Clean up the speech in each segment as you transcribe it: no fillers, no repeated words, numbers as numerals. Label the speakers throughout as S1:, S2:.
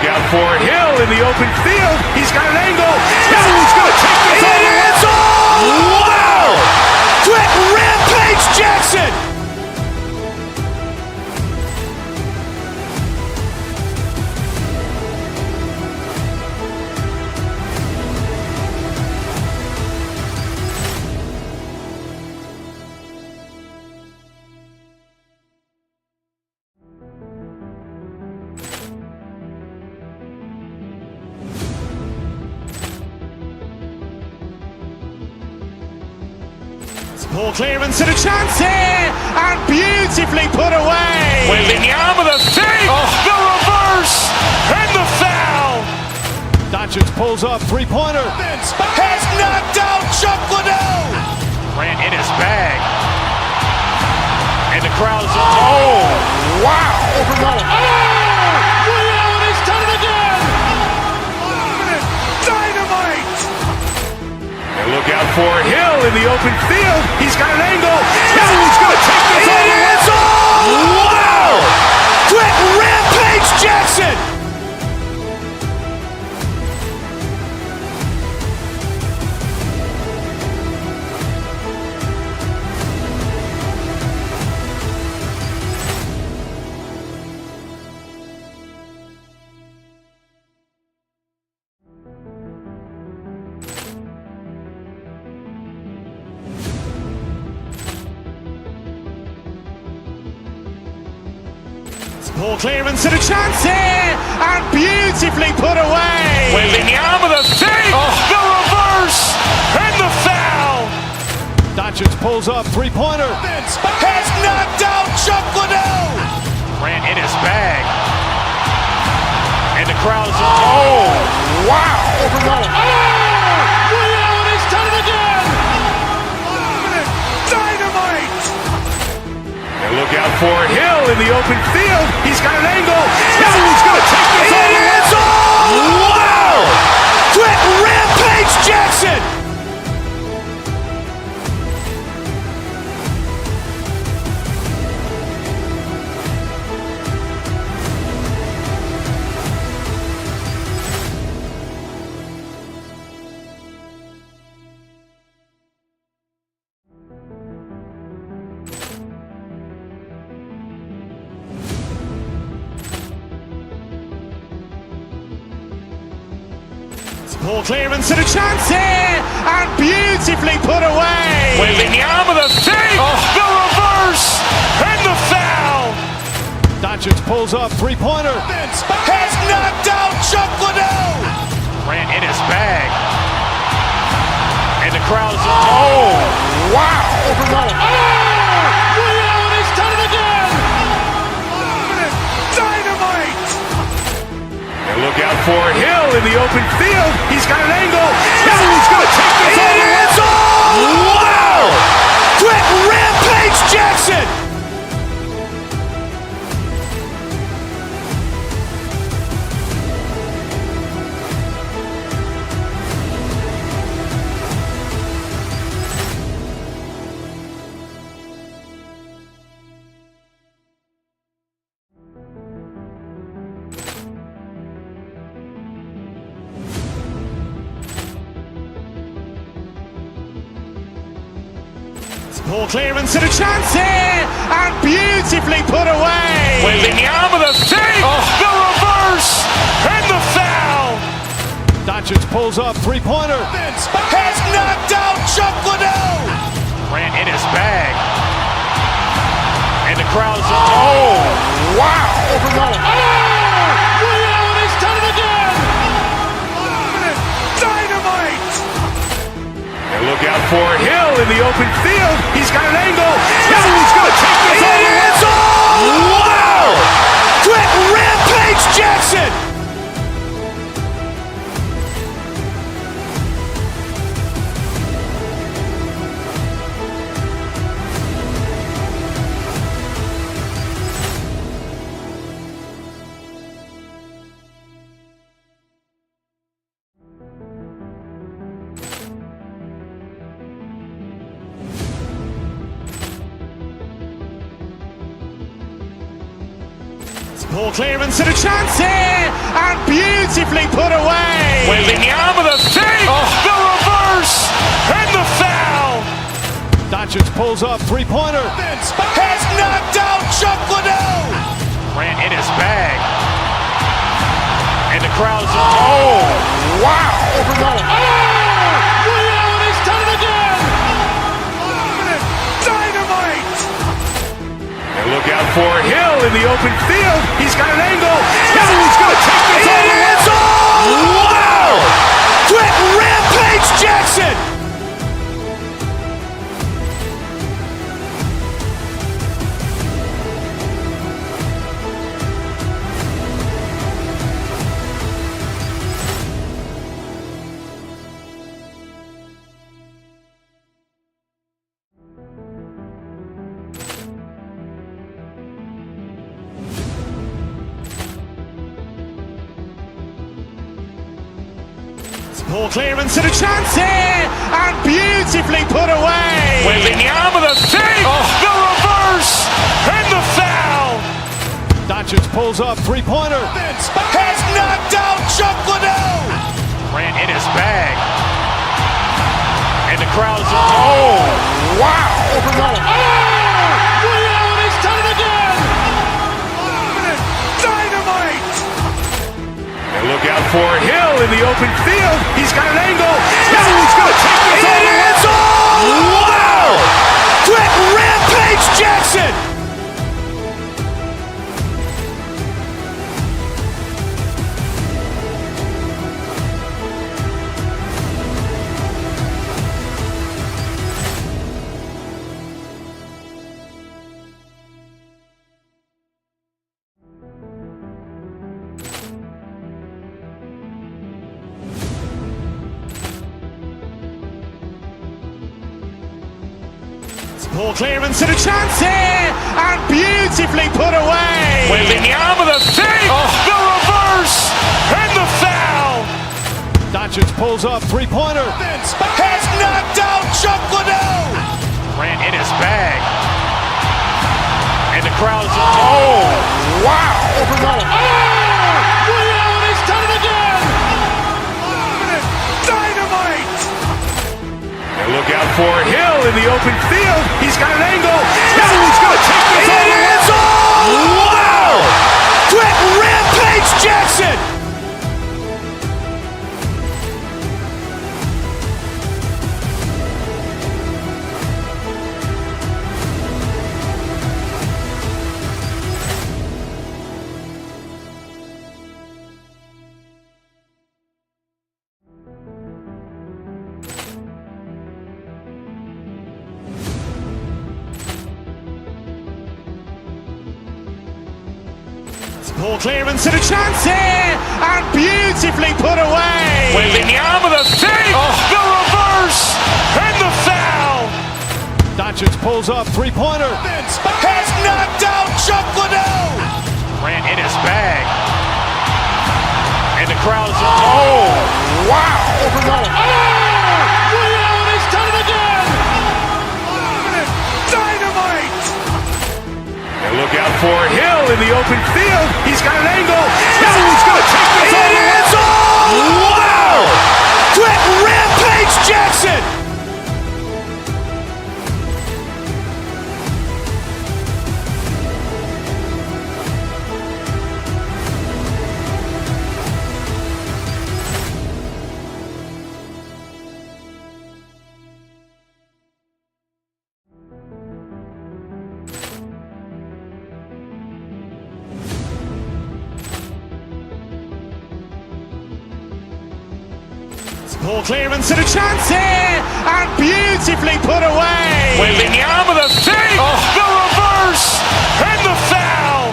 S1: Look out for Hill in the open field. He's got an angle. Hill's going to take this all the way. Wow! Quick Rampage Jackson!
S2: Ball clearance and a chance here, and beautifully put away.
S1: Wembanyama with a save, the reverse, and the foul.
S3: Doncic pulls up, three-pointer.
S2: Has knocked out Chuck Liddell.
S1: Grant in his bag. And the crowd's, oh, wow.
S2: Allen has done it again. Dynamite.
S1: And look out for Hill in the open field. He's got an angle. Hill's going to take this all the way.
S2: Wow! Quick Rampage Jackson. Ball clearance and a chance here, and beautifully put away.
S1: Wembanyama with a save, the reverse, and the foul.
S3: Doncic pulls up, three-pointer.
S2: Has knocked out Chuck Liddell.
S1: Grant in his bag. And the crowd's, oh, wow.
S2: Allen has done it again. Dynamite.
S1: And look out for Hill in the open field. He's got an angle. Hill's going to take this all the way.
S2: Wow! Quick Rampage Jackson. Ball clearance and a chance here, and beautifully put away.
S1: Wembanyama with a save, the reverse, and the foul.
S3: Doncic pulls up, three-pointer.
S2: Has knocked out Chuck Liddell.
S1: Grant in his bag. And the crowd's, oh, wow.
S2: Allen has done it again. Dynamite.
S1: And look out for Hill in the open field. He's got an angle. Hill's going to take this all the way.
S2: Wow! Quick Rampage Jackson. Ball clearance and a chance here, and beautifully put away.
S1: Wembanyama with a save, the reverse, and the foul.
S3: Doncic pulls up, three-pointer.
S2: Has knocked out Chuck Liddell.
S1: Grant in his bag. And the crowd's, oh, wow.
S2: Allen has done it again. Dynamite.
S1: And look out for Hill in the open field. He's got an angle. Hill's going to take this all the way.
S2: Wow! Quick Rampage Jackson. Poor clearance and a chance here, and beautifully put away.
S1: Waving the arm of the fake, the reverse, and the foul.
S3: Doncic pulls up, three-pointer.
S1: Has knocked out Chuck Liddell. Ran in his bag. And the crowd's oh, wow.
S2: He's done it again.
S1: Dynamite. And look out for Hill in the open field. He's got an angle. He's going to take this all the way. Wow. Quick rampage Jackson.
S2: Poor clearance and a chance here, and beautifully put away.
S1: Waving the arm of the fake, the reverse, and the foul.
S3: Doncic pulls up, three-pointer.
S1: Has knocked out Chuck Liddell. Ran in his bag. And the crowd's oh, wow.
S2: He's done it again.
S1: Dynamite. And look out for Hill in the open field. He's got an angle. He's going to take this all the way. Wow. Quick rampage Jackson.
S2: Poor clearance and a chance here, and beautifully put away.
S1: Waving the arm of the fake, the reverse, and the foul.
S3: Doncic pulls up, three-pointer.
S1: Has knocked out Chuck Liddell. Ran in his bag. And the crowd's oh, wow.
S2: He's done it again.
S1: Dynamite. And look out for Hill in the open field. He's got an angle. He's going to take this all the way. Wow. Quick rampage Jackson.
S2: Poor clearance and a chance here, and beautifully put away.
S1: Waving the arm of the fake, the reverse, and the foul.
S3: Doncic pulls up, three-pointer.
S1: Has knocked out Chuck Liddell. Ran in his bag. And the crowd's oh, wow.
S2: He's done it again.
S1: Dynamite. And look out for Hill in the open field. He's got an angle. He's going to take this all the way. Wow. Quick rampage Jackson.
S2: Poor clearance and a chance here, and beautifully put away.
S1: Waving the arm of the fake, the reverse, and the foul.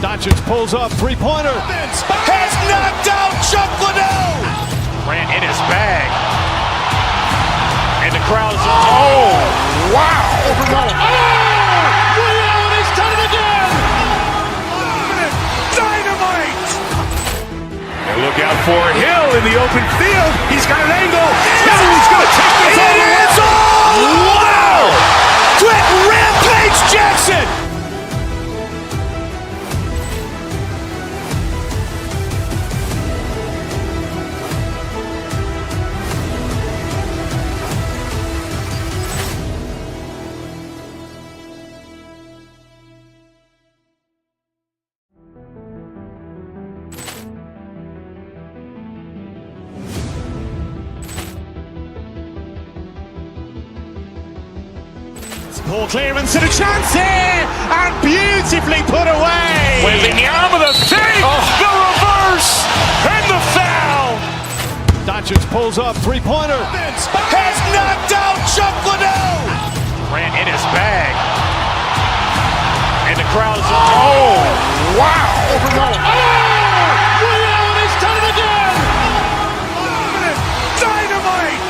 S3: Doncic pulls up, three-pointer.
S1: Has knocked out Chuck Liddell. Ran in his bag. And the crowd's oh, wow.
S2: He's done it again.
S1: Dynamite. And look out for Hill in the open field. He's got an angle. He's going to take this all the way. Wow. Quick rampage Jackson.
S2: Poor clearance and a chance here, and beautifully put away.
S1: Wembanyama with a fake, the reverse, and the foul.
S3: Doncic pulls up, three-pointer.
S2: Has knocked out Chocolate.
S1: Grant in his bag. And the crowd is, wow.
S2: William has done it again. Dynamite.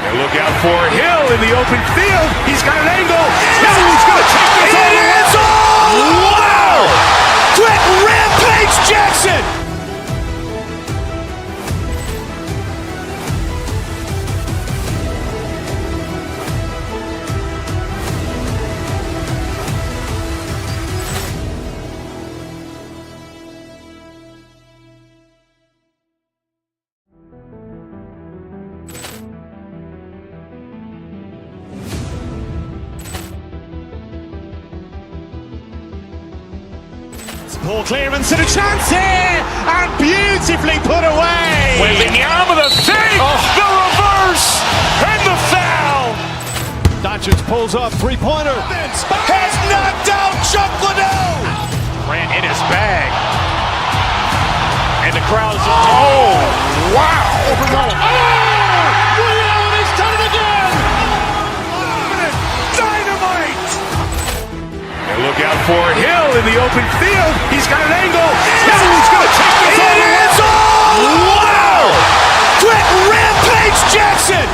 S1: And look out for Hill in the open field. He's got an angle. Hill's going to take this all the way. Wow!
S2: Quick Rampage Jackson. Poor clearance and a chance here, and beautifully put away.
S1: Wembanyama with a fake, the reverse, and the foul.
S3: Doncic pulls up, three-pointer.
S2: Has knocked out Chocolate.
S1: Grant in his bag. And the crowd is, wow.
S2: William has done it again. Dynamite.
S1: And look out for Hill in the open field. He's got an angle. Hill's going to take this all the way.
S2: Wow! Quick Rampage Jackson.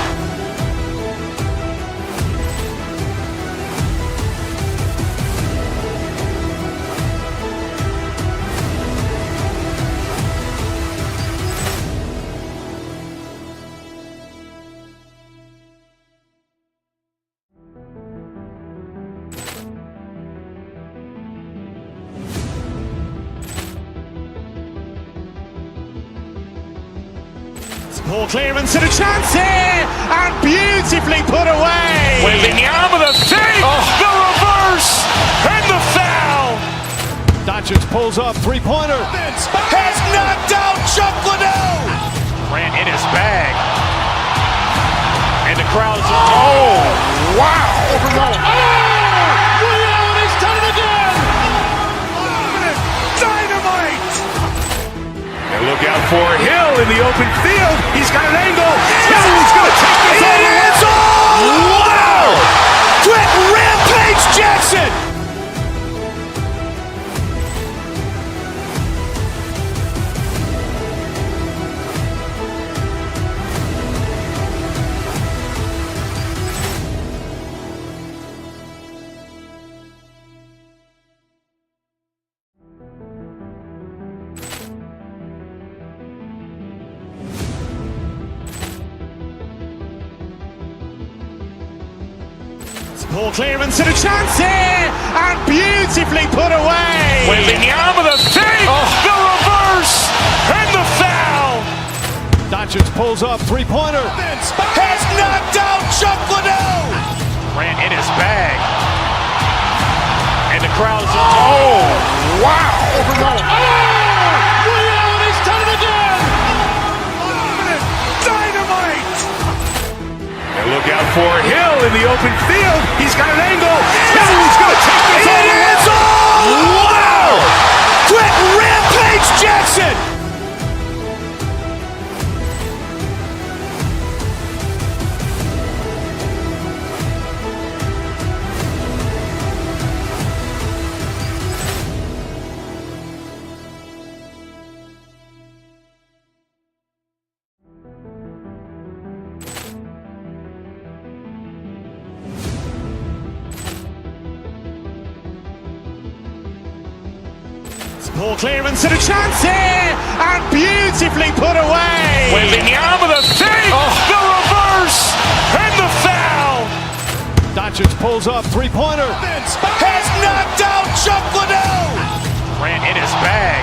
S2: Poor clearance and a chance here, and beautifully put away.
S1: Wembanyama with a fake, the reverse, and the foul.
S3: Doncic pulls up, three-pointer.
S2: Has knocked out Chocolate.
S1: Grant in his bag. And the crowd is, wow.
S2: William has done it again. Dynamite.
S1: And look out for Hill in the open field. He's got an angle. Hill's going to take this all the way.
S2: Wow! Quick Rampage Jackson. Poor clearance and a chance here, and beautifully put away.
S1: Wembanyama with a fake, the reverse, and the foul.
S3: Doncic pulls up, three-pointer.
S2: Has knocked out Chocolate.
S1: Grant in his bag. And the crowd is, wow.
S2: William has done it again. Dynamite.
S1: And look out for Hill in the open field. He's got an angle. Hill's going to take this all the way.
S2: Wow! Quick Rampage Jackson. Poor clearance and a chance here, and beautifully put away.
S1: Wembanyama with a fake, the reverse, and the foul.
S3: Doncic pulls up, three-pointer.
S2: Has knocked out Chocolate.
S1: Grant in his bag.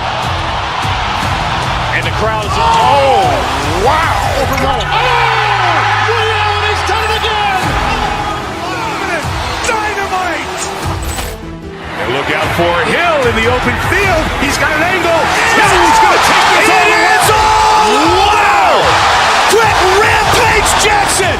S1: And the crowd is, wow.
S2: William has done it again. Dynamite.
S1: And look out for Hill in the open field. He's got an angle. Hill's going to take this all the way.
S2: Wow! Quick Rampage Jackson.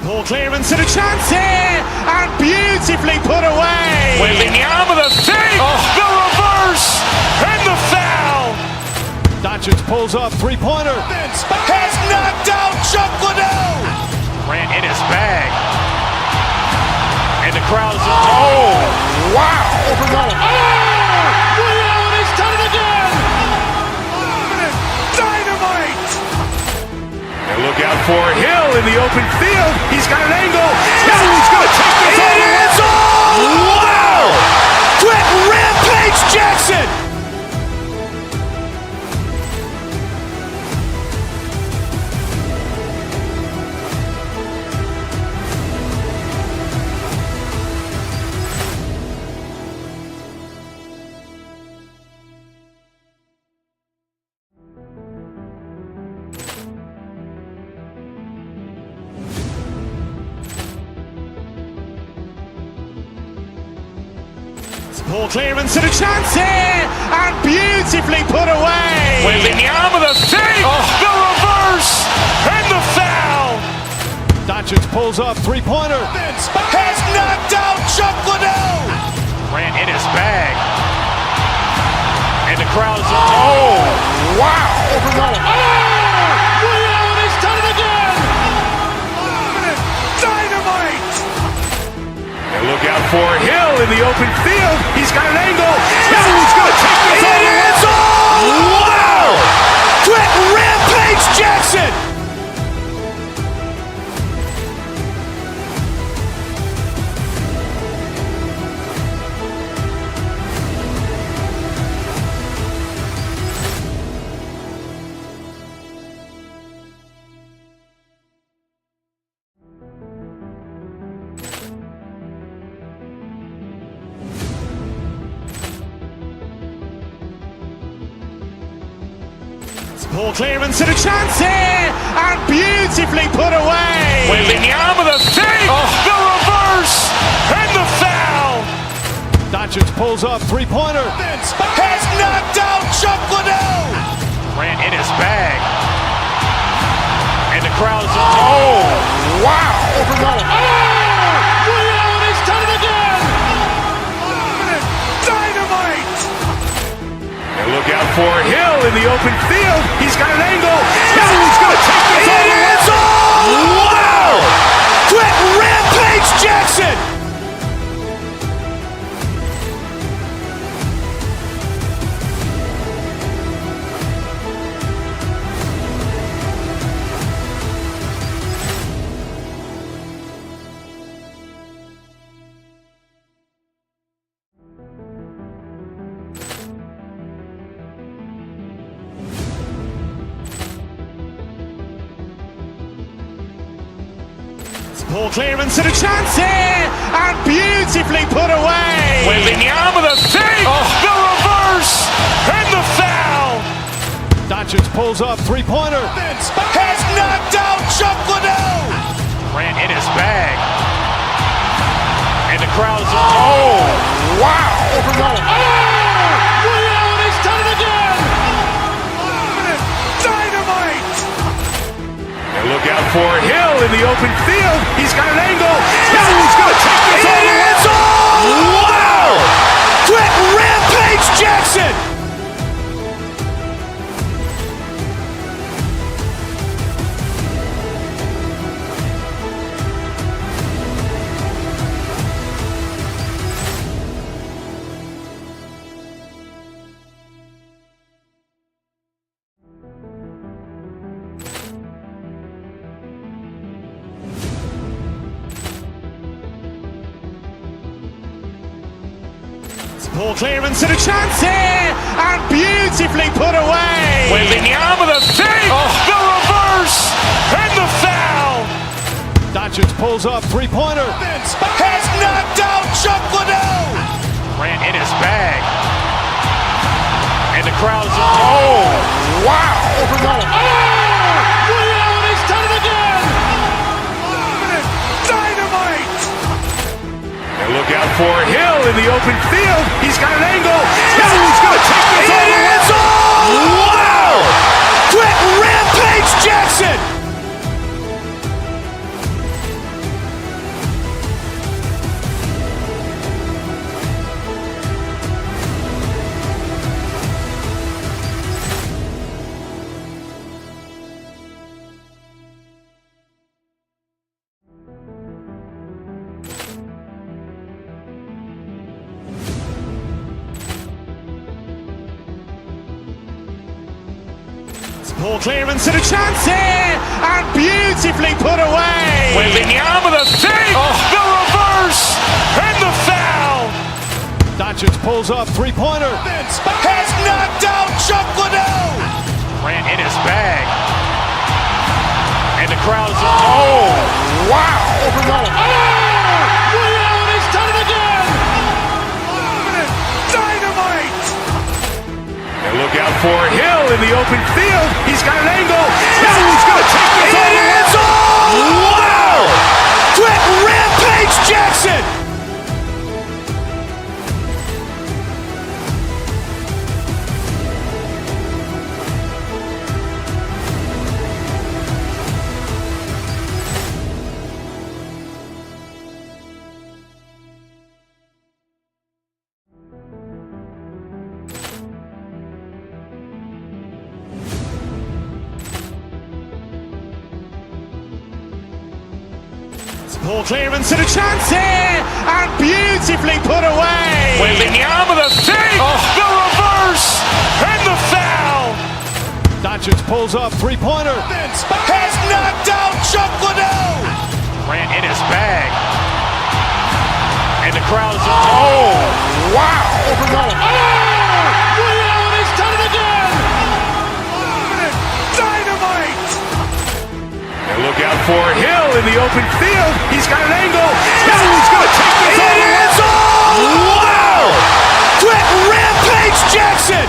S2: Ball clearance and a chance here, and beautifully put away.
S1: Waving the arm of the fake, the reverse, and the foul.
S3: Doncic pulls up, three-pointer.
S1: Has knocked out Chuck Liddell. Grant in his bag. And the crowd is, oh, wow.
S2: Leon has done it again.
S1: Dynamite. And look out for Hill in the open field. He's got an angle. He's going to take this all the way. Wow. Quick Rampage Jackson.
S2: Ball clearance and a chance here, and beautifully put away.
S1: Waving the arm of the fake, the reverse, and the foul.
S3: Doncic pulls up, three-pointer.
S1: Has knocked out Chuck Liddell. Grant in his bag. And the crowd is, oh, wow.
S2: Leon has done it again.
S1: Dynamite. And look out for Hill in the open field. He's got an angle. He's going to take this all the way. Wow. Quick Rampage Jackson.
S2: Ball clearance and a chance here, and beautifully put away.
S1: Waving the arm of the fake, the reverse, and the foul.
S3: Doncic pulls up, three-pointer.
S1: Has knocked out Chuck Liddell. Grant in his bag. And the crowd is, oh, wow.
S2: Leon has done it again.
S1: Dynamite. And look out for Hill in the open field. He's got an angle. He's going to take this all the way. Wow. Quick Rampage Jackson.
S2: Ball clearance and a chance here, and beautifully put away.
S1: Waving the arm of the fake, the reverse, and the foul.
S3: Doncic pulls up, three-pointer.
S1: Has knocked out Chuck Liddell. Grant in his bag. And the crowd is, oh, wow.
S2: Leon has done it again.
S1: Dynamite. And look out for Hill in the open field. He's got an angle. He's going to take this all the way. Wow. Quick Rampage Jackson.
S2: Ball clearance and a chance here, and beautifully put away.
S1: Waving the arm of the fake, the reverse, and the foul.
S3: Doncic pulls up, three-pointer.
S1: Has knocked out Chuck Liddell. Grant in his bag. And the crowd is, oh, wow.
S2: Leon has done it again.
S1: Dynamite. And look out for Hill in the open field. He's got an angle. He's going to take this all the way. Wow. Quick Rampage Jackson.
S2: Poor clearance and a chance here, and beautifully put away.
S1: Wembanyama with a save, the reverse, and the foul.
S3: Doncic pulls up, three-pointer.
S2: Has knocked out Chocolate.
S1: Grant in his bag. And the crowd is, wow.
S2: William has done it again.
S1: Dynamite. And look out for Hill in the open field. He's got an angle. Hill's going to take this all the way. Wow.
S2: Quick Rampage Jackson. Poor clearance and a chance here, and beautifully put away.
S1: Wembanyama with a save, the reverse, and the foul.
S3: Doncic pulls up, three-pointer.
S2: Has knocked out Chocolate.
S1: Grant in his bag. And the crowd is, wow.
S2: William has done it again.
S1: Dynamite. And look out for Hill in the open field. He's got an angle. Hill's going to take this all the way.
S2: Wow. Quick Rampage Jackson.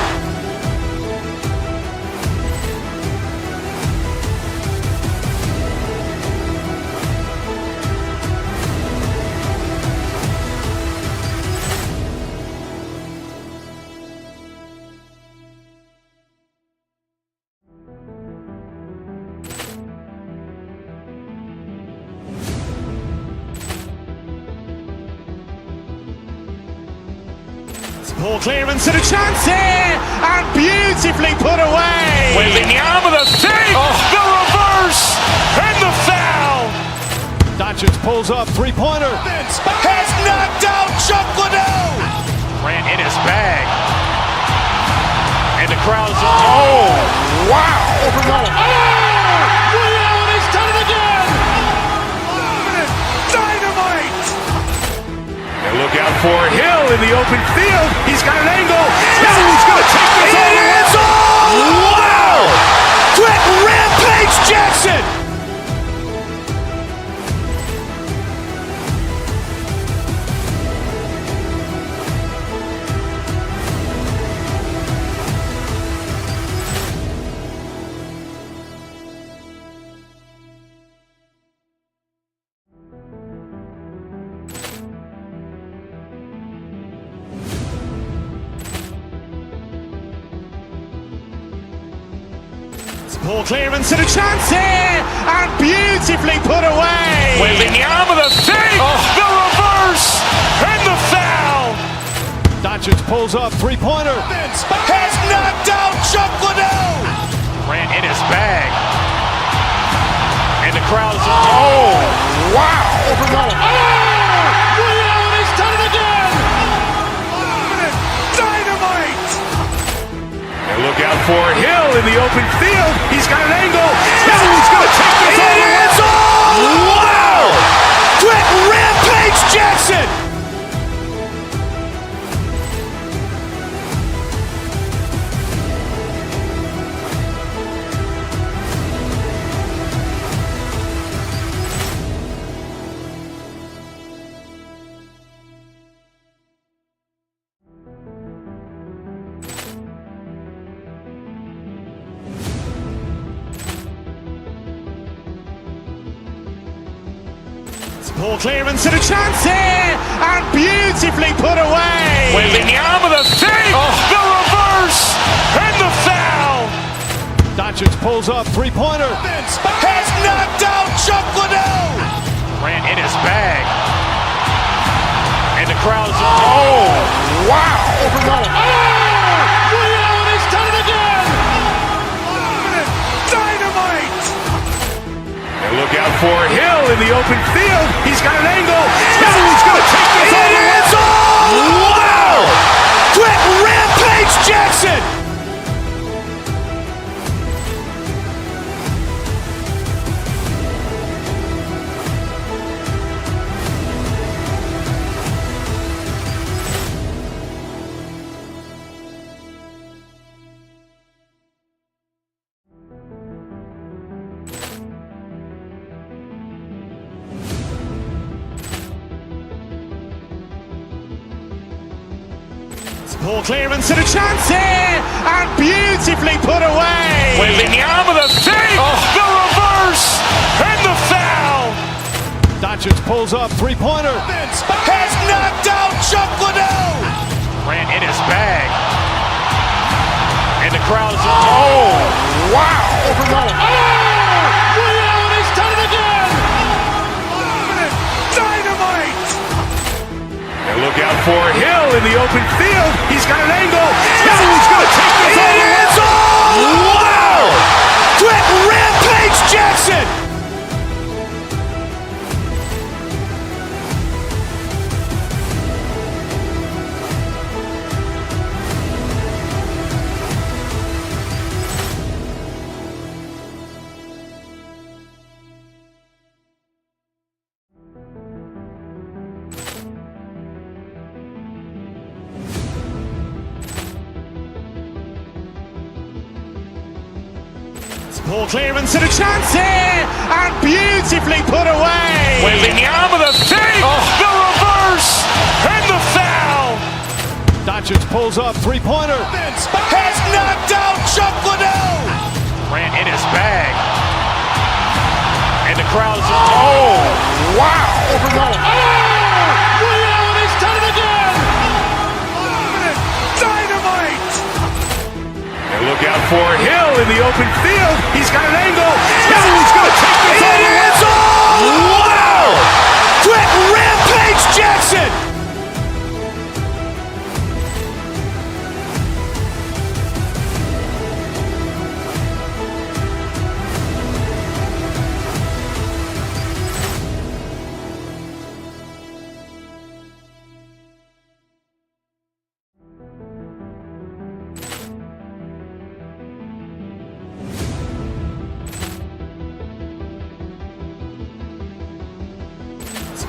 S2: Poor clearance and a chance here, and beautifully put away.
S1: Wembanyama with a save, the reverse, and the foul.
S3: Doncic pulls up, three-pointer.
S2: Has knocked out Chocolate.
S1: Grant in his bag. And the crowd is, wow.
S2: William has done it again.
S1: Dynamite. And look out for Hill in the open field. He's got an angle. Hill's going to take this all the way.
S2: Wow. Quick Rampage Jackson. Poor clearance and a chance here, and beautifully put away.
S1: Wembanyama with a save, the reverse, and the foul.
S3: Doncic pulls up, three-pointer.
S2: Has knocked out Chocolate.
S1: Grant in his bag. And the crowd is, wow.
S2: William has done it again.
S1: Dynamite. And look out for Hill in the open field. He's got an angle. Hill's going to take this all the way.
S2: Wow. Quick Rampage Jackson. Poor clearance and a chance here, and beautifully put away.
S1: Wembanyama with a save, the reverse, and the foul.
S3: Doncic pulls up, three-pointer.
S2: Has knocked out Chocolate.
S1: Grant in his bag. And the crowd is, wow.
S2: William has done it again.
S1: Dynamite. And look out for Hill in the open field. He's got an angle. Hill's going to take this all the way.
S2: Wow. Quick Rampage Jackson. Poor clearance and a chance here, and beautifully put away.
S1: Wembanyama with a fake, the reverse, and the foul.
S3: Doncic pulls up, three-pointer.
S1: Has knocked out Chuck Liddell. Ran in his bag. And the crowd is... Oh, wow.
S2: Liddell has done it again.
S1: Dynamite. And look out for Hill in the open field. He's got an angle. He's going to take this all the way. Wow. Quick Rampage Jackson.
S2: Poor clearance and a chance here, and beautifully put away.
S1: Wembanyama with a fake, the reverse, and the foul.
S3: Doncic pulls up, three-pointer.
S1: Has knocked out Chuck Liddell. Ran in his bag. And the crowd is... Oh, wow.
S2: Liddell has done it again.
S1: Dynamite. And look out for Hill in the open field. He's got an angle. He's going to take this all the way. Wow. Quick Rampage Jackson.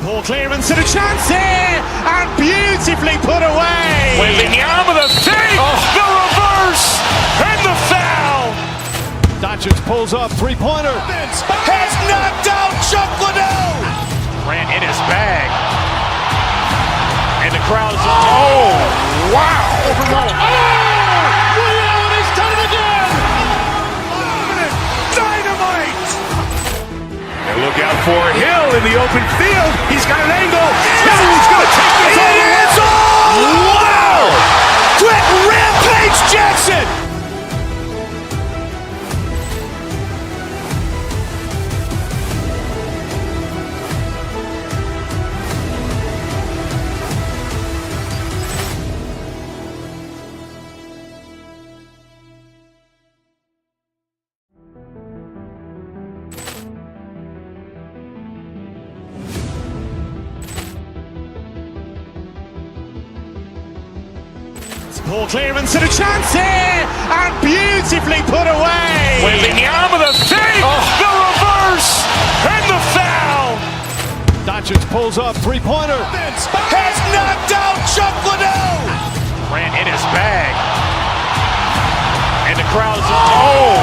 S2: Poor clearance and a chance here, and beautifully put away.
S1: Wembanyama with a fake, the reverse, and the foul.
S3: Doncic pulls up, three-pointer.
S1: Has knocked out Chuck Liddell. Ran in his bag. And the crowd is... Oh, wow.
S2: Liddell has done it again.
S1: Dynamite. And look out for Hill in the open field. He's got an angle. He's going to take this all the way. Wow. Quick Rampage Jackson.
S2: Poor clearance and a chance here, and beautifully put away.
S1: Wembanyama with a fake, the reverse, and the foul.
S3: Doncic pulls up, three-pointer.
S1: Has knocked out Chuck Liddell. Ran in his bag. And the crowd is... Oh,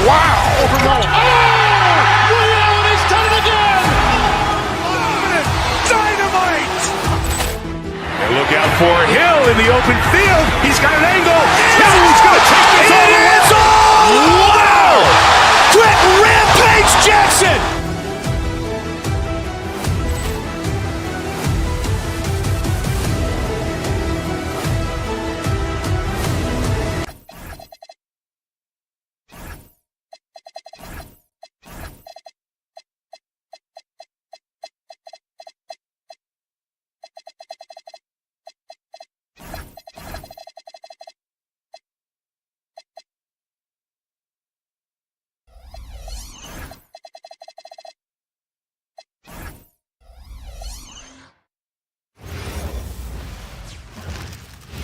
S1: wow.
S2: Liddell has done it again.
S1: Dynamite. And look out for Hill in the open field. He's got an angle. He's going to take this all the way. Wow. Quick Rampage Jackson.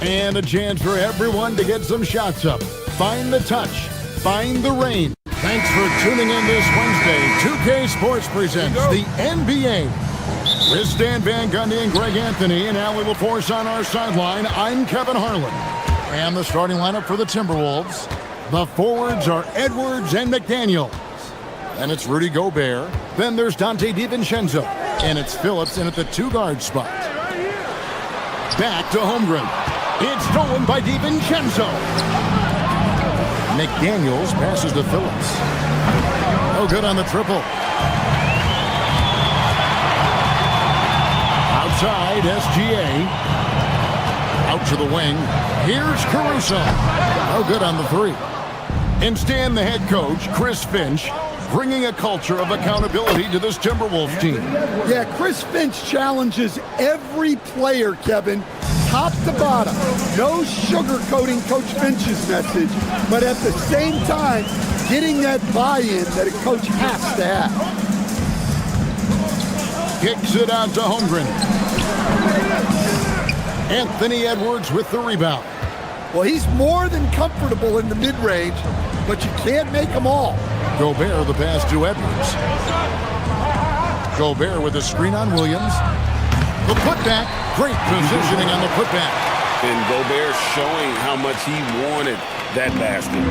S4: And a chance for everyone to get some shots up. Find the touch. Find the rain. Thanks for tuning in this Wednesday. 2K Sports presents the NBA. With Stan Van Gundy and Greg Anthony and Allie LaForce on our sideline, I'm Kevin Harlan. And the starting lineup for the Timberwolves. The forwards are Edwards and McDaniels. And it's Rudy Gobert. Then there's Dante DiVincenzo. And it's Phillips in at the two-guard spot. Back to Holmgren. It's stolen by DiVincenzo. McDaniels passes to Phillips. Oh, good on the triple. Outside, SGA. Out to the wing. Here's Caruso. Oh, good on the three. And Stan, the head coach, Chris Finch, bringing a culture of accountability to this Timberwolves team.
S5: Yeah, Chris Finch challenges every player, Kevin, top to bottom. No sugarcoating Coach Finch's message, but at the same time, getting that buy-in that a coach has to have.
S4: Kicks it out to Holmgren. Anthony Edwards with the rebound.
S5: Well, he's more than comfortable in the mid-range, but you can't make them all.
S4: Gobert the pass to Edwards. Gobert with a screen on Williams. The putback. Great positioning on the putback.
S6: And Gobert showing how much he wanted that basket.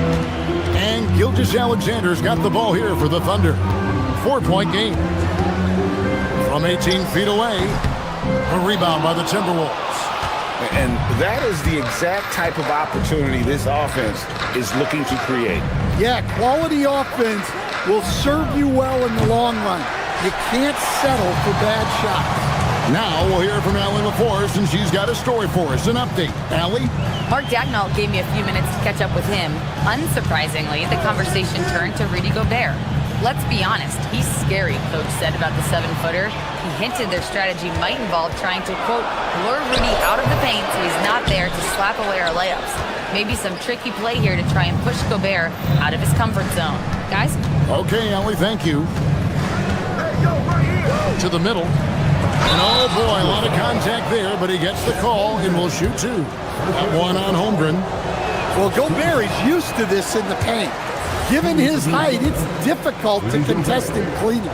S4: And Gilgeous-Alexander's got the ball here for the Thunder. 4-point game. From 18 feet away, a rebound by the Timberwolves.
S6: And that is the exact type of opportunity this offense is looking to create.
S5: Yeah, quality offense will serve you well in the long run. You can't settle for bad shots.
S4: Now we'll hear from Allie LaForce, and she's got a story for us. An update. Allie?
S7: Mark Dagnall gave me a few minutes to catch up with him. Unsurprisingly, the conversation turned to Rudy Gobert. Let's be honest, he's scary, Coach said about the 7-footer. He hinted their strategy might involve trying to, quote, lure Rudy out of the paint so he's not there to slap away our layups. Maybe some tricky play here to try and push Gobert out of his comfort zone. Guys?
S4: Okay, Allie, thank you. To the middle. And oh boy, a lot of contact there, but he gets the call and will shoot two. That one on Holmgren.
S5: Well, Gobert is used to this in the paint. Given his height, it's difficult to contest him cleanly.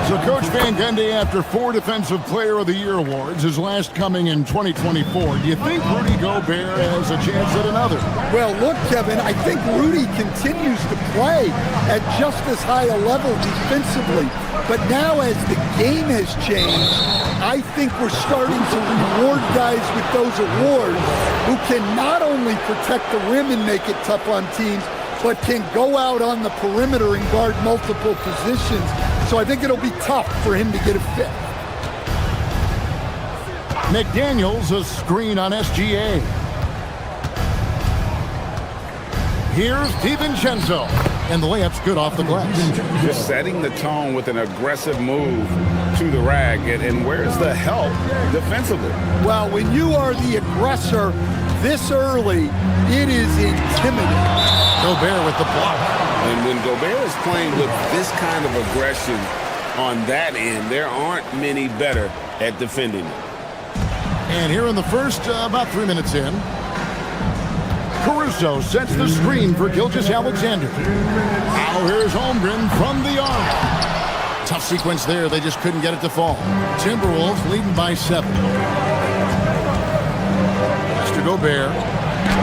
S4: So Coach Van Gundy, after 4 Defensive Player of the Year awards, his last coming in 2024, do you think Rudy Gobert has a chance at another?
S5: Well, look, Kevin, I think Rudy continues to play at just as high a level defensively. But now as the game has changed, I think we're starting to reward guys with those awards who can not only protect the rim and make it tough on teams, but can go out on the perimeter and guard multiple positions. So I think it'll be tough for him to get a fit.
S4: McDaniels, a screen on SGA. Here's DiVincenzo. And the layup's good off the glass.
S6: Just setting the tone with an aggressive move to the rag. And where's the help defensively?
S5: Well, when you are the aggressor this early, it is intimidating.
S4: Gobert with the block.
S6: And when Gobert is playing with this kind of aggression on that end, there aren't many better at defending it.
S4: And here in the first, about 3 minutes in, Caruso sets the screen for Gilgeous-Alexander. Now here's Holmgren from the arc. Tough sequence there. They just couldn't get it to fall. Timberwolves leading by 7. Mr. Gobert.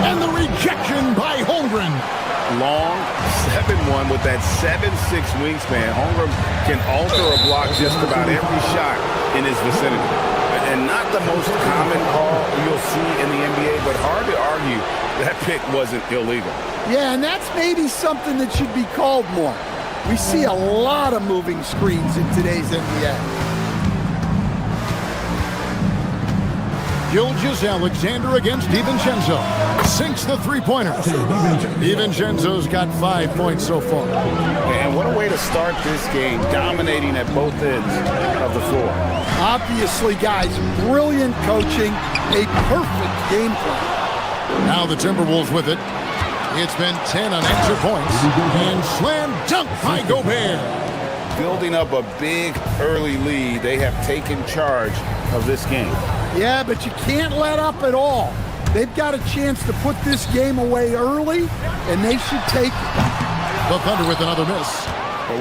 S4: And the rejection by Holmgren.
S6: Long 7-1 with that 7'6" wingspan. Holmgren can alter a block just about every shot in his vicinity. And not the most common call you'll see in the NBA, but hard to argue that pick wasn't illegal.
S5: Yeah, and that's maybe something that should be called more. We see a lot of moving screens in today's NBA.
S4: Gilgeous-Alexander against DiVincenzo. Sinks the three-pointer. DiVincenzo's got 5 points so far.
S6: And what a way to start this game, dominating at both ends of the floor.
S5: Obviously, guys, brilliant coaching, a perfect game plan.
S4: Now the Timberwolves with it. It's been 10 on extra points. And slam dunk by Gobert.
S6: Building up a big early lead, they have taken charge of this game.
S5: Yeah, but you can't let up at all. They've got a chance to put this game away early, and they should take it.
S4: The Thunder with another miss.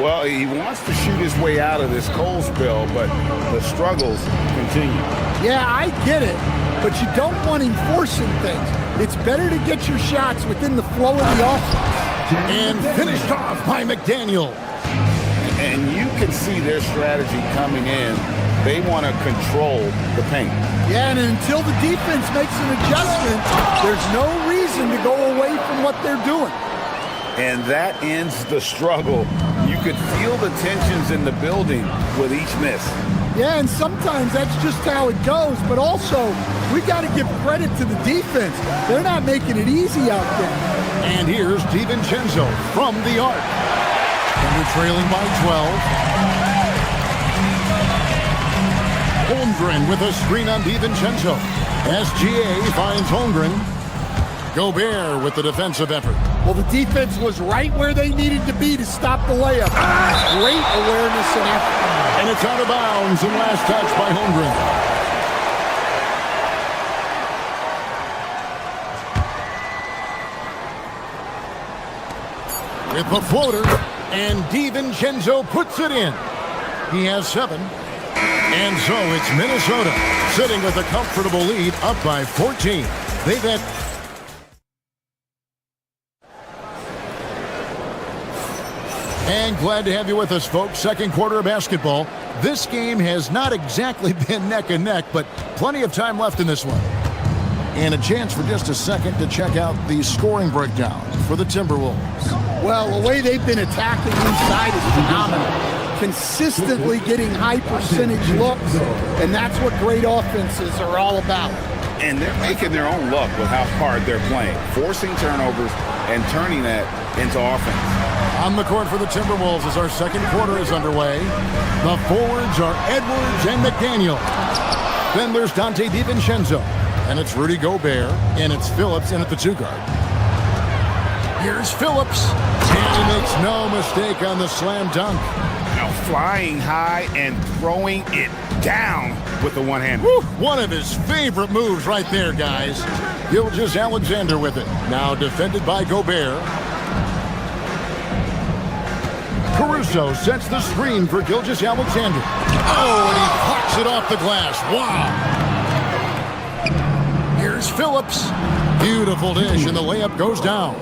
S6: Well, he wants to shoot his way out of this cold spell, but the struggles continue.
S5: Yeah, I get it, but you don't want him forcing things. It's better to get your shots within the flow of the offense.
S4: And finished off by McDaniel.
S6: And you can see their strategy coming in They want to control the paint.
S5: Yeah, and until the defense makes an adjustment, there's no reason to go away from what they're doing.
S6: And that ends the struggle. You could feel the tensions in the building with each miss.
S5: Yeah, and sometimes that's just how it goes, but also we got to give credit to the defense. They're not making it easy out there.
S4: And here's DiVincenzo from the arc. And we're trailing by 12. Holmgren with a screen on DiVincenzo. SGA finds Holmgren. Gobert with the defensive effort.
S5: Well, the defense was right where they needed to be to stop the layup. Great awareness and effort.
S4: And it's out of bounds and last touch by Holmgren. With the floater, and DiVincenzo puts it in. He has 7. And so it's Minnesota sitting with a comfortable lead, up by 14. They've had... And glad to have you with us, folks. Second quarter of basketball. This game has not exactly been neck and neck, but plenty of time left in this one. And a chance for just a second to check out the scoring breakdown for the Timberwolves.
S5: Well, the way they've been attacking inside is phenomenal. Consistently getting high percentage looks, and that's what great offenses are all about.
S6: And they're making their own luck with how hard they're playing, forcing turnovers and turning that into offense.
S4: On the court for the Timberwolves as our second quarter is underway. The forwards are Edwards and McDaniel. Then there's Dante DiVincenzo. And it's Rudy Gobert. And it's Phillips in at the 2 guard. Here's Phillips. And he makes no mistake on the slam dunk.
S6: Now flying high and throwing it down with the one-hand.
S4: One of his favorite moves right there, guys. Gilgeous-Alexander with it. Now defended by Gobert. Caruso sets the screen for Gilgeous-Alexander. Oh, and he pucks it off the glass. Wow. Here's Phillips. Beautiful dish, and the layup goes down.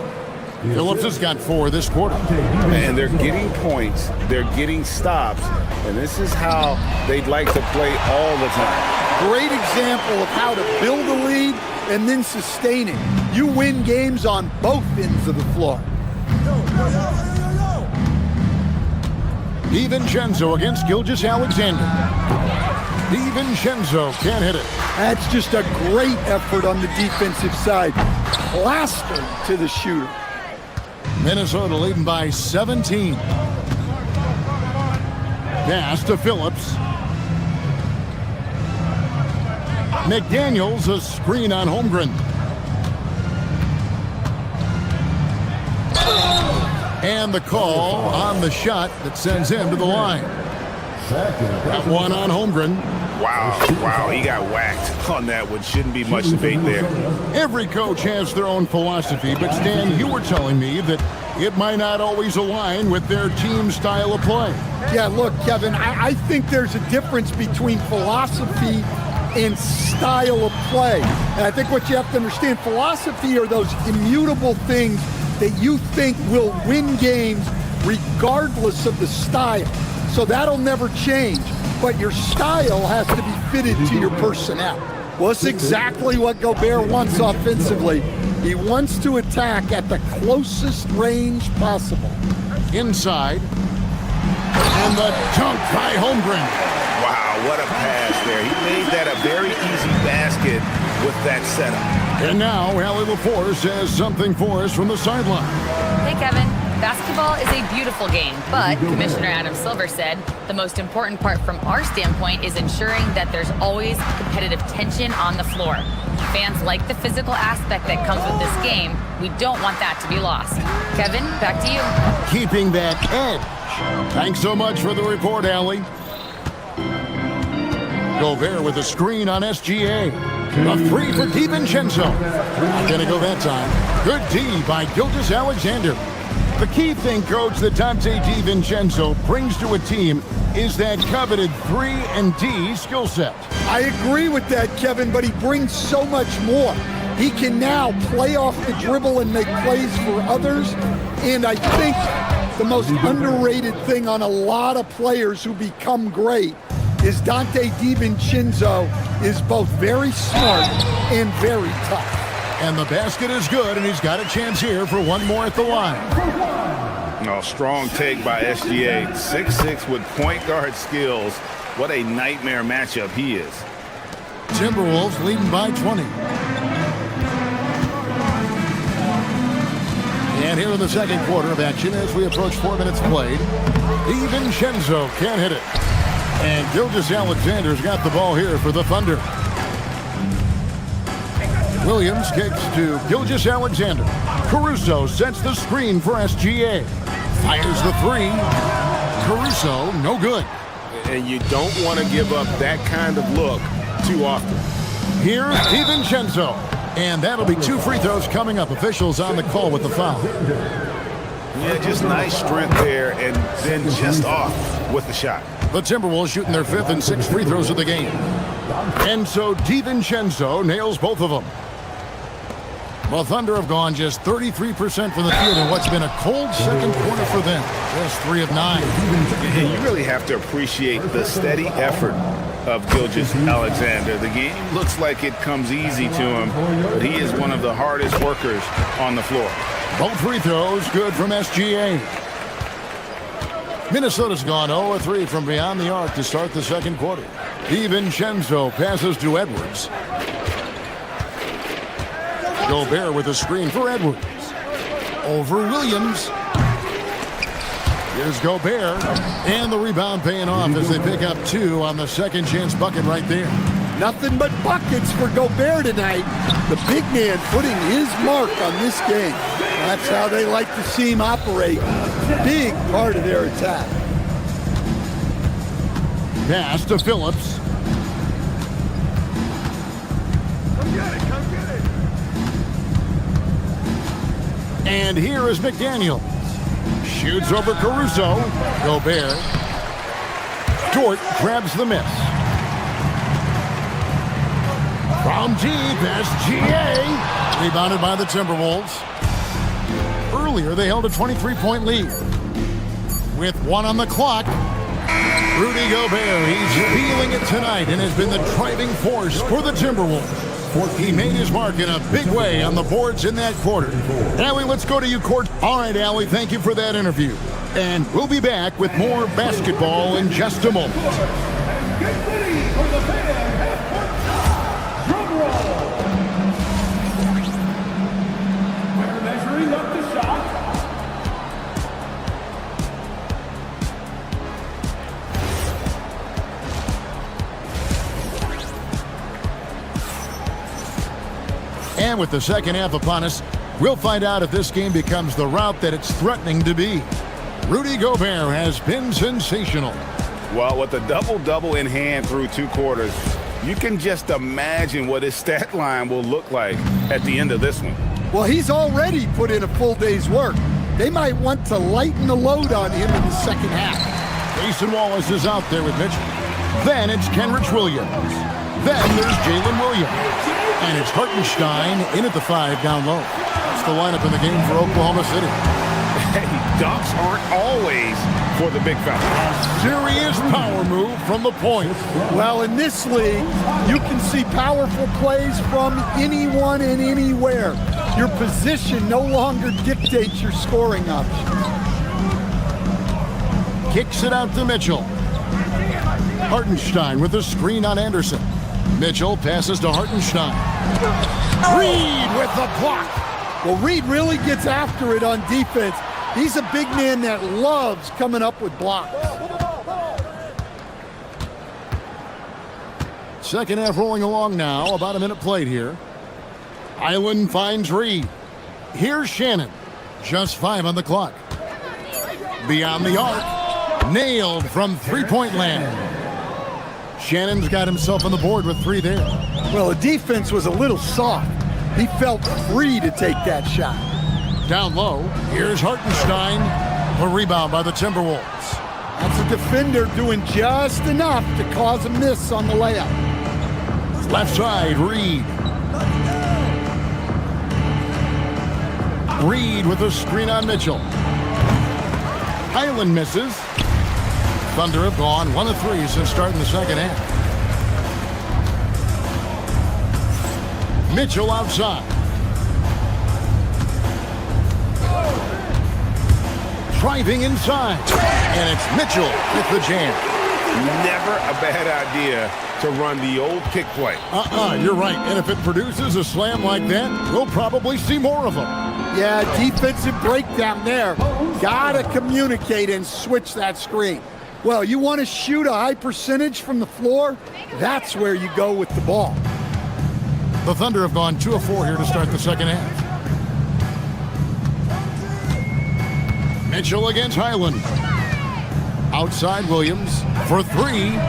S4: Phillips has got 4 this quarter.
S6: And they're getting points. They're getting stops. And this is how they'd like to play all the time.
S5: Great example of how to build a lead and then sustain it. You win games on both ends of the floor.
S4: DiVincenzo against Gilgeous-Alexander. DiVincenzo can't hit it.
S5: That's just a great effort on the defensive side. Plastered to the shooter.
S4: Minnesota leading by 17. Pass to Phillips. McDaniels, a screen on Holmgren. And the call on the shot that sends him to the line. That one on Holmgren.
S6: Wow, he got whacked on that one. Shouldn't be much debate there.
S4: Every coach has their own philosophy, but Stan, you were telling me that it might not always align with their team style of play.
S5: Yeah, look, Kevin, I think there's a difference between philosophy and style of play. And I think what you have to understand, philosophy are those immutable things that you think will win games regardless of the style. So that'll never change. But your style has to be fitted to your personnel. Well, it's exactly what Gobert wants offensively. He wants to attack at the closest range possible.
S4: Inside. And the dunk by Holmgren.
S6: Wow, what a pass there. He made that a very easy basket with that setup.
S4: And now, Allie LaForce has something for us from the sideline.
S7: Hey, Kevin. Basketball is a beautiful game, but Commissioner Adam Silver said the most important part from our standpoint is ensuring that there's always competitive tension on the floor. Fans like the physical aspect that comes with this game. We don't want that to be lost. Kevin, back to you.
S4: Keeping that edge. Thanks so much for the report, Allie. Gobert with a screen on SGA. A 3 for DiVincenzo. Not gonna go that time. Good D by Gilgeous-Alexander. The key thing, Coach, that Dante DiVincenzo brings to a team is that coveted 3-and-D skill set.
S5: I agree with that, Kevin, but he brings so much more. He can now play off the dribble and make plays for others. And I think the most underrated thing on a lot of players who become great is Dante DiVincenzo is both very smart and very tough.
S4: And the basket is good, and he's got a chance here for one more at the line.
S6: No, strong take by SGA. 6'6" with point guard skills. What a nightmare matchup he is.
S4: Timberwolves leading by 20. And here in the second quarter of action, as we approach 4 minutes played, DiVincenzo can't hit it. And Gilgeous-Alexander's got the ball here for the Thunder. Williams kicks to Gilgeous-Alexander. Caruso sets the screen for SGA. Fires the three. Caruso, no good.
S6: And you don't want to give up that kind of look too often.
S4: Here's DiVincenzo. And that'll be 2 free throws coming up. Officials on the call with the foul.
S6: Yeah, just nice strength there and then just off with the shot.
S4: The Timberwolves shooting their 5th and 6th free throws of the game. And so DiVincenzo nails both of them. The Thunder have gone just 33% from the field in what's been a cold second quarter for them. Just 3 of 9.
S6: And you really have to appreciate the steady effort of Gilgeous-Alexander. The game looks like it comes easy to him, but he is one of the hardest workers on the floor.
S4: Both free throws good from SGA. Minnesota's gone 0-3 from beyond the arc to start the second quarter. DiVincenzo passes to Edwards. Gobert with a screen for Edwards. Over Williams. Here's Gobert. And the rebound paying off as they pick up 2 on the second chance bucket right there.
S5: Nothing but buckets for Gobert tonight. The big man putting his mark on this game. That's how they like to see him operate. Big part of their attack.
S4: Pass to Phillips. And here is McDaniel. Shoots over Caruso. Gobert. Dort grabs the miss. From deep, SGA. Rebounded by the Timberwolves. Earlier, they held a 23-point lead. With 1 on the clock, Rudy Gobert, he's feeling it tonight and has been the driving force for the Timberwolves. He made his mark in a big way on the boards in that quarter. Allie, let's go to you, court. All right, Allie, thank you for that interview. And we'll be back with more basketball in just a moment.
S1: Get ready for the fan half-court drum roll. We're measuring up the shot.
S4: And with the second half upon us, we'll find out if this game becomes the route that it's threatening to be. Rudy Gobert has been sensational.
S6: Well, with a double-double in hand through 2 quarters, you can just imagine what his stat line will look like at the end of this one.
S5: Well, he's already put in a full day's work. They might want to lighten the load on him in the second half.
S4: Mason Wallace is out there with Mitchell. Then it's Kenrich Williams. Then there's Jalen Williams. And it's Hartenstein in at the 5 down low. That's the lineup in the game for Oklahoma City.
S6: Hey, dunks aren't always for the big fella.
S4: Serious power move from the point.
S5: Well, in this league, you can see powerful plays from anyone and anywhere. Your position no longer dictates your scoring options.
S4: Kicks it out to Mitchell. Hartenstein with a screen on Anderson. Mitchell passes to Hartenstein. Reed with the block.
S5: Well, Reed really gets after it on defense. He's a big man that loves coming up with blocks.
S4: Second half rolling along now. About a minute played here. Highland finds Reed. Here's Shannon. Just 5 on the clock. Beyond the arc. Nailed from three-point land. Shannon's got himself on the board with 3 there.
S5: Well, the defense was a little soft. He felt free to take that shot.
S4: Down low, here's Hartenstein. A rebound by the Timberwolves.
S5: That's a defender doing just enough to cause a miss on the layup.
S4: Left side, Reed. Reed with a screen on Mitchell. Highland misses. Thunder have gone 1 of 3 since starting the second half. Mitchell outside. Driving inside. And it's Mitchell with the jam.
S6: Never a bad idea to run the old kick play.
S4: You're right. And if it produces a slam like that, we'll probably see more of them.
S5: Yeah, defensive breakdown there. Gotta communicate and switch that screen. Well, you want to shoot a high percentage from the floor? That's where you go with the ball.
S4: The Thunder have gone 2 of 4 here to start the second half. Mitchell against Highland. Outside Williams for 3.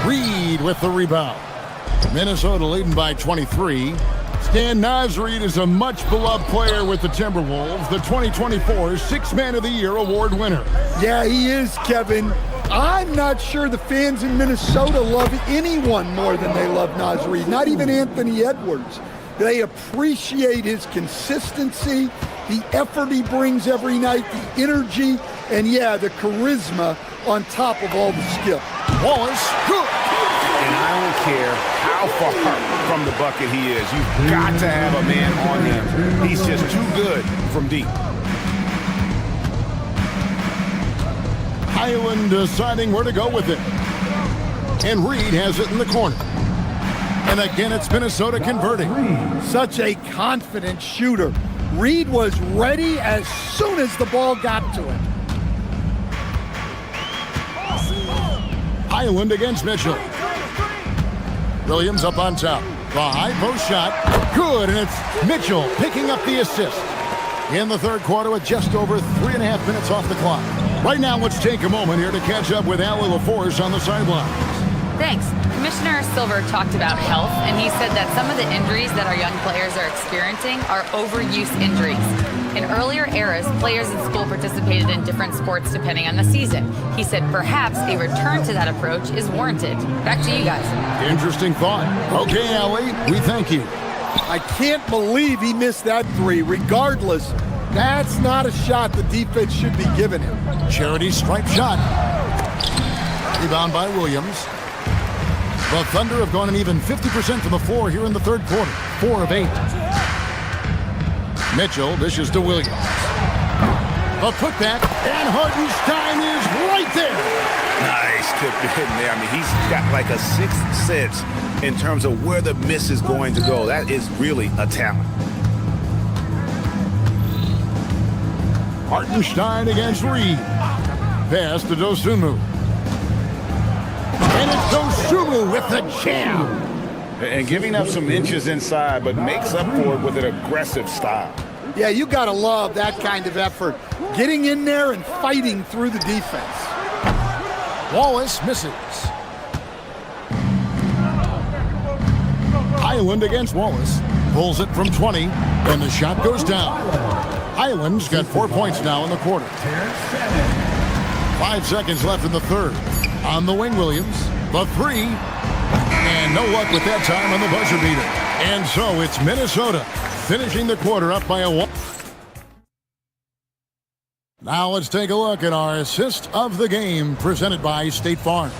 S4: Reed with the rebound. Minnesota leading by 23. Stan Nasreed is a much-beloved player with the Timberwolves, the 2024 Sixth Man of the Year award winner.
S5: Yeah, he is, Kevin. I'm not sure the fans in Minnesota love anyone more than they love Nasreed, not even Anthony Edwards. They appreciate his consistency, the effort he brings every night, the energy, and yeah, the charisma on top of all the skill.
S4: Wallace, good.
S6: And I don't care how far from the bucket he is. You've got to have a man on him. He's just too good from deep.
S4: Highland deciding where to go with it. And Reed has it in the corner. And again, it's Minnesota converting.
S5: Such a confident shooter. Reed was ready as soon as the ball got to him.
S4: Highland against Mitchell. Williams up on top. The high post shot. Good, and it's Mitchell picking up the assist. In the third quarter with just over 3.5 minutes off the clock. Right now, let's take a moment here to catch up with Allie LaForce on the sidelines.
S7: Thanks. Commissioner Silver talked about health, and he said that some of the injuries that our young players are experiencing are overuse injuries. In earlier eras, players in school participated in different sports depending on the season. He said perhaps a return to that approach is warranted. Back to you guys.
S4: Interesting thought. Okay, Allie, we thank you.
S5: I can't believe he missed that 3. Regardless, that's not a shot the defense should be giving him.
S4: Charity stripe shot. Rebound by Williams. The Thunder have gone an even 50% from the floor here in the third quarter. 4 of 8. Mitchell dishes to Williams. A putback, and Hartenstein is right there.
S6: Nice tip in there. I mean, he's got like a sixth sense in terms of where the miss is going to go. That is really a talent.
S4: Hartenstein against Reed. Pass to Dosunmu. And it's Dosunmu with the jam.
S6: And giving up some inches inside, but makes up for it with an aggressive style.
S5: Yeah, you got to love that kind of effort. Getting in there and fighting through the defense.
S4: Wallace misses. Highland against Wallace. Pulls it from 20, and the shot goes down. Highland's got 4 points now in the quarter. 5 seconds left in the third. On the wing, Williams. The 3. And no luck with that time on the buzzer beater. And so it's Minnesota finishing the quarter up by a 1. Now let's take a look at our assist of the game presented by State Farm.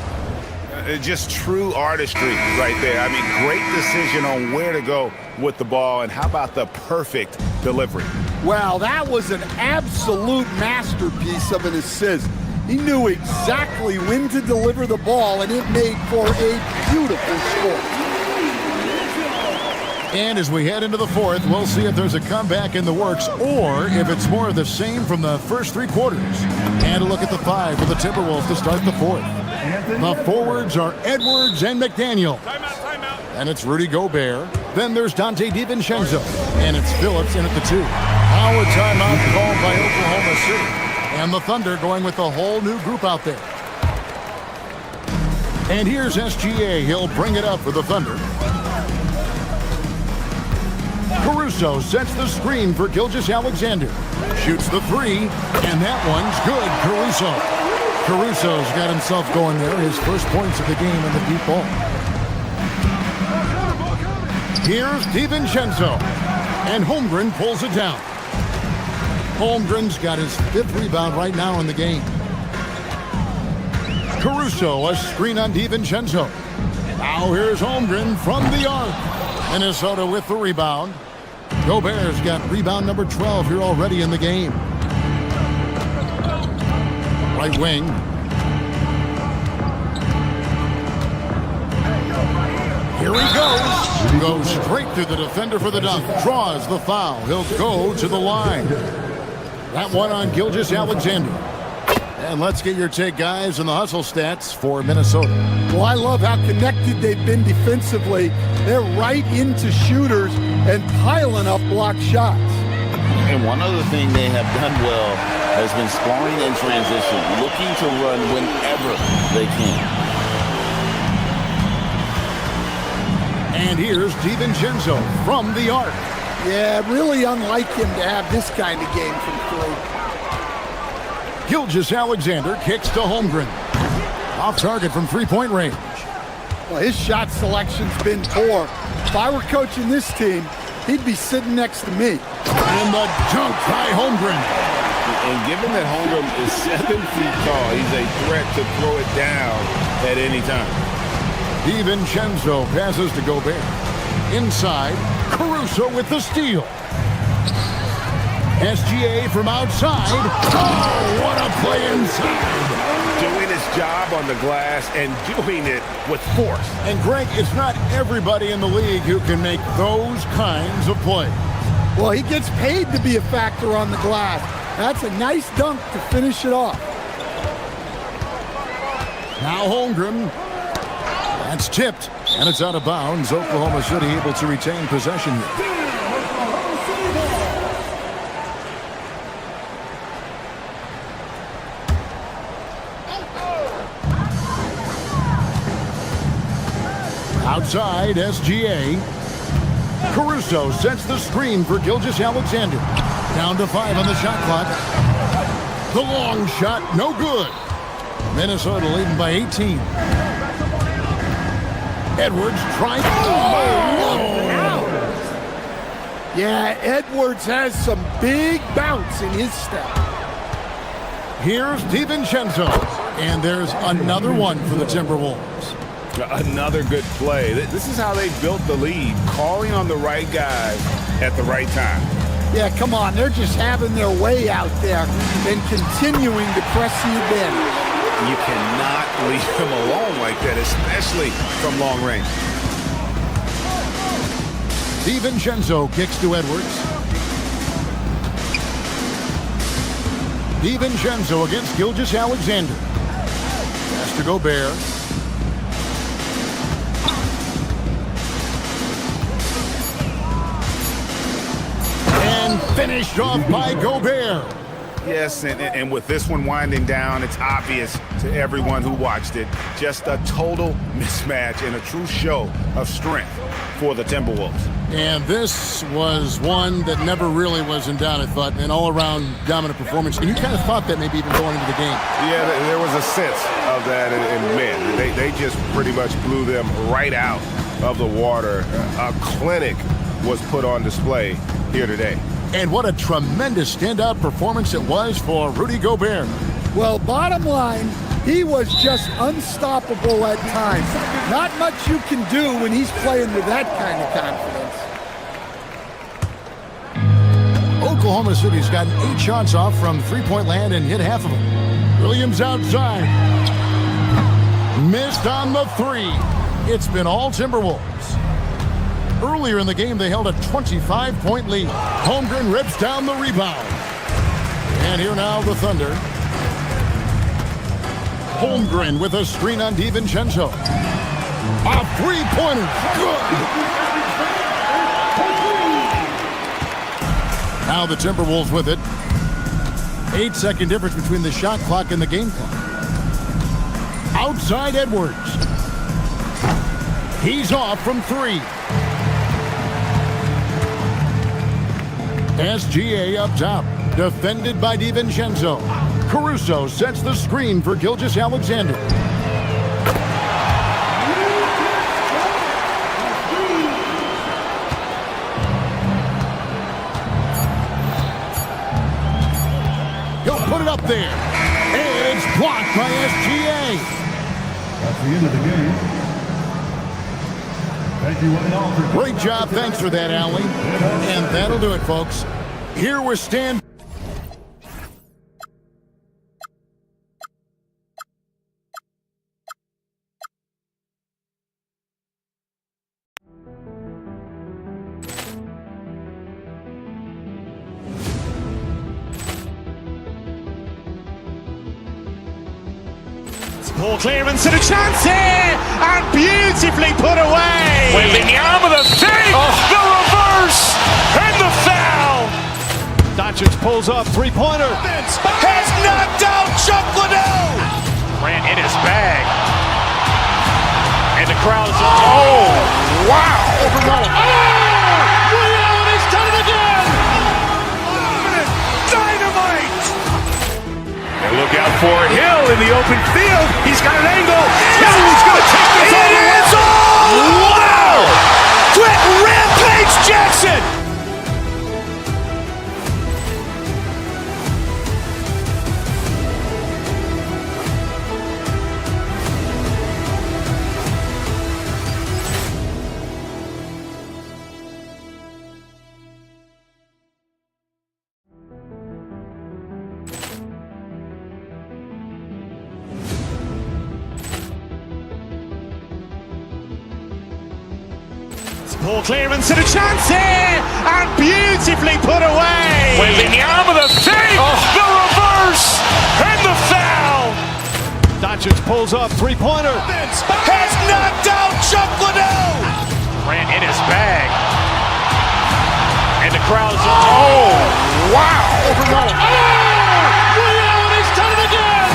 S6: Just true artistry right there. I mean, great decision on where to go with the ball, and how about the perfect delivery?
S5: Well, that was an absolute masterpiece of an assist. He knew exactly when to deliver the ball, and it made for a beautiful score.
S4: And as we head into the fourth, we'll see if there's a comeback in the works or if it's more of the same from the first 3 quarters. And a look at the 5 for the Timberwolves to start the fourth. The forwards are Edwards and McDaniel.
S1: Timeout.
S4: And it's Rudy Gobert. Then there's Dante DiVincenzo. And it's Phillips in at the 2. Our timeout called by Oklahoma City. And the Thunder going with a whole new group out there. And here's SGA. He'll bring it up for the Thunder. Caruso sets the screen for Gilgeous-Alexander. Shoots the 3, and that one's good. Caruso's got himself going there. His first points of the game in the deep ball. Here's DiVincenzo, and Holmgren pulls it down. Holmgren's got his 5th rebound right now in the game. Caruso, a screen on DiVincenzo. Now here's Holmgren from the arc. Minnesota with the rebound. Gobert's got rebound number 12 here already in the game. Right wing. Here he goes. Goes straight through the defender for the dunk. Draws the foul. He'll go to the line. That one on Gilgeous-Alexander. And let's get your take, guys, on the hustle stats for Minnesota.
S5: Well, I love how connected they've been defensively. They're right into shooters and piling up block shots.
S8: And one other thing they have done well has been scoring in transition, looking to run whenever they can.
S4: And here's DiVincenzo from the arc.
S5: Yeah, really unlike him to have this kind of game from three.
S4: Gilgeous-Alexander kicks to Holmgren. Off target from three-point range.
S5: Well, his shot selection's been poor. If I were coaching this team, he'd be sitting next to me.
S4: And the dunk by Holmgren.
S6: And given that Holmgren is 7 feet tall, he's a threat to throw it down at any time.
S4: DiVincenzo passes to Gobert. Inside, Caruso with the steal. SGA from outside. Oh, what a play inside.
S6: Doing his job on the glass and doing it with force.
S4: And Greg, it's not everybody in the league who can make those kinds of plays.
S5: Well, he gets paid to be a factor on the glass. That's a nice dunk to finish it off.
S4: Now Holmgren. That's tipped, and it's out of bounds. Oklahoma City able to retain possession here. Outside, SGA. Caruso sets the screen for Gilgeous-Alexander. Down to 5 on the shot clock. The long shot, no good. Minnesota leading by 18. Edwards trying.
S5: Yeah, Edwards has some big bounce in his step.
S4: Here's DiVincenzo. And there's another one for the Timberwolves.
S6: Another good play. This is how they built the lead, calling on the right guys at the right time.
S5: Yeah, come on. They're just having their way out there and continuing to press you in.
S6: You cannot leave him alone like that, especially from long range.
S4: DiVincenzo kicks to Edwards. DiVincenzo against Gilgeous-Alexander. Pass to Gobert. And finished off by Gobert.
S6: Yes, and with this one winding down, it's obvious to everyone who watched it. Just a total mismatch and a true show of strength for the Timberwolves.
S4: And this was one that never really was in doubt, I thought, an all-around dominant performance. And you kind of thought that maybe even going into the game.
S6: Yeah, there was a sense of that in men. They just pretty much blew them right out of the water. A clinic was put on display here today.
S4: And what a tremendous standout performance it was for Rudy Gobert.
S5: Well, bottom line, he was just unstoppable at times. Not much you can do when he's playing with that kind of confidence.
S4: Oklahoma City's gotten 8 shots off from three-point land and hit half of them. Williams outside. Missed on the 3. It's been all Timberwolves. Earlier in the game, they held a 25-point lead. Holmgren rips down the rebound. And here now the Thunder. Holmgren with a screen on DiVincenzo. A three-pointer. Good. Now the Timberwolves with it. 8-second difference between the shot clock and the game clock. Outside Edwards. He's off from 3. SGA up top, defended by DiVincenzo. Caruso sets the screen for Gilgeous-Alexander. He'll put it up there, and it's blocked by SGA.
S9: the end of the game. Thank you one and all for
S4: Great job. Thanks for that, Allie. And that'll do it, folks. Here we're standing.
S2: Ball clearance and a chance here, and beautifully put away.
S1: Wembanyama the fake, the reverse, and the foul.
S3: Doncic pulls up, three-pointer.
S2: Has knocked out Chuck Liddell.
S1: Grant in his bag. And the crowd is, oh, wow.
S2: Liddell has done it again.
S1: Dynamite. And look out for Hill in the open field. He's got an angle. Hill's going to take this all the way. Wow.
S2: Quick rampage Jackson. Ball clearance and a chance here, and beautifully put away.
S1: Wembanyama the fake, the reverse, and the foul.
S3: Doncic pulls up, three-pointer.
S2: Has knocked out Chuck Liddell.
S1: Grant in his bag. And the crowd is, oh, wow.
S2: Liddell has done it again.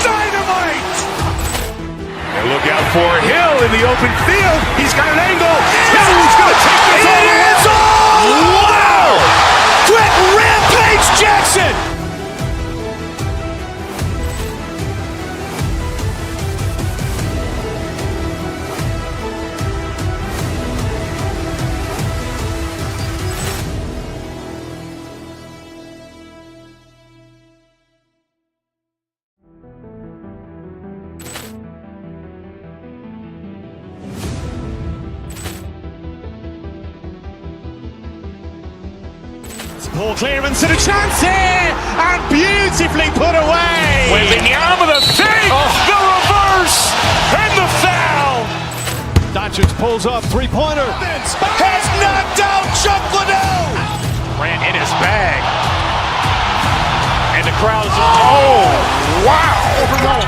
S1: Dynamite. And look out for Hill in the open field. He's got an angle. Hill's going to take this all the way.
S2: Wow. Quick rampage Jackson. Ball clearance and a chance here, and beautifully put away.
S1: Wembanyama the fake, the reverse, and the foul.
S3: Doncic pulls up, three-pointer.
S2: Has knocked out Chuck Liddell.
S1: Grant in his bag. And the crowd is, oh, wow.
S2: Liddell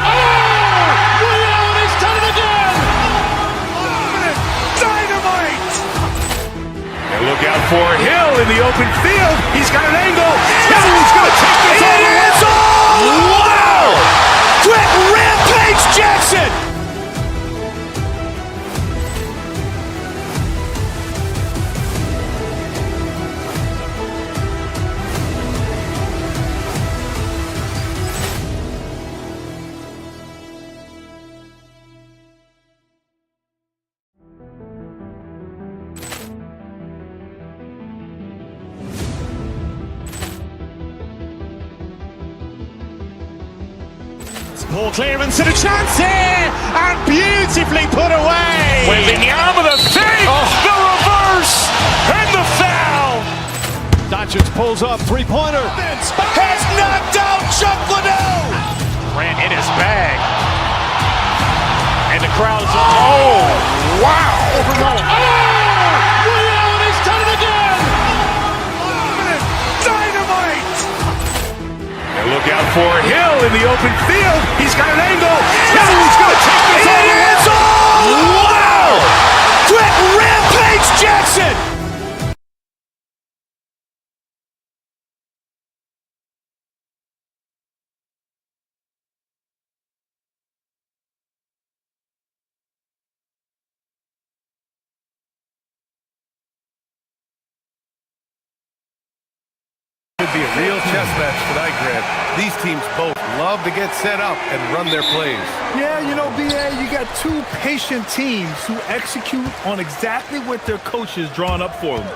S2: has done it again.
S1: Dynamite. And look out for Hill in the open field. He's got an angle. Hill's going to take this all the way.
S2: Wow. Quick rampage Jackson. Ball clearance and a chance here, and beautifully put away.
S1: Wembanyama the fake, the reverse, and the foul.
S3: Doncic pulls up, three-pointer.
S2: Has knocked out Chuck Liddell.
S1: Grant in his bag. And the crowd is, oh, wow.
S2: Liddell has done it again.
S1: Dynamite. And look out for Hill in the open field. He's got an angle. Hill's going to take this all the way.
S2: Wow. Quick rampage Jackson.
S10: Could be a real chess match tonight, Grant. These teams both love to get set up and run their plays.
S11: Yeah, you know, B.A., you got two patient teams who execute on exactly what their coach has drawn up for them.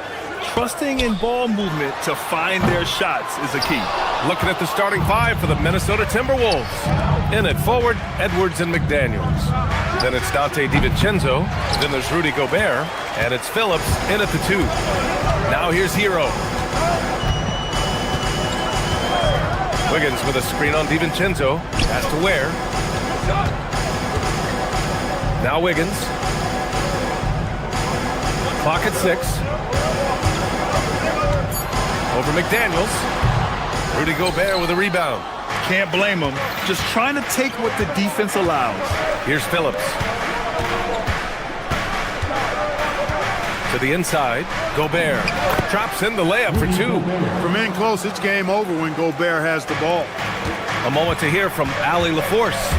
S12: trusting in ball movement to find their shots is a key.
S10: Looking at the starting five for the Minnesota Timberwolves. In at forward, Edwards and McDaniels. Then it's Dante DiVincenzo. Then there's Rudy Gobert. And it's Phillips in at the 2. Now here's Hero. Wiggins with a screen on DiVincenzo. Pass to Ware. Now Wiggins. Clock at 6. Over McDaniels. Rudy Gobert with a rebound.
S12: Can't blame him. Just trying to take what the defense allows.
S10: Here's Phillips. To the inside. Gobert drops in the layup for 2.
S11: From in close, it's game over when Gobert has the ball.
S10: A moment to hear from Allie LaForce.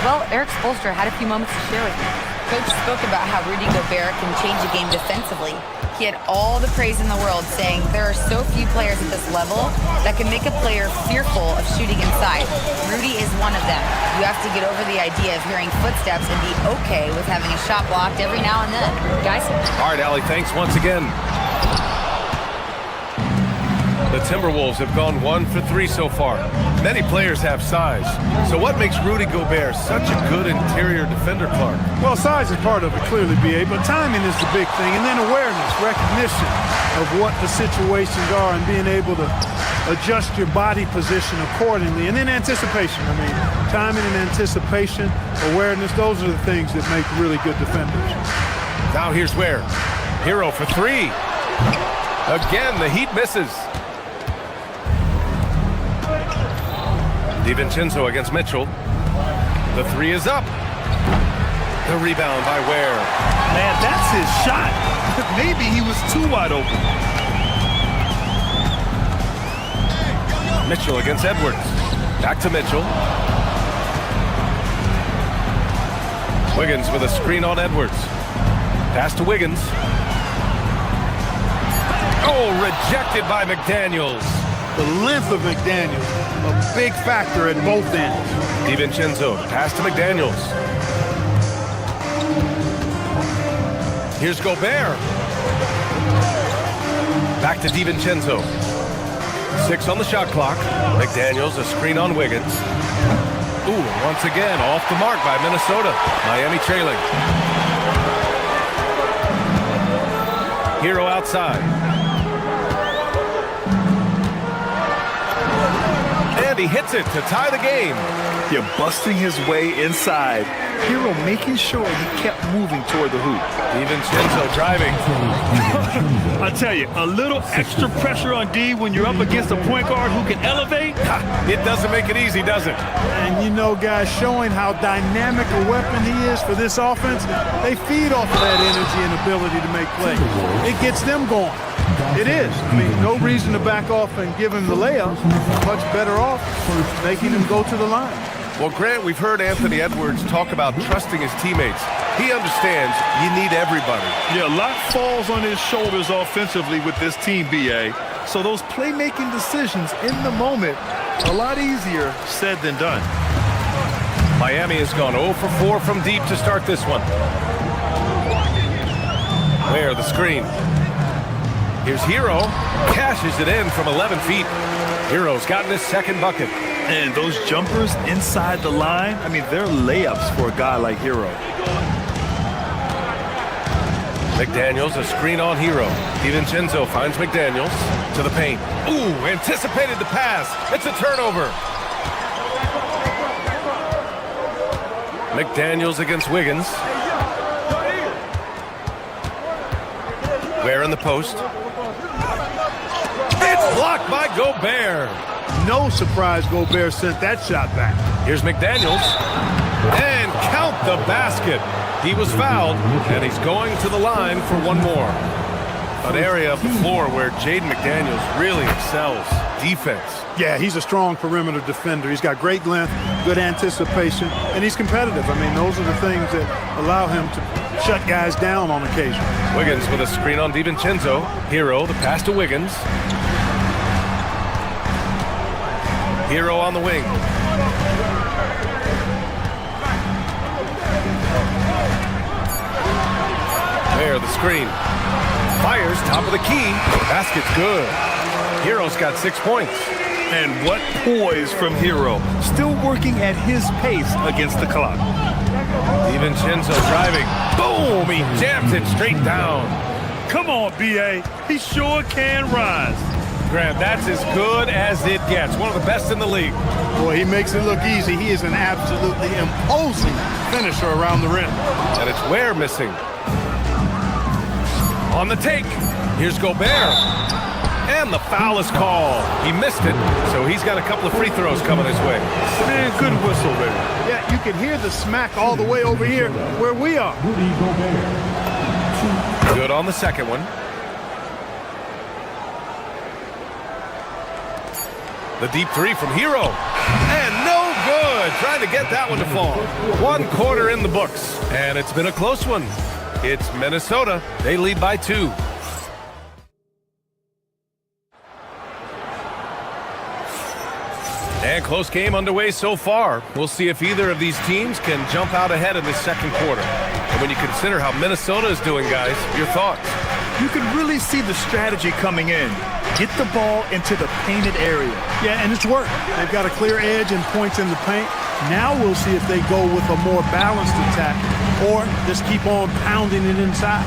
S7: Well, Eric Spoelstra had a few moments to share with me. Coach spoke about how Rudy Gobert can change a game defensively. He had all the praise in the world, saying there are so few players at this level that can make a player fearful of shooting inside. Rudy is one of them. You have to get over the idea of hearing footsteps and be okay with having a shot blocked every now and then. Guys?
S10: All right, Allie, thanks once again. The Timberwolves have gone 1 for 3 so far. Many players have size. So what makes Rudy Gobert such a good interior defender, Clark?
S11: Well, size is part of it, clearly, B.A., but timing is the big thing. And then awareness, recognition of what the situations are and being able to adjust your body position accordingly. And then anticipation. I mean, timing and anticipation, awareness, those are the things that make really good defenders.
S10: Now here's Ware. Hero for 3. Again, the Heat misses. DiVincenzo against Mitchell. The 3 is up. The rebound by Ware.
S12: Man, that's his shot. Maybe he was too wide open.
S10: Mitchell against Edwards. Back to Mitchell. Wiggins with a screen on Edwards. Pass to Wiggins. Oh, rejected by McDaniels.
S11: The length of McDaniels, a big factor at both ends.
S10: DiVincenzo, pass to McDaniels. Here's Gobert. Back to DiVincenzo. 6 on the shot clock. McDaniels, a screen on Wiggins. Ooh, once again, off the mark by Minnesota. Miami trailing. Hero outside. And he hits it to tie the game.
S12: You're busting his way inside. Hero making sure he kept moving toward the hoop.
S10: DiVincenzo driving.
S12: I tell you, a little extra pressure on D when you're up against a point guard who can elevate.
S10: It doesn't make it easy, does it?
S11: And you know, guys, showing how dynamic a weapon he is for this offense, they feed off of that energy and ability to make plays. It gets them going. It is. I mean, no reason to back off and give him the layup. Much better off making him go to the line.
S10: Well, Grant, we've heard Anthony Edwards talk about trusting his teammates. He understands you need everybody.
S12: Yeah, a lot falls on his shoulders offensively with this team, B.A. So those playmaking decisions in the moment, a lot easier said than done.
S10: Miami has gone 0 for 4 from deep to start this one. There, the screen. Here's Hero. Cashes it in from 11 feet. Hero's gotten his second bucket.
S12: And those jumpers inside the line, I mean, they're layups for a guy like Hero.
S10: McDaniels, a screen on Hero. DiVincenzo finds McDaniels to the paint. Ooh, anticipated the pass. It's a turnover. McDaniels against Wiggins. Ware in the post. It's blocked by Gobert.
S11: No surprise Gobert sent that shot back.
S10: Here's McDaniels. And count the basket. He was fouled, and he's going to the line for one more. An area of the floor where Jaden McDaniels really excels. Defense.
S11: Yeah, he's a strong perimeter defender. He's got great length, good anticipation, and he's competitive. I mean, those are the things that allow him to shut guys down on occasion.
S10: Wiggins with a screen on DiVincenzo. Hero, the pass to Wiggins. Hero on the wing. There, the screen. Fires, top of the key. Basket's good. Hero's got 6 points.
S12: And what poise from Hero. Still working at his pace against the clock.
S10: DiVincenzo driving. Boom! He jams it straight down.
S12: Come on, B.A. He sure can rise.
S10: Graham, that's as good as it gets. One of the best in the league.
S11: Boy, he makes it look easy. He is an absolutely imposing finisher around the rim.
S10: And it's Ware missing. On the take. Here's Gobert. And the foul is called. He missed it, so he's got a couple of free throws coming his way.
S12: Man, good whistle there.
S11: Yeah, you can hear the smack all the way over here where we are.
S10: Good on the second one. The deep three from Hero. And no good. Trying to get that one to fall. 1 quarter in the books. And it's been a close one. It's Minnesota. They lead by 2. And close game underway so far. We'll see if either of these teams can jump out ahead in this second quarter. And when you consider how Minnesota is doing, guys, your thoughts?
S12: You can really see the strategy coming in. Get the ball into the painted area.
S11: Yeah, and it's worked. They've got a clear edge and points in the paint. Now we'll see if they go with a more balanced attack or just keep on pounding it inside.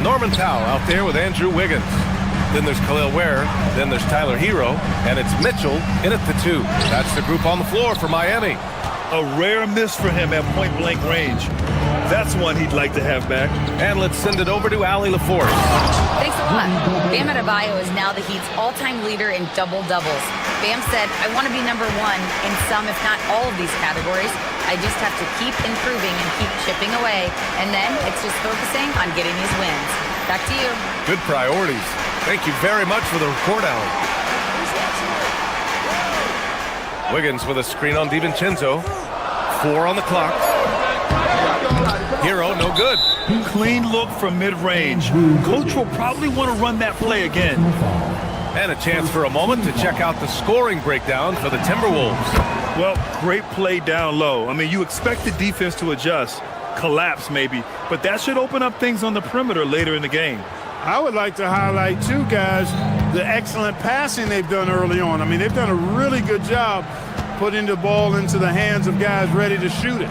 S10: Norman Powell out there with Andrew Wiggins. Then there's Khalil Ware. Then there's Tyler Hero. And it's Mitchell in at the 2. That's the group on the floor for Miami.
S12: A rare miss for him at point-blank range. That's one he'd like to have back.
S10: And let's send it over to Allie LaForce.
S7: Thanks a lot. Bam Adebayo is now the Heat's all-time leader in double-doubles. Bam said, I want to be number 1 in some, if not all of these categories. I just have to keep improving and keep chipping away. And then it's just focusing on getting these wins. Back to you.
S10: Good priorities. Thank you very much for the report, Allie. Wiggins with a screen on DiVincenzo. 4 on the clock. Hero, no good.
S12: Clean look from mid-range. Coach will probably want to run that play again.
S10: And a chance for a moment to check out the scoring breakdown for the Timberwolves.
S12: Well, great play down low. I mean, you expect the defense to adjust, collapse maybe, but that should open up things on the perimeter later in the game.
S11: I would like to highlight, too, guys, the excellent passing they've done early on. I mean, they've done a really good job putting the ball into the hands of guys ready to shoot it.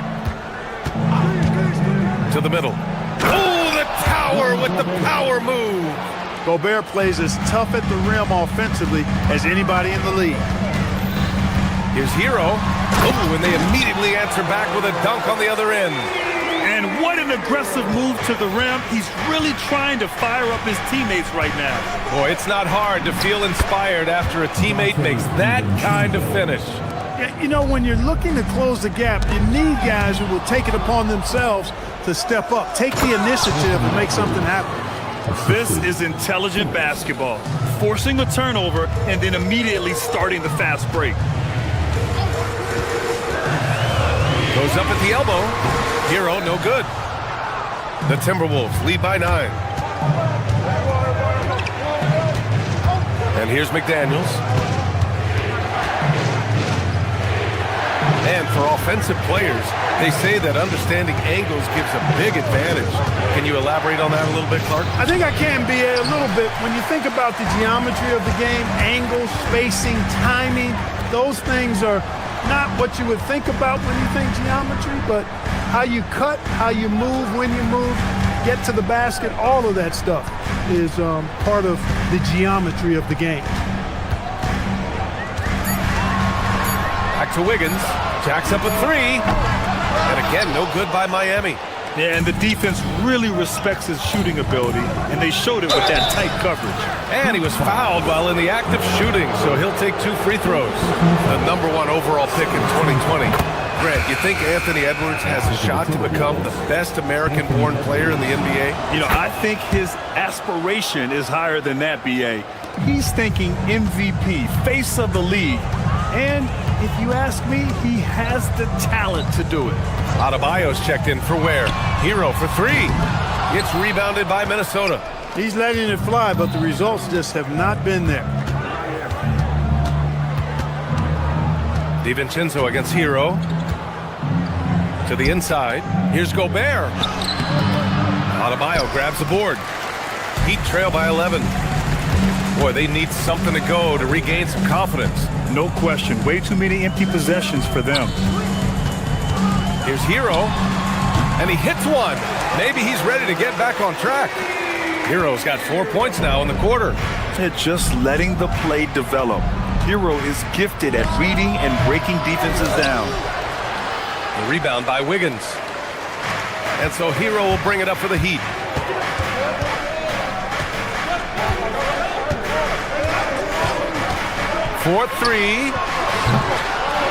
S10: To the middle. Oh, the tower with the power move.
S11: Gobert plays as tough at the rim offensively as anybody in the league.
S10: Here's Hero. Oh, and they immediately answer back with a dunk on the other end.
S12: And what an aggressive move to the rim. He's really trying to fire up his teammates right now.
S10: Boy, it's not hard to feel inspired after a teammate makes that kind of finish.
S11: You know, when you're looking to close the gap, you need guys who will take it upon themselves to step up, take the initiative and make something happen.
S12: This is intelligent basketball. Forcing a turnover and then immediately starting the fast break.
S10: Goes up at the elbow. Hero, no good. The Timberwolves lead by 9. And here's McDaniels. And for offensive players, they say that understanding angles gives a big advantage. Can you elaborate on that a little bit, Clark?
S11: I think I can, B.A., a little bit. When you think about the geometry of the game, angles, spacing, timing, those things are not what you would think about when you think geometry, but how you cut, how you move, when you move, get to the basket, all of that stuff is part of the geometry of the game.
S10: Back to Wiggins. Jacks up a 3. And again, no good by Miami.
S12: Yeah, and the defense really respects his shooting ability, and they showed it with that tight coverage.
S10: And he was fouled while in the act of shooting, so he'll take 2 free throws. The #1 overall pick in 2020. Grant, you think Anthony Edwards has a shot to become the best American-born player in the NBA?
S12: You know, I think his aspiration is higher than that, B.A. He's thinking MVP, face of the league. And if you ask me, he has the talent to do it.
S10: Adebayo's checked in for Ware. Hero for 3. It's rebounded by Minnesota.
S11: He's letting it fly, but the results just have not been there.
S10: DiVincenzo against Hero. To the inside. Here's Gobert. Adebayo grabs the board. Heat trail by 11. Boy, they need something to go to regain some confidence.
S12: No question. Way too many empty possessions for them.
S10: Here's Hero, and he hits one. Maybe he's ready to get back on track. Hero's got 4 points now in the quarter.
S12: They're just letting the play develop. Hero is gifted at reading and breaking defenses down.
S10: The rebound by Wiggins. And so Hero will bring it up for the Heat. For three.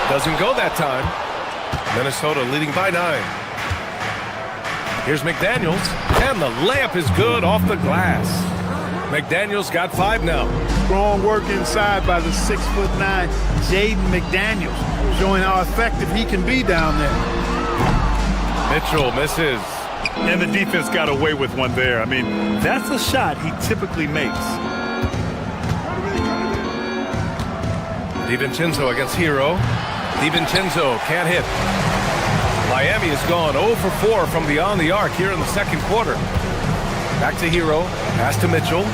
S10: Doesn't go that time. Minnesota leading by 9. Here's McDaniels, and the layup is good off the glass. McDaniels got 5 now.
S11: Strong work inside by the 6'9" Jaden McDaniels, showing how effective he can be down there.
S10: Mitchell misses.
S12: And the defense got away with one there. I mean, that's a shot he typically makes.
S10: DiVincenzo against Hero. DiVincenzo can't hit. Miami has gone 0 for 4 from beyond the arc here in the second quarter. Back to Hero. Pass to Mitchell.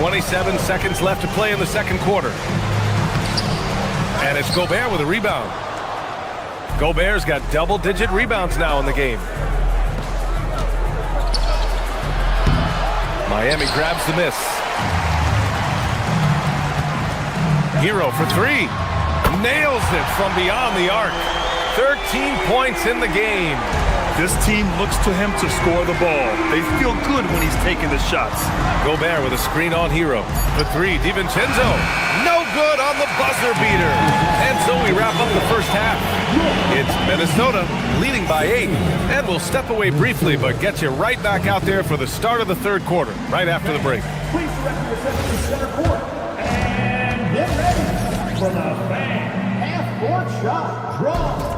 S10: 27 seconds left to play in the second quarter. And it's Gobert with a rebound. Gobert's got double-digit rebounds now in the game. Miami grabs the miss. Hero for 3. Nails it from beyond the arc. 13 points in the game.
S12: This team looks to him to score the ball. They feel good when he's taking the shots.
S10: Gobert with a screen on Hero. For 3, DiVincenzo. No good on the buzzer beater. And so we wrap up the first half. It's Minnesota leading by 8. And we'll step away briefly, but get you right back out there for the start of the third quarter, right after the break.
S9: Please direct your attention to center court. And get ready for the fan half-court shot draw.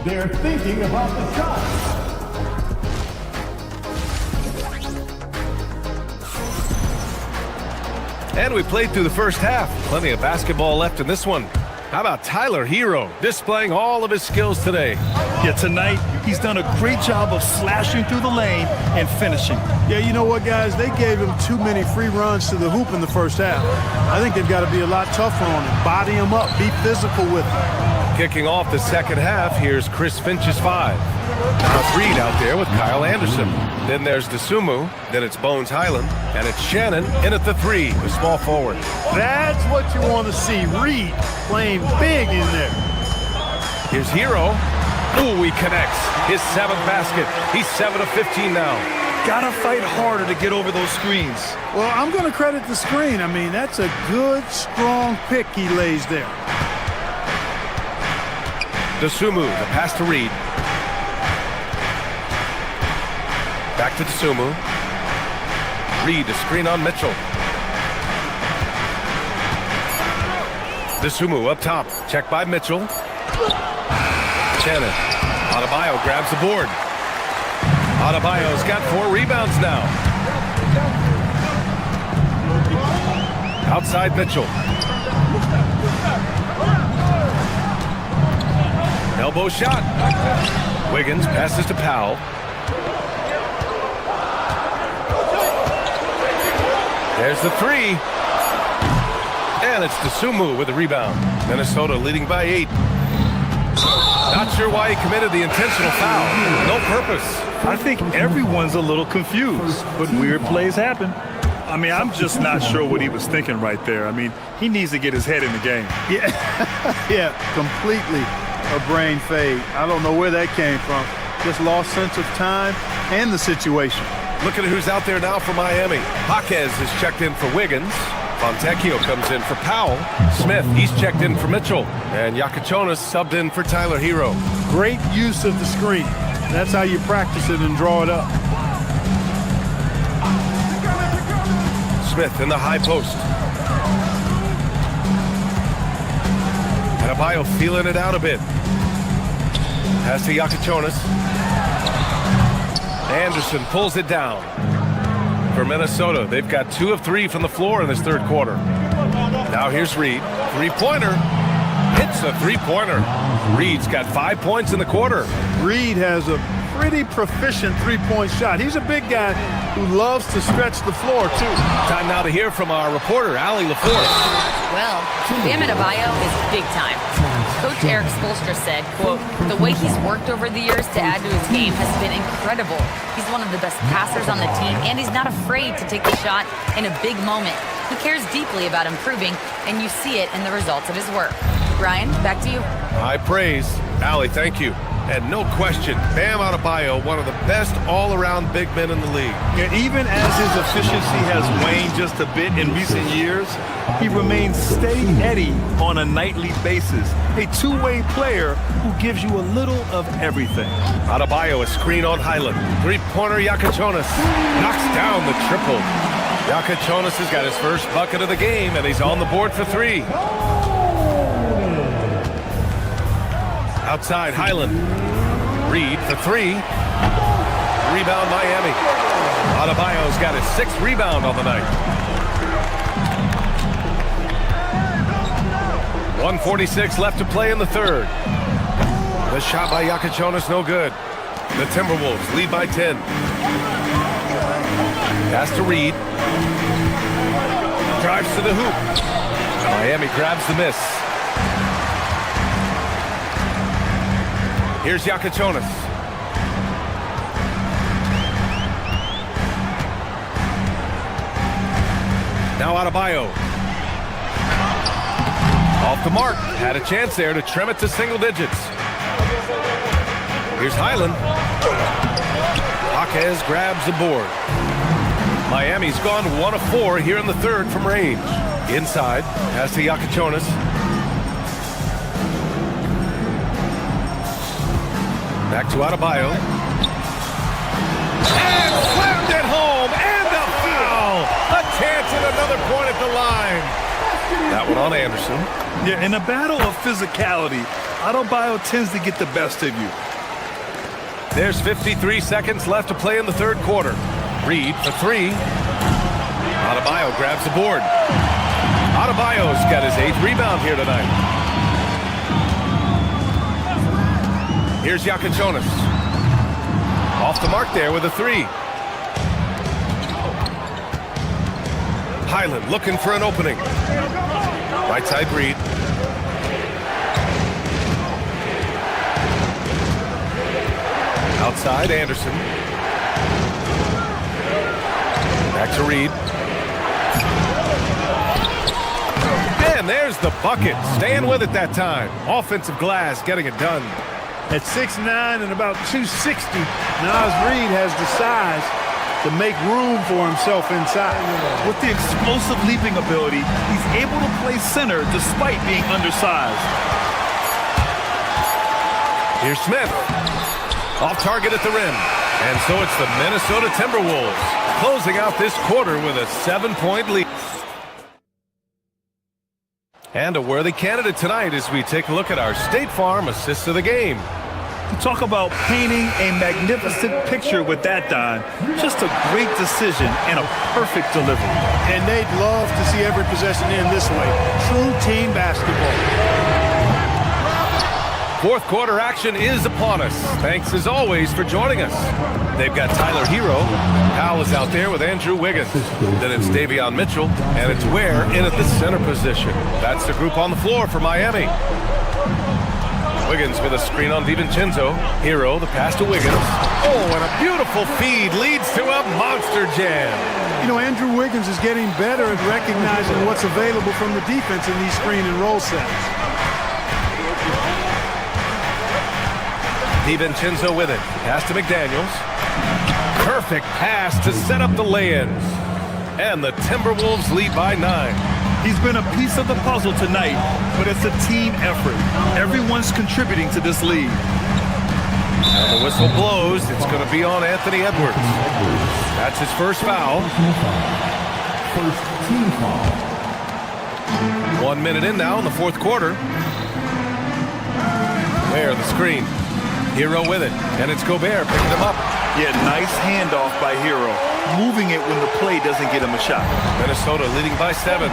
S9: They're thinking about the shot.
S10: And we played through the first half. Plenty of basketball left in this one. How about Tyler Hero displaying all of his skills today?
S12: Yeah, tonight he's done a great job of slashing through the lane and finishing.
S11: Yeah, you know what, guys? They gave him too many free runs to the hoop in the first half. I think they've got to be a lot tougher on him. Body him up. Be physical with him.
S10: Kicking off the second half, here's Chris Finch's 5. Now it's Reed out there with Kyle Anderson. Then there's DeSumo. Then it's Bones Highland. And it's Shannon in at the 3, the small forward.
S11: That's what you want to see. Reed playing big in there.
S10: Here's Hero. Ooh, he connects. His 7th basket. He's 7 of 15 now.
S12: Gotta fight harder to get over those screens.
S11: Well, I'm going to credit the screen. I mean, that's a good, strong pick he lays there.
S10: DeSumo, the pass to Reed. Back to DeSumo. Reed, a screen on Mitchell. DeSumo up top. Check by Mitchell. Shannon. Adebayo grabs the board. Adebayo's got 4 rebounds now. Outside Mitchell. Elbow shot. Wiggins passes to Powell. There's the 3. And it's DeSumo with the rebound. Minnesota leading by 8. Not sure why he committed the intentional foul. No purpose.
S12: I think everyone's a little confused, but weird plays happen. I mean, I'm just not sure what he was thinking right there. I mean, he needs to get his head in the game.
S11: Yeah, yeah, completely a brain fade. I don't know where that came from. Just lost sense of time and the situation.
S10: Look at who's out there now for Miami. Jaquez is checked in for Wiggins. Fontecchio comes in for Powell. Smith, he's checked in for Mitchell. And Yakachonis subbed in for Tyler Hero.
S11: Great use of the screen. That's how you practice it and draw it up.
S10: Smith in the high post. Adebayo feeling it out a bit. Pass to Yakachonis. Anderson pulls it down. For Minnesota, they've got 2 of 3 from the floor in this third quarter. Now here's Reed. 3-pointer. Hits a 3-pointer. Reed's got 5 points in the quarter.
S11: Reed has a pretty proficient three-point shot. He's a big guy who loves to stretch the floor, too.
S10: Time now to hear from our reporter, Allie LaForce.
S7: Well, Bam Adebayo is big time. Coach Eric Spoelstra said, quote, "The way he's worked over the years to add to his game has been incredible. He's one of the best passers on the team, and he's not afraid to take the shot in a big moment. He cares deeply about improving, and you see it in the results of his work." Ryan, back to you.
S10: High praise. Allie, thank you. And no question, Bam Adebayo, one of the best all-around big men in the league.
S12: Yeah, even as his efficiency has waned just a bit in recent years, he remains steady Eddie on a nightly basis. A two-way player who gives you a little of everything.
S10: Adebayo, a screen on Highland. Three-pointer, Yakachonis knocks down the triple. Yakachonis has got his first bucket of the game, and he's on the board for three. Outside, Highland. Reed for three. Rebound, Miami. Adebayo's got his sixth rebound on the night. 1:46 left to play in the third. The shot by Yakachonis, no good. The Timberwolves lead by 10. Pass to Reed. Drives to the hoop. Miami grabs the miss. Here's Yakachonis. Now Adebayo. Off the mark. Had a chance there to trim it to single digits. Here's Highland. Jaquez grabs the board. Miami's gone 1 of 4 here in the third from range. Inside. Pass to Yakachonis. Back to Adebayo. And slammed it home. And a foul. A chance at another point at the line. That one on Anderson.
S12: Yeah, in a battle of physicality, Adebayo tends to get the best of you.
S10: There's 53 seconds left to play in the third quarter. Reed for three. Adebayo grabs the board. Adebayo's got his 8th rebound here tonight. Here's Yakachonis. Off the mark there with a three. Highland looking for an opening. Right side Reed. Outside Anderson. Back to Reed. And there's the bucket. Staying with it that time. Offensive glass getting it done.
S11: At 6'9" and about 260, Naz Reid has the size to make room for himself inside.
S12: With the explosive leaping ability, he's able to play center despite being undersized.
S10: Here's Smith. Off target at the rim. And so it's the Minnesota Timberwolves closing out this quarter with a 7-point lead. And a worthy candidate tonight as we take a look at our State Farm assist of the game.
S12: You talk about painting a magnificent picture with that, Don. Just a great decision and a perfect delivery.
S11: And they'd love to see every possession end this way. True team basketball.
S10: Fourth quarter action is upon us. Thanks as always for joining us. They've got Tyler Hero. Hal is out there with Andrew Wiggins. Then it's Davion Mitchell, and it's Ware in at the center position. That's the group on the floor for Miami. Wiggins with a screen on DiVincenzo. Hero, the pass to Wiggins. Oh, and a beautiful feed leads to a monster jam.
S11: You know, Andrew Wiggins is getting better at recognizing what's available from the defense in these screen and roll sets.
S10: DiVincenzo with it. Pass to McDaniels. Perfect pass to set up the lay-ins. And the Timberwolves lead by 9.
S12: He's been a piece of the puzzle tonight, but it's a team effort. Everyone's contributing to this lead.
S10: And the whistle blows. It's going to be on Anthony Edwards. That's his first foul.
S9: First team foul.
S10: 1 minute in now in the fourth quarter. Ware the screen. Hero with it, and it's Gobert picking him up.
S12: Yeah, nice handoff by Hero. Moving it when the play doesn't get him a shot.
S10: Minnesota leading by 7.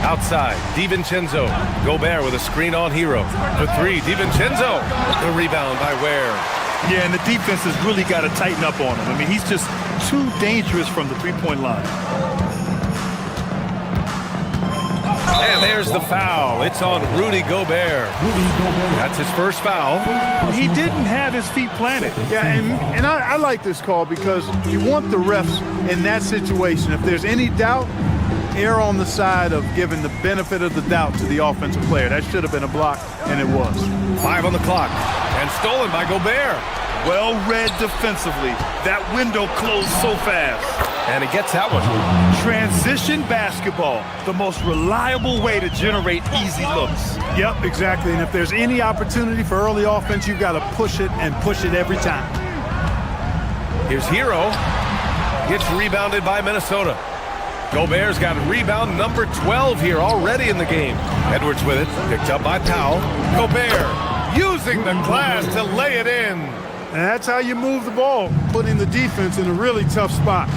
S10: Outside, DiVincenzo. Gobert with a screen on Hero. For three, DiVincenzo. The rebound by Ware.
S12: Yeah, and the defense has really got to tighten up on him. I mean, he's just too dangerous from the three-point line.
S10: And there's the foul. It's on Rudy Gobert. That's his first foul.
S11: He didn't have his feet planted. Yeah, and I like this call because you want the refs in that situation. If there's any doubt, err on the side of giving the benefit of the doubt to the offensive player. That should have been a block, and it was.
S10: 5 on the clock. And stolen by Gobert.
S12: Well read defensively. That window closed so fast.
S10: And he gets that one.
S12: Transition basketball, the most reliable way to generate easy looks.
S11: Yep, exactly. And if there's any opportunity for early offense, you've got to push it and push it every time.
S10: Here's Hero. Gets rebounded by Minnesota. Gobert's got rebound number 12 here already in the game. Edwards with it. Picked up by Powell. Gobert using the glass to lay it in.
S11: And that's how you move the ball, putting the defense in a really tough spot.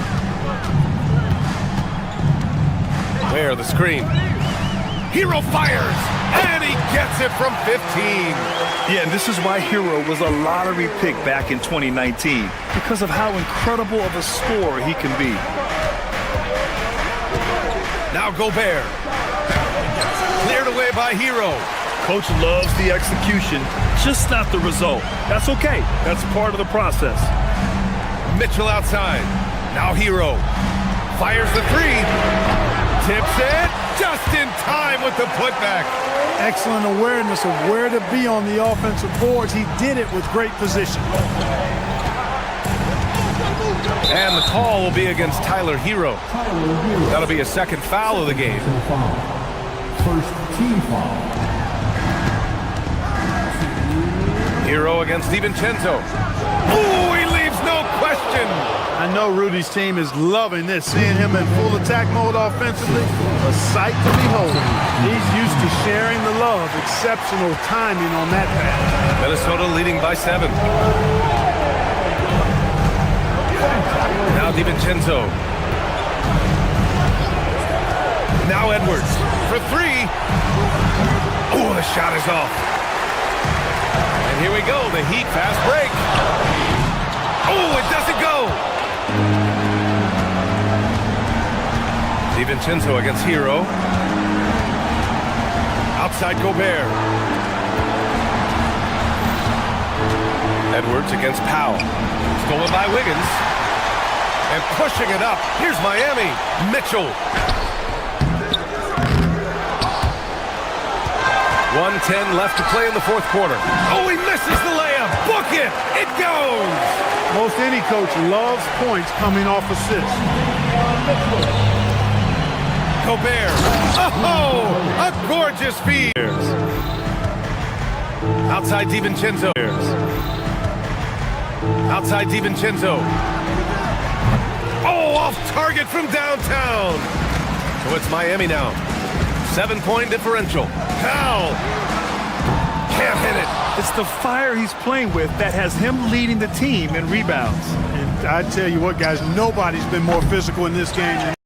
S10: Ware the screen. Hero fires, and he gets it from 15.
S12: Yeah, and this is why Hero was a lottery pick back in 2019, because of how incredible of a scorer he can be.
S10: Now Gobert. Cleared away by Hero.
S12: Coach loves the execution, just not the result. That's okay. That's part of the process.
S10: Mitchell outside. Now Hero. Fires the three. Tips it. Just in time with the putback.
S11: Excellent awareness of where to be on the offensive boards. He did it with great position.
S10: And the call will be against Tyler Hero. That'll be a second foul of the game.
S9: First team foul.
S10: Hero against DiVincenzo. Ooh, he leaves no question.
S11: I know Rudy's team is loving this, seeing him in full attack mode offensively. A sight to behold. He's used to sharing the love. Exceptional timing on that pass.
S10: Minnesota leading by 7. Now DiVincenzo. Now Edwards for 3. Oh, the shot is off. And here we go, the Heat fast break. Oh, it doesn't go. DiVincenzo against Hero. Outside Gobert. Edwards against Powell. Stolen by Wiggins. And pushing it up. Here's Miami. Mitchell. 1:10 left to play in the fourth quarter. Oh, he misses the layup. Book it. It goes.
S11: Most any coach loves points coming off assists.
S10: Gobert. Oh, a gorgeous feed. Outside DiVincenzo. Outside DiVincenzo. Oh, off target from downtown. So it's Miami now. 7-point differential. Powell can't hit it.
S12: It's the fire he's playing with that has him leading the team in rebounds.
S11: And I tell you what, guys, nobody's been more physical in this game than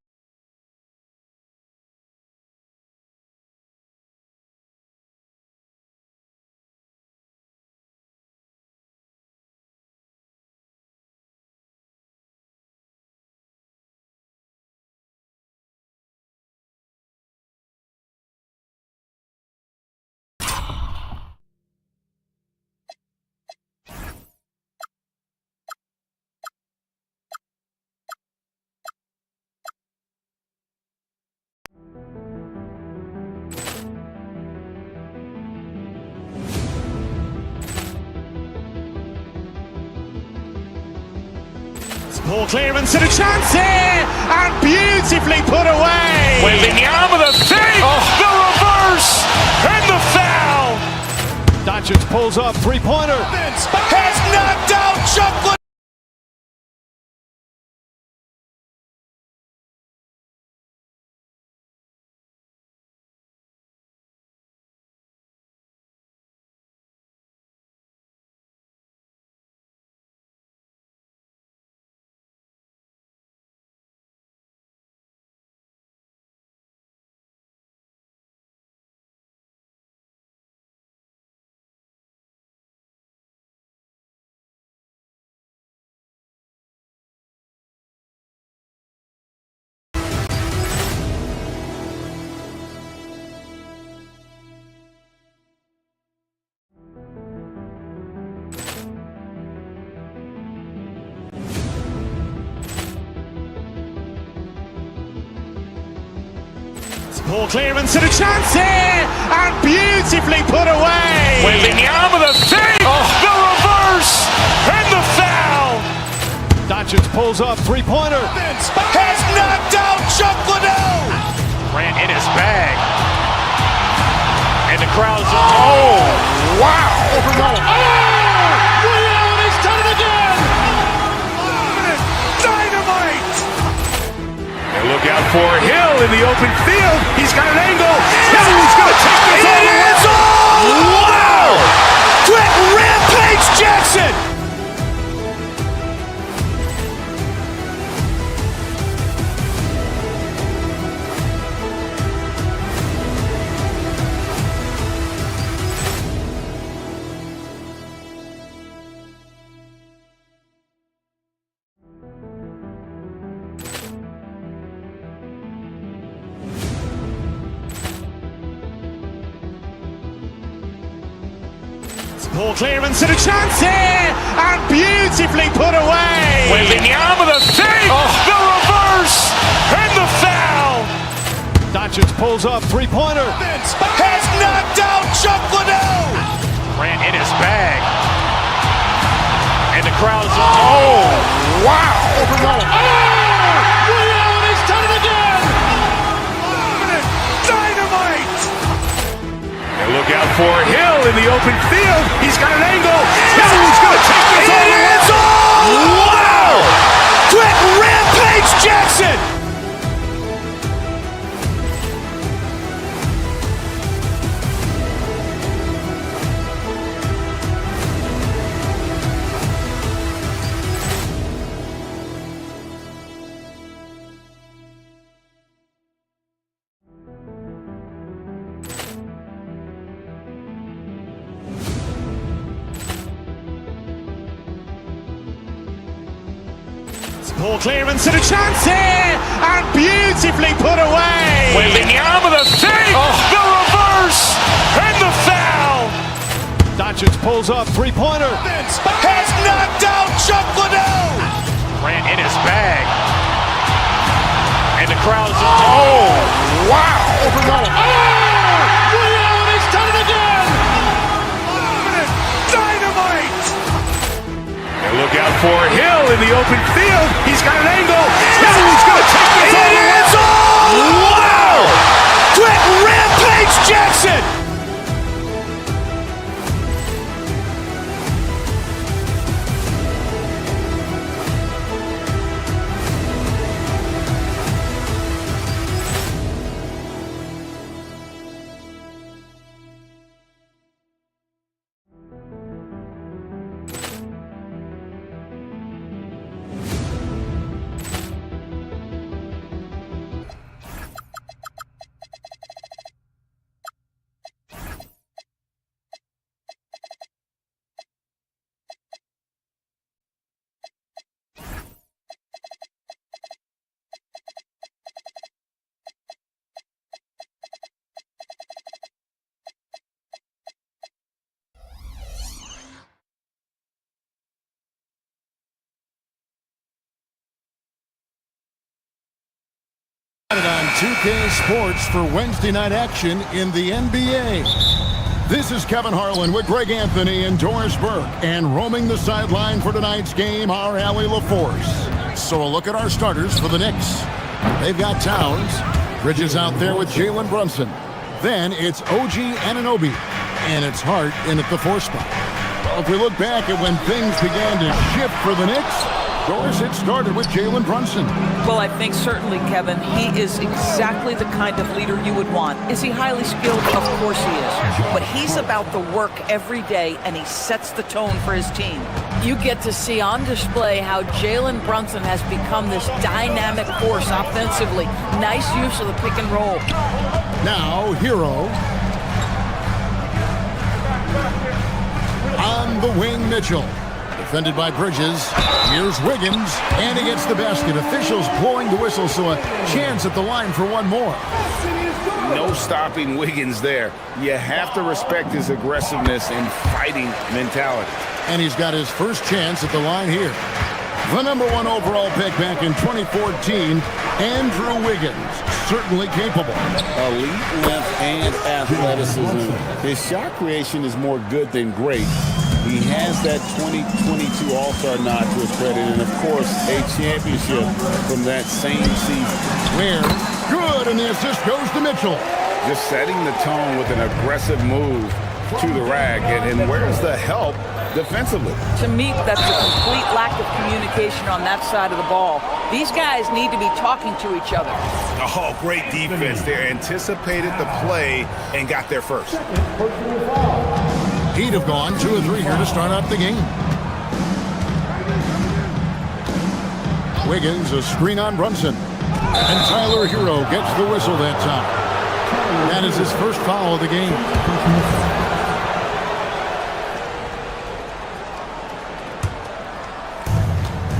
S2: Ball clearance and a chance here, and beautifully put away.
S3: Wembanyama the save, the reverse, and the foul. Doncic pulls up, three-pointer.
S2: Has knocked out Chocolate. Ball clearance and a chance here, and beautifully put away.
S3: Wembanyama the fake, the reverse, and the foul.
S11: Doncic pulls up, three-pointer.
S2: Has knocked out Chuck Liddell.
S3: Ran in his bag. And the crowd's wow!
S2: He's done it again. Dynamite.
S1: And look out for Hill in the open field. He's got an angle. Hill's going to take this all the way.
S2: Wow! Quick rampage Jackson. Ball clearance and a chance here, and beautifully put away.
S3: Wembanyama the fake, the reverse, and the foul.
S11: Doncic pulls up, three-pointer.
S2: Has knocked out Chuck Liddell.
S3: Ran in his bag. And the crowd's wow!
S2: He's done it again. Dynamite.
S1: And look out for Hill in the open field. He's got an angle. Hill's going to take this all the way.
S2: Wow! Quick rampage Jackson. Ball clearance and a chance here, and beautifully put away.
S3: Wembanyama the fake, the reverse, and the foul.
S11: Doncic pulls up, three-pointer.
S2: Has knocked out Chuck Liddell.
S3: Ran in his bag. And the crowd's wow!
S2: He's done it again. Dynamite.
S1: And look out for Hill in the open field. He's got an angle. Hill's going to take this all the way.
S2: Wow! Quick rampage Jackson.
S4: On 2K Sports for Wednesday night action in the NBA. This is Kevin Harlan with Greg Anthony and Doris Burke. And roaming the sideline for tonight's game, our Allie LaForce. So a look at our starters for the Knicks. They've got Towns. Bridges out there with Jalen Brunson. Then it's OG Anunoby. And it's Hart in at the 4 spot. Well, if we look back at when things began to shift for the Knicks, Doris, it started with Jalen Brunson.
S13: Well, I think certainly, Kevin, he is exactly the kind of leader you would want. Is he highly skilled? Of course he is. But he's about the work every day, and he sets the tone for his team.
S7: You get to see on display how Jalen Brunson has become this dynamic force offensively. Nice use of the pick and roll.
S4: Now, Hero. On the wing, Mitchell. Defended by Bridges. Here's Wiggins, and he gets the basket. Officials blowing the whistle, so a chance at the line for one more.
S6: No stopping Wiggins there. You have to respect his aggressiveness and fighting mentality.
S4: And he's got his first chance at the line here. The #1 overall pick back in 2014, Andrew Wiggins, certainly capable.
S8: Elite length and athleticism. His shot creation is more good than great. He has that 2022 All-Star nod to his credit, and of course, a championship from that same season.
S4: Where good, and the assist goes to Mitchell.
S6: Just setting the tone with an aggressive move to the rack, and where's the help defensively?
S13: To me, that's a complete lack of communication on that side of the ball. These guys need to be talking to each other.
S6: Oh, great defense there. Anticipated the play and got there first.
S4: He'd have gone 2 or 3 here to start out the game. Wiggins, a screen on Brunson. And Tyler Hero gets the whistle that time. That is his first foul of the game.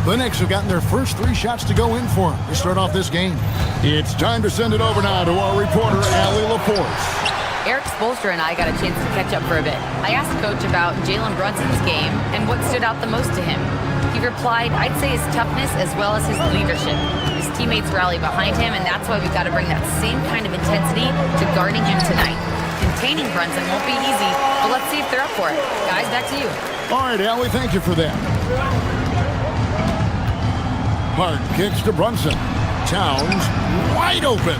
S4: The Knicks have gotten their first 3 shots to go in for them to start off this game. It's time to send it over now to our reporter, Allie LaForce.
S7: Eric Spoelstra and I got a chance to catch up for a bit. I asked Coach about Jalen Brunson's game and what stood out the most to him. He replied, I'd say his toughness as well as his leadership. His teammates rally behind him, and that's why we've got to bring that same kind of intensity to guarding him tonight. Containing Brunson won't be easy, but let's see if they're up for it. Guys, back to you.
S4: All right, Allie, thank you for that. Hart kicks to Brunson. Towns wide open.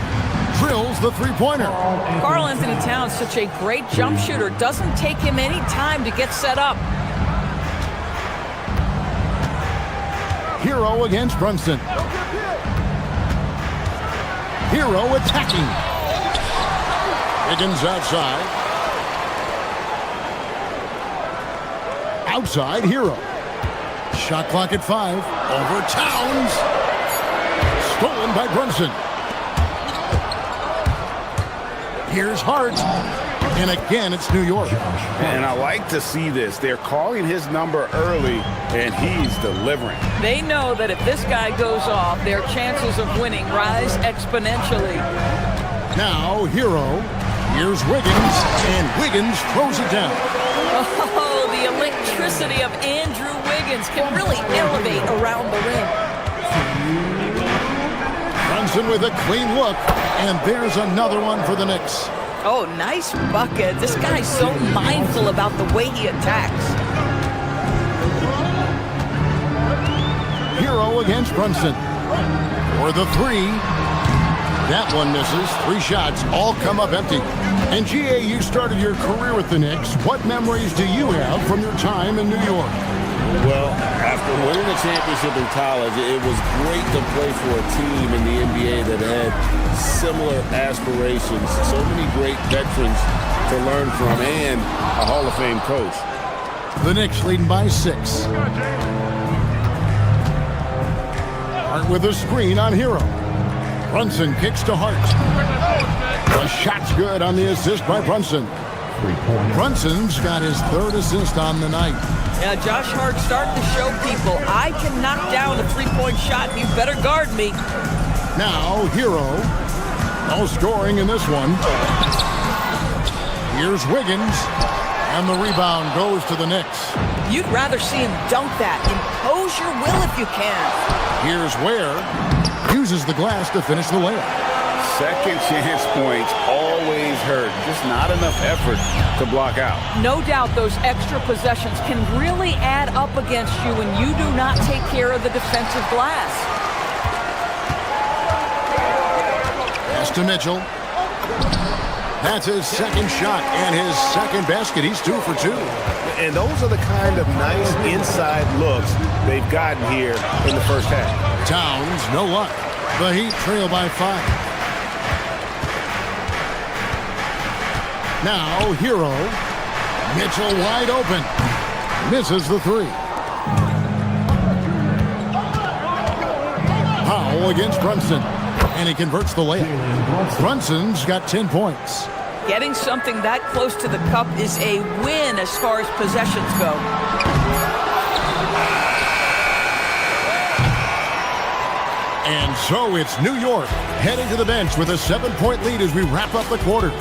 S4: Drills the three-pointer.
S13: Karl Anthony Towns, such a great jump shooter. Doesn't take him any time to get set up.
S4: Hero against Brunson. Hero attacking. Wiggins outside. Outside, Hero. Shot clock at 5. Over Towns. Stolen by Brunson. Here's Hart. And again, it's New York.
S6: And I like to see this. They're calling his number early, and he's delivering.
S13: They know that if this guy goes off, their chances of winning rise exponentially.
S4: Now, Hero. Here's Wiggins, and Wiggins throws it down.
S13: Oh, the electricity of Andrew Wiggins can really elevate around the rim.
S4: Brunson with a clean look, and there's another one for the Knicks.
S13: Oh, nice bucket. This guy's so mindful about the way he attacks.
S4: Hero against Brunson. For the 3. That one misses. 3 shots, all come up empty. And GA, you started your career with the Knicks. What memories do you have from your time in New York?
S8: Well, after winning the championship in college, it was great to play for a team in the NBA that had similar aspirations. So many great veterans to learn from, and a Hall of Fame coach.
S4: The Knicks leading by 6. Hart with a screen on Hero. Brunson kicks to Hart. The shot's good on the assist by Brunson. Brunson's got his 3rd assist on the night.
S13: Yeah, Josh Hart starting to show people, I can knock down a 3-point shot. You better guard me.
S4: Now, Hero. No scoring in this one. Here's Wiggins. And the rebound goes to the Knicks.
S13: You'd rather see him dunk that. Impose your will if you can.
S4: Here's Ware. Uses the glass to finish the layup.
S6: Second chance points always hurt. Just not enough effort to block out.
S13: No doubt those extra possessions can really add up against you when you do not take care of the defensive glass.
S4: Pass to Mitchell. That's his 2nd shot and his 2nd basket. He's 2 for 2.
S6: And those are the kind of nice inside looks they've gotten here in the first half.
S4: Towns, no luck. The Heat trail by 5. Now, Hero. Mitchell wide open. Misses the 3. Powell against Brunson. And he converts the layup. Brunson's got 10 points.
S13: Getting something that close to the cup is a win as far as possessions go.
S4: And so it's New York heading to the bench with a 7-point lead as we wrap up the quarter.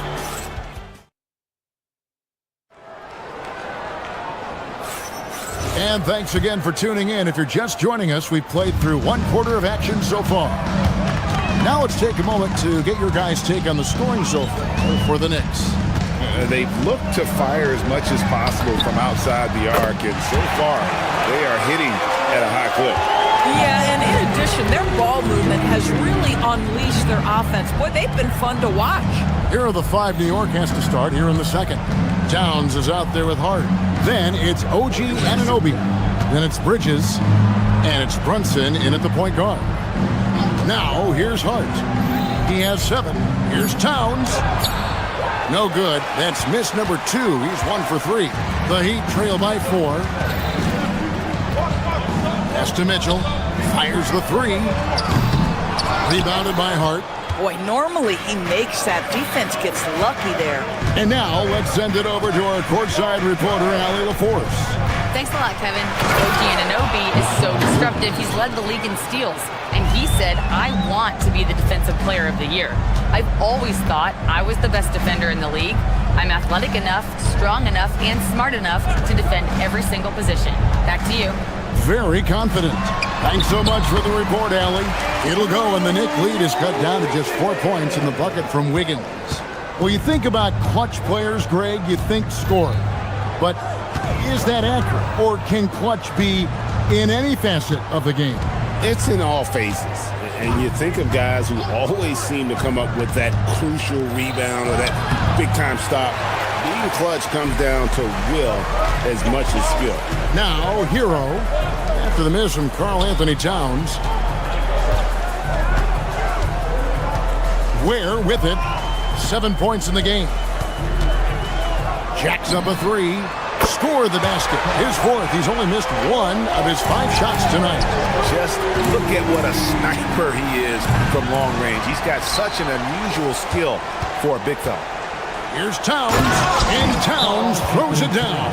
S4: And thanks again for tuning in. If you're just joining us, we've played through 1 quarter of action so far. Now let's take a moment to get your guys' take on the scoring so far for the Knicks.
S6: They've looked to fire as much as possible from outside the arc, and so far they are hitting at a high clip.
S13: Yeah, and in addition, their ball movement has really unleashed their offense. Boy, they've been fun to watch.
S4: Here are the 5 New York has to start here in the second. Towns is out there with Hart. Then it's OG Anunoby. Then it's Bridges. And it's Brunson in at the point guard. Now, here's Hart. He has 7. Here's Towns. No good. That's miss number 2. He's 1 for 3. The Heat trail by 4. Pass to Mitchell. Fires the 3. Rebounded by Hart.
S13: Boy, normally he makes that. Defense gets lucky there.
S4: And now let's send it over to our courtside reporter, Allie LaForce.
S7: Thanks a lot, Kevin. OG Anunoby is so disruptive. He's led the league in steals. And he said, I want to be the defensive player of the year. I've always thought I was the best defender in the league. I'm athletic enough, strong enough, and smart enough to defend every single position. Back to you.
S4: Very confident. Thanks so much for the report, Allie. It'll go, and the Knicks lead is cut down to just 4 points in the bucket from Wiggins. Well, you think about clutch players, Greg, you think scoring. But is that accurate? Or can clutch be in any facet of the game?
S8: It's in all phases. And you think of guys who always seem to come up with that crucial rebound or that big-time stop. Being clutch comes down to will as much as skill.
S4: Now, Hero, after the miss from Karl Anthony Towns. Ware with it. 7 points in the game. Jacks up a 3. Scored the basket. His 4th. He's only missed 1 of his 5 shots tonight.
S6: Just look at what a sniper he is from long range. He's got such an unusual skill for a big fella.
S4: Here's Towns, and Towns throws it down.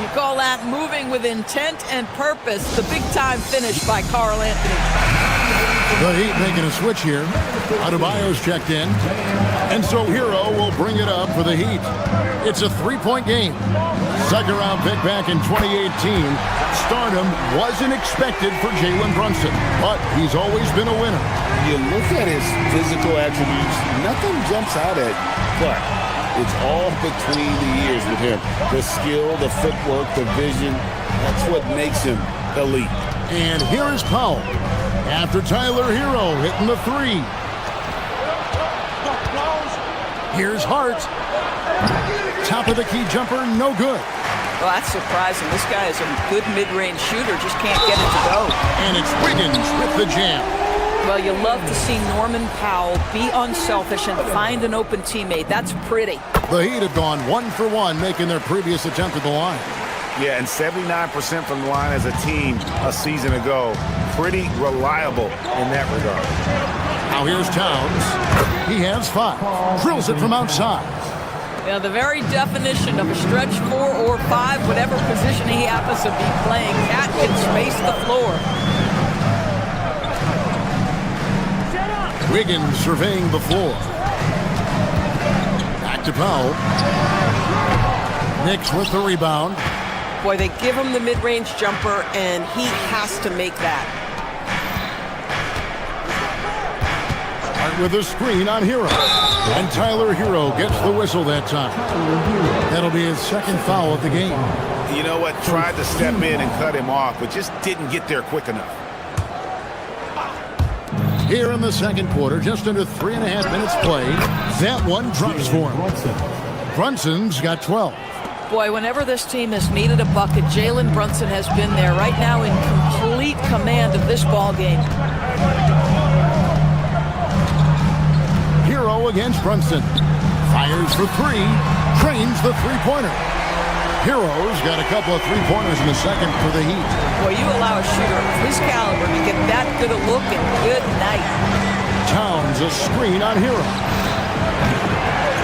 S13: You call that moving with intent and purpose. The big-time finish by Karl Anthony.
S4: The Heat making a switch here. Adebayo's checked in. And so Hero will bring it up for the Heat. It's a 3-point game. Second-round pick back in 2018. Stardom wasn't expected for Jalen Brunson, but he's always been a winner.
S8: You look at his physical attributes, nothing jumps out at you, but it's all between the ears with him. The skill, the footwork, the vision, that's what makes him elite.
S4: And here is Powell. After Tyler Hero hitting the 3. Here's Hart. Top of the key jumper, no good.
S13: Well, that's surprising. This guy is a good mid-range shooter, just can't get it to go.
S4: And it's Wiggins with the jam.
S13: Well, you love to see Norman Powell be unselfish and find an open teammate. That's pretty.
S4: The Heat have gone 1 for 1, making their previous attempt at the line.
S6: Yeah, and 79% from the line as a team a season ago. Pretty reliable in that regard.
S4: Now here's Towns. He has 5. Drills it from outside.
S13: Yeah, the very definition of a stretch 4 or 5, whatever position he happens to be playing, Cat can space the floor.
S4: Wiggins surveying the floor. Back to Powell. Knicks with the rebound.
S13: Boy, they give him the mid-range jumper, and he has to make that.
S4: Hart with a screen on Hero. And Tyler Hero gets the whistle that time. That'll be his 2nd foul of the game.
S6: You know what? Tried to step in and cut him off, but just didn't get there quick enough.
S4: Here in the second quarter, just under 3.5 minutes played. That one drops for him. Brunson's got 12.
S13: Boy, whenever this team has needed a bucket, Jalen Brunson has been there right now in complete command of this ball game.
S4: Hero against Brunson. Fires for 3. Trains the 3-pointer. Hero's got a couple of 3-pointers in the second for the Heat.
S13: Boy, you allow a shooter of his caliber to get that good a look, and good night.
S4: Towns a screen on Hero.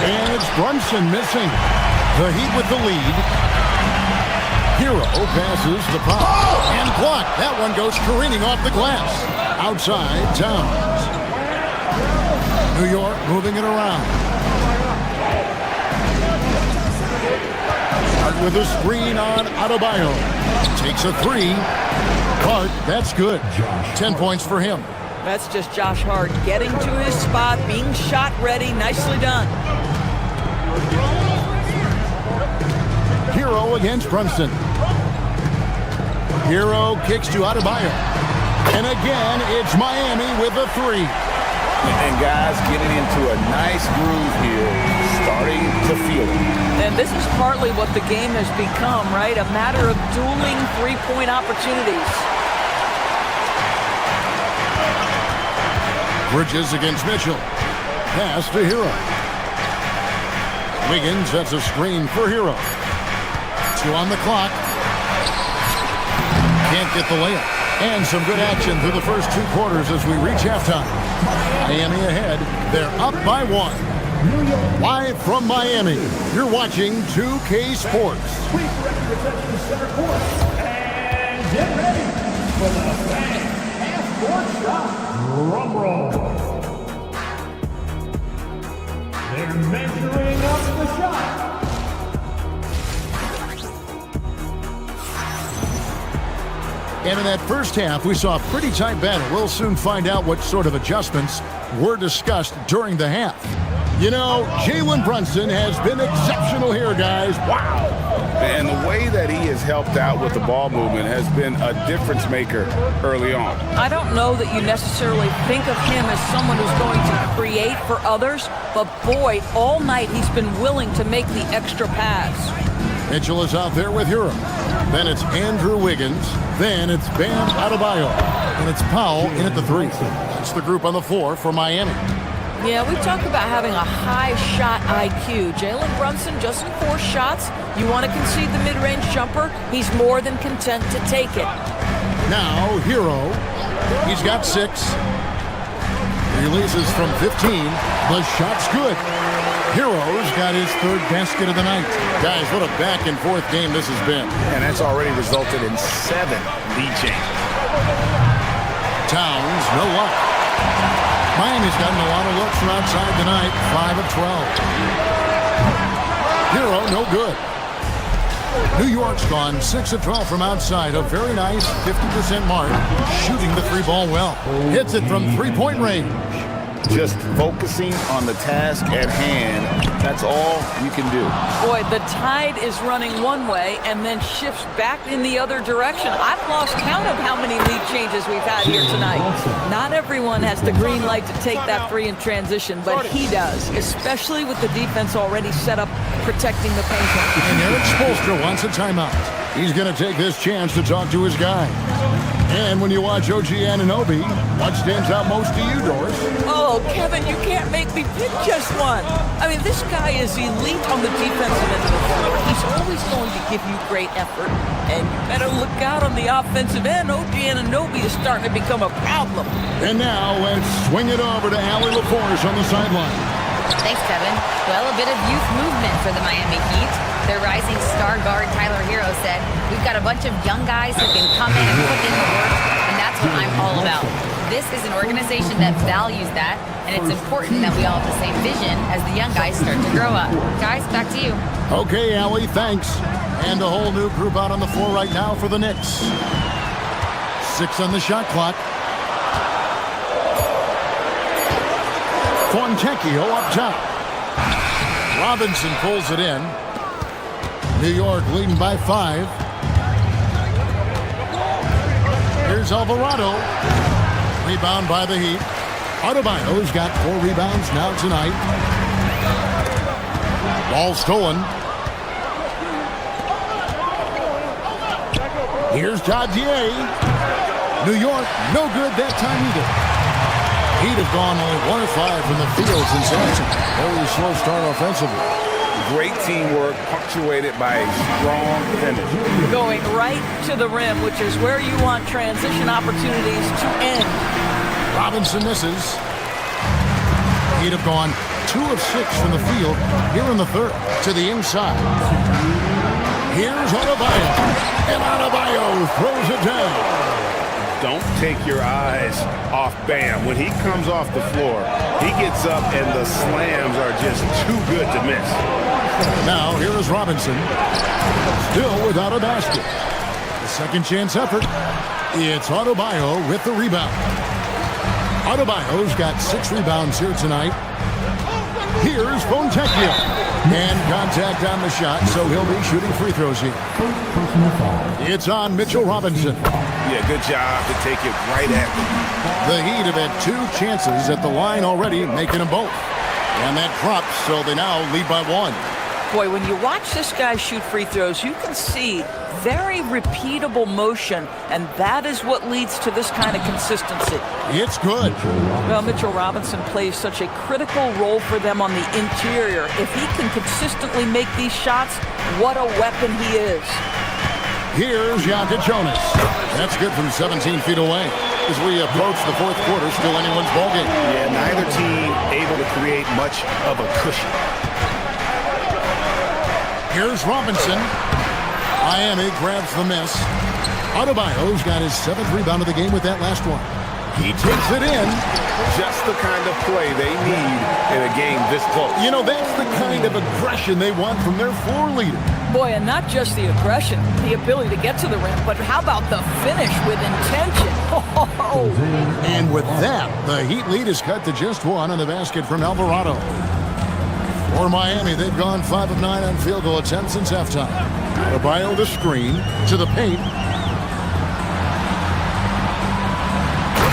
S4: And it's Brunson missing. The Heat with the lead. Hero passes the Powell and blocked. That one goes careening off the glass. Outside, Towns. New York moving it around. Hart with a screen on Adebayo. Takes a 3. Hart, that's good. 10 points for him.
S13: That's just Josh Hart getting to his spot, being shot ready. Nicely done.
S4: Hero against Brunson. Hero kicks to Adebayo. And again, it's Miami with a three.
S6: And guys getting into a nice groove here, starting to feel it.
S13: And this is partly what the game has become, right? A matter of dueling three-point opportunities.
S4: Bridges against Mitchell. Pass to Hero. Wiggins sets a screen for Hero. 2 on the clock. Can't get the layup. And some good action through the first 2 quarters as we reach halftime. Miami ahead. They're up by 1. Live from Miami, you're watching 2K Sports.
S9: Please represent the center court. And get ready for the fan half-court shot. Drum roll. They're measuring up the shot.
S4: And in that first half, we saw a pretty tight battle. We'll soon find out what sort of adjustments were discussed during the half. You know, Jalen Brunson has been exceptional here, guys. Wow.
S6: And the way that he has helped out with the ball movement has been a difference maker early on.
S13: I don't know that you necessarily think of him as someone who's going to create for others, but boy, all night he's been willing to make the extra pass.
S4: Mitchell is out there with Hero. Then it's Andrew Wiggins. Then it's Bam Adebayo. And it's Powell in at the 3. That's the group on the floor for Miami.
S13: Yeah, we talk about having a high shot IQ. Jalen Brunson just in 4 shots. You want to concede the mid-range jumper, he's more than content to take it.
S4: Now, Hero. He's got 6. Releases from 15. The shot's good. Hero's got his 3rd basket of the night. Guys, what a back-and-forth game this has been.
S6: And that's already resulted in 7 lead changes.
S4: Towns, no luck. Miami's gotten a lot of looks from outside tonight. 5 of 12. Hero, no good. New York's gone 6 of 12 from outside. A very nice 50% mark. Shooting the 3 ball well. Hits it from 3-point range.
S6: Just focusing on the task at hand, that's all you can do.
S13: Boy, the tide is running one way and then shifts back in the other direction. I've lost count of how many lead changes we've had here tonight. Not everyone has the green light to take that 3 in transition, but he does, especially with the defense already set up protecting the paint.
S4: And Eric Spoelstra wants a timeout. He's going to take this chance to talk to his guy. And when you watch OG Anunoby, what stands out most to you, Doris?
S13: Oh, Kevin, you can't make me pick just one. I mean, this guy is elite on the defensive end of the floor. He's always going to give you great effort. And you better look out on the offensive end. OG Anunoby is starting to become a problem.
S4: And now let's swing it over to Allie LaForce on the sideline.
S7: Thanks, Kevin. Well, a bit of youth movement for the Miami Heat. Their rising star guard, Tyler Hero, said, "We've got a bunch of young guys who can come in and put in the work, and that's what I'm all about." This is an organization that values that, and it's important that we all have the same vision as the young guys start to grow up. Guys, back to you.
S4: Okay, Allie, thanks. And a whole new group out on the floor right now for the Knicks. 6 on the shot clock. Fontecchio up top. Robinson pulls it in. New York leading by 5. Here's Alvarado. Rebound by the Heat. Adebayo's got 4 rebounds now tonight. Ball stolen. Here's Dadier. New York, no good that time either. Heat have gone only 1 of 5 from the field since action. Very slow start offensively.
S6: Great teamwork, punctuated by a strong finish.
S13: Going right to the rim, which is where you want transition opportunities to end.
S4: Robinson misses. Heat have gone 2 of 6 from the field here in the 3rd to the inside. Here's Adebayo. And Adebayo throws it down.
S6: Don't take your eyes off Bam. When he comes off the floor, he gets up and the slams are just too good to miss.
S4: Now here is Robinson, still without a basket. The second chance effort. It's Adebayo with the rebound. AbuDhabi's got 6 rebounds here tonight. Here's Fontecchio. And contact on the shot, so he'll be shooting free throws here. It's on Mitchell Robinson.
S6: Yeah, good job to take it right at them.
S4: The Heat have had 2 chances at the line already, making them both. And that drops, so they now lead by 1.
S13: Boy, when you watch this guy shoot free throws, you can see very repeatable motion, and that is what leads to this kind of consistency.
S4: It's good.
S13: Well, Mitchell Robinson plays such a critical role for them on the interior. If he can consistently make these shots, what a weapon he is.
S4: Here's Jonas. That's good from 17 feet away. As we approach the 4th quarter, still anyone's ballgame.
S6: Yeah, neither team able to create much of a cushion.
S4: Here's Robinson. Miami grabs the miss. AbuDhabi's got his 7th rebound of the game with that last one. He takes it in.
S6: Just the kind of play they need in a game this close.
S4: You know, that's the kind of aggression they want from their floor leader.
S13: Boy, and not just the aggression, the ability to get to the rim, but how about the finish with intention? Oh.
S4: And with that, the Heat lead is cut to just 1 on the basket from Alvarado. For Miami, they've gone 5 of 9 on field goal attempts since halftime. AbuDhabi the screen to the paint.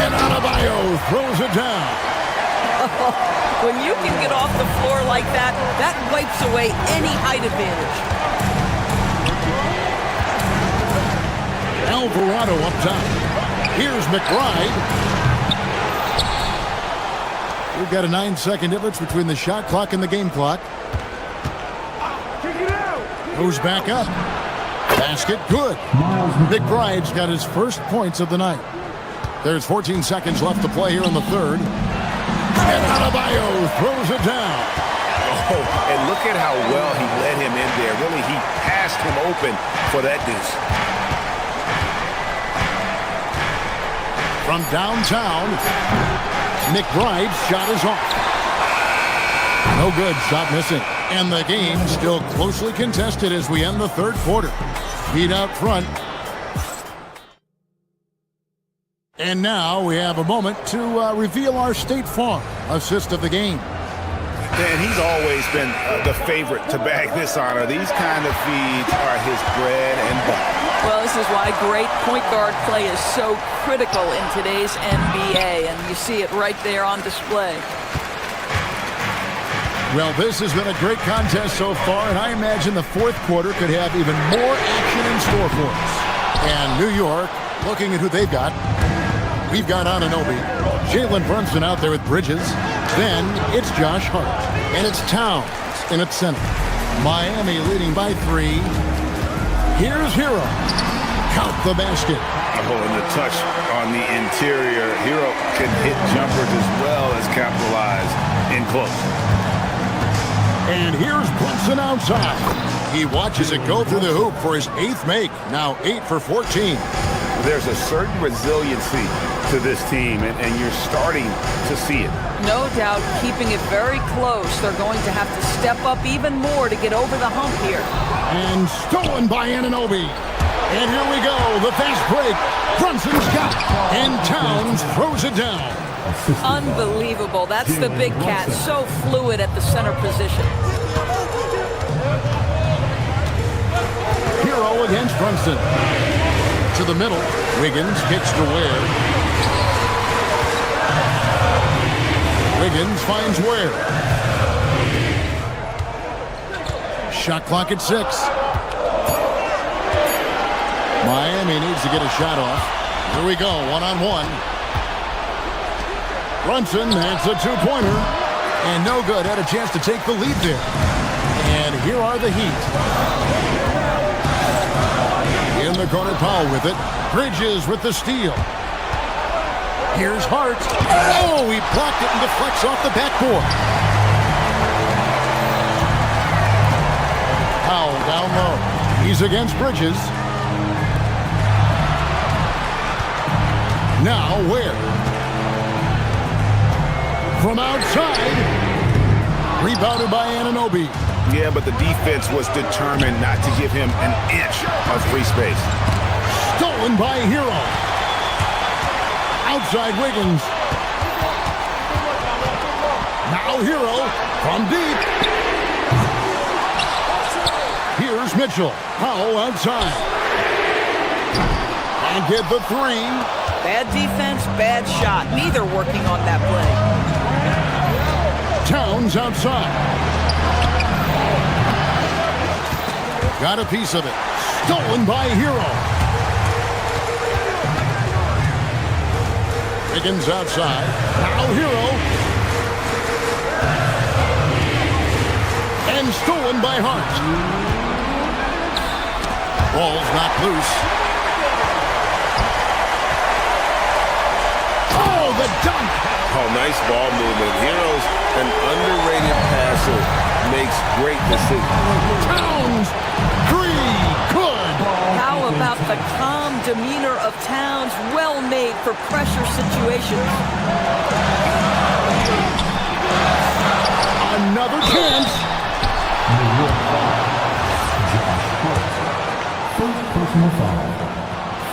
S4: And AbuDhabi throws it down.
S13: When you can get off the floor like that, that wipes away any height advantage.
S4: Alvarado up top. Here's McBride. We've got a 9-second difference between the shot clock and the game clock. Goes back up. Basket good. McBride's got his first points of the night. There's 14 seconds left to play here in the 3rd. And AbuDhabi throws it down.
S6: Oh, and look at how well he led him in there. Really, he passed him open for that deuce.
S4: From downtown, McBride's shot is off. No good, shot missing. And the game still closely contested as we end the 3rd quarter. Heat out front. And now we have a moment to reveal our State Farm assist of the game.
S6: And he's always been the favorite to bag this honor. These kind of feeds are his bread and butter.
S13: Well, this is why great point guard play is so critical in today's NBA, and you see it right there on display.
S4: Well, this has been a great contest so far, and I imagine the 4th quarter could have even more action in store for us. And New York, looking at who they've got, we've got Anunoby, Jalen Brunson out there with Bridges. Then it's Josh Hart, and it's Towns in its center. Miami leading by 3. Here's Hero. Count the basket.
S6: Oh, and the touch on the interior. Hero can hit jumpers as well as capitalize in close.
S4: And here's Brunson outside. He watches it go through the hoop for his 8th make. Now 8 for 14.
S6: There's a certain resiliency to this team, and you're starting to see it.
S13: No doubt, keeping it very close. They're going to have to step up even more to get over the hump here.
S4: And stolen by Anunoby. And here we go, the fast break. Brunson's got it. And Towns throws it down.
S13: Unbelievable. That's the big cat. So fluid at the center position.
S4: Hero against Brunson. To the middle. Wiggins kicks to Ware. Wiggins finds Ware. Shot clock at 6. Miami needs to get a shot off. Here we go, one-on-one. Brunson, that's a 2-pointer. And no good, had a chance to take the lead there. And here are the Heat. In the corner, Powell with it. Bridges with the steal. Here's Hart. Oh, he blocked it and deflects off the backboard. Powell down low. He's against Bridges. Now Ware. From outside. Rebounded by Anunoby.
S6: Yeah, but the defense was determined not to give him an inch of free space.
S4: Stolen by Hero. Outside Wiggins. Now Hero from deep. Here's Mitchell. Powell outside. And get the three.
S13: Bad defense, bad shot. Neither working on that play.
S4: Towns outside. Got a piece of it. Stolen by Hero. Wiggins outside. Now Hero. And stolen by Hart. Ball's not loose. Oh, the dunk!
S8: Oh, nice ball movement. Hero's an underrated passer. Makes great decisions.
S4: Towns! Three! Good!
S13: How about the calm demeanor of Towns? Well made for pressure situations.
S4: Another chance.
S9: First personal foul.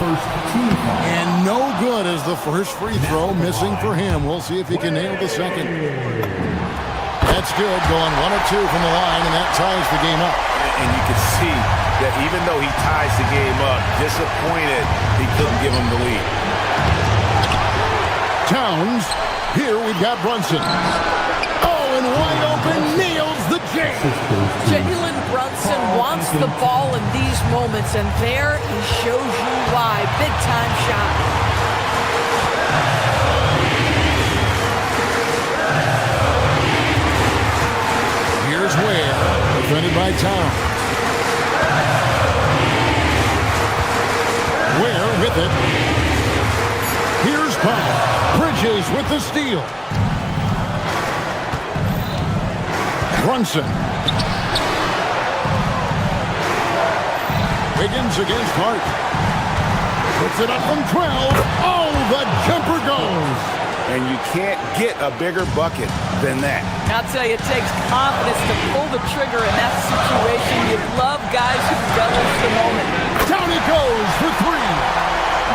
S9: First team foul.
S4: And no good as the first free throw missing for him. We'll see if he can nail the second. That's good, going 1 of 2 from the line, and that ties the game up.
S6: And you can see that even though he ties the game up, disappointed he couldn't give him the lead.
S4: Towns, here we've got Brunson. Oh, and wide open, nails the jam.
S13: Jalen Brunson wants the ball in these moments, and there he shows you why. Big-time shot.
S4: Here's Ware, defended by Towns. Ware with it. Here's Powell. Bridges with the steal. Brunson. Wiggins against Hart. Puts it up from 12. Oh, the jumper goes.
S6: And you can't get a bigger bucket than that.
S13: I'll tell you, it takes confidence to pull the trigger in that situation. You love guys who relish the moment.
S4: Down it goes for 3.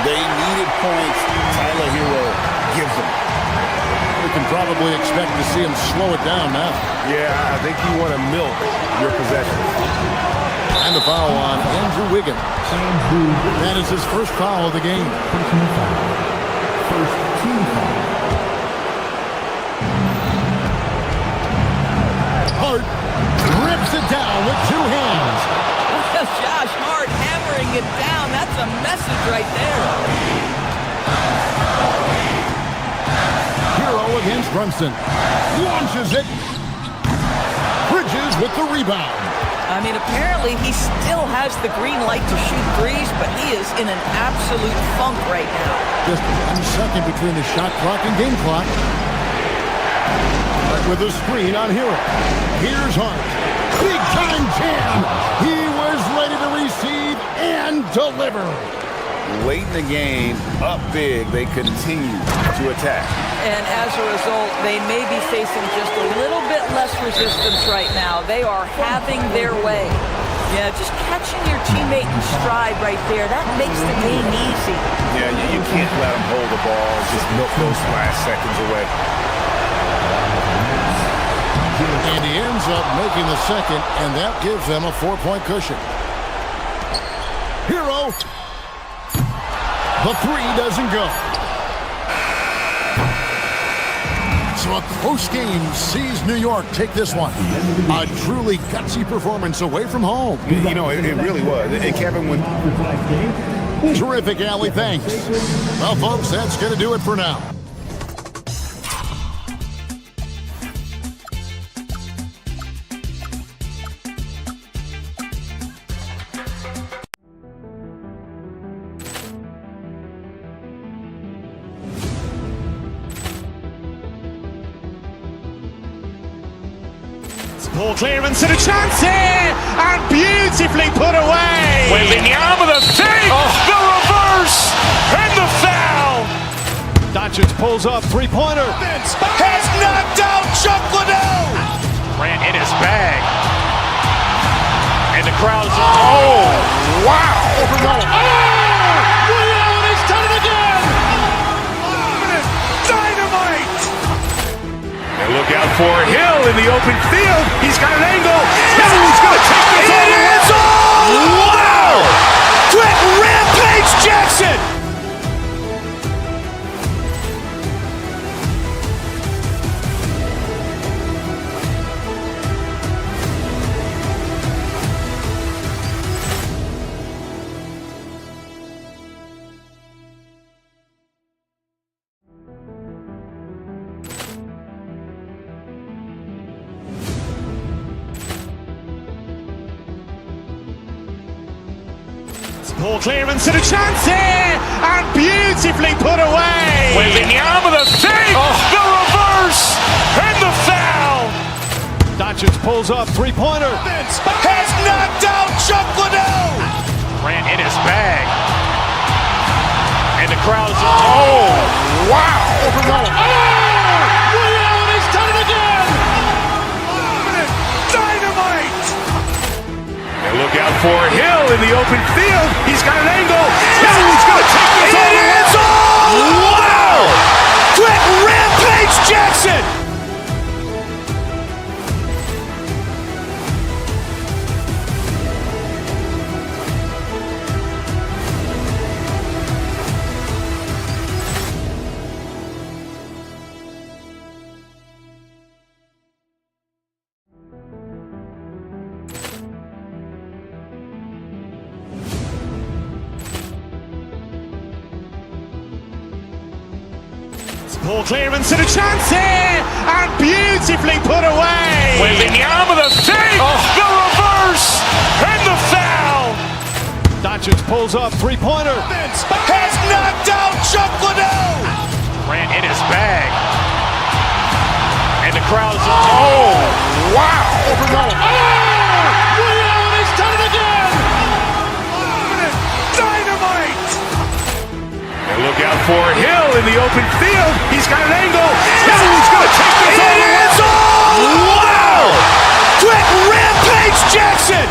S8: They needed points. Tyler Hero gives them.
S4: We can probably expect to see him slow it down now.
S6: Yeah, I think you want to milk your possessions.
S4: And the foul on Andrew Wiggins. That is his first foul of the game.
S9: First team foul.
S4: Hart rips it down with 2 hands.
S13: Josh Hart hammering it down. That's a message right there.
S4: Hero against Brunson. Launches it. Bridges with the rebound.
S13: I mean, apparently he still has the green light to shoot threes, but he is in an absolute funk right now.
S4: Just 1 second between the shot clock and game clock. But with a screen on Hero. Here's Hart. Big time jam. He was ready to receive and deliver.
S6: Late in the game, up big, they continue to attack.
S13: And as a result, they may be facing just a little bit less resistance right now. They are having their way. Yeah, just catching your teammate in stride right there, that makes the game easy.
S6: Yeah, you can't let them hold the ball, just milk those last seconds away.
S4: And he ends up making the second, and that gives them a 4-point cushion. Hero. The 3 doesn't go. So a close game sees New York take this one. A truly gutsy performance away from home.
S6: You know, it really was. And Kevin, when...
S4: Terrific, Allie. Thanks. Well, folks, that's going to do it for now.
S2: Ball clearance and a chance here, and beautifully put away.
S3: Wembanyama the fake, the reverse, and the foul.
S11: Doncic pulls up, three-pointer.
S2: Has knocked out Chuck Liddell.
S3: Ran in his bag. And the crowd is, oh, wow.
S2: Ray Allen has done it again. Dynamite.
S1: And look Look out for Hill in the open field. He's got an angle. Hill's going to take this all the way. Wow! Quick rampage Jackson!
S2: Poor clearance and a chance here, and beautifully put away.
S3: Wembanyama with a save, the reverse, and the foul.
S11: Doncic pulls up, three-pointer.
S2: Has knocked out Chuck Liddell.
S3: Grant in his bag. And the crowd is, wow.
S2: Ray Allen has done it again. Dynamite.
S1: And look out for Hill in the open field. He's got an angle. Hill's going to take this all the way. Wow! Quick rampage Jackson!
S2: Poor clearance and a chance here, and beautifully put away.
S3: Wembanyama with a save, the reverse, and the foul.
S11: Doncic pulls up, three-pointer.
S2: Has knocked out Chuck Liddell.
S3: Grant in his bag. And the crowd is, wow.
S2: Ray Allen has done it again. Dynamite.
S1: And look out for Hill in the open field. He's got an angle. Hill's going to take this all the way. Wow! Quick rampage Jackson!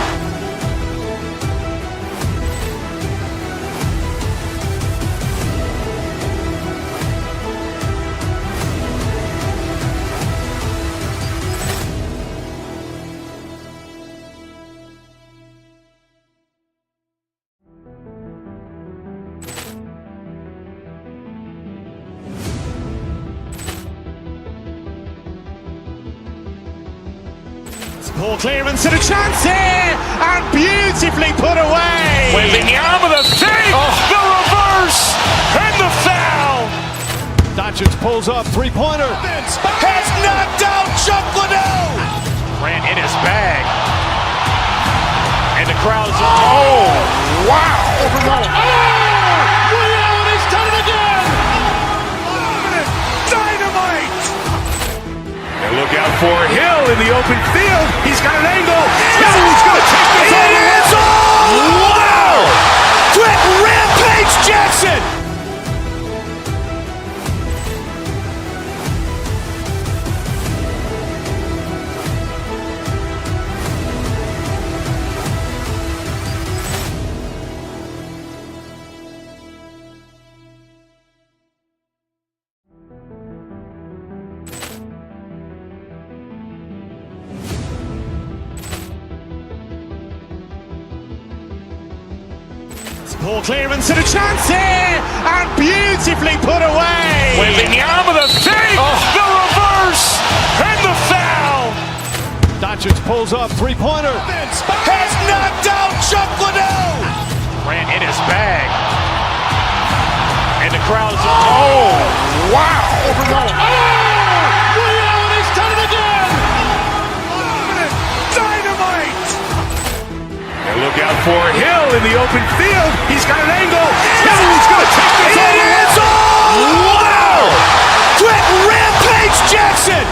S2: Poor clearance and a chance here, and beautifully put away.
S3: Wembanyama with a save, the reverse, and the foul.
S11: Doncic pulls up, three-pointer.
S2: Has knocked out Chuck Liddell.
S3: Grant in his bag. And the crowd is, wow.
S2: Ray Allen has done it again. Dynamite.
S1: And look out for Hill in the open field. He's got an angle. Hill's going to take this all the way. Wow! Quick rampage Jackson!
S2: Poor clearance and a chance here, and beautifully put away.
S3: Wembanyama with a save, the reverse, and the foul.
S11: Doncic pulls up, three-pointer.
S2: Has knocked out Chuck Liddell.
S3: Grant in his bag. And the crowd is, wow.
S2: Ray Allen has done it again. Dynamite.
S1: And look out for Hill in the open field. He's got an angle. Hill's going to take this all the way. Wow! Quick rampage Jackson!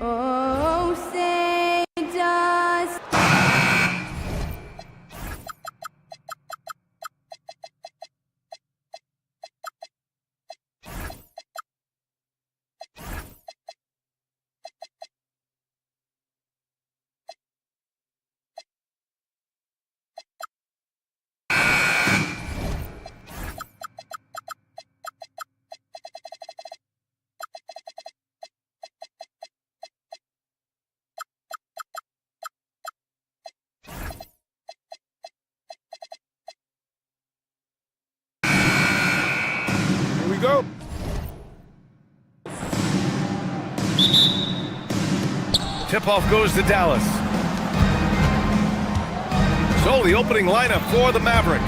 S14: Oh, say does.
S10: Go. Tip-off goes to Dallas. So the opening lineup for the Mavericks.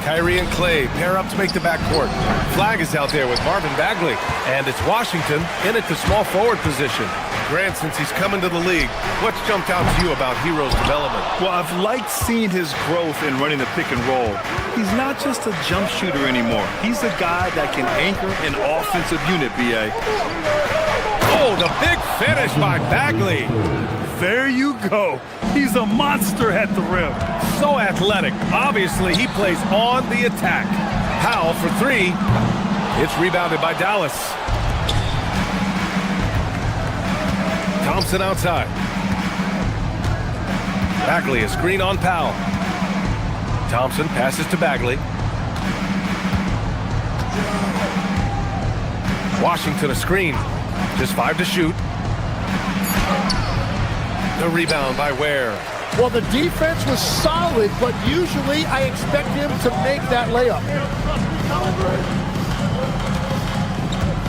S10: Kyrie and Clay pair up to make the backcourt. Flag is out there with Marvin Bagley. And it's Washington in at the small forward position. Grant, since he's come into the league, what's jumped out to you about Hero's development?
S12: Well, I've liked seeing his growth in running the pick and roll. He's not just a jump shooter anymore. He's a guy that can anchor an offensive unit, B.A.
S10: Oh, the big finish by Bagley.
S12: There you go. He's a monster at the rim.
S10: So athletic. Obviously, he plays on the attack. Powell for three. It's rebounded by Dallas. Thompson outside. Bagley, a screen on Powell. Thompson passes to Bagley. Washington a screen. Just 5 to shoot. The rebound by Ware.
S15: Well, the defense was solid, but usually I expect him to make that layup.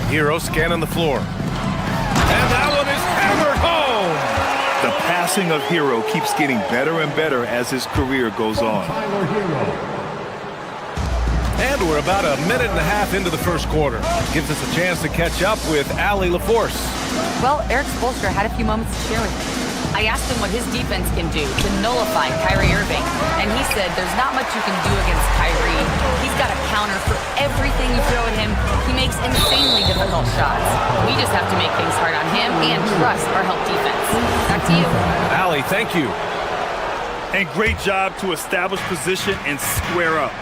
S10: Hero scanning the floor. And that one is hammered home.
S12: The passing of Hero keeps getting better and better as his career goes on.
S10: And we're about a minute and a half into the first quarter. Gives us a chance to catch up with Allie LaForce.
S7: Well, Eric Spoelstra had a few moments to share with me. I asked him what his defense can do to nullify Kyrie Irving, and he said there's not much you can do against Kyrie. He's got a counter for everything you throw at him. He makes insanely difficult shots. We just have to make things hard on him and trust our help defense. Back to you.
S10: Allie, thank you.
S12: And great job to establish position and square up.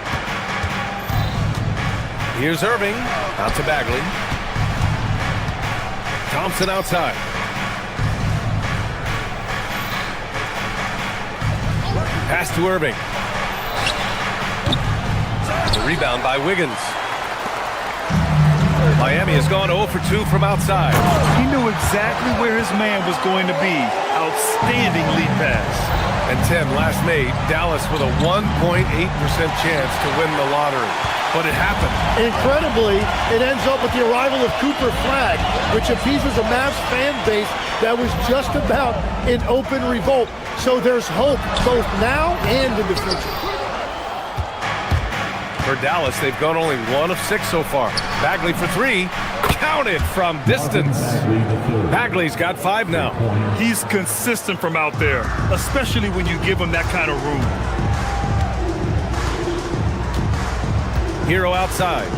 S10: Here's Irving, out to Bagley. Thompson outside. Pass to Irving. The rebound by Wiggins. Miami has gone 0 for 2 from outside.
S12: He knew exactly where his man was going to be. Outstanding lead pass.
S10: And Tim, last May, Dallas with a 1.8% chance to win the lottery. But it happened.
S15: Incredibly, it ends up with the arrival of Cooper Flagg, which appeases a Mavs fan base that was just about in open revolt. So there's hope both now and in the future.
S10: For Dallas, they've gone only 1 of 6 so far. Bagley for 3. Counted from distance. Bagley's got 5 now.
S12: He's consistent from out there, especially when you give him that kind of room.
S10: Hero outside.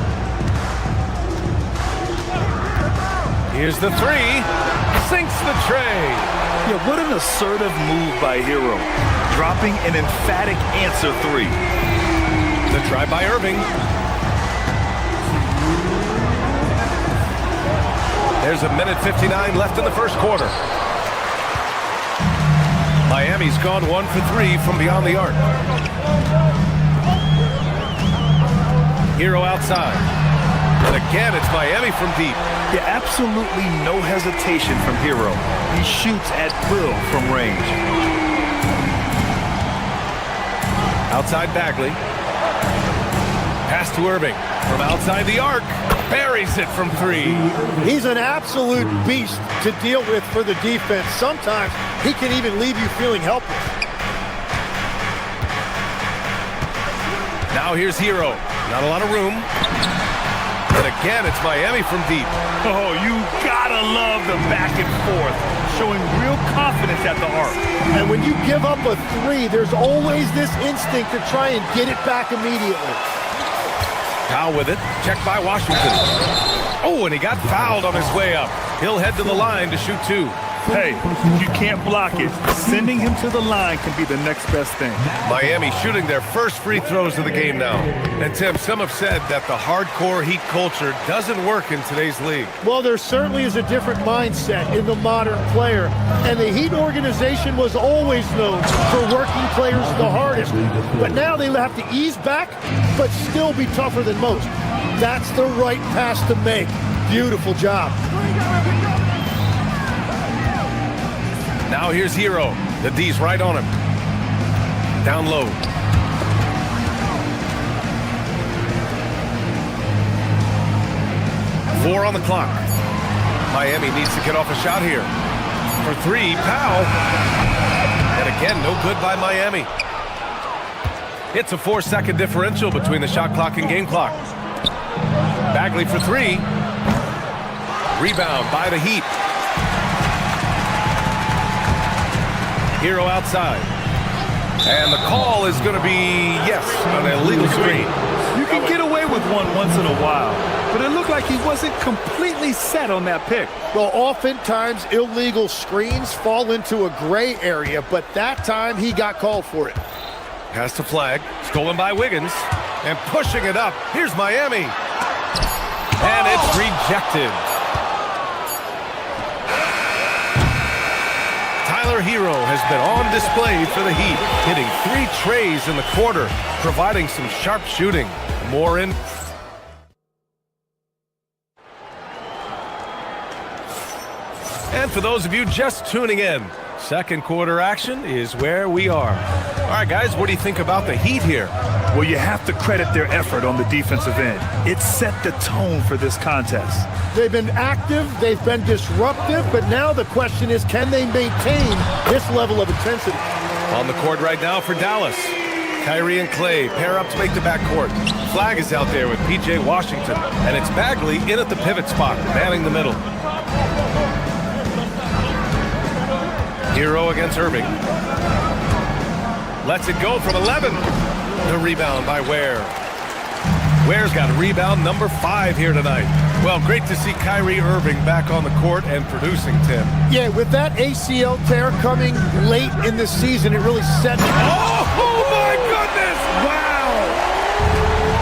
S10: Here's the 3. Sinks the tray.
S12: Yeah, what an assertive move by Hero. Dropping an emphatic answer 3.
S10: The try by Irving. There's a minute 59 left in the first quarter. Miami's gone 1 for 3 from beyond the arc. Hero outside. And again, it's Miami from deep.
S12: Yeah, absolutely no hesitation from Hero. He shoots at will from range.
S10: Outside Bagley. Pass to Irving. From outside the arc. Buries it from 3.
S15: He's an absolute beast to deal with for the defense. Sometimes he can even leave you feeling helpless.
S10: Now here's Hero. Not a lot of room. And again, it's Miami from deep.
S12: Oh, you gotta love the back and forth, showing real confidence at the arc.
S15: And when you give up a 3, there's always this instinct to try and get it back immediately.
S10: Powell with it. Checked by Washington. Oh, and he got fouled on his way up. He'll head to the line to shoot 2.
S12: Hey, if you can't block it, sending him to the line can be the next best thing.
S10: Miami shooting their first free throws of the game now. And Tim, some have said that the hardcore Heat culture doesn't work in today's league.
S15: Well, there certainly is a different mindset in the modern player. And the Heat organization was always known for working players the hardest. But now they have to ease back, but still be tougher than most. That's the right pass to make. Beautiful job.
S10: Now here's Hero. The D's right on him. Down low. Four on the clock. Miami needs to get off a shot here. For three, Powell. And again, no good by Miami. It's a 4-second differential between the shot clock and game clock. Bagley for three. Rebound by the Heat. Hero outside. And the call is going to be, yes, an illegal screen.
S12: You can get away with one once in a while, but it looked like he wasn't completely set on that pick.
S15: Well, oftentimes illegal screens fall into a gray area, but that time he got called for it.
S10: Pass to Flag, stolen by Wiggins, and pushing it up. Here's Miami. And it's rejected. Tyler Hero has been on display for the Heat, hitting 3 trays in the quarter, providing some sharp shooting. More in. And for those of you just tuning in, second quarter action is where we are. All right, guys, what do you think about the Heat here?
S12: Well, you have to credit their effort on the defensive end. It set the tone for this contest.
S15: They've been active, they've been disruptive, but now the question is, can they maintain this level of intensity?
S10: On the court right now for Dallas. Kyrie and Clay pair up to make the backcourt. Flag is out there with P.J. Washington, and it's Bagley in at the pivot spot, manning the middle. Hero against Irving. Lets it go from 11. The rebound by Ware. Ware's got rebound number 5 here tonight. Well, great to see Kyrie Irving back on the court and producing, Tim.
S15: Yeah, with that ACL tear coming late in the season, it really set...
S10: Oh my goodness!
S12: Wow!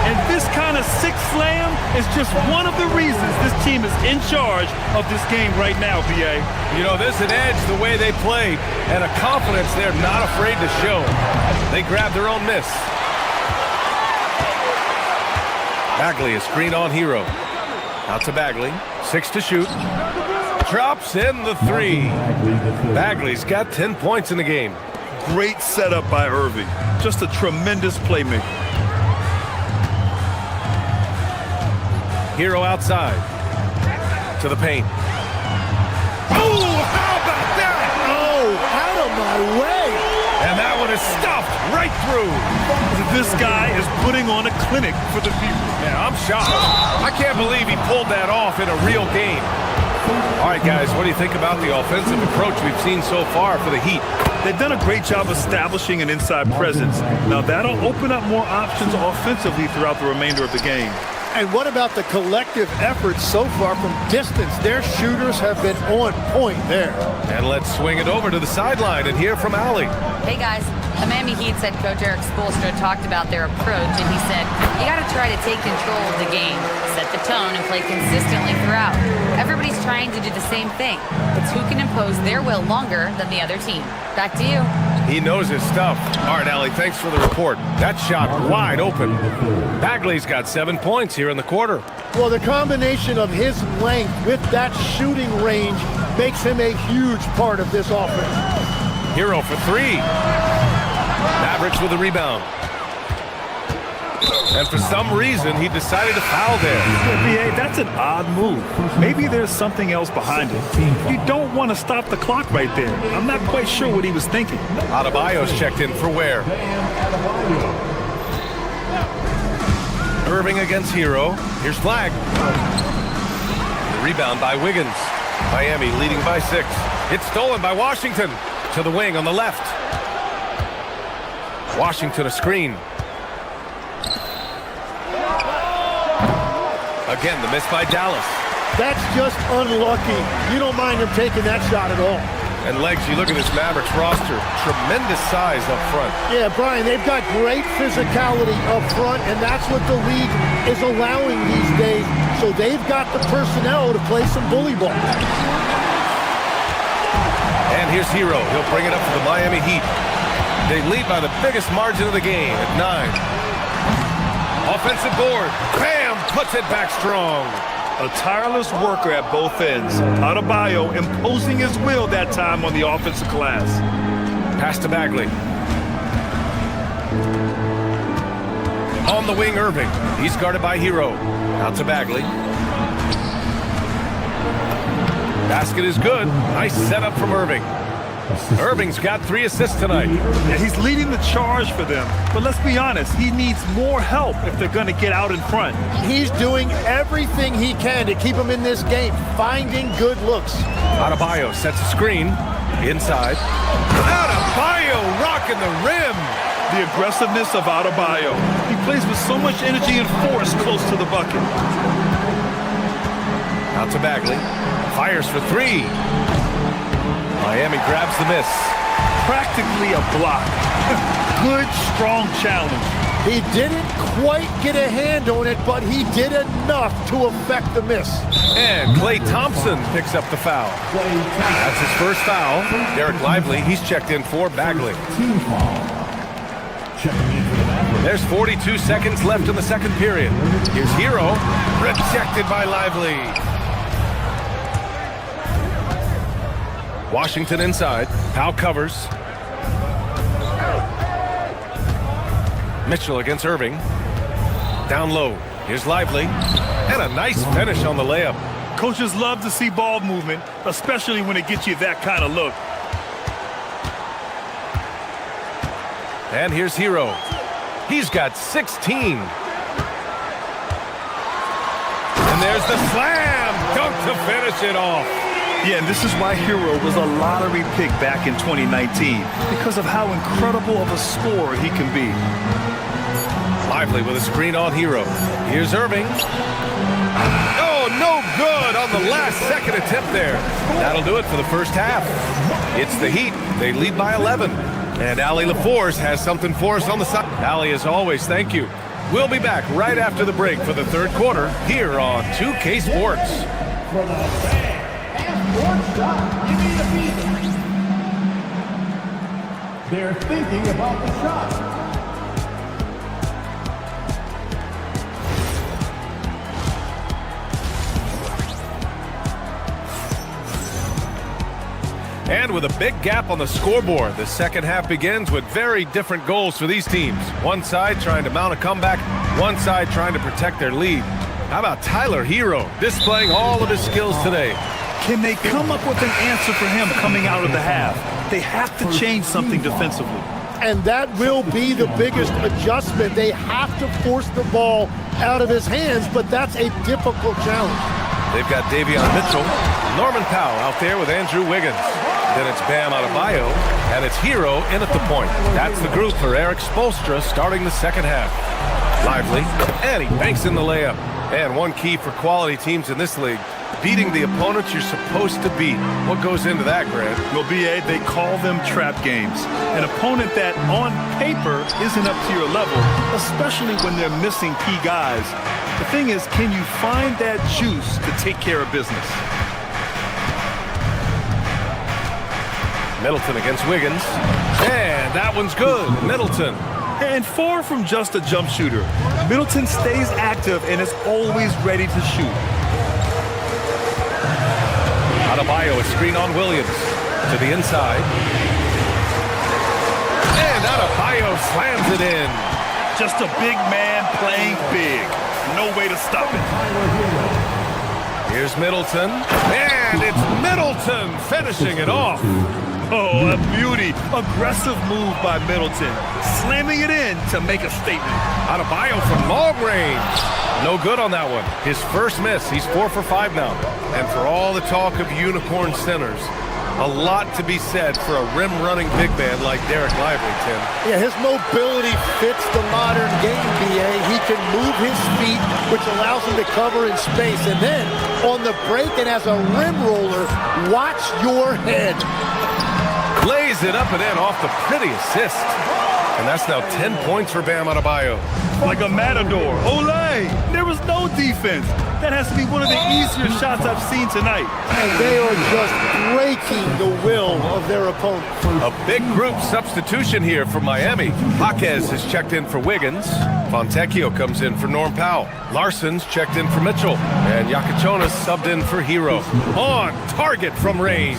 S12: And this kind of sixth slam is just one of the reasons this team is in charge of this game right now, B.A.
S10: You know, there's an edge the way they played and a confidence they're not afraid to show. They grabbed their own miss. Bagley, a screen on Hero. Out to Bagley. 6 to shoot. Drops in the 3. Bagley's got 10 points in the game.
S12: Great setup by Irving. Just a tremendous playmaker.
S10: Hero outside. To the paint. Oh, how about that?
S15: Oh, out of my way.
S10: And that one is stuffed right through.
S12: This guy is putting on a clinic for the people.
S10: Yeah, I'm shocked. I can't believe he pulled that off in a real game. All right, guys, what do you think about the offensive approach we've seen so far for the Heat?
S12: They've done a great job establishing an inside presence. Now, that'll open up more options offensively throughout the remainder of the game.
S15: And what about the collective efforts so far from distance? Their shooters have been on point there.
S10: And let's swing it over to the sideline and hear from Allie.
S7: Hey guys, the Miami Heat's head coach Eric Spoelstra talked about their approach, and he said, you got to try to take control of the game, set the tone, and play consistently throughout. Everybody's trying to do the same thing. It's who can impose their will longer than the other team. Back to you.
S10: He knows his stuff. All right, Allie, thanks for the report. That shot wide open. Bagley's got 7 points here in the quarter.
S15: Well, the combination of his length with that shooting range makes him a huge part of this offense.
S10: Hero for 3. Mavericks with a rebound. And for some reason, he decided to foul there.
S12: BA, that's an odd move. Maybe there's something else behind it. You don't want to stop the clock right there. I'm not quite sure what he was thinking.
S10: AbuDhabi's checked in for Ware. Irving against Hero. Here's Flag. The rebound by Wiggins. Miami leading by 6. It's stolen by Washington. To the wing on the left. Washington a screen. Again, the miss by Dallas.
S15: That's just unlucky. You don't mind him taking that shot at all.
S10: And legs, you look at this Mavericks roster, tremendous size up front.
S15: Yeah, Brian, they've got great physicality up front, and that's what the league is allowing these days. So they've got the personnel to play some bully ball.
S10: And here's Hero. He'll bring it up for the Miami Heat. They lead by the biggest margin of the game at 9. Offensive board. Bam! Puts it back strong.
S12: A tireless worker at both ends. AbuDhabi imposing his will that time on the offensive glass.
S10: Pass to Bagley. On the wing, Irving. He's guarded by Hero. Out to Bagley. Basket is good. Nice setup from Irving. Irving's got 3 assists tonight.
S12: Yeah, he's leading the charge for them. But let's be honest, he needs more help if they're going to get out in front.
S15: He's doing everything he can to keep them in this game, finding good looks.
S10: AbuDhabi sets a screen. Inside. AbuDhabi rocking the rim.
S12: The aggressiveness of AbuDhabi. He plays with so much energy and force close to the bucket.
S10: Out to Bagley. Fires for 3. Miami grabs the miss.
S12: Practically a block. Good, strong challenge.
S15: He didn't quite get a hand on it, but he did enough to affect the miss.
S10: And Klay Thompson picks up the foul. That's his first foul. Derek Lively, he's checked in for Bagley. There's 42 seconds left in the second period. Here's Hero. Rejected by Lively. Washington inside. Powell covers. Mitchell against Irving. Down low. Here's Lively. And a nice finish on the layup.
S12: Coaches love to see ball movement, especially when it gets you that kind of look.
S10: And here's Hero. He's got 16. And there's the slam. Dunk to finish it off.
S12: Yeah, and this is why Hero was a lottery pick back in 2019, because of how incredible of a scorer he can be.
S10: Lively with a screen on Hero. Here's Irving. Oh, no good on the last second attempt there. That'll do it for the first half. It's the Heat. They lead by 11. And Allie LaForce has something for us on the side. Allie, as always, thank you. We'll be back right after the break for the third quarter here on 2K Sports.
S9: They're thinking about the shot.
S10: And with a big gap on the scoreboard, the second half begins with very different goals for these teams. One side trying to mount a comeback, one side trying to protect their lead. How about Tyler Hero displaying all of his skills today?
S12: Can they come up with an answer for him coming out of the half? They have to change something defensively.
S15: And that will be the biggest adjustment. They have to force the ball out of his hands, but that's a difficult challenge.
S10: They've got Davion Mitchell, Norman Powell out there with Andrew Wiggins. Then it's Bam AbuDhabi, and it's Hero in at the point. That's the group for Eric Spoelstra starting the second half. Lively, and he banks in the layup. And one key for quality teams in this league, beating the opponents you're supposed to beat. What goes into that, Grant?
S12: Well, B.A., they call them trap games. An opponent that, on paper, isn't up to your level, especially when they're missing key guys. The thing is, can you find that juice to take care of business?
S10: Middleton against Wiggins. And that one's good. Middleton.
S12: And far from just a jump shooter, Middleton stays active and is always ready to shoot.
S10: AbuDhabi, a screen on Williams. To the inside. And AbuDhabi slams it in.
S12: Just a big man playing big. No way to stop it.
S10: Here's Middleton. And it's Middleton finishing it off.
S12: Oh, a beauty. Aggressive move by Middleton. Slamming it in to make a statement.
S10: AbuDhabi from long range. No good on that one. His first miss. He's 4 for 5 now. And for all the talk of unicorn centers, A lot to be said for a rim-running big man like Derek Lively, Tim.
S15: Yeah, his mobility fits the modern game, B.A. He can move his feet, which allows him to cover in space. And then, on the break and as a rim roller, watch your head.
S10: Lays it up and in off the pretty assist. And that's now 10 points for Bam Adebayo.
S12: Like a matador. Olay! There was no defense. That has to be one of the easier shots I've seen tonight.
S15: And they are just breaking the will of their opponent.
S10: A big group substitution here for Miami. Jaquez has checked in for Wiggins. Fontecchio comes in for Norm Powell. Larson's checked in for Mitchell. And Yakachonis subbed in for Hero. On target from range.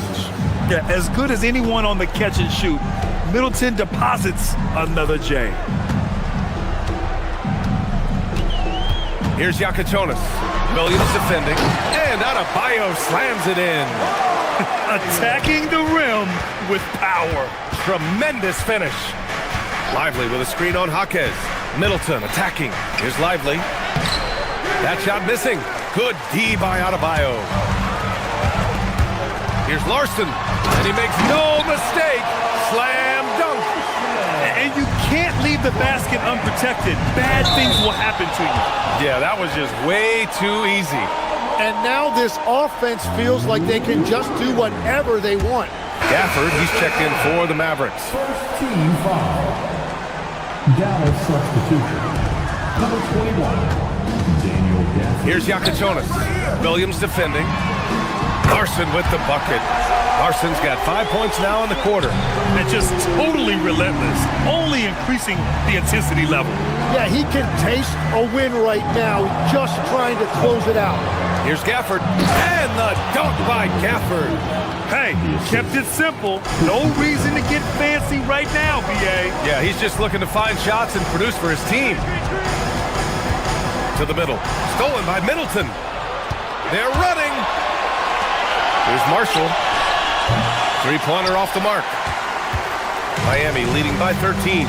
S12: Yeah, as good as anyone on the catch and shoot. Middleton deposits another J.
S10: Here's Yakachonis. Williams defending. And Adebayo slams it in.
S12: Attacking the rim with power.
S10: Tremendous finish. Lively with a screen on Jaquez. Middleton attacking. Here's Lively. That shot missing. Good D by Adebayo. Here's Larson. And he makes no mistake. Slam dunk.
S12: And you can't leave the basket unprotected. Bad things will happen to you.
S10: Yeah, that was just way too easy.
S15: And now this offense feels like they can just do whatever they want.
S10: Gafford, he's checked in for the Mavericks.
S9: First team foul. Dallas substitution. Number 21, Daniel Gafford.
S10: Here's Yakachonis. Williams defending. Larson with the bucket. Larson's got 5 points now in the quarter.
S12: And just totally relentless, only increasing the intensity level.
S15: Yeah, he can taste a win right now, just trying to close it out.
S10: Here's Gafford, and the dunk by Gafford.
S12: Hey, kept it simple. No reason to get fancy right now, B.A.
S10: Yeah, he's just looking to find shots and produce for his team. To the middle, stolen by Middleton. They're running. Here's Marshall. Three-pointer off the mark. Miami leading by 13.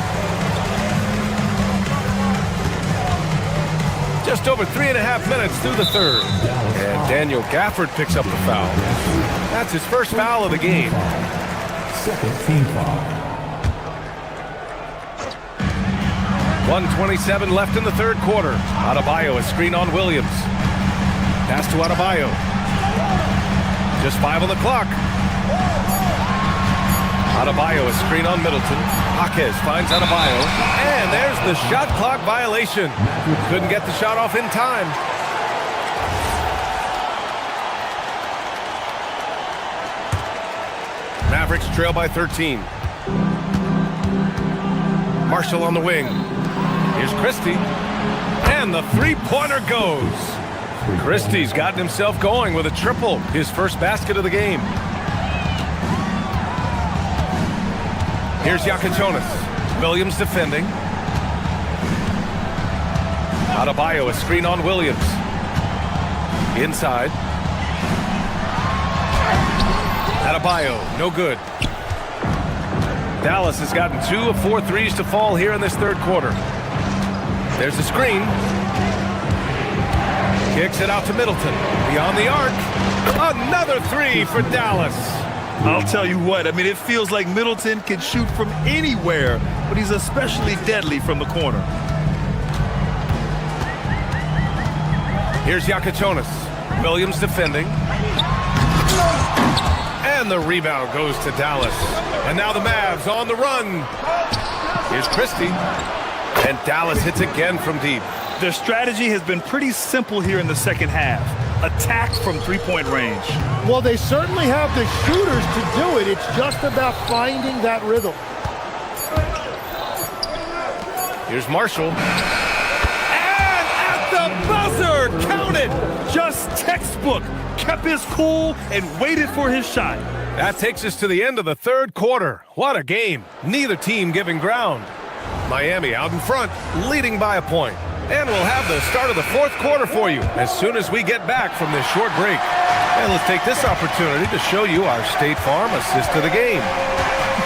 S10: Just over 3.5 minutes through the third. And Daniel Gafford picks up the foul. That's his first foul of the game.
S9: Second team foul.
S10: 1:27 left in the third quarter. Adebayo, a screen on Williams. Pass to Adebayo. Just 5 on the clock. Adebayo, a screen on Middleton. Jaquez finds Adebayo. And there's the shot clock violation. Couldn't get the shot off in time. Mavericks trail by 13. Marshall on the wing. Here's Christie. And the three-pointer goes. Christie's gotten himself going with a triple. His first basket of the game. Here's Yakachonis. Williams defending. Adebayo, a screen on Williams. Inside. Adebayo, no good. Dallas has gotten 2 of 4 threes to fall here in this third quarter. There's a screen. Kicks it out to Middleton. Beyond the arc. Another three for Dallas.
S12: I'll tell you what, I mean, it feels like Middleton can shoot from anywhere, but he's especially deadly from the corner.
S10: Here's Yakachonis. Williams defending. And the rebound goes to Dallas. And now the Mavs on the run. Here's Christie. And Dallas hits again from deep.
S12: Their strategy has been pretty simple here in the second half. Attack from three-point range.
S15: Well, they certainly have the shooters to do it. It's just about finding that rhythm.
S10: Here's Marshall.
S12: And at the buzzer, count it. Just textbook. Kept his cool and waited for his shot.
S10: That takes us to the end of the third quarter. What a game. Neither team giving ground. Miami out in front, leading by a point. And we'll have the start of the fourth quarter for you as soon as we get back from this short break. And let's take this opportunity to show you our State Farm assist of the game.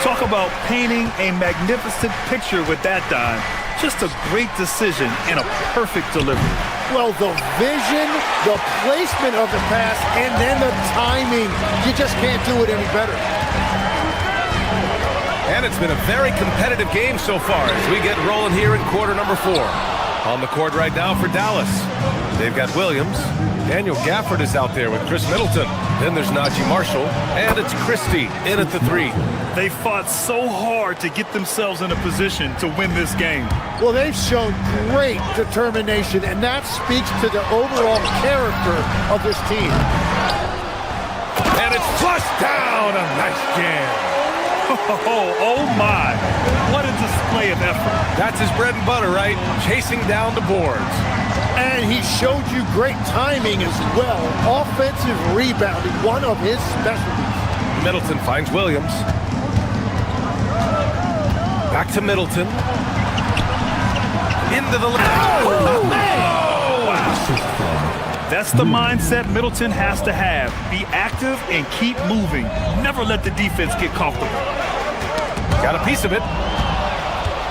S12: Talk about painting a magnificent picture with that dime. Just a great decision and a perfect delivery.
S15: Well, the vision, the placement of the pass, and then the timing. You just can't do it any better.
S10: And it's been a very competitive game so far as we get rolling here in quarter number 4. On the court right now for Dallas. They've got Williams. Daniel Gafford is out there with Chris Middleton. Then there's Najee Marshall. And it's Christie in at the 3.
S12: They fought so hard to get themselves in a position to win this game.
S15: Well, they've shown great determination, and that speaks to the overall character of this team.
S10: And it's flushed down. A nice jam.
S12: Oh my. What a display of effort.
S10: That's his bread and butter, right? Chasing down the boards.
S15: And he showed you great timing as well. Offensive rebounding, one of his specialties.
S10: Middleton finds Williams. Back to Middleton. Into the lane. Oh,
S12: wow. That's the mindset Middleton has to have. Be active and keep moving. Never let the defense get comfortable.
S10: Got a piece of it.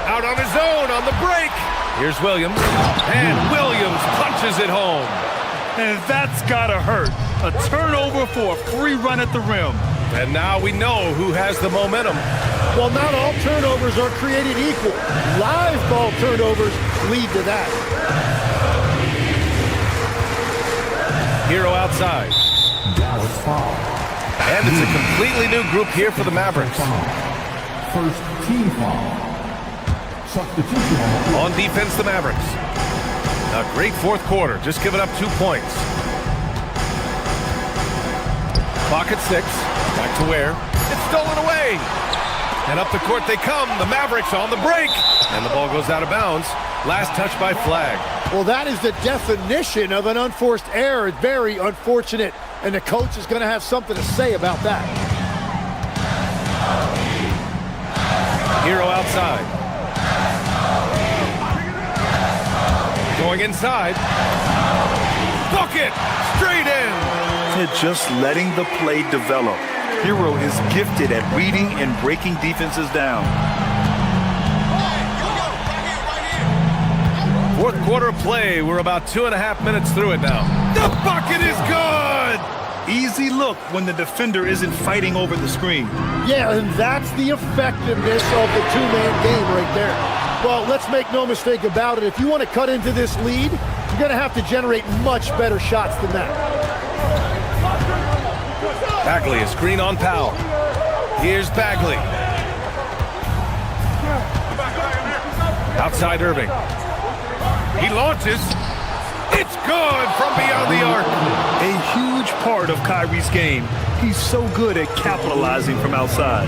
S10: Out on his own on the break. Here's Williams. And Williams punches it home.
S12: And that's gotta hurt. A turnover for a free run at the rim.
S10: And now we know who has the momentum.
S15: Well, not all turnovers are created equal. Live ball turnovers lead to that.
S10: Hero outside. And it's a completely new group here for the Mavericks.
S9: First team foul. Substitution.
S10: On defense, the Mavericks. A great fourth quarter. Just giving up 2 points. Clock at 6. Back to Ware. It's stolen away. And up the court they come. The Mavericks on the break. And the ball goes out of bounds. Last touch by Flag.
S15: Well, that is the definition of an unforced error. Very unfortunate. And the coach is going to have something to say about that.
S10: Hero outside. Going inside. Bucket! Straight in!
S12: They're just letting the play develop. Hero is gifted at reading and breaking defenses down.
S10: Fourth quarter of play. We're about 2.5 minutes through it now. The bucket is good!
S12: Easy look when the defender isn't fighting over the screen.
S15: Yeah, and that's the effectiveness of the two-man game right there. Well, let's make no mistake about it. If you want to cut into this lead, you're going to have to generate much better shots than that.
S10: Bagley, a screen on Powell. Here's Bagley. Outside Irving. He launches. It's good from beyond the arc.
S12: A huge part of Kyrie's game. He's so good at capitalizing from outside.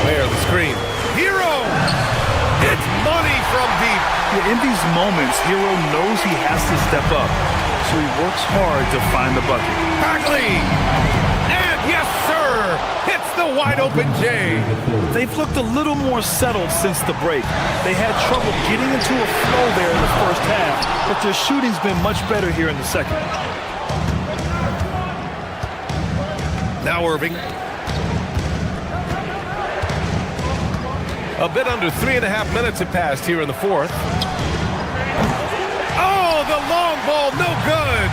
S10: There, the screen. Hero! It's money from deep.
S12: Yeah, in these moments, Hero knows he has to step up, so he works hard to find the bucket.
S10: Bagley! And yes, sir! Hits the wide-open J.
S12: They've looked a little more settled since the break. They had trouble getting into a flow there in the first half, but their shooting's been much better here in the second.
S10: Now Irving. A bit under 3.5 minutes have passed here in the fourth. Oh, the long ball, no good.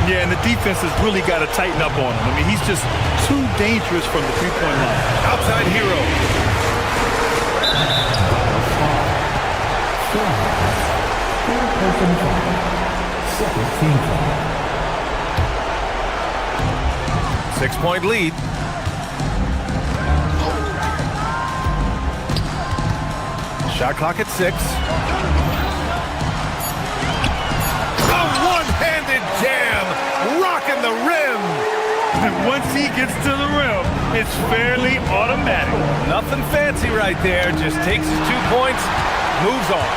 S12: Yeah, and the defense has really got to tighten up on him. I mean, he's just too dangerous from the three-point line.
S10: Outside Hero.
S9: Second team foul.
S10: 6-point lead. Shot clock at 6. A one-handed jam, rocking the rim.
S12: And once he gets to the rim, it's fairly automatic.
S10: Nothing fancy right there. Just takes his 2 points, moves on.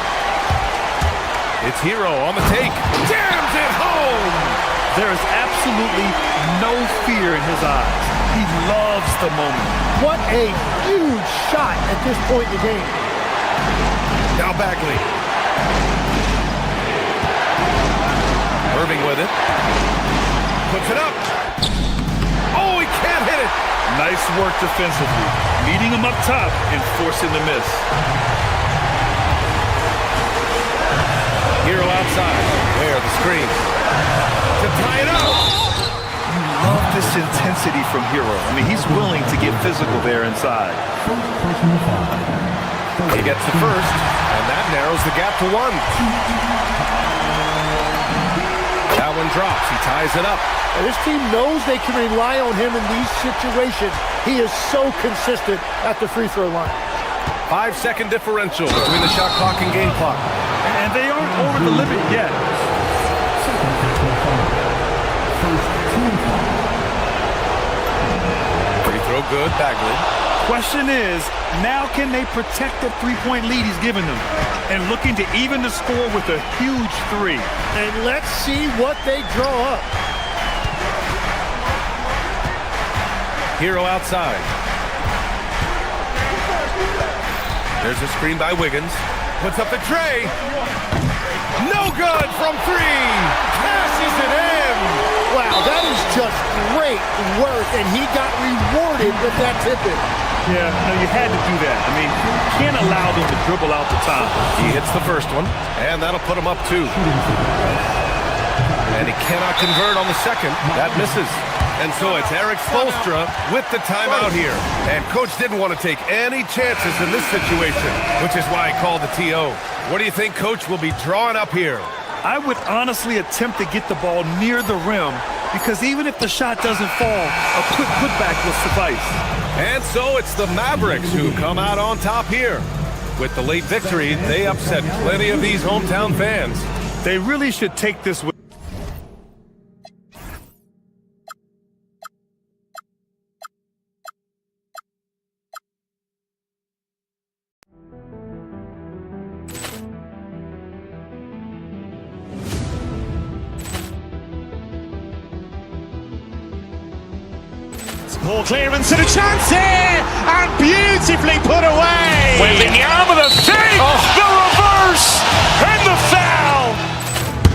S10: It's Hero on the take. Jams it home.
S12: There is absolutely no fear in his eyes. He loves the moment.
S15: What a huge shot at this point in the game.
S10: Now Bagley. Irving with it. Puts it up. Oh, he can't hit it.
S12: Nice work defensively. Meeting him up top and forcing the miss.
S10: outside. There, the screen. To tie it up.
S12: Love this intensity from Hero. I mean, he's willing to get physical there inside.
S10: He gets the first, and that narrows the gap to 1. That one drops. He ties it up.
S15: And this team knows they can rely on him in these situations. He is so consistent at the free throw line.
S10: 5-second differential between the shot clock and game clock.
S12: And they aren't over the limit yet.
S10: Free throw good, Bagley.
S12: Question is, now can they protect the three-point lead he's given them? And looking to even the score with a huge 3.
S15: And let's see what they draw up.
S10: Hero outside. There's a screen by Wiggins. Puts up the tray. No good from 3. Passes it in.
S15: Wow, that is just great work, and he got rewarded with that tip-in.
S12: Yeah, no, you had to do that. I mean, you can't allow them to dribble out the top.
S10: He hits the first one, and that'll put him up 2. And he cannot convert on the second. That misses. And so it's Eric Spoelstra with the timeout here. And Coach didn't want to take any chances in this situation, which is why he called the TO. What do you think Coach will be drawing up here?
S12: I would honestly attempt to get the ball near the rim, because even if the shot doesn't fall, a quick putback will suffice.
S10: And so it's the Mavericks who come out on top here. With the late victory, they upset plenty of these hometown fans.
S12: They really should take this with
S2: Ball clearance and a chance here, and beautifully put away.
S3: Wembanyama the fake, the reverse, and the foul.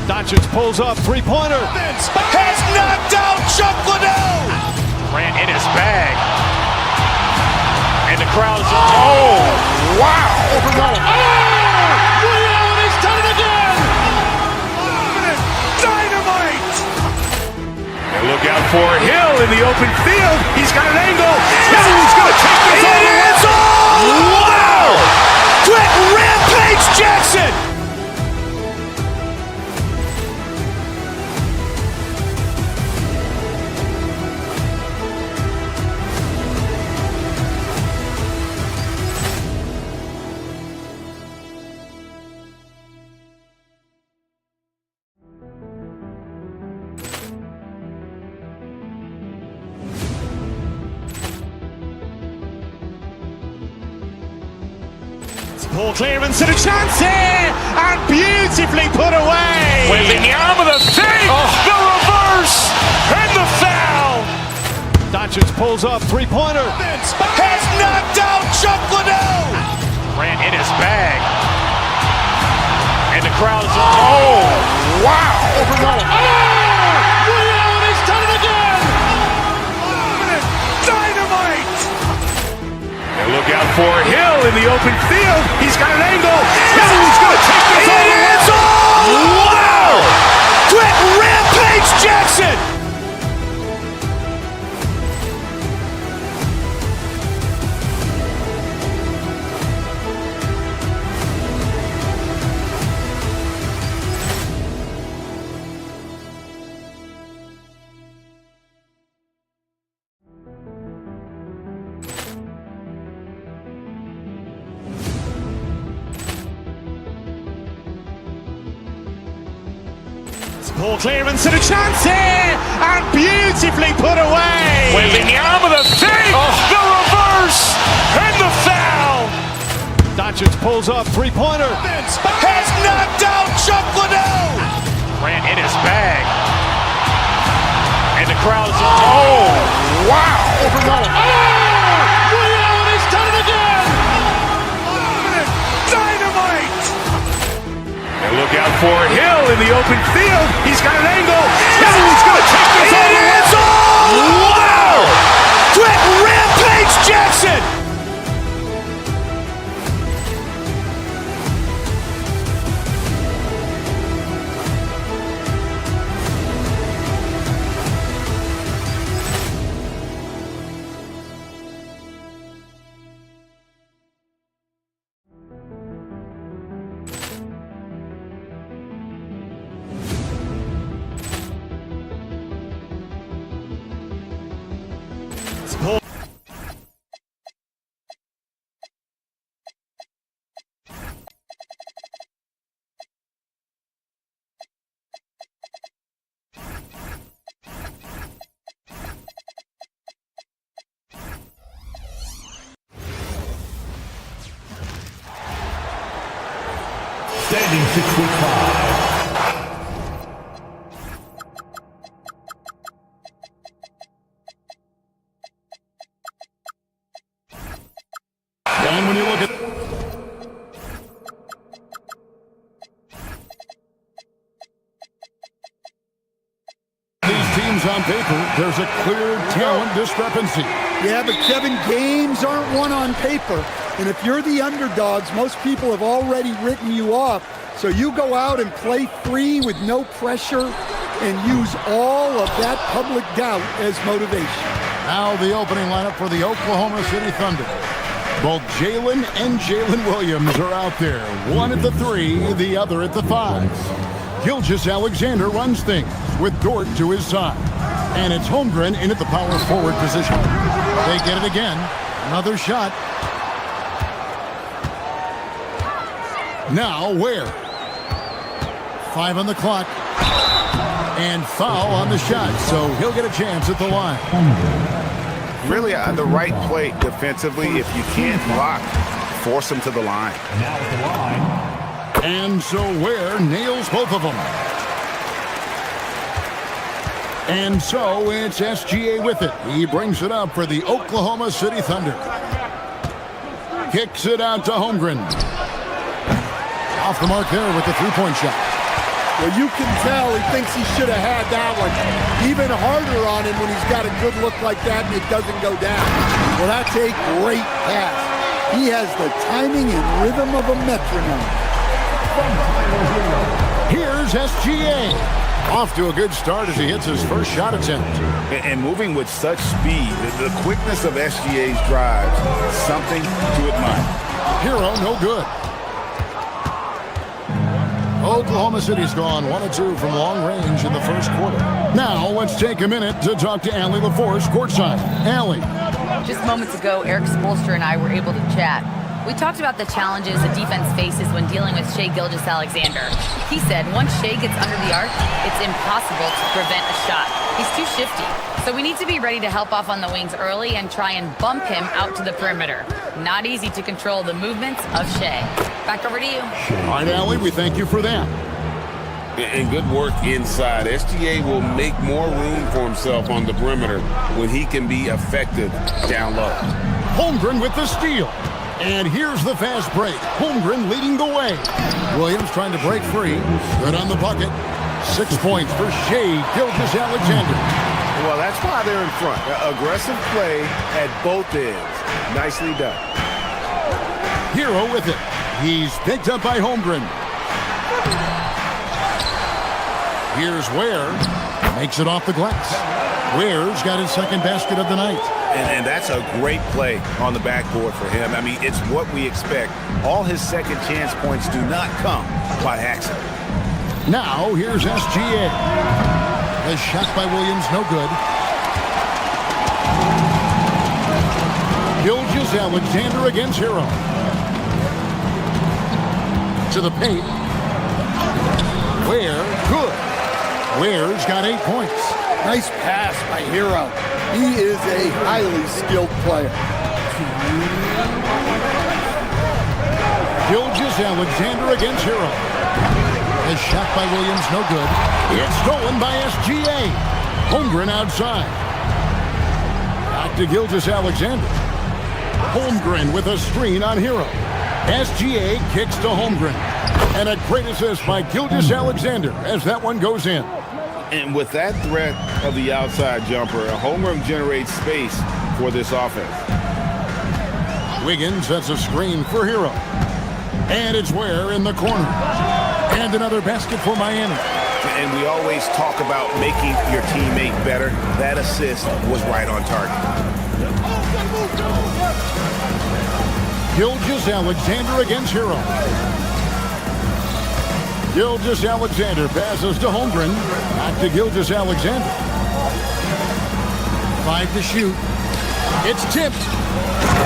S11: Doncic pulls up, three-pointer.
S2: Has knocked out Chuck Liddell.
S3: Ran in his bag. And the crowd is, oh, wow.
S2: Liddell, and he's done it again. Dynamite.
S1: And look out for Hill in the open field. He's got an angle. He's going to take this all the way.
S2: Wow! Quick Rampage Jackson. Ball clearance and a chance here, and beautifully put away.
S3: Wembanyama the fake, the reverse, and the foul.
S11: Doncic pulls up, three-pointer.
S2: Has knocked out Chuck Liddell.
S3: Ran in his bag. And the crowd is, oh, wow.
S2: Liddell, and he's done it again. Dynamite.
S1: And look out for Hill in the open field. He's got an angle. He's going to take this all the way.
S2: Wow! Quick Rampage Jackson. Ball clearance and a chance here, and beautifully put away.
S3: Wembanyama the fake, the reverse, and the foul.
S11: Doncic pulls up, three-pointer.
S2: Has knocked out Chuck Liddell.
S3: Ran in his bag. And the crowd is, oh, wow.
S2: Liddell, and he's done it again. Dynamite.
S1: And look out for Hill in the open field. He's got an angle. He's going to take this all the way.
S2: Wow! Quick Rampage Jackson.
S9: standing 6'5".
S4: And when you look at these teams on paper, there's a clear talent discrepancy.
S5: Yeah, but Kevin, games aren't won on paper. And if you're the underdogs, most people have already written you off. So you go out and play free with no pressure and use all of that public doubt as motivation.
S4: Now the opening lineup for the Oklahoma City Thunder. Both Jalen and Jalen Williams are out there. One at the 3, the other at the 5. Gilgeous-Alexander runs things with Dort to his side. And it's Holmgren in at the power forward position. They get it again. Another shot. Now Ware. 5 on the clock. And foul on the shot, so he'll get a chance at the line.
S6: Really the right play defensively. If you can't block, force them to the line.
S9: Now at the line.
S4: And so Ware nails both of them. And so it's SGA with it. He brings it up for the Oklahoma City Thunder. Kicks it out to Holmgren. Off the mark there with the three-point shot.
S5: Well, you can tell he thinks he should have had that one even harder on him when he's got a good look like that and it doesn't go down. Well, that's a great pass. He has the timing and rhythm of a metronome.
S4: Here's SGA. Off to a good start as he hits his first shot attempt.
S6: And moving with such speed, the quickness of SGA's drives, something to admire.
S4: Hero, no good. Oklahoma City's gone 1-2 from long range in the first quarter. Now let's take a minute to talk to Allie LaForce courtside. Allie.
S7: Just moments ago, Eric Spoelstra and I were able to chat. We talked about the challenges a defense faces when dealing with Shai Gilgeous-Alexander. He said once Shai gets under the arc, it's impossible to prevent a shot. He's too shifty. So we need to be ready to help off on the wings early and try and bump him out to the perimeter. Not easy to control the movements of Shai. Back over to you.
S4: All right, Allie, we thank you for that.
S8: And good work inside. SGA will make more room for himself on the perimeter when he can be effective down low.
S4: Holmgren with the steal. And here's the fast break. Holmgren leading the way. Williams trying to break free. Good on the bucket. 6 points for Shai Gilgeous-Alexander.
S6: Well, that's why they're in front. Aggressive play at both ends. Nicely done.
S4: Hero with it. He's picked up by Holmgren. Here's Ware. Makes it off the glass. Ware's got his second basket of the night.
S6: And that's a great play on the backboard for him. I mean, it's what we expect. All his second chance points do not come by accident.
S4: Now, here's SGA. The shot by Williams, no good. Gilgeous-Alexander against Hero. To the paint. Ware, good. Ware's got 8 points.
S5: Nice pass by Hero. He is a highly skilled player.
S4: Gilgeous-Alexander against Hero. The shot by Williams, no good. It's stolen by SGA. Holmgren outside. Back to Gilgeous-Alexander. Holmgren with a screen on Hero. SGA kicks to Holmgren. And a great assist by Gilgeous-Alexander as that one goes in.
S6: And with that threat of the outside jumper, Holmgren generates space for this offense.
S4: Wiggins sets a screen for Hero. And it's Ware in the corner. And another basket for Miami.
S6: And we always talk about making your teammate better. That assist was right on target.
S4: Gilgeous-Alexander against Hero. Gilgeous-Alexander passes to Holmgren. Back to Gilgeous-Alexander. 5 to shoot. It's tipped.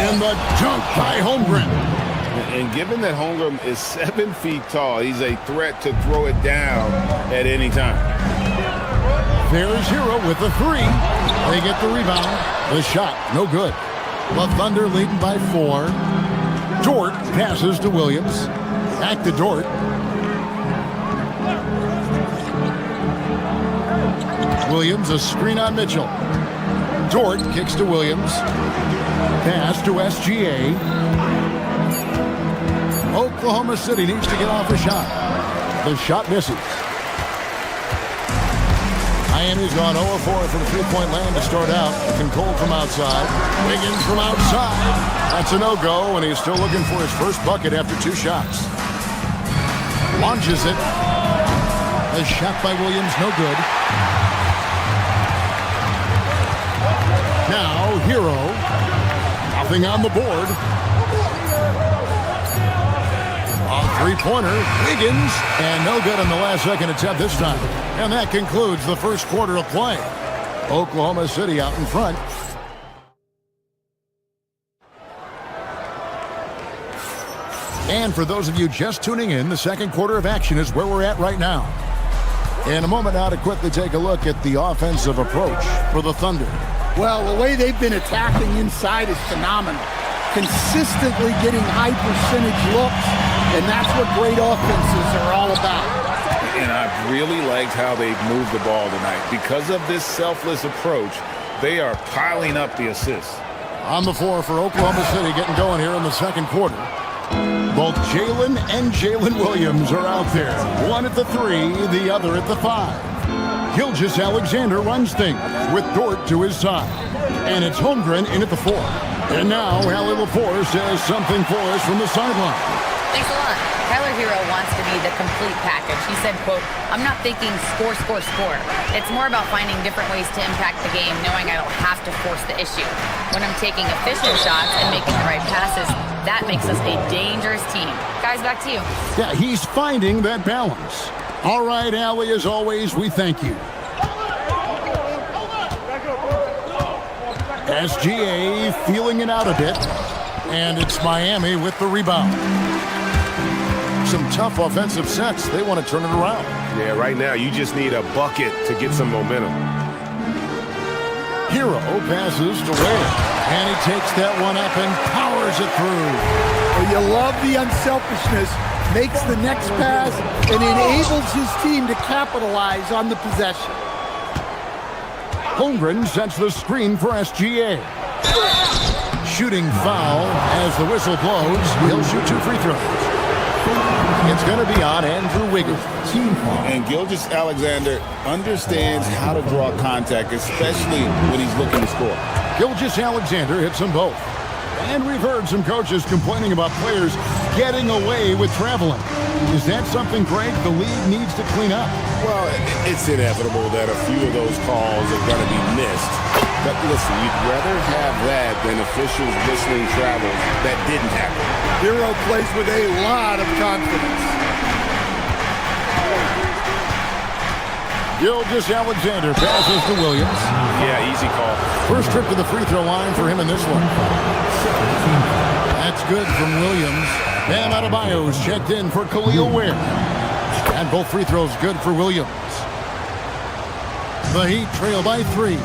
S4: And the dunk by Holmgren.
S6: And given that Holmgren is 7 feet tall, he's a threat to throw it down at any time.
S4: There's Hero with the 3. They get the rebound. The shot, no good. The Thunder leading by 4. Dort passes to Williams. Back to Dort. Williams, a screen on Mitchell. Dort kicks to Williams. Pass to SGA. Oklahoma City needs to get off a shot. The shot misses. Miami's gone 0-4 from three-point land to start out. Controlled from outside. Wiggins from outside. That's a no-go, and he's still looking for his first bucket after 2 shots. Launches it. A shot by Williams, no good. Now, Hero. Nothing on the board. A three-pointer, Wiggins, and no good on the last second attempt this time. And that concludes the first quarter of play. Oklahoma City out in front. And for those of you just tuning in, the second quarter of action is where we're at right now. In a moment now to quickly take a look at the offensive approach for the Thunder.
S5: Well, the way they've been attacking inside is phenomenal. Consistently getting high percentage looks, and that's what great offenses are all about.
S6: And I've really liked how they've moved the ball tonight. Because of this selfless approach, they are piling up the assists.
S4: On the floor for Oklahoma City, getting going here in the second quarter. Both Jalen and Jalen Williams are out there. One at the 3, the other at the 5. Gilgeous-Alexander runs things with Dort to his side. And it's Holmgren in at the 4. And now Allie LaForce says something for us from the sideline.
S7: Thanks a lot. Tyler Hero wants to be the complete package. He said, quote, "I'm not thinking score, score, score. It's more about finding different ways to impact the game, knowing I don't have to force the issue. When I'm taking efficient shots and making the right passes, that makes us a dangerous team." Guys, back to you.
S4: Yeah, he's finding that balance. All right, Allie, as always, we thank you. SGA feeling it out a bit, and it's Miami with the rebound. Some tough offensive sets. They want to turn it around.
S10: Yeah, right now you just need a bucket to get some momentum.
S4: Hero passes to Wade, and he takes that one up and powers it through.
S5: Well, you love the unselfishness, makes the next pass, and enables his team to capitalize on the possession.
S4: Holmgren sets the screen for SGA. Shooting foul as the whistle blows. He'll shoot 2 free throws. It's going to be on Andrew Wiggins.
S8: And Gilgeous-Alexander understands how to draw contact, especially when he's looking to score.
S4: Gilgeous-Alexander hits them both. And we've heard some coaches complaining about players getting away with traveling. Is that something, Greg, the league needs to clean up?
S8: Well, it's inevitable that a few of those calls are going to be missed. But listen, you'd rather have that than officials whistling travels that didn't happen.
S5: Hero plays with a lot of confidence.
S4: Gilgeous-Alexander passes to Williams.
S10: Yeah, easy call.
S4: First trip to the free throw line for him in this one. That's good from Williams. Bam Adebayo's checked in for Khalil Ware. And both free throws good for Williams. The Heat trail by 3.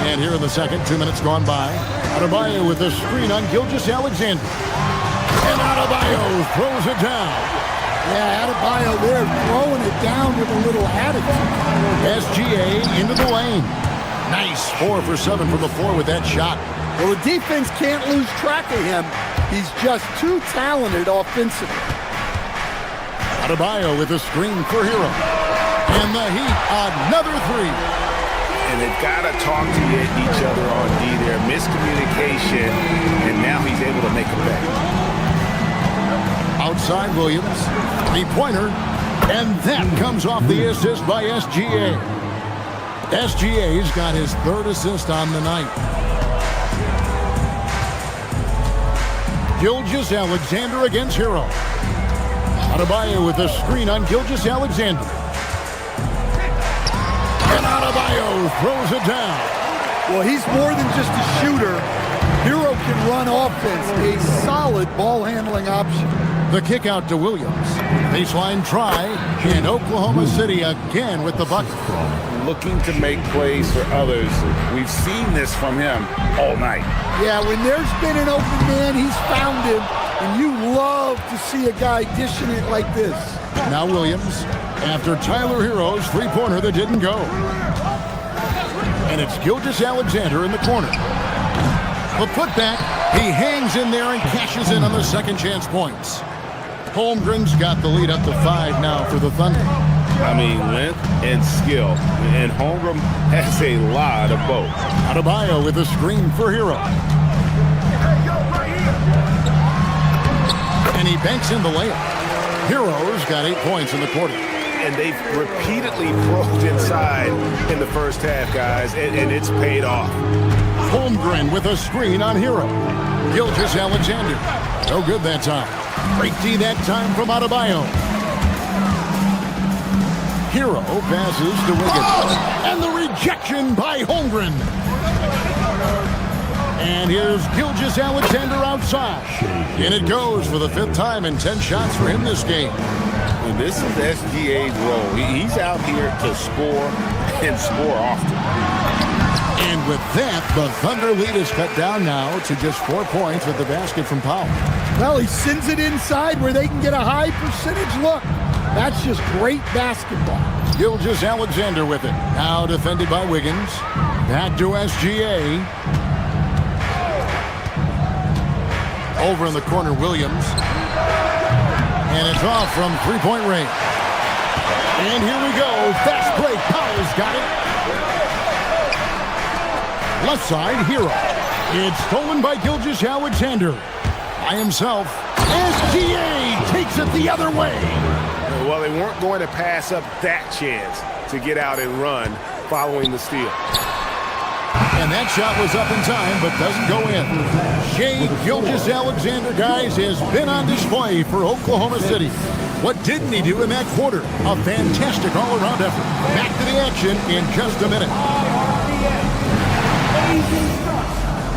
S4: And here in the second, 2 minutes gone by. Adebayo with the screen on Gilgeous-Alexander. And Adebayo throws it down.
S5: Yeah, Adebayo there throwing it down with a little attitude.
S4: SGA into the lane. Nice 4 for 7 from the floor with that shot.
S5: Well, the defense can't lose track of him. He's just too talented offensively.
S4: Adebayo with a screen for Hero. And the Heat, another 3.
S6: And they've got to talk to each other on D there. Miscommunication, and now he's able to make a bet.
S4: Outside Williams, three-pointer, and that comes off the assist by SGA. SGA's got his 3rd assist on the night. Gilgeous-Alexander against Hero. Adebayo with a screen on Gilgeous-Alexander. And Adebayo throws it down.
S5: Well, he's more than just a shooter. Hero can run offense, a solid ball handling option.
S4: The kick out to Williams. Baseline try, and Oklahoma City again with the bucket.
S6: Looking to make plays for others. We've seen this from him all night.
S5: Yeah, when there's been an open man, he's found him, and you love to see a guy dishing it like this.
S4: Now Williams after Tyler Hero's three-pointer that didn't go. And it's Gilgeous-Alexander in the corner. The putback, he hangs in there and cashes in on the second chance points. Holmgren's got the lead up to 5 now for the Thunder.
S6: I mean, length and skill. And Holmgren has a lot of both.
S4: Adebayo with a screen for Hero. And he banks in the layup. Hero's got 8 points in the quarter.
S6: And they've repeatedly probed inside in the first half, guys, and it's paid off.
S4: Holmgren with a screen on Hero. Gilgeous-Alexander. No good that time. Great D that time from Adebayo. Hero passes to Wiggins. And the rejection by Holmgren. And here's Gilgeous-Alexander outside. And it goes for the 5th time and 10 shots for him this game.
S6: Well, this is SGA's role. He's out here to score and score often.
S4: And with that, the Thunder lead is cut down now to just 4 points with the basket from Powell.
S5: Well, he sends it inside where they can get a high percentage look. That's just great basketball.
S4: Gilgeous-Alexander with it. Now defended by Wiggins. Back to SGA. Over in the corner, Williams. And it's off from three-point range. And here we go. Fast break. Powell's got it. Left side, Hero. It's stolen by Gilgeous-Alexander. By himself. SGA takes it the other way.
S6: Well, they weren't going to pass up that chance to get out and run following the steal.
S4: And that shot was up in time, but doesn't go in. Shai Gilgeous-Alexander, guys, has been on display for Oklahoma City. What didn't he do in that quarter? A fantastic all-around effort. Back to the action in just a minute.
S9: Amazing stuff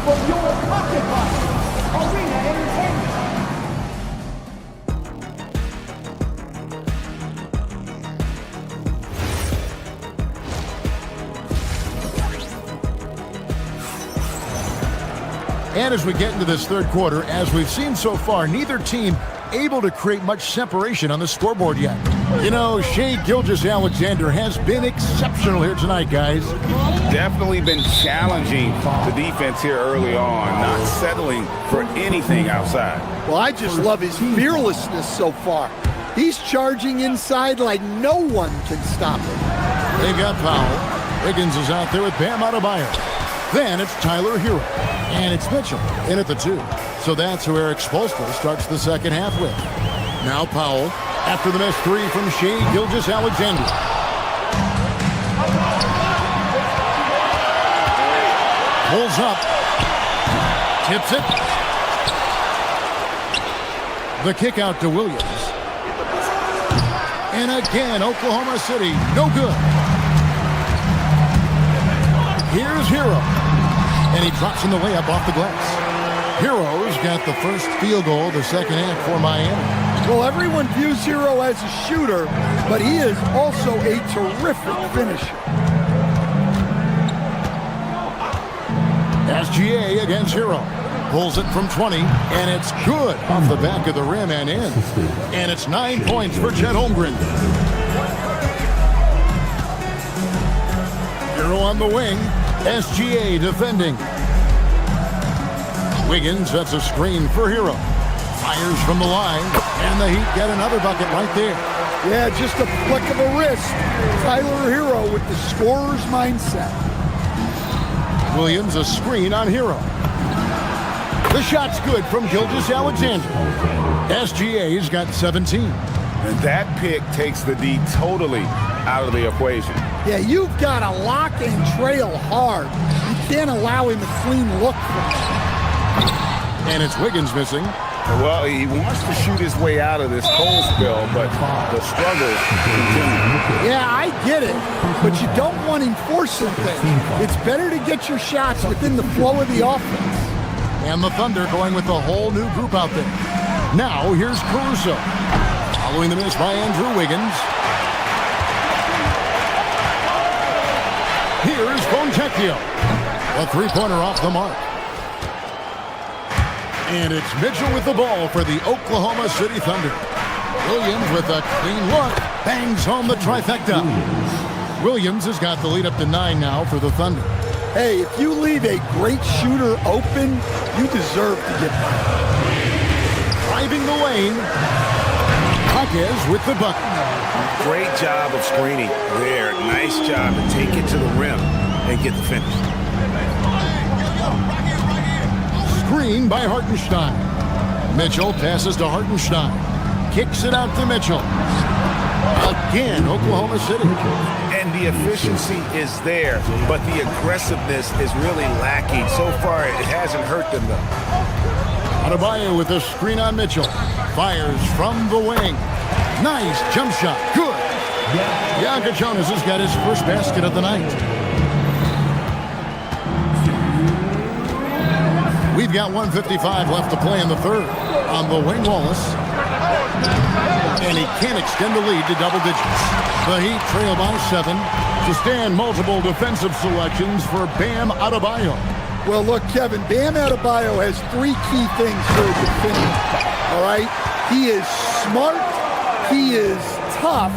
S9: for your pocket arena entertainment.
S4: And as we get into this third quarter, as we've seen so far, neither team able to create much separation on the scoreboard yet. You know, Shai Gilgeous-Alexander has been exceptional here tonight, guys.
S6: Definitely been challenging the defense here early on, not settling for anything outside.
S5: Well, I just love his fearlessness so far. He's charging inside like no one can stop him.
S4: They've got Powell. Wiggins is out there with Bam Adebayo. Then it's Tyler Hero. And it's Mitchell in at the 2. So that's who Eric Spoelstra starts the second half with. Now Powell after the missed 3 from Shai Gilgeous-Alexander. Pulls up. Tips it. The kick out to Williams. And again, Oklahoma City, no good. Here's Hero. And he drops in the layup off the glass. Hero's got the first field goal of the second half for Miami.
S5: Well, everyone views Hero as a shooter, but he is also a terrific finisher.
S4: SGA against Hero. Pulls it from 20, and it's good off the back of the rim and in. And it's 9 points for Chet Holmgren. Hero on the wing. SGA defending. Wiggins sets a screen for Hero. Fires from the line, and the Heat get another bucket right there.
S5: Yeah, just a flick of a wrist. Tyler Hero with the scorer's mindset.
S4: Williams a screen on Hero. The shot's good from Gilgeous-Alexander. SGA's got 17.
S6: And that pick takes the D totally out of the equation.
S5: Yeah, you've got to lock and trail hard. You can't allow him a clean look from him.
S4: And it's Wiggins missing.
S6: Well, he wants to shoot his way out of this cold spell, but the struggle continues.
S5: Yeah, I get it, but you don't want him forcing things. It's better to get your shots within the flow of the offense.
S4: And the Thunder going with a whole new group out there. Now, here's Caruso. Following the miss by Andrew Wiggins. Here's Fontecchio. A three-pointer off the mark. And it's Mitchell with the ball for the Oklahoma City Thunder. Williams with a clean look. Bangs home the trifecta. Williams has got the lead up to 9 now for the Thunder.
S5: Hey, if you leave a great shooter open, you deserve to get that.
S4: Driving the lane. Jaquez with the bucket.
S6: Great job of screening there. Nice job to take it to the rim and get the finish.
S4: Screen by Hartenstein. Mitchell passes to Hartenstein. Kicks it out to Mitchell. Again, Oklahoma City.
S6: And the efficiency is there, but the aggressiveness is really lacking. So far, it hasn't hurt them, though.
S4: Adebayo with a screen on Mitchell. Fires from the wing. Nice jump shot. Good. Bianca Jonas has got his first basket of the night. We've got 1:55 left to play in the third. On the wing, Wallace. And he can't extend the lead to double digits. The Heat trail by 7 to stand multiple defensive selections for Bam Adebayo.
S5: Well, look, Kevin, Bam Adebayo has 3 key things for a defender. All right? He is smart, he is tough,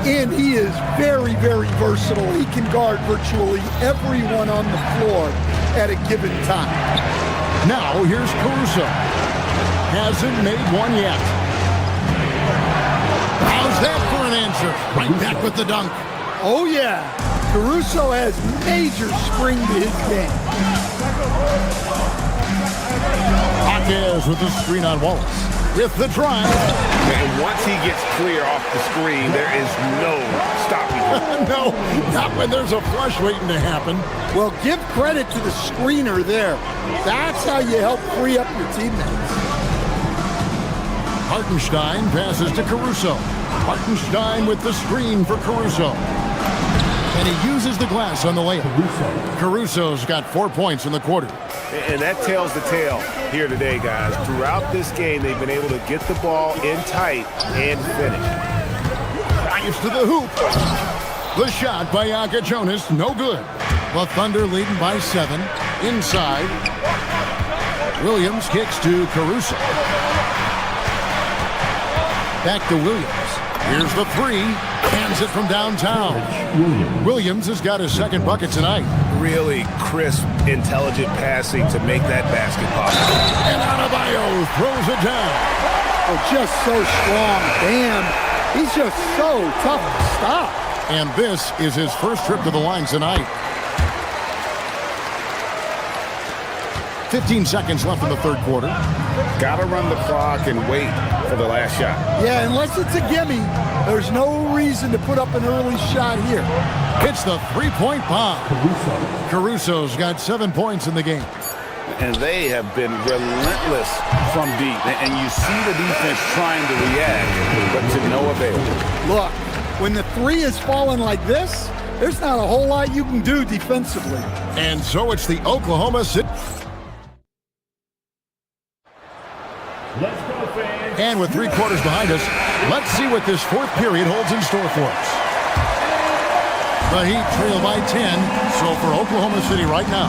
S5: and he is very, very versatile. He can guard virtually everyone on the floor at a given time.
S4: Now, here's Caruso. Hasn't made one yet. How's that for an answer? Right back with the dunk.
S5: Oh, yeah. Caruso has major spring to his game.
S4: Jaquez with the screen on Wallace. With the drive.
S6: And once he gets clear off the screen, there is no stopping him.
S4: No, not when there's a flush waiting to happen.
S5: Well, give credit to the screener there. That's how you help free up your teammates.
S4: Hartenstein passes to Caruso. Hartenstein with the screen for Caruso. And he uses the glass on the layup. Caruso's got 4 points in the quarter.
S6: And that tells the tale here today, guys. Throughout this game, they've been able to get the ball in tight and finish.
S4: Drives to the hoop. The shot by Bianca Jonas, no good. The Thunder leading by 7. Inside. Williams kicks to Caruso. Back to Williams. Here's the 3. Hands it from downtown. Williams has got his second bucket tonight.
S6: Really crisp, intelligent passing to make that basket possible.
S4: And Adebayo throws it down.
S5: Oh, just so strong. Bam. He's just so tough to stop.
S4: And this is his first trip to the line tonight. 15 seconds left in the third quarter.
S6: Got to run the clock and wait for the last shot.
S5: Yeah, unless it's a gimme, there's no reason to put up an early shot here.
S4: Hits the three-point bomb. Caruso's got 7 points in the game.
S6: And they have been relentless from deep. And you see the defense trying to react, but to no avail.
S5: Look, when the 3 is falling like this, there's not a whole lot you can do defensively.
S4: And so it's the Oklahoma City. And with 3 quarters behind us, let's see what this fourth period holds in store for us. The Heat trail by 10, so for Oklahoma City right now,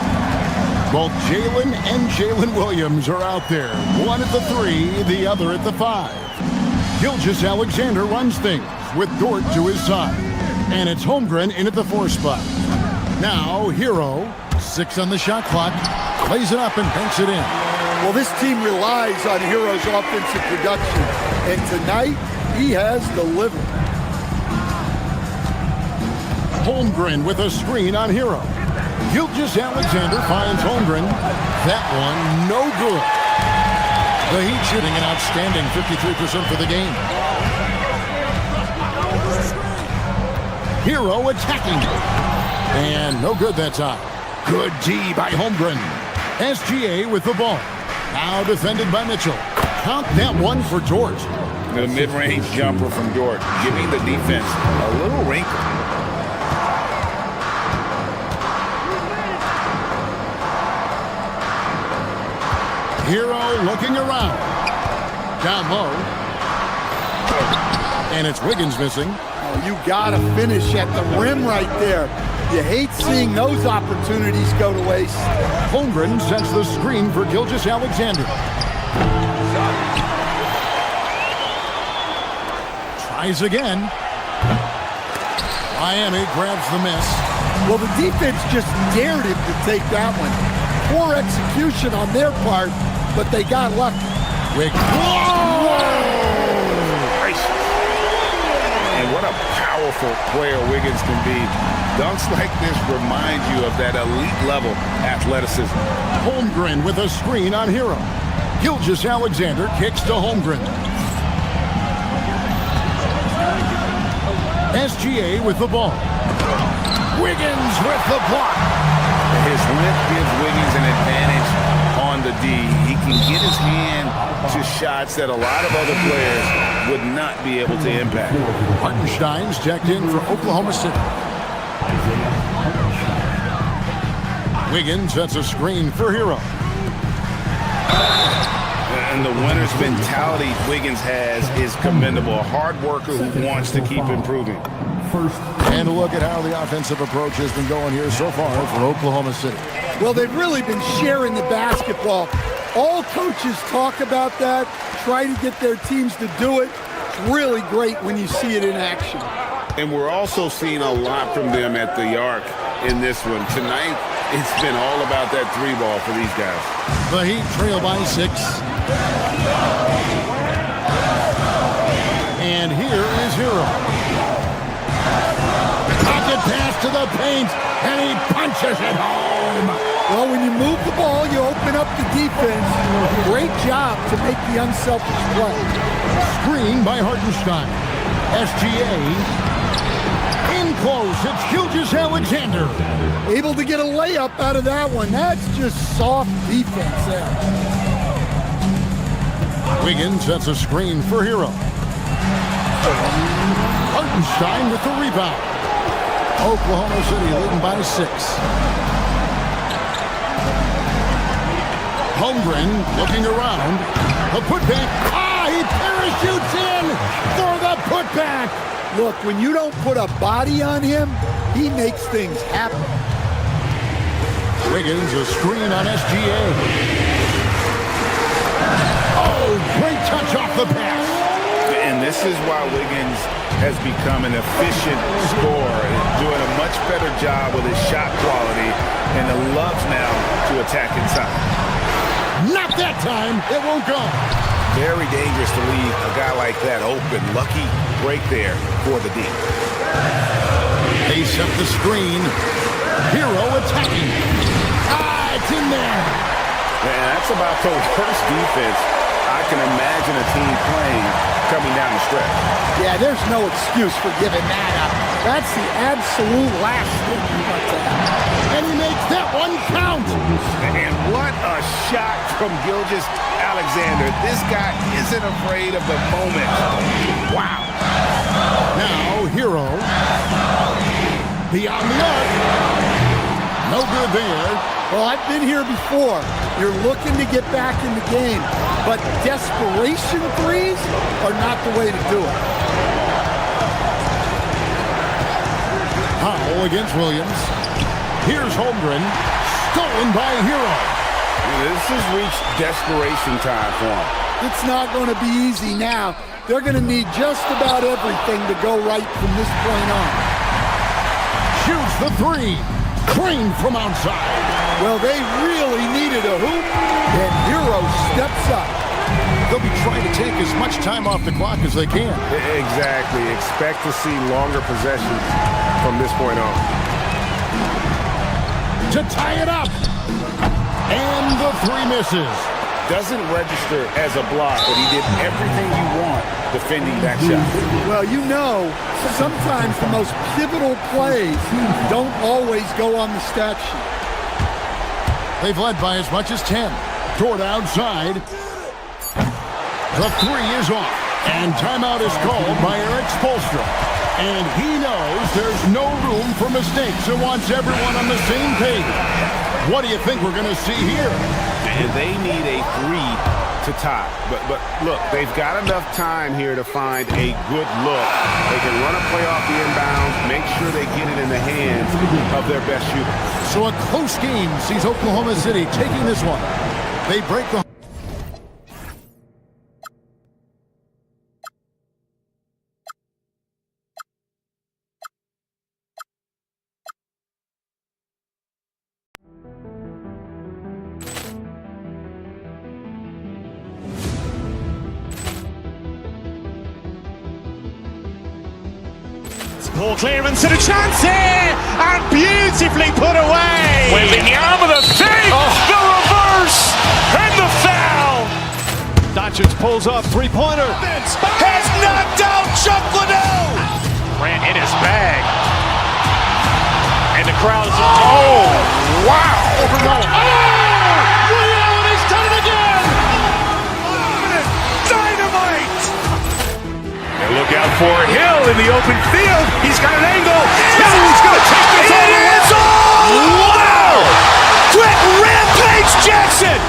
S4: both Jalen and Jalen Williams are out there. One at the 3, the other at the 5. Gilgeous-Alexander runs things with Dort to his side. And it's Holmgren in at the 4 spot. Now, Hero, 6 on the shot clock, plays it up and banks it in.
S5: Well, this team relies on Hero's offensive production, and tonight he has delivered.
S4: Holmgren with a screen on Hero. Gilgeous-Alexander finds Holmgren. That one, no good. The Heat shooting an outstanding 53% for the game. Hero attacking. And no good that time. Good D by Holmgren. SGA with the ball. Now defended by Mitchell. Count that one for Dort.
S6: The mid-range jumper from Dort, giving the defense a little wrinkle.
S4: Hero looking around. Down low. And it's Wiggins missing.
S5: Oh, you gotta finish at the rim right there. You hate seeing those opportunities go to waste.
S4: Holmgren sets the screen for Gilgeous-Alexander. Tries again. Miami grabs the miss.
S5: Well, the defense just dared him to take that one. Poor execution on their part, but they got lucky.
S6: And what a powerful player Wiggins can be. Dunks like this remind you of that elite level athleticism.
S4: Holmgren with a screen on Hero. Gilgeous-Alexander kicks to Holmgren. SGA with the ball. Wiggins with the block.
S6: His length gives Wiggins an advantage on the D. He can get his hand to shots that a lot of other players would not be able to impact.
S4: Hartenstein's checked in for Oklahoma City. Wiggins sets a screen for Hero.
S6: And the winner's mentality Wiggins has is commendable. A hard worker who wants to keep improving.
S4: And look at how the offensive approach has been going here so far for Oklahoma City.
S5: Well, they've really been sharing the basketball. All coaches talk about that, try to get their teams to do it. It's really great when you see it in action.
S6: And we're also seeing a lot from them at the arc in this one. Tonight, it's been all about that three ball for these guys.
S4: The Heat trail by 6. And here is Hero. Pocket pass to the paint, and he punches it home.
S5: Well, when you move the ball, you open up the defense. Great job to make the unselfish play.
S4: Screen by Hartenstein. SGA. In close, it's Gilgeous-Alexander.
S5: Able to get a layup out of that one. That's just soft defense there.
S4: Wiggins sets a screen for Hero. Hartenstein with the rebound. Oklahoma City leading by 6. Holmgren looking around. The putback. He parachutes in for the putback.
S5: Look, when you don't put a body on him, he makes things happen.
S4: Wiggins a screen on SGA. Oh, great touch off the pass.
S6: And this is why Wiggins has become an efficient scorer, doing a much better job with his shot quality, and loves now to attack inside.
S4: Not that time. It won't go.
S6: Very dangerous to leave a guy like that open. Lucky break there for the D.
S4: They set the screen. Hero attacking. It's in there.
S6: Man, that's about the worst defense I can imagine a team playing coming down the stretch.
S5: Yeah, there's no excuse for giving that up. That's the absolute last thing you want to have.
S4: And he makes that one count.
S6: And what a shot from Gilgeous-Alexander. This guy isn't afraid of the moment. Wow.
S4: Now, Hero. Beyond the arc. No good there.
S5: Well, I've been here before. You're looking to get back in the game, but desperation threes are not the way to do it.
S4: Powell against Williams. Here's Holmgren. Stolen by Hero.
S6: This has reached desperation time for him.
S5: It's not going to be easy now. They're going to need just about everything to go right from this point on.
S4: Shoots the three. Crane from outside.
S5: Well, they really needed a hoop, and Hero steps up.
S4: They'll be trying to take as much time off the clock as they can.
S6: Exactly. Expect to see longer possessions from this point on.
S4: To tie it up. And the three misses.
S6: Doesn't register as a block, but he did everything you want defending that shot.
S5: Well, you know, sometimes the most pivotal plays don't always go on the stat sheet.
S4: They've led by as much as 10. Toward outside. The three is off. And timeout is called by Eric Spoelstra. And he knows there's no room for mistakes and wants everyone on the same page. What do you think we're going to see here?
S6: And they need a three to tie. But look, they've got enough time here to find a good look. They can run a play off the inbounds, make sure they get it in the hands of their best shooter.
S4: So a close game sees Oklahoma City taking this one. They break the
S2: Ball clearance and a chance here, and beautifully put away.
S3: Wembanyama the fake, the reverse, and the foul. Doncic pulls up, three-pointer.
S2: Has knocked out Chuck Liddell.
S3: Grant in his bag. And the crowd is... Oh, wow.
S2: Ray Allen has done it again. Dynamite.
S1: And look out for Hill in the open field. He's got an angle. He's going to take this all the way.
S2: Wow. Quick rampage Jackson.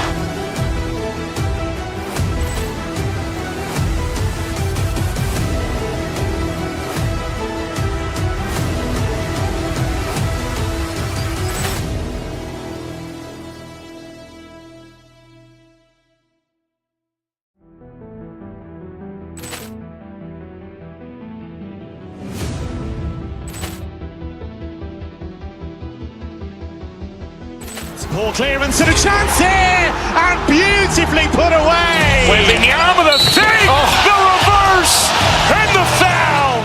S2: Ball clearance and a chance here, and beautifully put away.
S3: Wembanyama the fake, the reverse, and the foul.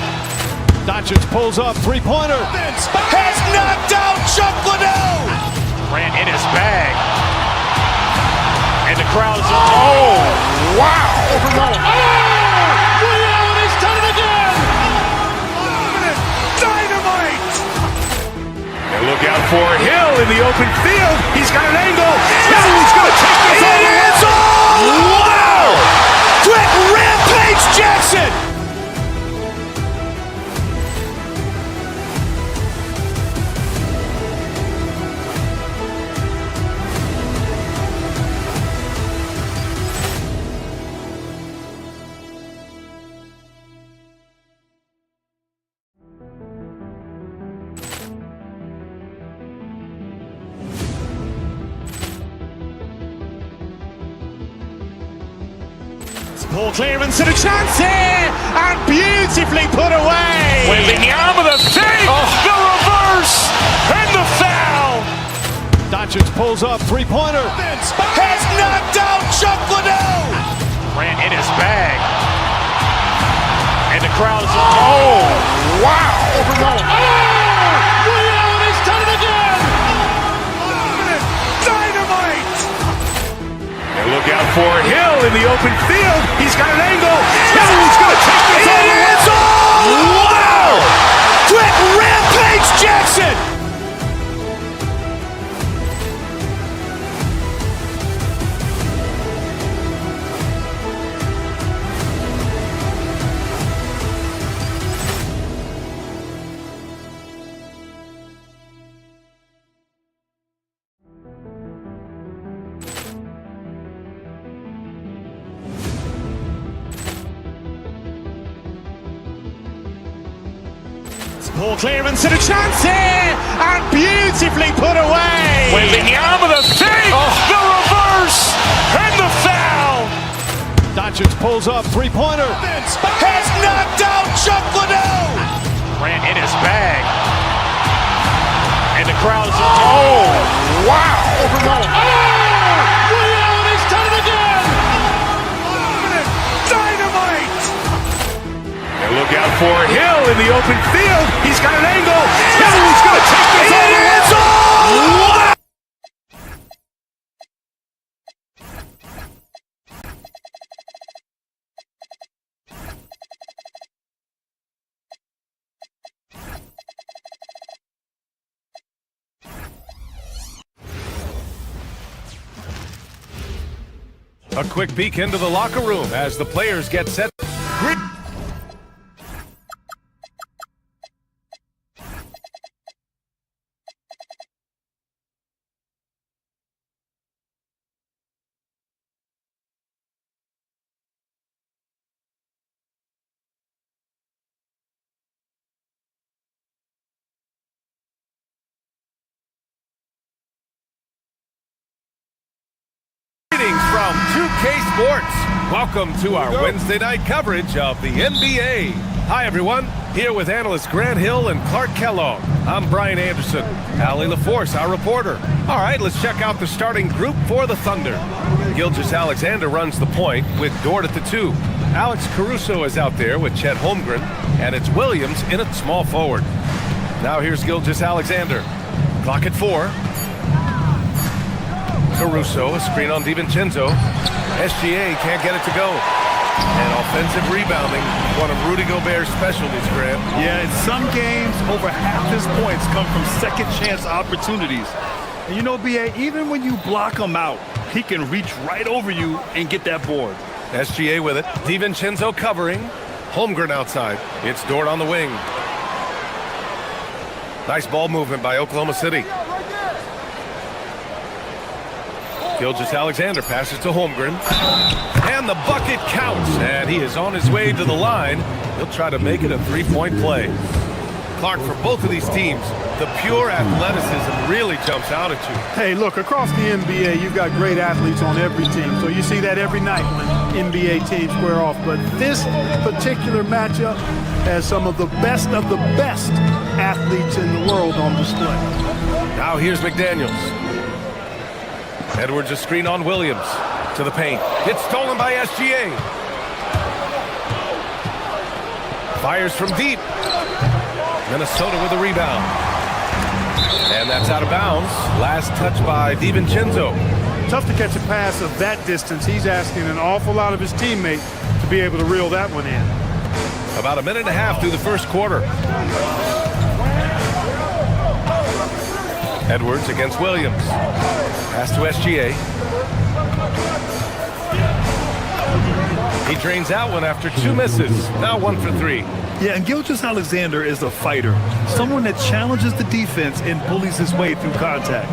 S3: Doncic pulls up, three-pointer.
S2: Has knocked out Chuck Liddell.
S3: Grant in his bag. And the crowd is... Oh, wow.
S2: Ray Allen has done it again. Dynamite.
S1: And look out for Hill in the open field. He's got an angle. He's going to take this all the way.
S2: Wow. Quick rampage Jackson. Ball clearance and a chance here, and beautifully put away.
S3: Wembanyama the fake, the reverse, and the foul. Doncic pulls up, three-pointer.
S2: Has knocked out Chuck Liddell.
S3: Grant in his bag. And the crowd is... Oh, wow.
S2: Ray Allen has done it again. Dynamite.
S1: And look out for Hill in the open field. He's got an angle. He's going to take this all the way.
S2: Wow. Quick rampage Jackson. Ball clearance and a chance here, and beautifully put away.
S3: Wembanyama the fake, the reverse, and the foul. Doncic pulls up, three-pointer.
S2: Has knocked out Chuck Liddell.
S3: Grant in his bag. And the crowd is... Oh, wow.
S2: Ray Allen has done it again. Dynamite.
S1: And look out for Hill in the open field. He's got an angle. He's going to take this all the way.
S2: Wow.
S10: A quick peek into the locker room as the players get set. From 2K Sports, welcome to our Wednesday night coverage of the NBA. Hi everyone, here with analysts Grant Hill and Clark Kellogg. I'm Brian Anderson, Allie LaForce, our reporter. All right, let's check out the starting group for the Thunder. Gilgeous-Alexander runs the point with Dort at the 2. Alex Caruso is out there with Chet Holmgren, and it's Williams in at small forward. Now here's Gilgeous-Alexander. Clock at 4. Caruso, a screen on DiVincenzo. SGA can't get it to go. And offensive rebounding, one of Rudy Gobert's specialties, Grant.
S12: Yeah, in some games, over half his points come from second chance opportunities. And you know, B.A., even when you block him out, he can reach right over you and get that board.
S10: SGA with it. DiVincenzo covering. Holmgren outside. It's Dort on the wing. Nice ball movement by Oklahoma City. Gilgeous-Alexander passes to Holmgren. And the bucket counts. And he is on his way to the line. He'll try to make it a three-point play. Clark, for both of these teams, the pure athleticism really jumps out at you.
S11: Hey, look, across the NBA, you've got great athletes on every team. So you see that every night when NBA teams square off. But this particular matchup has some of the best athletes in the world on display.
S10: Now here's McDaniels. Edwards a screen on Williams. To the paint. It's stolen by SGA. Fires from deep. Minnesota with a rebound. And that's out of bounds. Last touch by DiVincenzo.
S11: Tough to catch a pass of that distance. He's asking an awful lot of his teammate to be able to reel that one in.
S10: About a minute and a half through the first quarter. Edwards against Williams. Pass to SGA. He drains that one after 2 misses. Now 1 for 3.
S12: Yeah, and Gilgeous-Alexander is a fighter. Someone that challenges the defense and bullies his way through contact.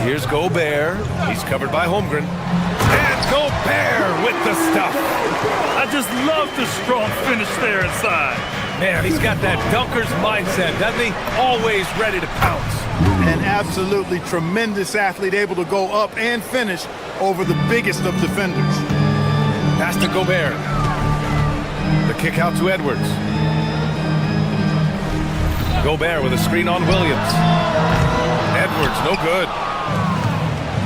S10: Here's Gobert. He's covered by Holmgren. And Gobert with the stuff.
S12: I just love the strong finish there inside.
S10: Man, he's got that dunker's mindset, doesn't he? Always ready to pounce.
S11: An absolutely tremendous athlete, able to go up and finish over the biggest of defenders.
S10: Pass to Gobert. The kick out to Edwards. Gobert with a screen on Williams. Edwards, no good.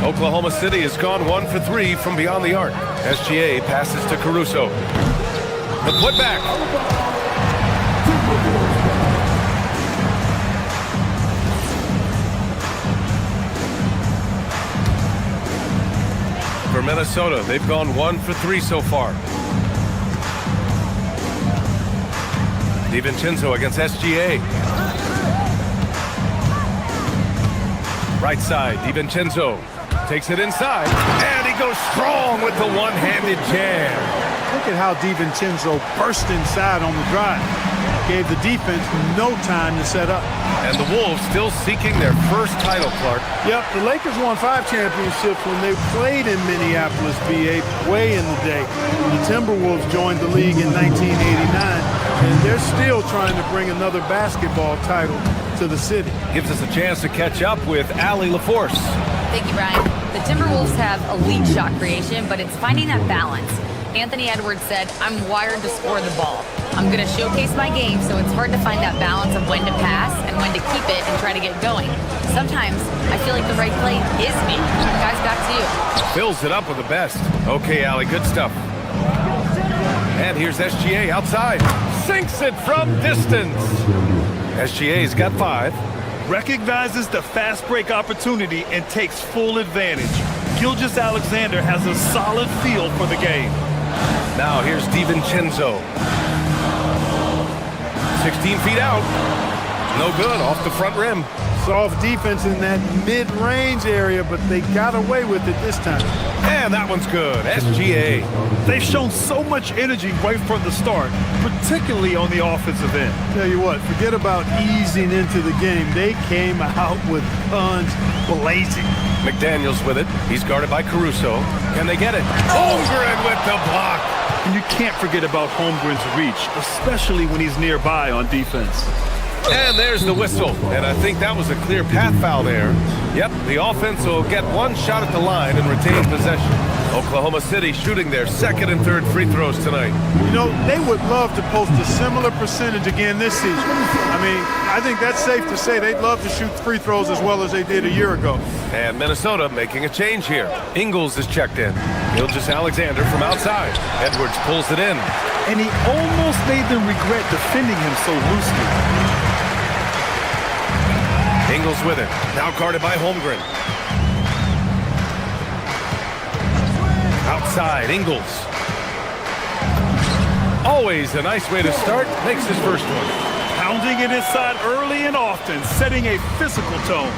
S10: Oklahoma City has gone 1 for 3 from beyond the arc. SGA passes to Caruso. The putback. For Minnesota, they've gone 1 for 3 so far. DiVincenzo against SGA. Right side, DiVincenzo takes it inside, and he goes strong with the one-handed jam.
S11: Look at how DiVincenzo burst inside on the drive. Gave the defense no time to set up.
S10: And the Wolves still seeking their first title, Clark.
S11: Yep, the Lakers won 5 championships when they played in Minneapolis, BA, way in the day. The Timberwolves joined the league in 1989, and they're still trying to bring another basketball title to the city.
S10: Gives us a chance to catch up with Allie LaForce.
S7: Thank you, Brian. The Timberwolves have elite shot creation, but it's finding that balance. Anthony Edwards said, "I'm wired to score the ball. I'm going to showcase my game, so it's hard to find that balance of when to pass and when to keep it and try to get going. Sometimes I feel like the right play is me." Guys, back to you.
S10: Fills it up with the best. Okay, Allie, good stuff. And here's SGA outside. Sinks it from distance. SGA's got 5.
S12: Recognizes the fast break opportunity and takes full advantage. Gilgeous-Alexander has a solid feel for the game.
S10: Now here's DiVincenzo. 16 feet out. No good, off the front rim.
S11: Soft defense in that mid-range area, but they got away with it this time.
S10: And that one's good. SGA.
S12: They've shown so much energy right from the start, particularly on the offensive end.
S11: Tell you what, forget about easing into the game. They came out with guns blazing.
S10: McDaniels with it. He's guarded by Caruso. Can they get it? Holmgren with the block.
S12: And you can't forget about Holmgren's reach, especially when he's nearby on defense.
S10: And there's the whistle. And I think that was a clear path foul there. Yep, the offense will get one shot at the line and retain possession. Oklahoma City shooting their second and third free throws tonight.
S11: You know, they would love to post a similar percentage again this season. I mean, I think that's safe to say they'd love to shoot free throws as well as they did a year ago.
S10: And Minnesota making a change here. Ingles is checked in. Gilgeous-Alexander from outside. Edwards pulls it in.
S12: And he almost made them regret defending him so loosely.
S10: Ingles with it. Now guarded by Holmgren. Outside, Ingles. Always a nice way to start. Makes his first one.
S12: Pounding it inside early and often, setting a physical tone.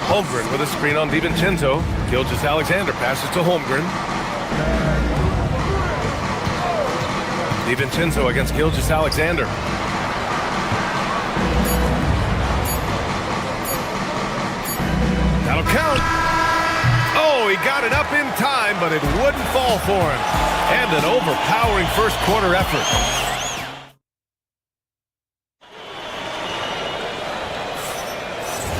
S10: Holmgren with a screen on DiVincenzo. Gilgeous-Alexander passes to Holmgren. DiVincenzo against Gilgeous-Alexander. That'll count. Oh, he got it up in time, but it wouldn't fall for him. And an overpowering first quarter effort.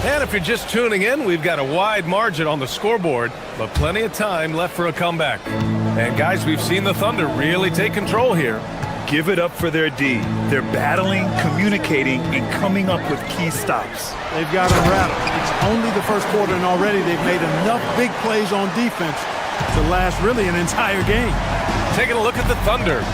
S10: And if you're just tuning in, we've got a wide margin on the scoreboard, but plenty of time left for a comeback. And guys, we've seen the Thunder really take control here.
S12: Give it up for their D. They're battling, communicating, and coming up with key stops.
S11: They've got them rattled. It's only the first quarter, and already they've made enough big plays on defense to last really an entire game.
S10: Taking a look at the Thunder.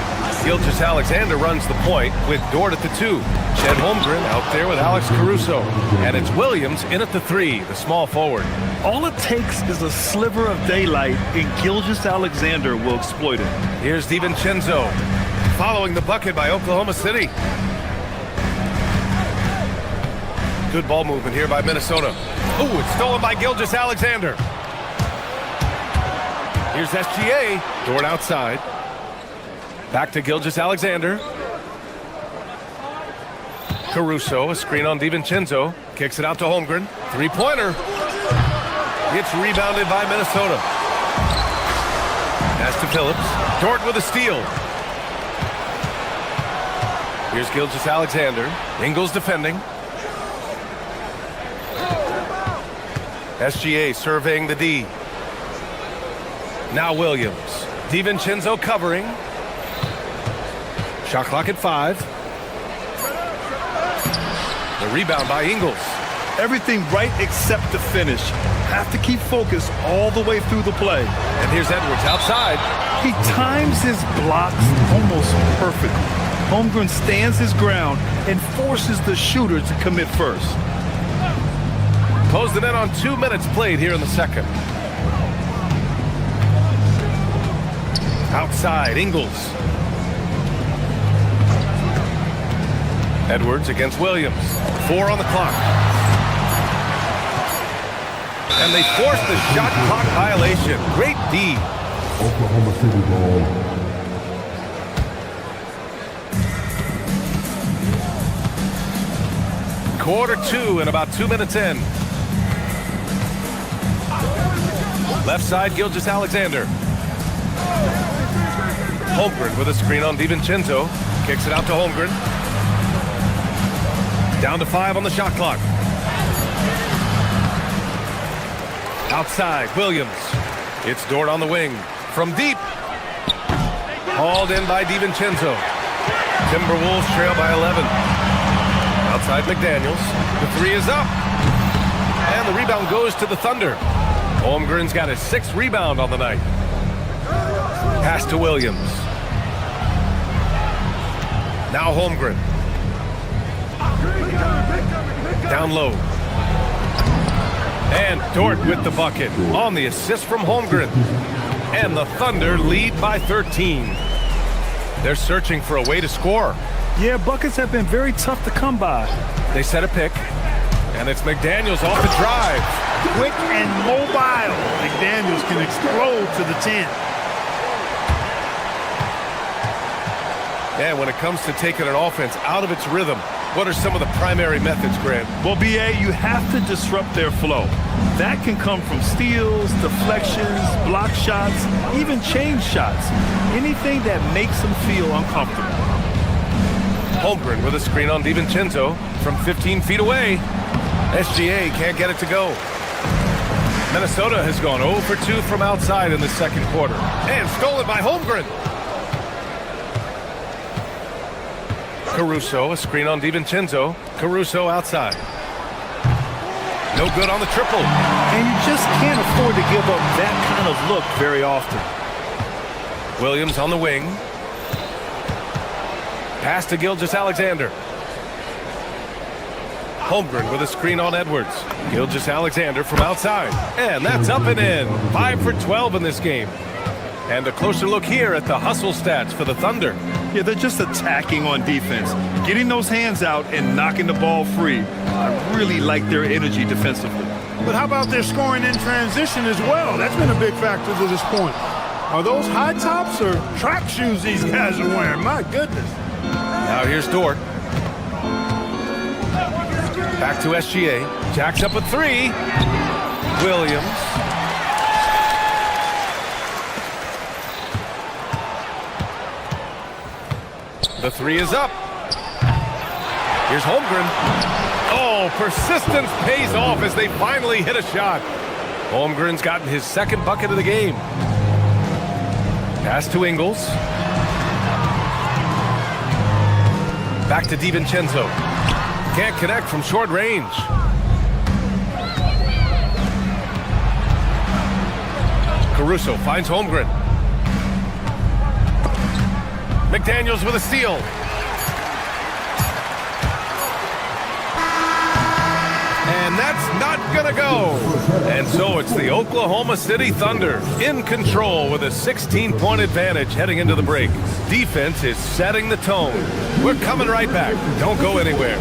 S10: Gilgeous-Alexander runs the point with Dort at the 2. Chet Holmgren out there with Alex Caruso. And it's Williams in at the 3, the small forward.
S12: All it takes is a sliver of daylight, and Gilgeous-Alexander will exploit it.
S10: Here's DiVincenzo following the bucket by Oklahoma City. Good ball movement here by Minnesota. Ooh, it's stolen by Gilgeous-Alexander. Here's SGA. Dort outside. Back to Gilgeous-Alexander. Caruso, a screen on DiVincenzo. Kicks it out to Holmgren. Three-pointer. It's rebounded by Minnesota. Pass to Phillips. Dort with a steal. Here's Gilgeous-Alexander. Ingles defending. SGA surveying the D. Now Williams. DiVincenzo covering. Shot clock at 5. The rebound by Ingles.
S12: Everything right except the finish. Have to keep focused all the way through the play.
S10: And here's Edwards outside.
S12: He times his blocks almost perfectly. Holmgren stands his ground and forces the shooter to commit first.
S10: Closed it in on 2 minutes played here in the second. Outside, Ingles. Edwards against Williams. 4 on the clock. And they force the shot clock violation. Great D.
S9: Oklahoma City ball.
S10: Quarter 2 and about 2 minutes in. Left side, Gilgeous-Alexander. Holmgren with a screen on DiVincenzo. Kicks it out to Holmgren. Down to 5 on the shot clock. Outside, Williams. It's Dort on the wing. From deep. Hauled in by DiVincenzo. Timberwolves trail by 11. Outside McDaniels. The 3 is up. And the rebound goes to the Thunder. Holmgren's got his 6th rebound on the night. Pass to Williams. Now Holmgren. Down low. And Dort with the bucket on the assist from Holmgren. And the Thunder lead by 13. They're searching for a way to score.
S12: Yeah, buckets have been very tough to come by.
S10: They set a pick. And it's McDaniels off the drive.
S11: Quick and mobile. McDaniels can explode to the 10.
S10: Yeah, when it comes to taking an offense out of its rhythm, what are some of the primary methods, Grant?
S12: Well, BA, you have to disrupt their flow. That can come from steals, deflections, block shots, even change shots. Anything that makes them feel uncomfortable.
S10: Holmgren with a screen on DiVincenzo from 15 feet away. SGA can't get it to go. Minnesota has gone 0 for 2 from outside in the second quarter. And stolen by Holmgren. Caruso, a screen on DiVincenzo. Caruso outside. No good on the triple.
S12: And you just can't afford to give up that kind of look very often.
S10: Williams on the wing. Pass to Gilgeous-Alexander. Holmgren with a screen on Edwards. Gilgeous-Alexander from outside. And that's up and in. 5 for 12 in this game. And a closer look here at the hustle stats for the Thunder.
S12: Yeah, they're just attacking on defense. Getting those hands out and knocking the ball free. I really like their energy defensively.
S11: But how about their scoring in transition as well? That's been a big factor to this point. Are those high tops or track shoes these guys are wearing? My goodness.
S10: Now here's Dort. Back to SGA. Jacks up a three. Williams. The three is up. Here's Holmgren. Oh, persistence pays off as they finally hit a shot. Holmgren's gotten his second bucket of the game. Pass to Ingles. Back to DiVincenzo. Can't connect from short range. Caruso finds Holmgren. McDaniels with a steal. And that's not gonna go. And so it's the Oklahoma City Thunder in control with a 16-point advantage heading into the break. Defense is setting the tone. We're coming right back. Don't go anywhere.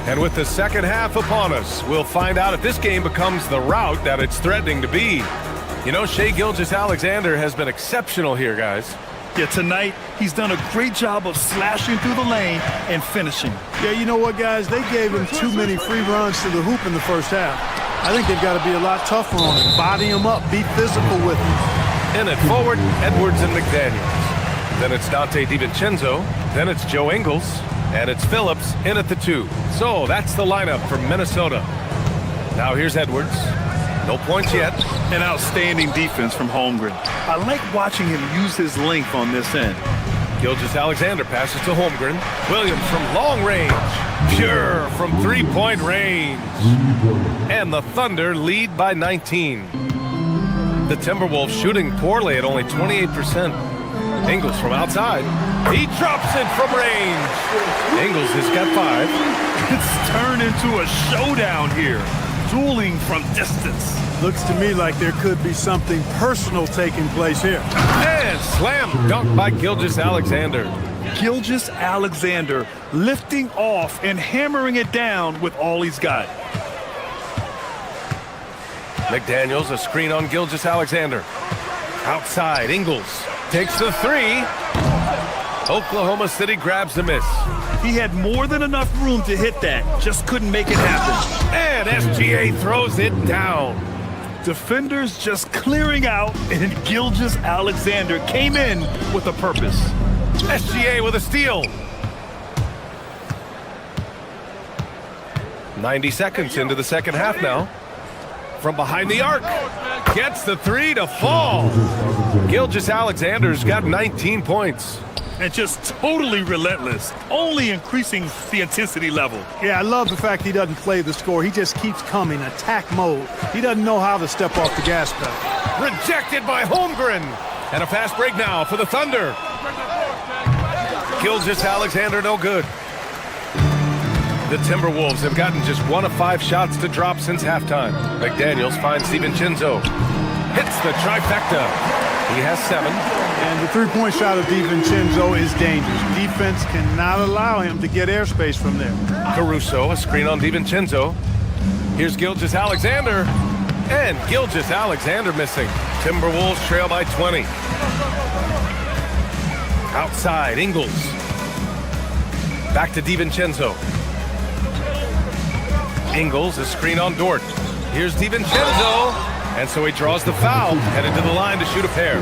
S10: And with the second half upon us, we'll find out if this game becomes the rout that it's threatening to be. You know, Shai Gilgeous-Alexander has been exceptional here, guys.
S12: Yeah, tonight, he's done a great job of slashing through the lane and finishing.
S11: Yeah, you know what, guys? They gave him too many free runs to the hoop in the first half. I think they've got to be a lot tougher on him. Body him up. Be physical with him.
S10: In at forward, Edwards and McDaniels. Then it's Dante DiVincenzo. Then it's Joe Ingles. And it's Phillips in at the 2. So that's the lineup for Minnesota. Now here's Edwards. No points yet.
S12: An outstanding defense from Holmgren. I like watching him use his length on this end.
S10: Gilgeous-Alexander passes to Holmgren. Williams from long range. Pure from three-point range. And the Thunder lead by 19. The Timberwolves shooting poorly at only 28%. Ingles from outside. He drops it from range. Ingles has got 5.
S12: It's turned into a showdown here. Dueling from distance.
S11: Looks to me like there could be something personal taking place here.
S10: And slam dunk by Gilgeous-Alexander.
S12: Gilgeous-Alexander lifting off and hammering it down with all he's got.
S10: McDaniels, a screen on Gilgeous-Alexander. Outside, Ingles takes the 3. Oklahoma City grabs the miss.
S12: He had more than enough room to hit that, just couldn't make it happen.
S10: And SGA throws it down.
S12: Defenders just clearing out, and Gilgeous-Alexander came in with a purpose.
S10: SGA with a steal. 90 seconds into the second half now. From behind the arc. Gets the 3 to fall. Gilgeous-Alexander's got 19 points.
S12: And just totally relentless, only increasing the intensity level.
S11: Yeah, I love the fact he doesn't play the score. He just keeps coming, attack mode. He doesn't know how to step off the gas pedal.
S10: Rejected by Holmgren. And a fast break now for the Thunder. Gilgeous-Alexander no good. The Timberwolves have gotten just 1 of 5 shots to drop since halftime. McDaniels finds DiVincenzo. Hits the trifecta. He has 7.
S11: And the three-point shot of DiVincenzo is dangerous. Defense cannot allow him to get airspace from there.
S10: Caruso, a screen on DiVincenzo. Here's Gilgeous-Alexander. And Gilgeous-Alexander missing. Timberwolves trail by 20. Outside, Ingles. Back to DiVincenzo. Ingles is screen on Dort. Here's DiVincenzo. And so he draws the foul, headed to the line to shoot a pair.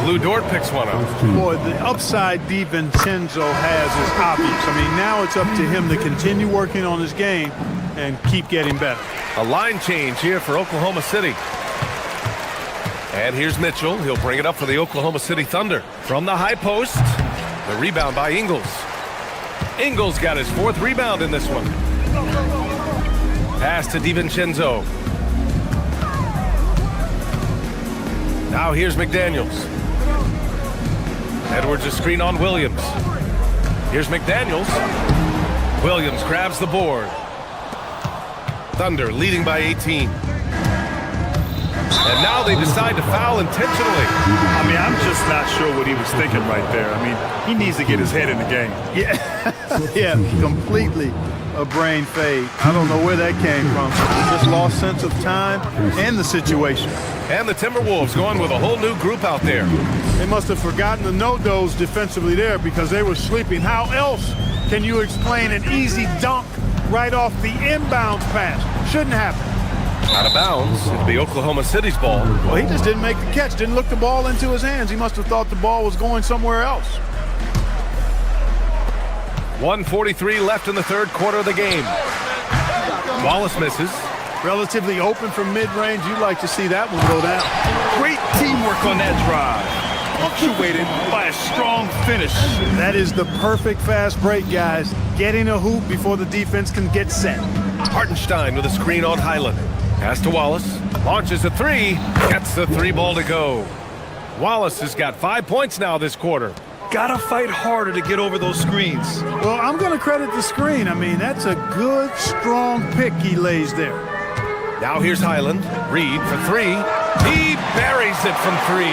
S10: Lou Dort picks one up.
S11: Boy, the upside DiVincenzo has is obvious. I mean, now it's up to him to continue working on his game and keep getting better.
S10: A line change here for Oklahoma City. And here's Mitchell. He'll bring it up for the Oklahoma City Thunder. From the high post, the rebound by Ingles. Ingles got his 4th rebound in this one. Pass to DiVincenzo. Now here's McDaniels. Edwards a screen on Williams. Here's McDaniels. Williams grabs the board. Thunder leading by 18. And now they decide to foul intentionally.
S12: I mean, I'm just not sure what he was thinking right there. I mean, he needs to get his head in the game.
S11: Yeah, yeah, completely a brain fade. I don't know where that came from. Just lost sense of time and the situation.
S10: And the Timberwolves going with a whole new group out there.
S11: They must have forgotten the no-dos defensively there because they were sleeping. How else can you explain an easy dunk right off the inbounds pass? Shouldn't happen.
S10: Out of bounds. It'll be Oklahoma City's ball.
S11: Well, he just didn't make the catch, didn't look the ball into his hands. He must have thought the ball was going somewhere else.
S10: 1:43 left in the 3rd quarter of the game. Wallace misses.
S11: Relatively open from mid-range. You'd like to see that one go down.
S12: Great teamwork on that drive. Punctuated by a strong finish.
S11: That is the perfect fast break, guys. Getting a hoop before the defense can get set.
S10: Hartenstein with a screen on Highland. Pass to Wallace. Launches a 3. Gets the 3 ball to go. Wallace has got 5 points now this quarter.
S12: Gotta fight harder to get over those screens.
S11: Well, I'm going to credit the screen. I mean, that's a good, strong pick he lays there.
S10: Now here's Highland. Reed for 3. He buries it from 3.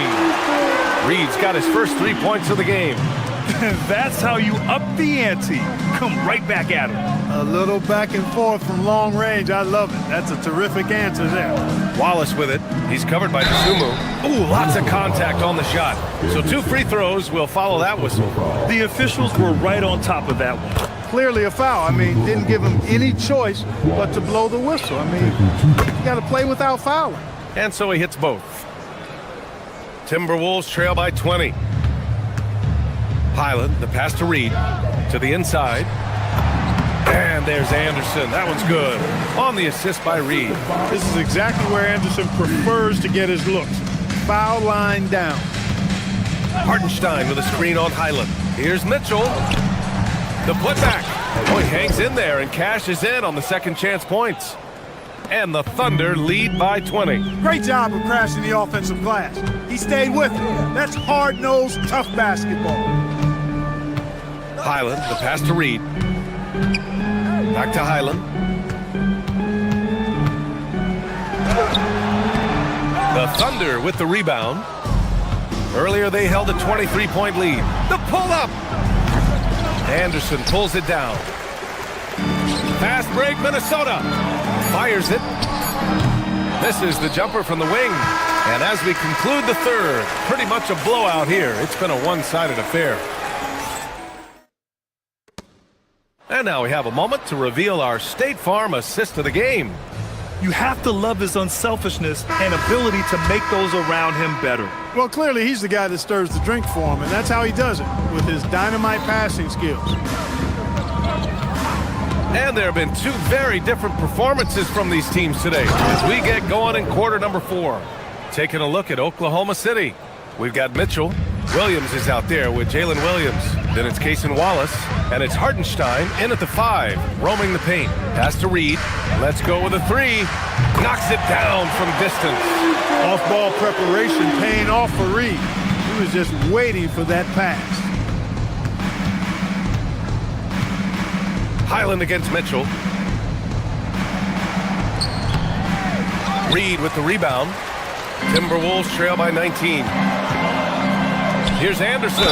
S10: Reed's got his first 3 points of the game.
S12: That's how you up the ante. Come right back at him.
S11: A little back and forth from long range. I love it. That's a terrific answer there.
S10: Wallace with it. He's covered by Dosunmu. Ooh, lots of contact on the shot. So 2 free throws will follow that whistle.
S12: The officials were right on top of that one.
S11: Clearly a foul. I mean, didn't give him any choice but to blow the whistle. I mean, you got to play without fouling.
S10: And so he hits both. Timberwolves trail by 20. Highland, the pass to Reed. To the inside. And there's Anderson. That one's good. On the assist by Reed.
S11: This is exactly where Anderson prefers to get his looks. Foul line down.
S10: Hartenstein with a screen on Highland. Here's Mitchell. The putback. Oh, he hangs in there and cashes in on the second chance points. And the Thunder lead by 20.
S11: Great job of crashing the offensive glass. He stayed with it. That's hard-nosed, tough basketball.
S10: Highland, the pass to Reed. Back to Highland. The Thunder with the rebound. Earlier they held a 23-point lead. The pull-up. Anderson pulls it down. Fast break, Minnesota. Fires it. This is the jumper from the wing. And as we conclude the 3rd, pretty much a blowout here. It's been a one-sided affair. And now we have a moment to reveal our State Farm assist of the game.
S12: You have to love his unselfishness and ability to make those around him better.
S11: Well, clearly he's the guy that stirs the drink for him, and that's how he does it, with his dynamite passing skills.
S10: And there have been 2 very different performances from these teams today as we get going in quarter number 4. Taking a look at Oklahoma City. We've got Mitchell. Williams is out there with Jalen Williams. Then it's Cason Wallace. And it's Hartenstein in at the 5, roaming the paint. Pass to Reed. Let's go with a 3. Knocks it down from distance.
S11: Off-ball preparation paying off for Reed. He was just waiting for that pass.
S10: Highland against Mitchell. Reed with the rebound. Timberwolves trail by 19. Here's Anderson.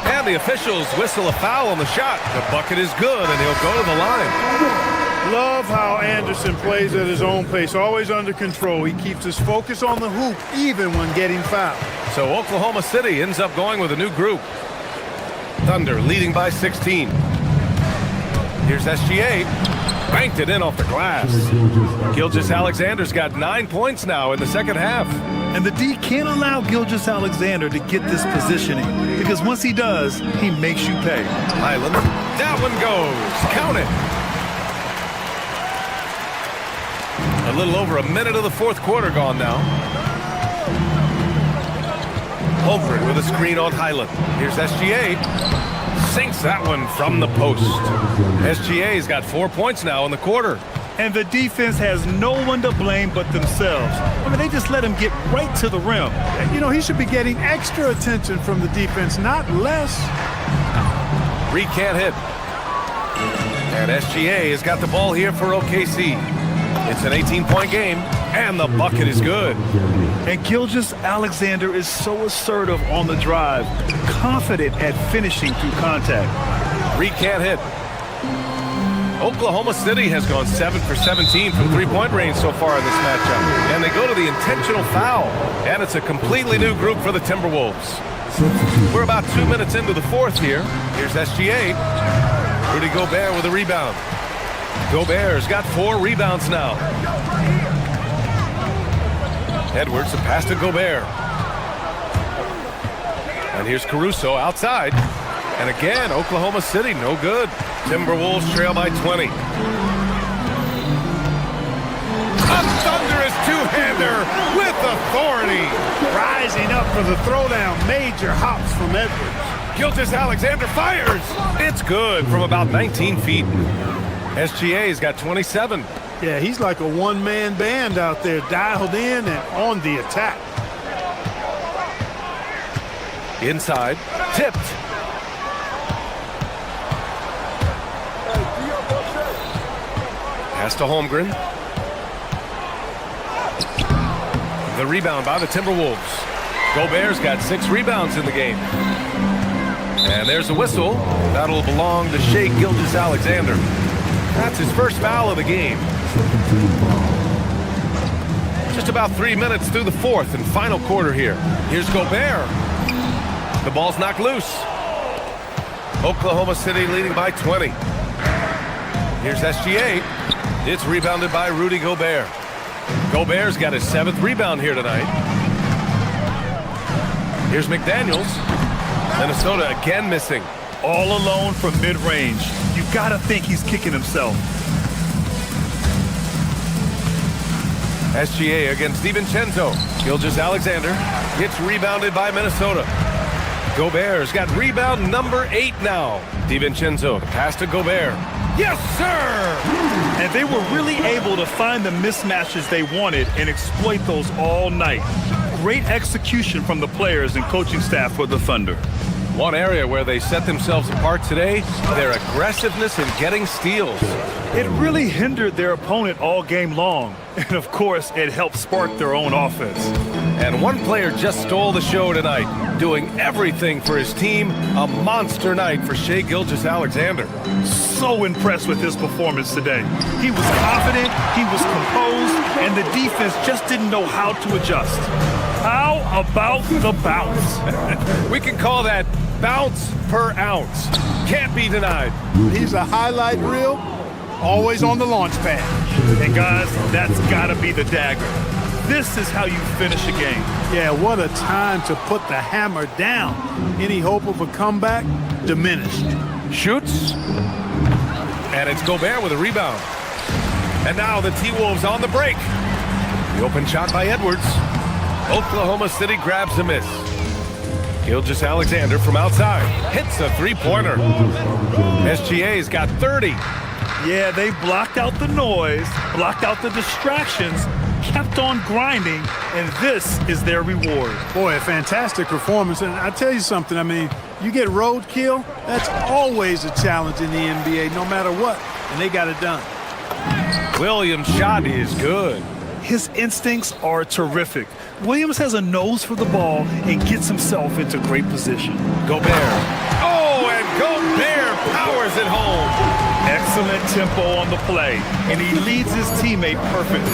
S10: And the officials whistle a foul on the shot. The bucket is good, and he'll go to the line.
S11: Love how Anderson plays at his own pace, always under control. He keeps his focus on the hoop, even when getting fouled.
S10: So Oklahoma City ends up going with a new group. Thunder leading by 16. Here's SGA. Banked it in off the glass. Gilgeous-Alexander's got 9 points now in the second half.
S12: And the D can't allow Gilgeous-Alexander to get this positioning, because once he does, he makes you pay.
S10: Highland, that one goes. Count it. A little over a minute of the fourth quarter gone now. Holmgren with a screen on Highland. Here's SGA. Sinks that one from the post. SGA's got 4 points now in the quarter.
S12: And the defense has no one to blame but themselves. I mean, they just let him get right to the rim.
S11: You know, he should be getting extra attention from the defense, not less.
S10: Reed can't hit. And SGA has got the ball here for OKC. It's an 18-point game, and the bucket is good.
S12: And Gilgeous-Alexander is so assertive on the drive, confident at finishing through contact.
S10: Reed can't hit. Oklahoma City has gone 7 for 17 from three-point range so far in this matchup. And they go to the intentional foul. And it's a completely new group for the Timberwolves. We're about 2 minutes into the fourth here. Here's SGA. Rudy Gobert with a rebound. Gobert's got 4 rebounds now. Edwards, a pass to Gobert. And here's Caruso outside. And again, Oklahoma City, no good. Timberwolves trail by 20. A thunderous two-hander with authority.
S11: Rising up for the throwdown. Major hops from Edwards.
S10: Gilgeous-Alexander fires. It's good from about 19 feet. SGA's got 27.
S11: Yeah, he's like a one-man band out there, dialed in and on the attack.
S10: Inside, tipped. Pass to Holmgren. The rebound by the Timberwolves. Gobert's got 6 rebounds in the game. And there's a whistle. That'll belong to Shai Gilgeous-Alexander. That's his first foul of the game. Just about 3 minutes through the fourth and final quarter here. Here's Gobert. The ball's knocked loose. Oklahoma City leading by 20. Here's SGA. It's rebounded by Rudy Gobert. Gobert's got his 7th rebound here tonight. Here's McDaniels. Minnesota again missing.
S12: All alone from mid-range. You gotta think he's kicking himself.
S10: SGA against DiVincenzo. Gilgeous-Alexander gets rebounded by Minnesota. Gobert's got rebound number 8 now. DiVincenzo, the pass to Gobert. Yes, sir!
S12: And they were really able to find the mismatches they wanted and exploit those all night. Great execution from the players and coaching staff for the Thunder.
S10: One area where they set themselves apart today, their aggressiveness in getting steals.
S12: It really hindered their opponent all game long. And of course, it helped spark their own offense.
S10: And one player just stole the show tonight, doing everything for his team. A monster night for Shai Gilgeous-Alexander.
S12: So impressed with his performance today. He was confident, he was composed, and the defense just didn't know how to adjust. How about the bounce?
S10: We can call that bounce per ounce. Can't be denied.
S11: He's a highlight reel, always on the launch pad.
S12: And guys, that's gotta be the dagger. This is how you finish a game.
S11: Yeah, what a time to put the hammer down. Any hope of a comeback? Diminished.
S10: Shoots. And it's Gobert with a rebound. And now the T-Wolves on the break. The open shot by Edwards. Oklahoma City grabs a miss. Gilgeous-Alexander from outside hits a three-pointer. SGA's got 30.
S12: Yeah, they blocked out the noise, blocked out the distractions, kept on grinding, and this is their reward.
S11: Boy, a fantastic performance. And I tell you something, I mean, you get roadkill, that's always a challenge in the NBA, no matter what. And they got it done.
S10: Williams' shot is good.
S12: His instincts are terrific. Williams has a nose for the ball and gets himself into great position.
S10: Gobert. Oh, and Gobert powers it home.
S12: Excellent tempo on the play, and he leads his teammate perfectly.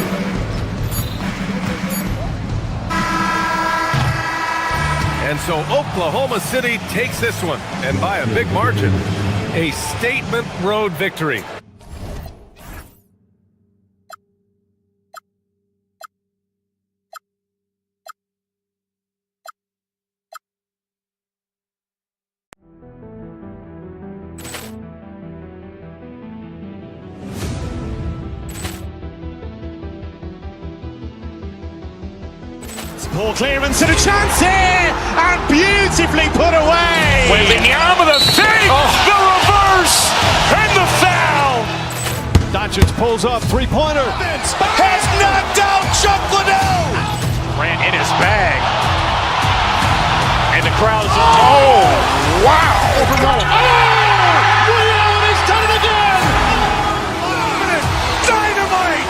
S10: And so Oklahoma City takes this one, and by a big margin. A statement road victory.
S2: Ball clearance and a chance here, and beautifully put away.
S3: Wembanyama with a fake, the reverse, and the foul.
S11: Doncic pulls up, three-pointer.
S2: Has knocked out Chuck Liddell.
S3: Ran in his bag. And the crowd is, oh, wow.
S2: He's done it again. Dynamite.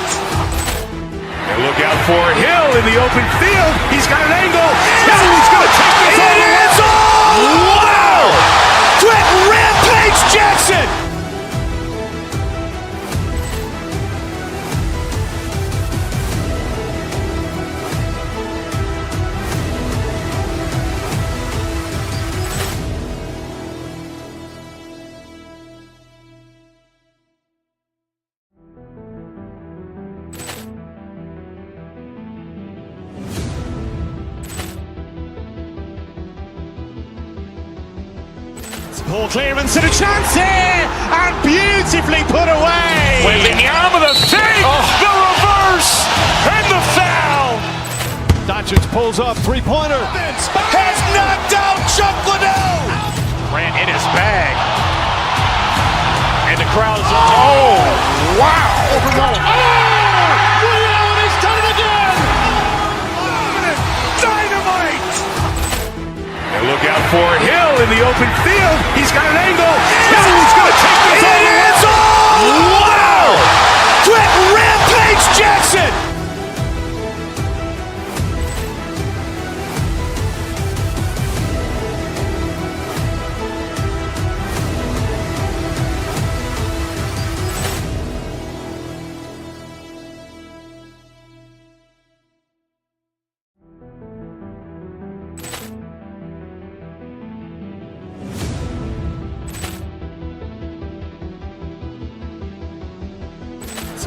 S1: And look out for Hill in the open field. He's got an angle. He's going to take this all the way.
S2: Wow! Quick Rampage Jackson. Ball clearance and a chance here, and beautifully put away.
S3: Wembanyama with a fake, the reverse, and the foul.
S11: Doncic pulls up, three-pointer.
S2: Has knocked out Chuck Liddell.
S3: Ran in his bag. And the crowd is, oh, wow.
S2: He's done it again. Dynamite.
S1: And look out for Hill in the open field. He's got an angle. He's going to take this all the way.
S2: Wow! Quick Rampage Jackson.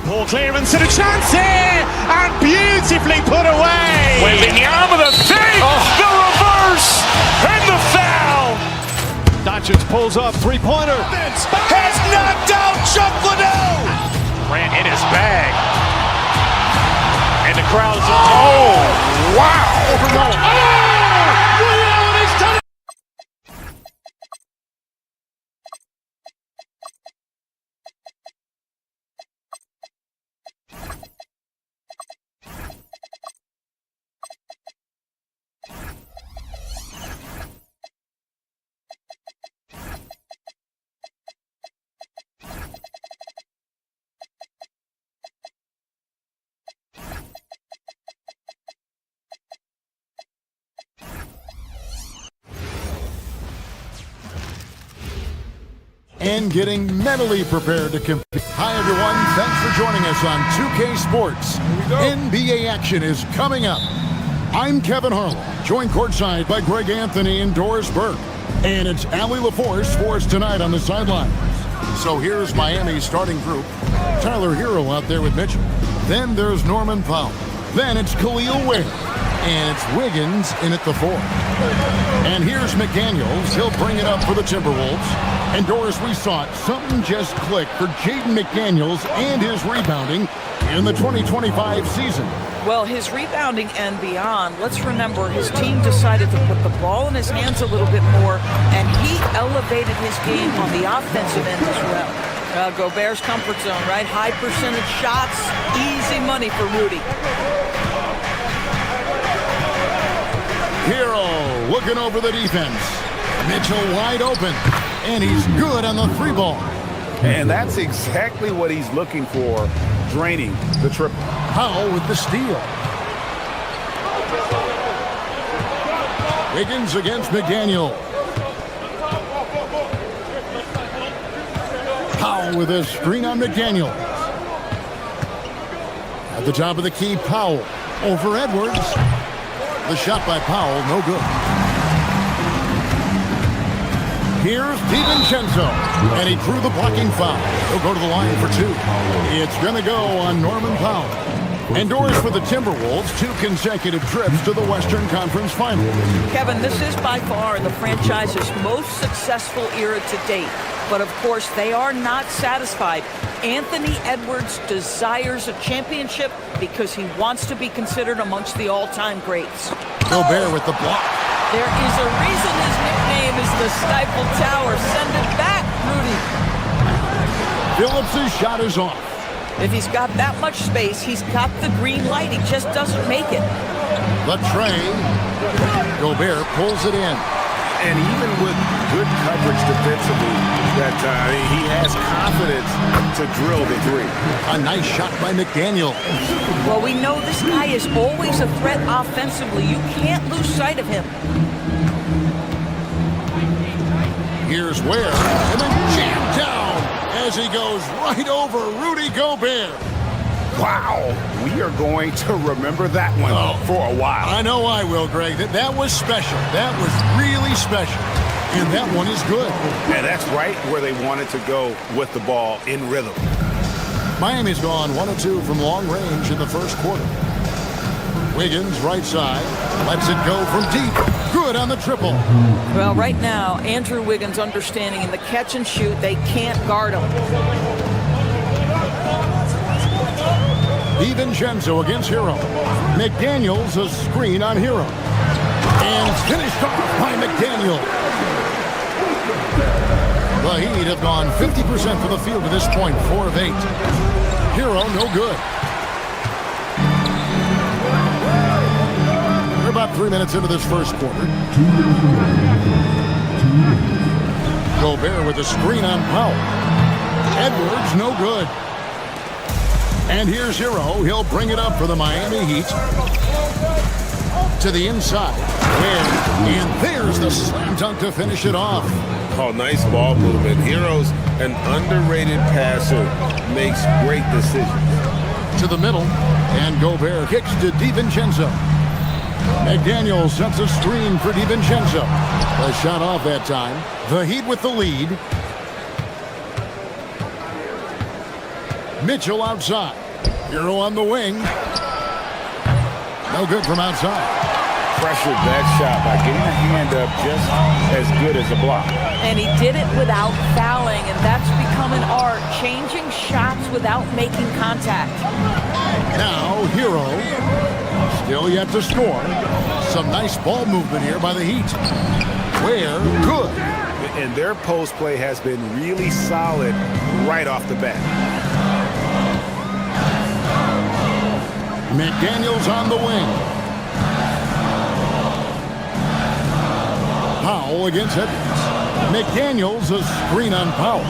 S2: Ball clearance and a chance here, and beautifully put away.
S3: Wembanyama with a fake, the reverse, and the foul.
S11: Doncic pulls up, three-pointer.
S2: Has knocked out Chuck Liddell.
S3: Ran in his bag. And the crowd is, oh, wow.
S2: He's done it.
S4: And getting mentally prepared to compete. Hi, everyone. Thanks for joining us on 2K Sports. NBA action is coming up. I'm Kevin Harlan, joined courtside by Greg Anthony and Doris Burke. And it's Allie LaForce for us tonight on the sideline. So here's Miami's starting group. Tyler Hero out there with Mitchell. Then there's Norman Powell. Then it's Khalil Ware. And it's Wiggins in at the 4. And here's McDaniels. He'll bring it up for the Timberwolves. And Doris, we saw it. Something just clicked for Jaden McDaniels and his rebounding in the 2025 season.
S13: Well, his rebounding and beyond, let's remember his team decided to put the ball in his hands a little bit more, and he elevated his game on the offensive end as well. Gobert's comfort zone, right? High percentage shots, easy money for Rudy.
S4: Hero looking over the defense. Mitchell wide open, and he's good on the 3-ball.
S6: And that's exactly what he's looking for, draining the triple.
S4: Powell with the steal. Wiggins against McDaniel. Powell with a screen on McDaniel. At the top of the key, Powell over Edwards. The shot by Powell, no good. Here's DiVincenzo, and he drew the blocking foul. He'll go to the line for 2. It's going to go on Norman Powell. Endorse for the Timberwolves 2 consecutive trips to the Western Conference Finals.
S13: Kevin, this is by far the franchise's most successful era to date. But of course, they are not satisfied. Anthony Edwards desires a championship because he wants to be considered amongst the all-time greats.
S4: Gobert with the block.
S13: There is a reason his nickname is the Stifle Tower. Send it back, Rudy.
S4: Phillips' shot is off.
S13: If he's got that much space, he's got the green light. He just doesn't make it.
S4: The tray. Gobert pulls it in.
S6: And even with good coverage defensively that time, he has confidence to drill the three.
S4: A nice shot by McDaniel.
S13: Well, we know this guy is always a threat offensively. You can't lose sight of him.
S4: Here's Ware, and then jammed down as he goes right over Rudy Gobert.
S6: Wow, we are going to remember that one for a while.
S4: I know I will, Greg. That was special. That was really special. And that one is good.
S6: And that's right where they wanted to go with the ball in rhythm.
S4: Miami's gone 1 of 2 from long range in the first quarter. Wiggins, right side, lets it go from deep. Good on the triple.
S13: Well, right now, Andrew Wiggins understanding in the catch and shoot, they can't guard him.
S4: DiVincenzo against Hero. McDaniels a screen on Hero. And finished off by McDaniel. The Heat have gone 50% from the field to this point, 4 of 8. Hero no good. We're about 3 minutes into this first quarter. Gobert with a screen on Powell. Edwards no good. And here's Hero. He'll bring it up for the Miami Heat. To the inside. And there's the slam dunk to finish it off.
S8: Oh, nice ball movement. Hero's an underrated passer. Makes great decisions.
S4: To the middle. And Gobert kicks to DiVincenzo. McDaniel sets a screen for DiVincenzo. A shot off that time. The Heat with the lead. Mitchell outside. Hero on the wing. No good from outside.
S6: Pressured that shot by getting a hand up just as good as a block.
S13: And he did it without fouling, and that's become an art, changing shots without making contact.
S4: Now, Hero, still yet to score. Some nice ball movement here by the Heat. Ware, good.
S6: And their post play has been really solid right off the bat.
S4: McDaniels on the wing. Powell against Edwards. McDaniels a screen on Powell.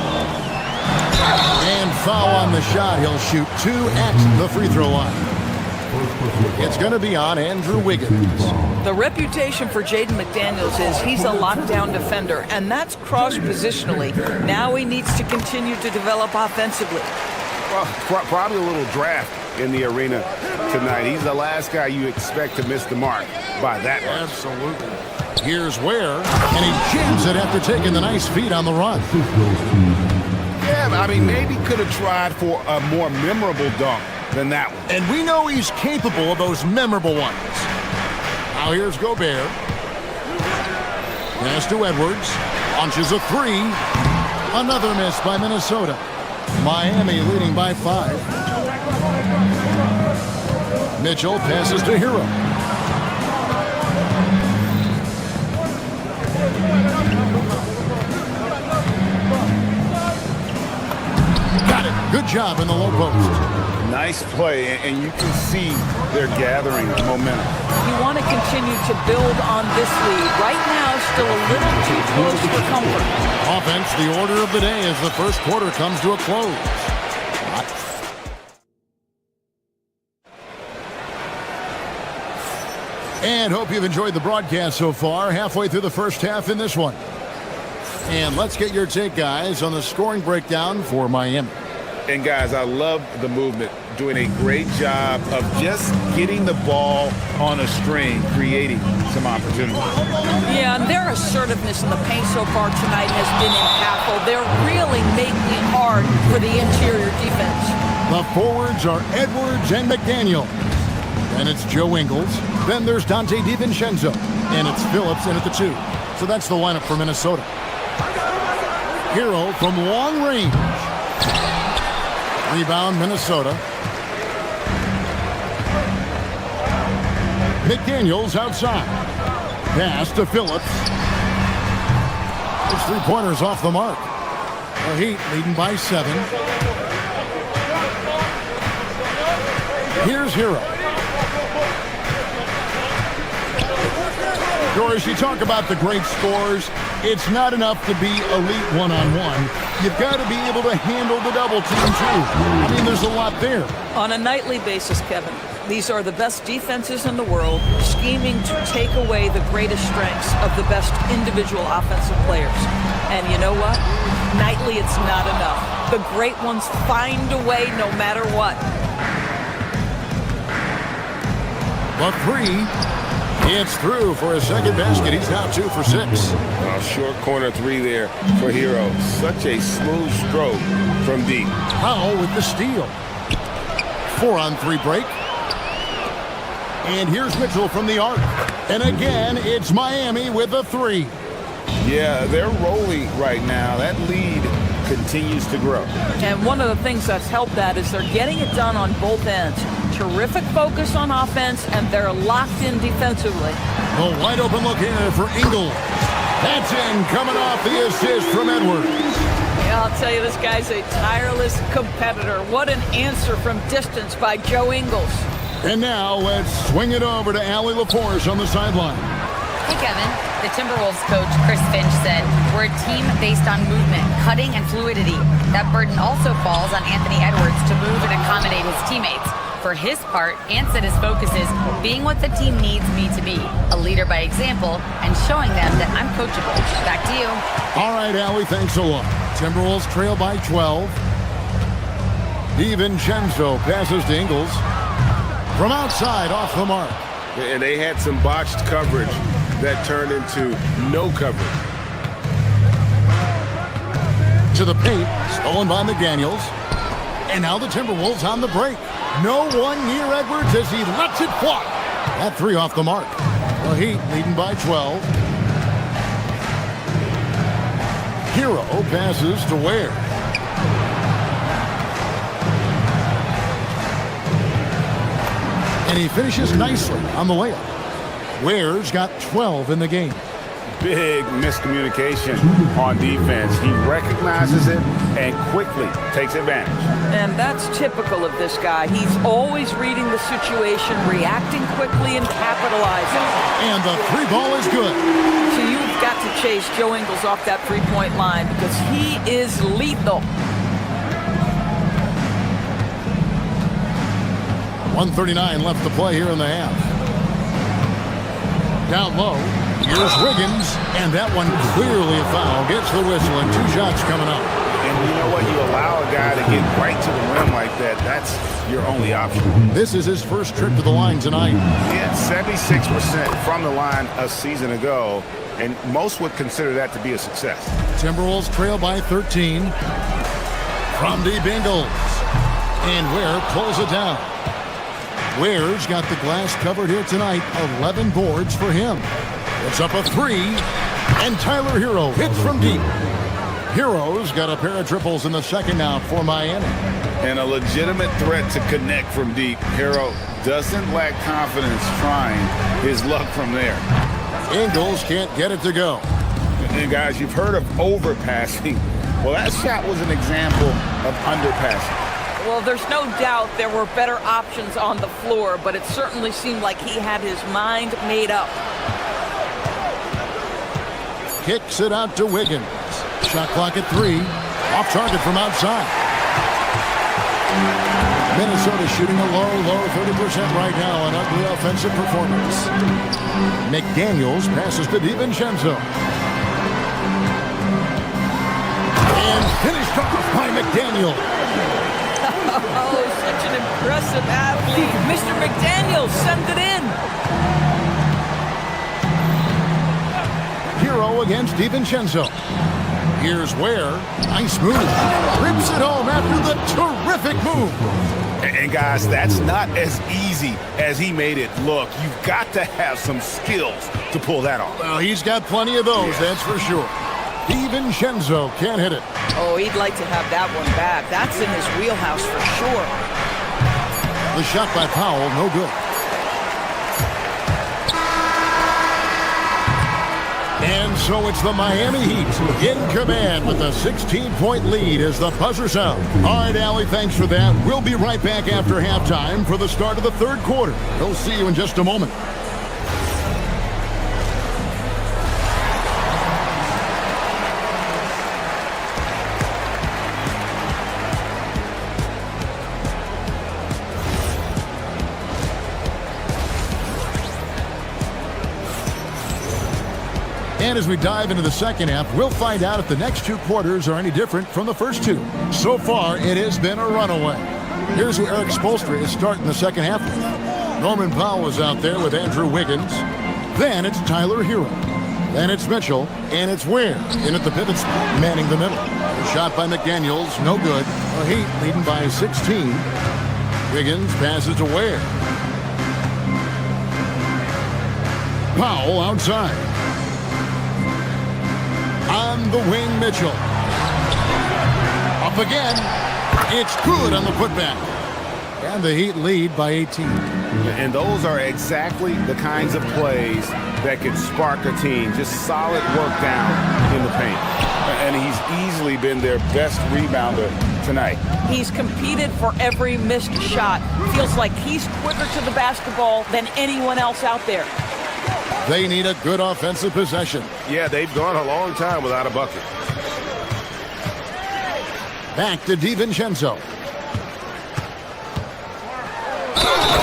S4: And foul on the shot. He'll shoot 2 at the free throw line. It's going to be on Andrew Wiggins.
S13: The reputation for Jaden McDaniels is he's a lockdown defender, and that's cross-positionally. Now he needs to continue to develop offensively.
S6: Well, probably a little draft in the arena tonight. He's the last guy you expect to miss the mark by that much.
S4: Absolutely. Here's Ware, and he jams it after taking the nice feed on the run.
S6: Yeah, I mean, maybe could have tried for a more memorable dunk than that one.
S4: And we know he's capable of those memorable ones. Now here's Gobert. Pass to Edwards. Launches a 3. Another miss by Minnesota. Miami leading by 5. Mitchell passes to Hero. Got it. Good job in the low post.
S6: Nice play, and you can see they're gathering momentum.
S13: You want to continue to build on this lead. Right now, still a little too close for comfort.
S4: Offense, the order of the day as the first quarter comes to a close. And hope you've enjoyed the broadcast so far. Halfway through the first half in this one. And let's get your take, guys, on the scoring breakdown for Miami.
S6: And, guys, I love the movement. Doing a great job of just getting the ball on a string, creating some opportunities.
S13: Yeah, and their assertiveness in the paint so far tonight has been impactful. They're really making it hard for the interior defense.
S4: The forwards are Edwards and McDaniel. And it's Joe Ingles. Then there's Dante DiVincenzo. And it's Phillips in at the 2. So that's the lineup for Minnesota. Hero from long range. Rebound, Minnesota. McDaniels outside. Pass to Phillips. His three-pointers off the mark. The Heat leading by 7. Here's Hero. Doris, you talk about the great scores. It's not enough to be elite one-on-one. You've got to be able to handle the double team, too. I mean, there's a lot there.
S13: On a nightly basis, Kevin, these are the best defenses in the world, scheming to take away the greatest strengths of the best individual offensive players. And you know what? Nightly, it's not enough. The great ones find a way no matter what.
S4: The 3. It's through for his second basket. He's now 2 for 6.
S8: Short corner 3 there for Hero. Such a smooth stroke from deep.
S4: Powell with the steal. 4-on-3 break. And here's Mitchell from the arc. And again, it's Miami with a 3.
S8: Yeah, they're rolling right now. That lead continues to grow.
S13: And one of the things that's helped that is they're getting it done on both ends. Terrific focus on offense, and they're locked in defensively.
S4: A wide open look here for Ingles. That's in, coming off the assist from Edwards.
S13: Yeah, I'll tell you, this guy's a tireless competitor. What an answer from distance by Joe Ingles.
S4: And now let's swing it over to Allie LaForce on the sideline.
S7: Hey, Kevin. The Timberwolves coach, Chris Finch, said, "We're a team based on movement, cutting, and fluidity. That burden also falls on Anthony Edwards to move and accommodate his teammates. For his part, Ant said his focus is being what the team needs me to be, a leader by example, and showing them that I'm coachable." Back to you.
S4: All right, Allie, thanks a lot. Timberwolves trail by 12. DiVincenzo passes to Ingles. From outside, off the mark.
S8: And they had some botched coverage that turned into no coverage.
S4: To the paint, stolen by McDaniels. And now the Timberwolves on the break. No one near Edwards as he lets it fly. That 3 off the mark. The Heat leading by 12. Hero passes to Ware. And he finishes nicely on the layup. Ware's got 12 in the game.
S6: Big miscommunication on defense. He recognizes it and quickly takes advantage.
S13: And that's typical of this guy. He's always reading the situation, reacting quickly, and capitalizing.
S4: And the 3 ball is good.
S13: So you've got to chase Joe Ingles off that 3-point line because he is lethal.
S4: 1:39 left to play here in the half. Down low, here's Wiggins, and that one clearly a foul. Gets the whistle, and 2 shots coming up.
S6: And you know what? You allow a guy to get right to the rim like that, that's your only option.
S4: This is his first trip to the line tonight.
S6: Yeah, 76% from the line a season ago, and most would consider that to be a success.
S4: Timberwolves trail by 13. From deep Ingles. And Ware pulls it down. Ware's got the glass covered here tonight. 11 boards for him. It's up a 3. And Tyler Hero hits from deep. Hero's got a pair of triples in the second now for Miami.
S6: And a legitimate threat to connect from deep. Hero doesn't lack confidence trying his luck from there.
S4: Ingles can't get it to go.
S6: And guys, you've heard of overpassing. Well, that shot was an example of underpassing.
S13: Well, there's no doubt there were better options on the floor, but it certainly seemed like he had his mind made up.
S4: Kicks it out to Wiggins. Shot clock at 3. Off target from outside. Minnesota shooting a low 30% right now. An ugly offensive performance. McDaniels passes to DiVincenzo. And finished off by McDaniels.
S13: Oh, such an impressive athlete. Mr. McDaniels, send it in.
S4: Hero against DiVincenzo. Here's Ware. Nice move. Rips it home after the terrific move.
S6: And guys, that's not as easy as he made it look. You've got to have some skills to pull that off.
S4: Well, he's got plenty of those, that's for sure. DiVincenzo can't hit it.
S13: Oh, he'd like to have that one back. That's in his wheelhouse for sure.
S4: The shot by Powell, no good. And so it's the Miami Heat in command with a 16-point lead as the buzzer sounds. All right, Allie, thanks for that. We'll be right back after halftime for the start of the third quarter. We'll see you in just a moment. And as we dive into the second half, we'll find out if the next two quarters are any different from the first two. So far, it has been a runaway. Here's who Eric Spoelstra is starting the second half with. Norman Powell is out there with Andrew Wiggins. Then it's Tyler Hero. Then it's Mitchell. And it's Ware in at the pivot spot, manning the middle. A shot by McDaniels, no good. The Heat leading by 16. Wiggins passes to Ware. Powell outside. On the wing, Mitchell. Up again. It's good on the putback. And the Heat lead by 18.
S6: And those are exactly the kinds of plays that can spark a team. Just solid work down in the paint. And he's easily been their best rebounder tonight.
S13: He's competed for every missed shot. Feels like he's quicker to the basketball than anyone else out there.
S4: They need a good offensive possession.
S6: Yeah, they've gone a long time without a bucket.
S4: Back to DiVincenzo.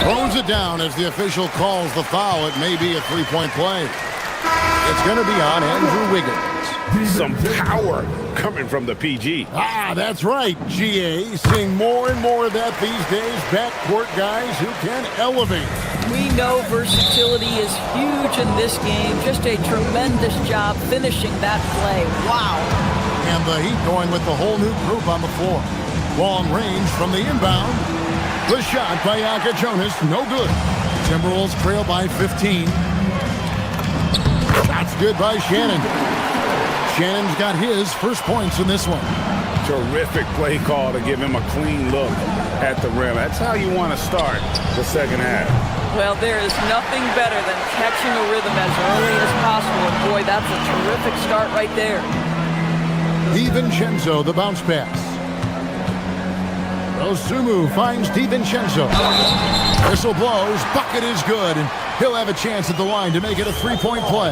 S4: Throws it down as the official calls the foul. It may be a three-point play. It's going to be on Andrew Wiggins.
S6: Some power coming from the PG.
S4: That's right, GA. Seeing more and more of that these days. Backcourt guys who can elevate.
S13: We know versatility is huge in this game. Just a tremendous job finishing that play. Wow.
S4: And the Heat going with the whole new group on the floor. Long range from the inbound. The shot by Jonas, no good. Timberwolves trail by 15. That's good by Shannon. Shannon's got his first points in this one.
S6: Terrific play call to give him a clean look at the rim. That's how you want to start the second half.
S13: Well, there is nothing better than catching a rhythm as early as possible. And boy, that's a terrific start right there.
S4: DiVincenzo, the bounce pass. Osumu finds DiVincenzo. Whistle blows, bucket is good, and he'll have a chance at the line to make it a three-point play.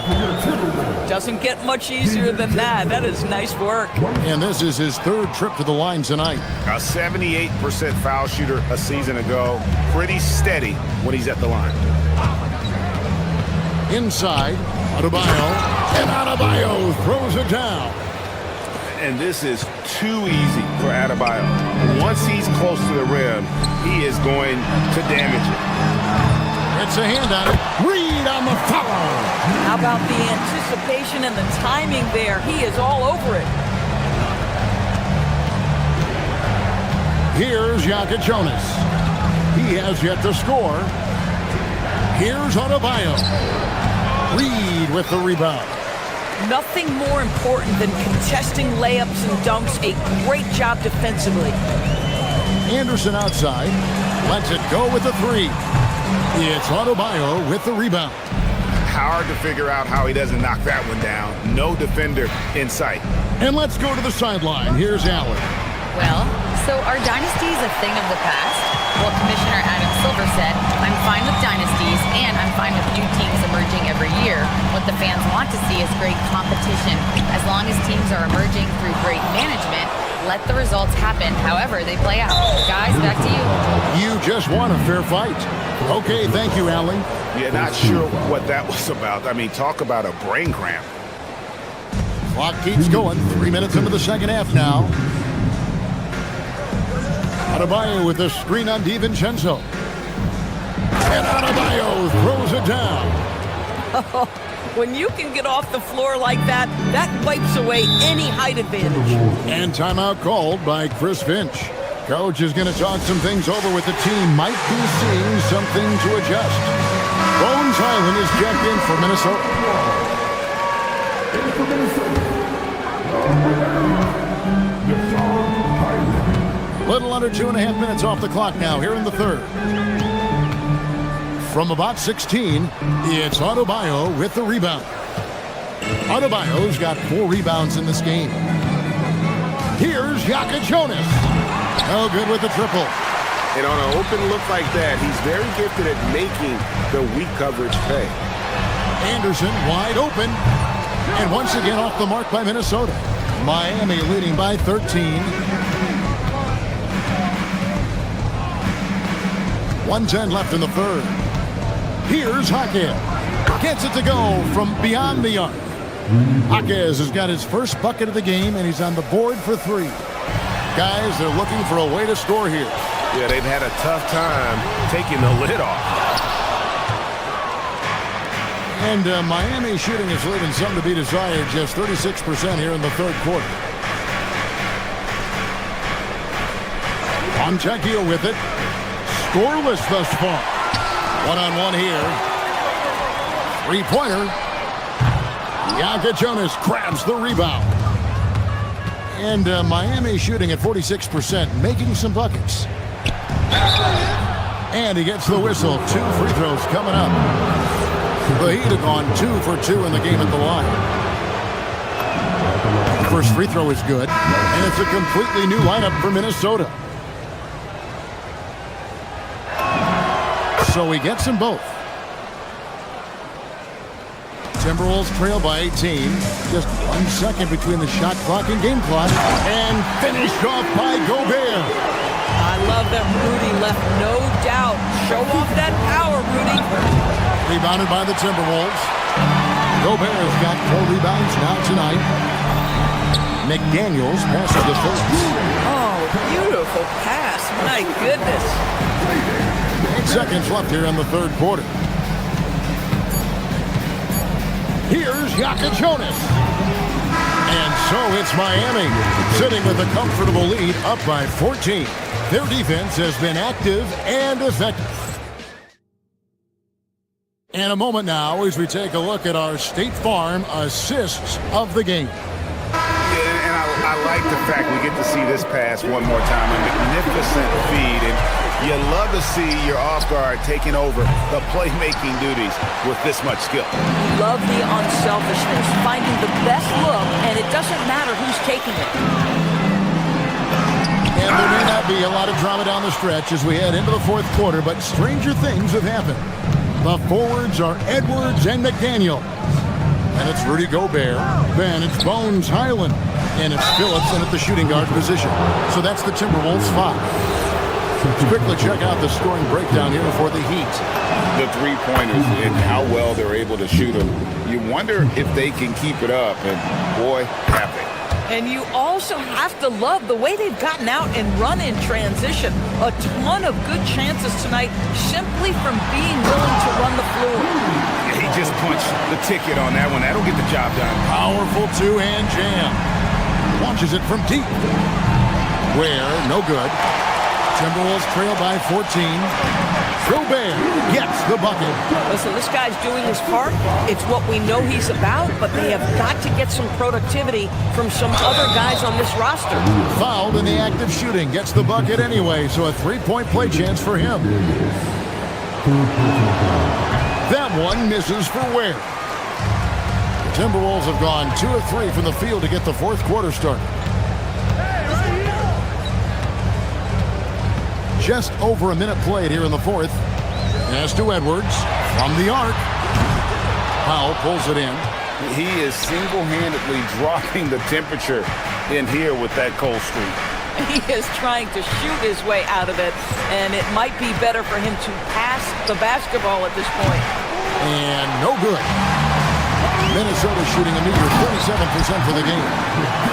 S13: Doesn't get much easier than that. That is nice work.
S4: And this is his third trip to the line tonight.
S6: A 78% foul shooter a season ago. Pretty steady when he's at the line.
S4: Inside, Adebayo, and Adebayo throws it down.
S6: And this is too easy for Adebayo. Once he's close to the rim, he is going to damage it.
S4: It's a hand on it. Reed on the foul.
S13: How about the anticipation and the timing there? He is all over it.
S4: Here's Jonas. He has yet to score. Here's Adebayo. Reed with the rebound.
S13: Nothing more important than contesting layups and dunks. A great job defensively.
S4: Anderson outside. Lets it go with the three. It's Adebayo with the rebound.
S6: Hard to figure out how he doesn't knock that one down. No defender in sight.
S4: And let's go to the sideline. Here's Allen.
S7: Well, so are dynasties a thing of the past? Well, Commissioner Adam Silver said, I'm fine with dynasties and I'm fine with new teams emerging every year. What the fans want to see is great competition. As long as teams are emerging through great management, let the results happen however they play out. Guys, back to you.
S4: You just won a fair fight. Okay, thank you, Allen.
S6: Yeah, not sure what that was about. I mean, talk about a brain cramp.
S4: Clock keeps going. 3 minutes into the second half now. Adebayo with the screen on DiVincenzo. And Adebayo throws it down.
S13: When you can get off the floor like that, that wipes away any height advantage.
S4: And timeout called by Chris Finch. Coach is going to talk some things over with the team. Might be seeing something to adjust. Bones Highland is checked in for Minnesota. Little under 2.5 minutes off the clock now here in the third. From about 16, it's AbuDhabi with the rebound. AbuDhabi's got 4 rebounds in this game. Here's Jonas. No good with the triple.
S6: And on an open look like that, he's very gifted at making the weak coverage pay.
S4: Anderson wide open. And once again off the mark by Minnesota. Miami leading by 13. 1:10 left in the third. Here's Jaquez. Gets it to go from beyond the arc. Jaquez has got his first bucket of the game, and he's on the board for 3. Guys, they're looking for a way to score here.
S10: Yeah, they've had a tough time taking the lid off.
S4: And Miami shooting is leaving some to be desired, just 36% here in the third quarter. Montequio with it. Scoreless thus far. One-on-one here. Three-pointer. Jonas grabs the rebound. And Miami shooting at 46%, making some buckets. And he gets the whistle. 2 free throws coming up. The Heat have gone 2 for 2 in the game at the line. The first free throw is good. And it's a completely new lineup for Minnesota. So he gets them both. Timberwolves trail by 18. Just 1 second between the shot clock and game clock. And finished off by Gobert.
S13: I love that Rudy left no doubt. Show off that power, Rudy.
S4: Rebounded by the Timberwolves. Gobert has got 4 rebounds now tonight. McDaniels passes the first.
S13: Oh, beautiful pass. My goodness.
S4: 8 seconds left here in the third quarter. Here's Jonas. And so it's Miami sitting with a comfortable lead up by 14. Their defense has been active and effective. In a moment now as we take a look at our State Farm assists of the game.
S6: Yeah, and I like the fact we get to see this pass one more time. A magnificent feed. And you love to see your off guard taking over the playmaking duties with this much skill.
S13: Love the unselfishness, finding the best look, and it doesn't matter who's taking it.
S4: And there may not be a lot of drama down the stretch as we head into the fourth quarter, but stranger things have happened. The forwards are Edwards and McDaniel. And it's Rudy Gobert. Then it's Bones Highland. And it's Phillips in at the shooting guard position. So that's the Timberwolves 5. Let's quickly check out the scoring breakdown here for the Heat.
S6: The three-pointers and how well they're able to shoot them. You wonder if they can keep it up, and boy, have they.
S13: And you also have to love the way they've gotten out and run in transition. A ton of good chances tonight simply from being willing to run the floor.
S6: He just punched the ticket on that one. That'll get the job done.
S4: Powerful two-hand jam. Launches it from deep. Where, no good. Timberwolves trail by 14. Gobert gets the bucket.
S13: Listen, this guy's doing his part. It's what we know he's about, but they have got to get some productivity from some other guys on this roster.
S4: Fouled in the act of shooting. Gets the bucket anyway, so a 3-point play chance for him. That one misses for Ware. The Timberwolves have gone 2 of 3 from the field to get the fourth quarter started. Just over a minute played here in the fourth. Pass to Edwards from the arc. Powell pulls it in.
S6: He is single-handedly dropping the temperature in here with that cold streak.
S13: He is trying to shoot his way out of it, and it might be better for him to pass the basketball at this point.
S4: And no good. Minnesota shooting a meager 37% for the game.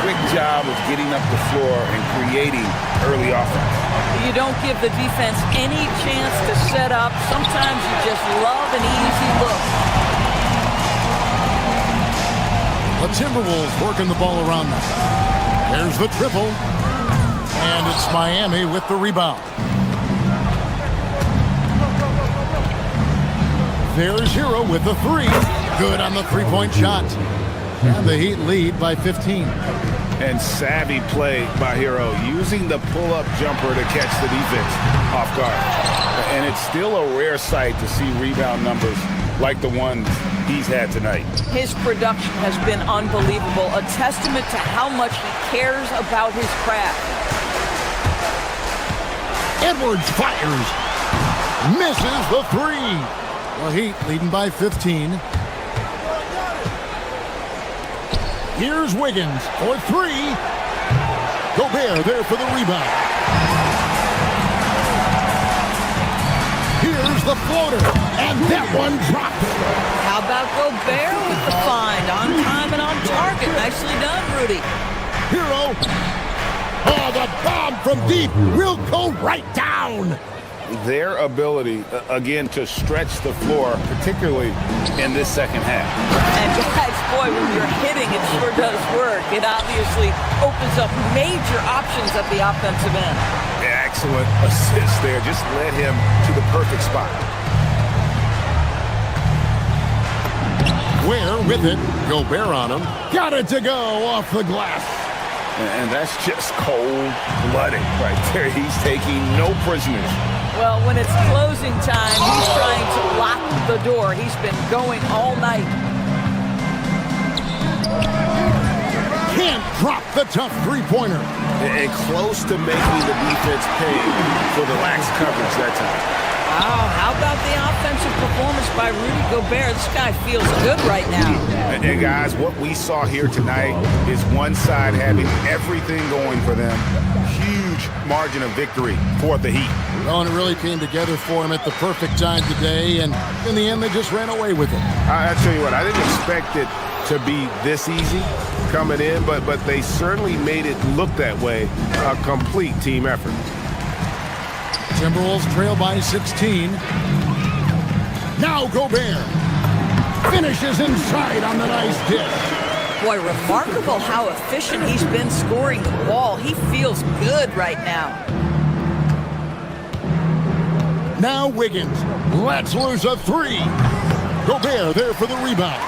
S6: Quick job of getting up the floor and creating early offense.
S13: You don't give the defense any chance to set up. Sometimes you just love an easy look.
S4: The Timberwolves working the ball around them. There's the triple. And it's Miami with the rebound. There's Hero with the three. Good on the three-point shot. And the Heat lead by 15.
S6: And savvy play by Hero, using the pull-up jumper to catch the defense off guard. And it's still a rare sight to see rebound numbers like the ones he's had tonight.
S13: His production has been unbelievable, a testament to how much he cares about his craft.
S4: Edwards fires. Misses the three. The Heat leading by 15. Here's Wiggins for three. Gobert there for the rebound. Here's the floater. And that one drops.
S13: How about Gobert with the find? On time and on target. Nicely done, Rudy.
S4: Hero. Oh, the bomb from deep will go right down.
S6: Their ability, again, to stretch the floor, particularly in this second half.
S13: And guys, boy, when you're hitting, it sure does work. It obviously opens up major options at the offensive end.
S6: Excellent assist there. Just led him to the perfect spot.
S4: Ware with it. Gobert on him. Got it to go off the glass.
S6: And that's just cold-blooded right there. He's taking no prisoners.
S13: Well, when it's closing time, he's trying to lock the door. He's been going all night.
S4: Can't drop the tough three-pointer.
S6: And close to making the defense pay for the lax coverage that time.
S13: Wow, how about the offensive performance by Rudy Gobert? This guy feels good right now.
S6: And guys, what we saw here tonight is one side having everything going for them. Huge margin of victory for the Heat.
S4: Well, and it really came together for him at the perfect time today, and in the end, they just ran away with it.
S6: I'll tell you what, I didn't expect it to be this easy coming in, but they certainly made it look that way. A complete team effort.
S4: Timberwolves trail by 16. Now Gobert finishes inside on the nice dish.
S13: Boy, remarkable how efficient he's been scoring the ball. He feels good right now.
S4: Now Wiggins lets loose a three. Gobert there for the rebound.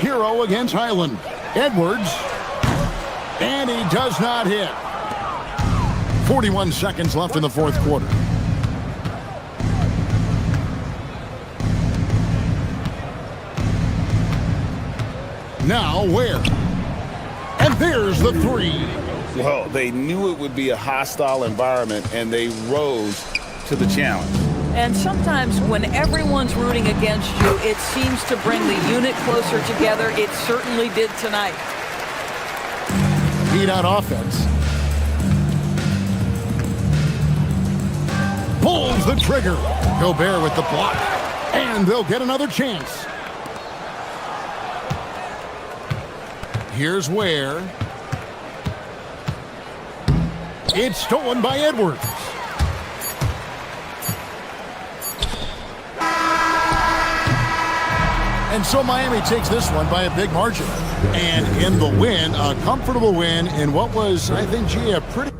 S4: Hero against Highland. Edwards. And he does not hit. 41 seconds left in the fourth quarter. Now Ware. And there's the three.
S6: Well, they knew it would be a hostile environment, and they rose to the challenge.
S13: And sometimes when everyone's rooting against you, it seems to bring the unit closer together. It certainly did tonight.
S4: Heat out offense. Pulls the trigger. Gobert with the block. And they'll get another chance. Here's Ware. It's stolen by Edwards. And so Miami takes this one by a big margin. And in the win, a comfortable win in what was, I think, a pretty...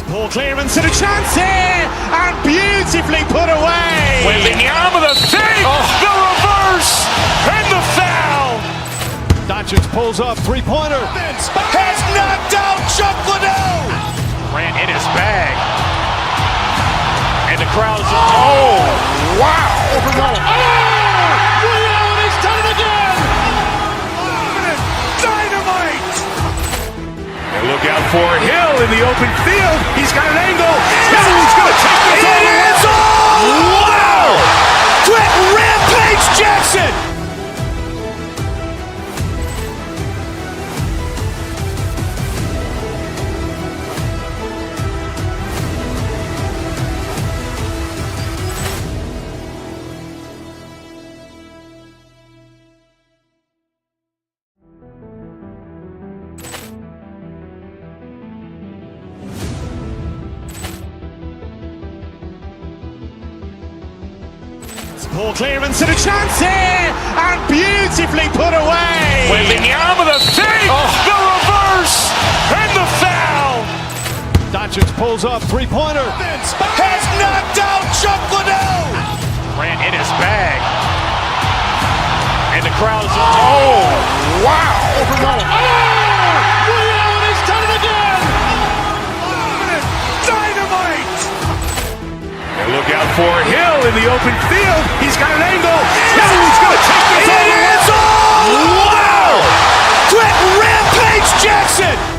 S2: Ball clearance and a chance here, and beautifully put away.
S3: Wembanyama the fake, the reverse, and the foul.
S2: Doncic pulls up, three-pointer. Has knocked out Chocolate.
S3: Ran in his bag. And the crowd is, oh, wow.
S2: He's done it again. Dynamite.
S1: And look out for Hill in the open field. He's got an angle. Hill's going to take this all the way.
S2: Wow! Quick rampage Jackson. Ball clearance and a chance here, and beautifully put away.
S3: Wembanyama the fake, the reverse, and the foul.
S2: Doncic pulls up, three-pointer.
S3: Has knocked out Chuck Liddell. Grant in his bag. And the crowd is, oh, wow.
S2: Ray Allen has done it again.
S3: Dynamite.
S1: And look out for Hill in the open field. He's got an angle. Hill's going to take this all the way.
S3: Wow. Quick Rampage Jackson.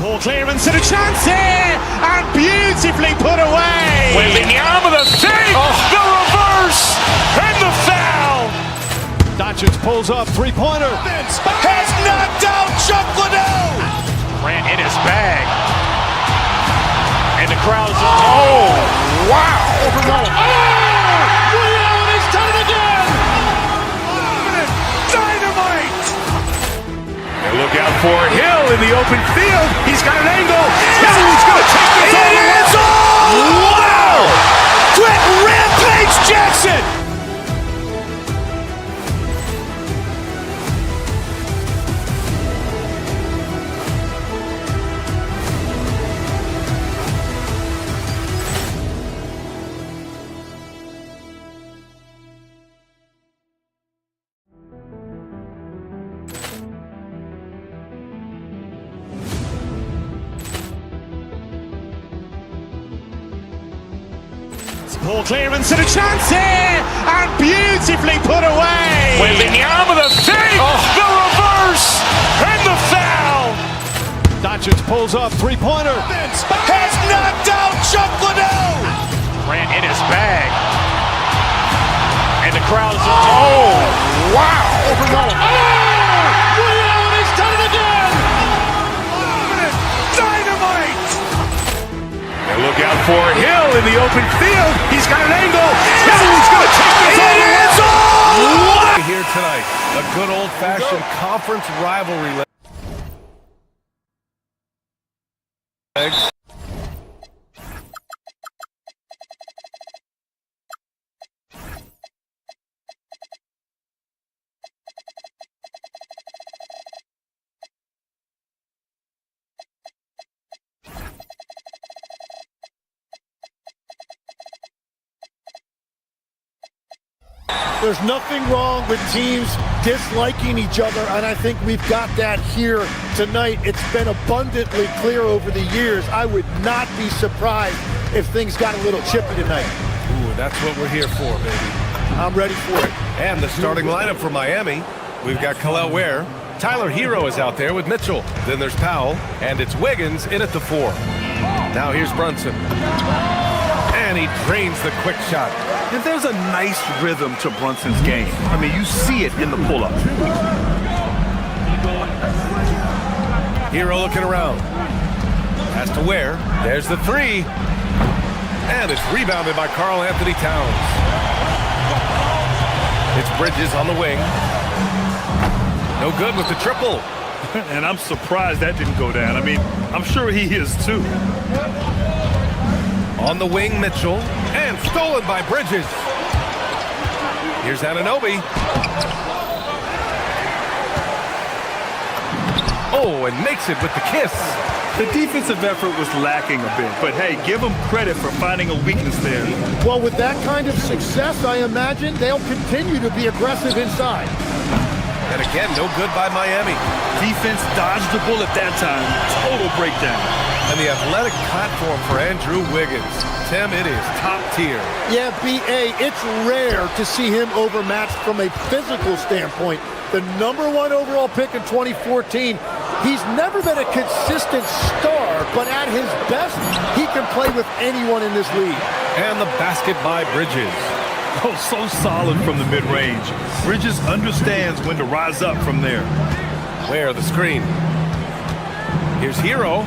S2: Ball clearance and a chance here, and beautifully put away.
S3: Wembanyama the fake, the reverse, and the foul.
S2: Doncic pulls up, three-pointer.
S3: Has knocked out Chuck Liddell. Grant in his bag. And the crowd is, oh, wow.
S2: Ray Allen has done it again.
S3: Dynamite.
S1: And look out for Hill in the open field. He's got an angle. Hill's going to take this all the way.
S3: Wow. Quick Rampage Jackson.
S2: Ball clearance and a chance here, and beautifully put away.
S3: Wembanyama the fake, the reverse, and the foul.
S2: Doncic pulls up, three-pointer.
S3: Has knocked out Chuck Liddell. Grant in his bag. And the crowd is, oh, wow.
S2: Ray Allen has done it again.
S3: Dynamite.
S1: And look out for Hill in the open field. He's got an angle. Hill's going to take this all the way.
S10: Here tonight, a good old-fashioned conference rivalry. Legs.
S15: There's nothing wrong with teams disliking each other, and I think we've got that here tonight. It's been abundantly clear over the years. I would not be surprised if things got a little chippy tonight.
S10: Ooh, that's what we're here for, baby.
S15: I'm ready for it.
S10: And the starting lineup for Miami. We've got Khalil Ware. Tyler Hero is out there with Mitchell. Then there's Powell, and it's Wiggins in at the 4. Now here's Brunson. And he drains the quick shot.
S12: And there's a nice rhythm to Brunson's game. I mean, you see it in the pull-up.
S10: Hero looking around. Pass to Ware. There's the 3. And it's rebounded by Karl Anthony Towns. It's Bridges on the wing. No good with the triple.
S12: And I'm surprised that didn't go down. I mean, I'm sure he is too.
S10: On the wing, Mitchell. And stolen by Bridges. Here's Anunoby. Oh, and makes it with the kiss.
S12: The defensive effort was lacking a bit, but hey, give them credit for finding a weakness there.
S15: Well, with that kind of success, I imagine they'll continue to be aggressive inside.
S10: And again, no good by Miami.
S12: Defense dodged the bullet that time. Total breakdown.
S10: And the athletic platform for Andrew Wiggins. Tim, it is top tier.
S15: Yeah, B.A., it's rare to see him overmatched from a physical standpoint. The #1 overall pick in 2014. He's never been a consistent star, but at his best, he can play with anyone in this league.
S10: And the basket by Bridges.
S12: Oh, so solid from the mid-range. Bridges understands when to rise up from there.
S10: Where the screen. Here's Hero.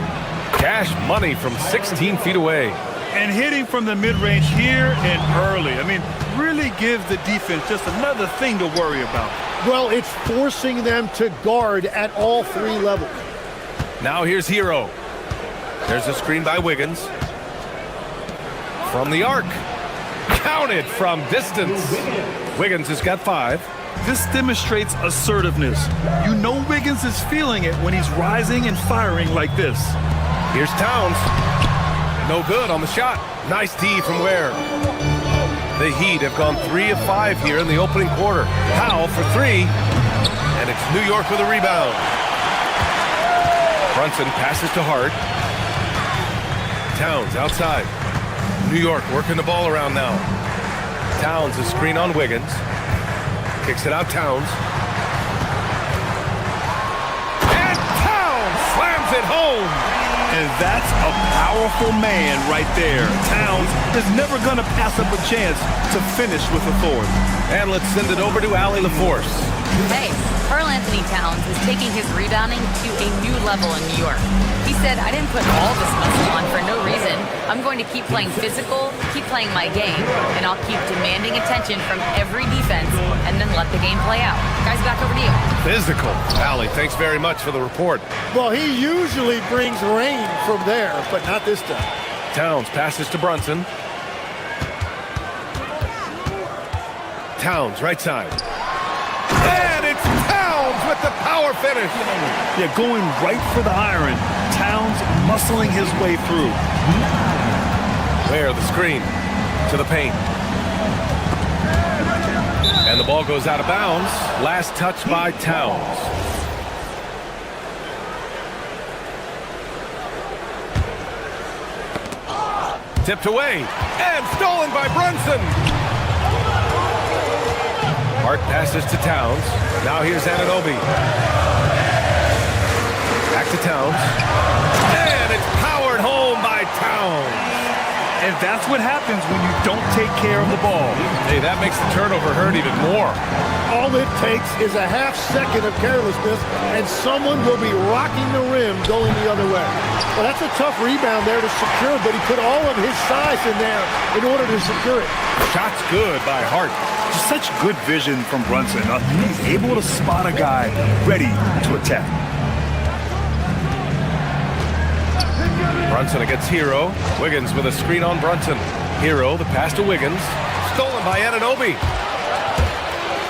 S10: Cash money from 16 feet away.
S12: And hitting from the mid-range here and early. I mean, really gives the defense just another thing to worry about.
S15: Well, it's forcing them to guard at all three levels.
S10: Now here's Hero. There's a screen by Wiggins. From the arc. Counted from distance. Wiggins has got 5.
S12: This demonstrates assertiveness. You know Wiggins is feeling it when he's rising and firing like this.
S10: Here's Towns. No good on the shot. Nice D from Ware. The Heat have gone 3 of 5 here in the opening quarter. Powell for 3. And it's New York with a rebound. Brunson passes to Hart. Towns outside. New York working the ball around now. Towns a screen on Wiggins. Kicks it out Towns. And Towns slams it home.
S12: And that's a powerful man right there. Towns is never going to pass up a chance to finish with authority.
S10: And let's send it over to Allie LaForce.
S7: Hey, Karl Anthony Towns is taking his rebounding to a new level in New York. He said, I didn't put all this muscle on for no reason. I'm going to keep playing physical, keep playing my game, and I'll keep demanding attention from every defense and then let the game play out. Guys, back over to you.
S10: Physical. Allie, thanks very much for the report.
S15: Well, he usually brings rain from there, but not this time.
S10: Towns passes to Brunson. Towns, right side. And it's Towns with the power finish.
S12: Yeah, going right for the iron. Towns muscling his way through.
S10: Where the screen to the paint. And the ball goes out of bounds. Last touch by Towns. Tipped away and stolen by Brunson. Hart passes to Towns. Now here's Anunoby. Back to Towns. And it's powered home by Towns.
S12: And that's what happens when you don't take care of the ball.
S10: Hey, that makes the turnover hurt even more.
S15: All it takes is a half second of carelessness, and someone will be rocking the rim going the other way. Well, that's a tough rebound there to secure, but he put all of his size in there in order to secure it.
S10: Shot's good by Hart.
S12: Such good vision from Brunson. He's able to spot a guy ready to attack.
S10: Brunson against Hero. Wiggins with a screen on Brunson. Hero, the pass to Wiggins. Stolen by Anunoby.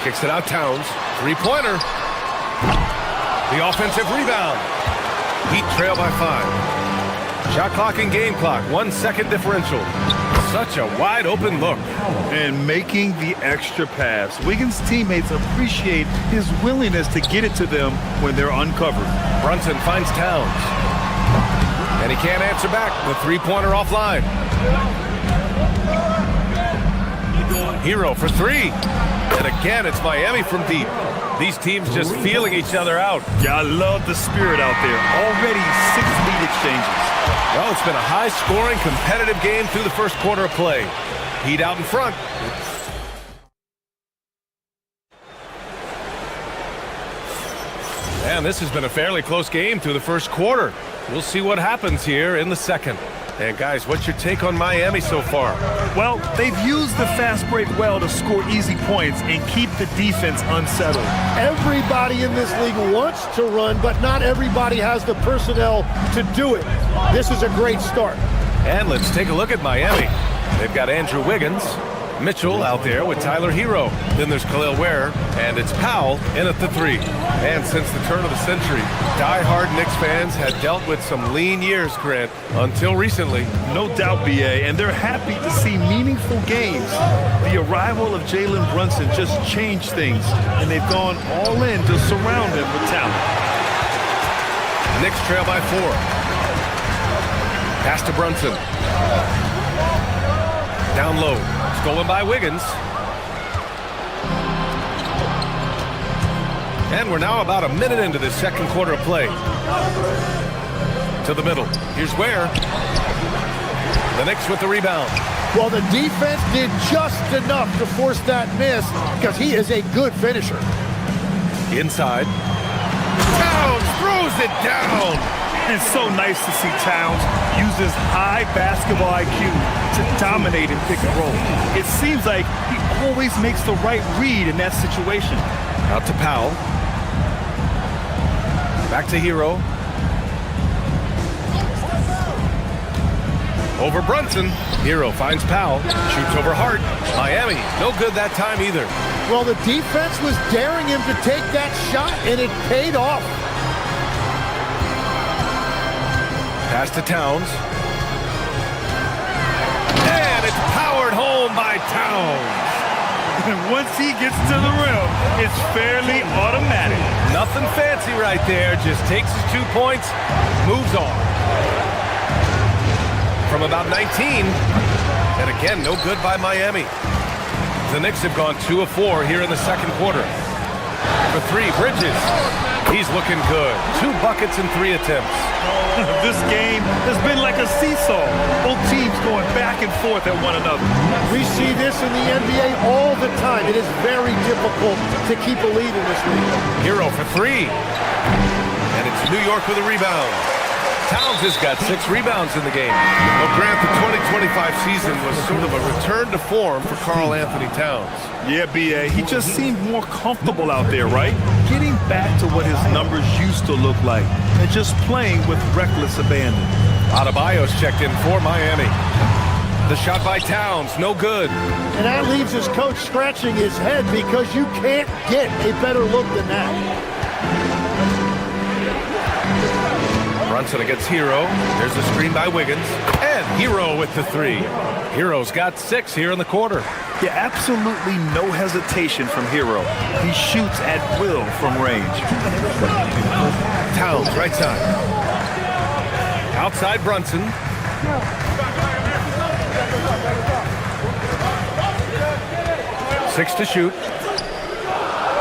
S10: Kicks it out Towns. Three-pointer. The offensive rebound. Heat trail by 5. Shot clock and game clock. 1 second differential. Such a wide open look.
S12: And making the extra pass. Wiggins' teammates appreciate his willingness to get it to them when they're uncovered.
S10: Brunson finds Towns. And he can't answer back. The three-pointer offline. Hero for 3. And again, it's Miami from deep. These teams just feeling each other out.
S12: Yeah, I love the spirit out there. Already 6 lead exchanges.
S10: Well, it's been a high-scoring, competitive game through the first quarter of play. Heat out in front. And this has been a fairly close game through the first quarter. We'll see what happens here in the second. And guys, what's your take on Miami so far?
S12: Well, they've used the fast break well to score easy points and keep the defense unsettled.
S15: Everybody in this league wants to run, but not everybody has the personnel to do it. This is a great start.
S10: And let's take a look at Miami. They've got Andrew Wiggins, Mitchell out there with Tyler Hero. Then there's Khalil Ware, and it's Powell in at the 3. And since the turn of the century, die-hard Knicks fans had dealt with some lean years, Grant, until recently.
S12: No doubt, BA, and they're happy to see meaningful games. The arrival of Jalen Brunson just changed things, and they've gone all in to surround him with talent.
S10: Knicks trail by 4. Pass to Brunson. Down low. Stolen by Wiggins. And we're now about a minute into this second quarter of play. To the middle. Here's Ware. The Knicks with the rebound.
S15: Well, the defense did just enough to force that miss because he is a good finisher.
S10: Inside. Towns throws it down.
S12: It's so nice to see Towns use his high basketball IQ to dominate in pick and roll. It seems like he always makes the right read in that situation.
S10: Out to Powell. Back to Hero. Over Brunson. Hero finds Powell. Shoots over Hart. Miami, no good that time either.
S15: Well, the defense was daring him to take that shot, and it paid off.
S10: Pass to Towns. And it's powered home by Towns.
S12: And once he gets to the rim, it's fairly automatic.
S10: Nothing fancy right there. Just takes his 2 points, moves on. From about 19. And again, no good by Miami. The Knicks have gone 2 of 4 here in the second quarter. For 3, Bridges. He's looking good. 2 buckets and 3 attempts.
S12: This game has been like a seesaw. Both teams going back and forth at one another.
S15: We see this in the NBA all the time. It is very difficult to keep a lead in this league.
S10: Hero for 3. And it's New York with a rebound. Towns has got 6 rebounds in the game. Well, Grant, the 2025 season was sort of a return to form for Karl Anthony Towns.
S12: Yeah, B.A. He just seemed more comfortable out there, right? Getting back to what his numbers used to look like and just playing with reckless abandon.
S10: AbuDhabi's checked in for Miami. The shot by Towns, no good.
S15: And that leaves his coach scratching his head because you can't get a better look than that.
S10: Brunson against Hero. There's the screen by Wiggins. And Hero with the 3. Hero's got 6 here in the quarter.
S12: Yeah, absolutely no hesitation from Hero. He shoots at will from range.
S10: Towns, right side. Outside Brunson. Six to shoot.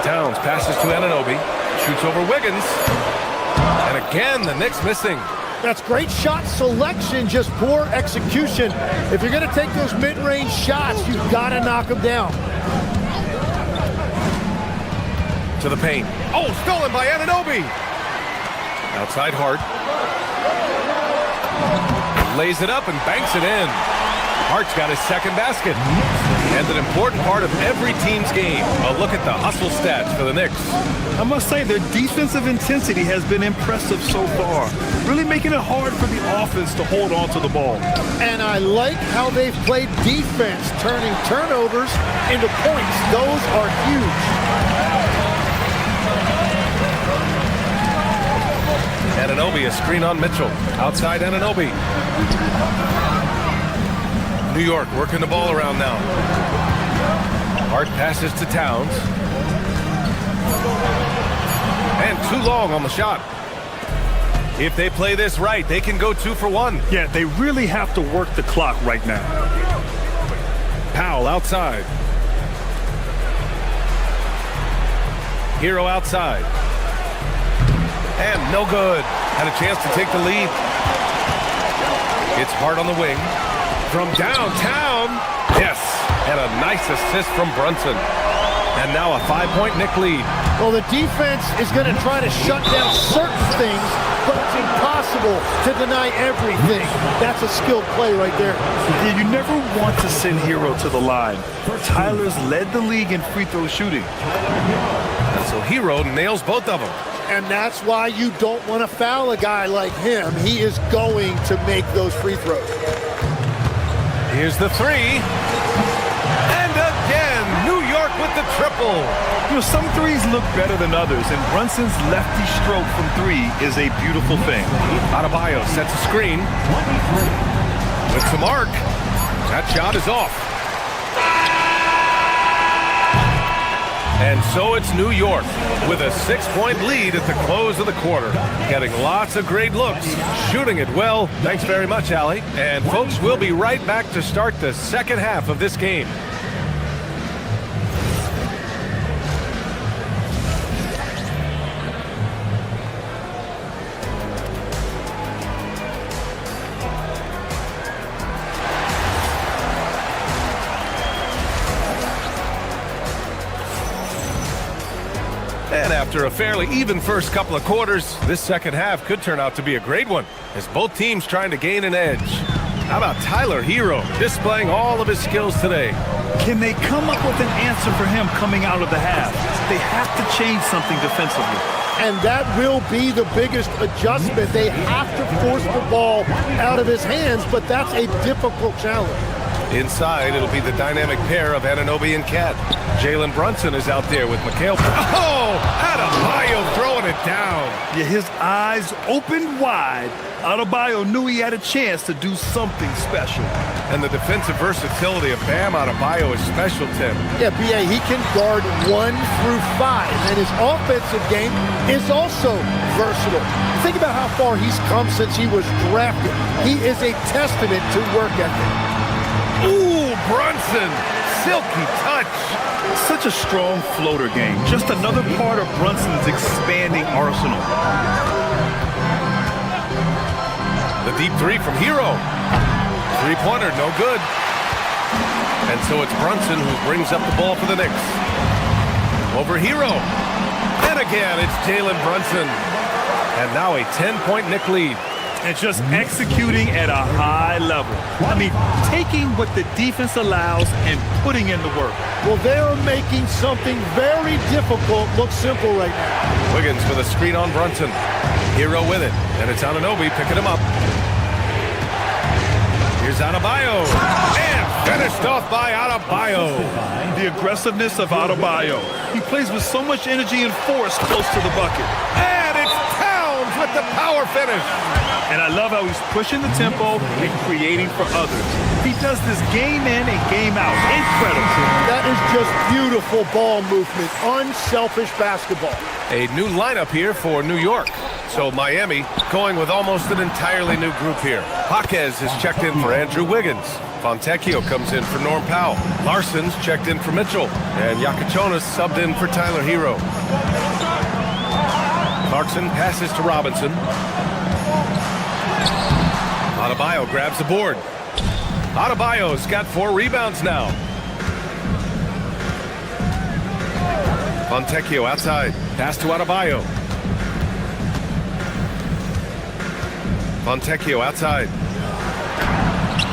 S10: Towns passes to Anunoby. Shoots over Wiggins. And again, the Knicks missing.
S15: That's great shot selection, just poor execution. If you're going to take those mid-range shots, you've got to knock them down.
S10: To the paint. Oh, stolen by Anunoby. Outside Hart. Lays it up and banks it in. Hart's got his second basket. And an important part of every team's game. A look at the hustle stats for the Knicks.
S12: I must say their defensive intensity has been impressive so far. Really making it hard for the offense to hold on to the ball.
S15: And I like how they've played defense, turning turnovers into points. Those are huge.
S10: Anunoby, a screen on Mitchell. Outside Anunoby. New York working the ball around now. Hart passes to Towns. And too long on the shot. If they play this right, they can go 2 for 1.
S12: Yeah, they really have to work the clock right now.
S10: Powell outside. Hero outside. And no good. Had a chance to take the lead. It's Hart on the wing. From downtown. Yes. And a nice assist from Brunson. And now a 5-point Knick lead.
S15: Well, the defense is going to try to shut down certain things, but it's impossible to deny everything. That's a skilled play right there.
S12: Yeah, you never want to send Hero to the line. Tyler's led the league in free throw shooting.
S10: And so Hero nails both of them.
S15: And that's why you don't want to foul a guy like him. He is going to make those free throws.
S10: Here's the 3. And again, New York with the triple.
S12: You know, some threes look better than others, and Brunson's lefty stroke from 3 is a beautiful thing.
S10: AbuDhabi sets a screen. With some arc. That shot is off. And so it's New York with a 6-point lead at the close of the quarter. Getting lots of great looks, shooting it well. Thanks very much, Allie. And folks, we'll be right back to start the second half of this game. And after a fairly even first couple of quarters, this second half could turn out to be a great one, as both teams trying to gain an edge. How about Tyler Hero displaying all of his skills today?
S12: Can they come up with an answer for him coming out of the half? They have to change something defensively.
S15: And that will be the biggest adjustment. They have to force the ball out of his hands, but that's a difficult challenge.
S10: Inside, it'll be the dynamic pair of Anunoby and Cat. Jalen Brunson is out there with Mikhail. Oh, Adebayo throwing it down.
S12: Yeah, his eyes opened wide. Adebayo knew he had a chance to do something special.
S10: And the defensive versatility of Bam Adebayo is special, Tim.
S15: Yeah, B.A., he can guard 1 through 5, and his offensive game is also versatile. Think about how far he's come since he was drafted. He is a testament to work ethic.
S10: Ooh, Brunson, silky touch.
S12: Such a strong floater game. Just another part of Brunson's expanding arsenal.
S10: The deep three from Hero. Three-pointer, no good. And so it's Brunson who brings up the ball for the Knicks. Over Hero. And again, it's Jalen Brunson. And now a 10-point Knick lead.
S12: And just executing at a high level. I mean, taking what the defense allows and putting in the work.
S15: Well, they're making something very difficult look simple right now.
S10: Wiggins with a screen on Brunson. Hero with it. And it's Anunoby picking him up. Here's Adebayo. And finished off by Adebayo.
S12: The aggressiveness of Adebayo. He plays with so much energy and force close to the bucket.
S10: And it's Towns with the power finish.
S12: And I love how he's pushing the tempo and creating for others. He does this game in and game out. Incredible.
S15: That is just beautiful ball movement. Unselfish basketball.
S10: A new lineup here for New York. So Miami going with almost an entirely new group here. Jaquez is checked in for Andrew Wiggins. Fontecchio comes in for Norm Powell. Larson's checked in for Mitchell. And Yakachonis subbed in for Tyler Hero. Clarkson passes to Robinson. Adebayo grabs the board. Adebayo's got 4 rebounds now. Fontecchio outside. Pass to Adebayo. Fontecchio outside.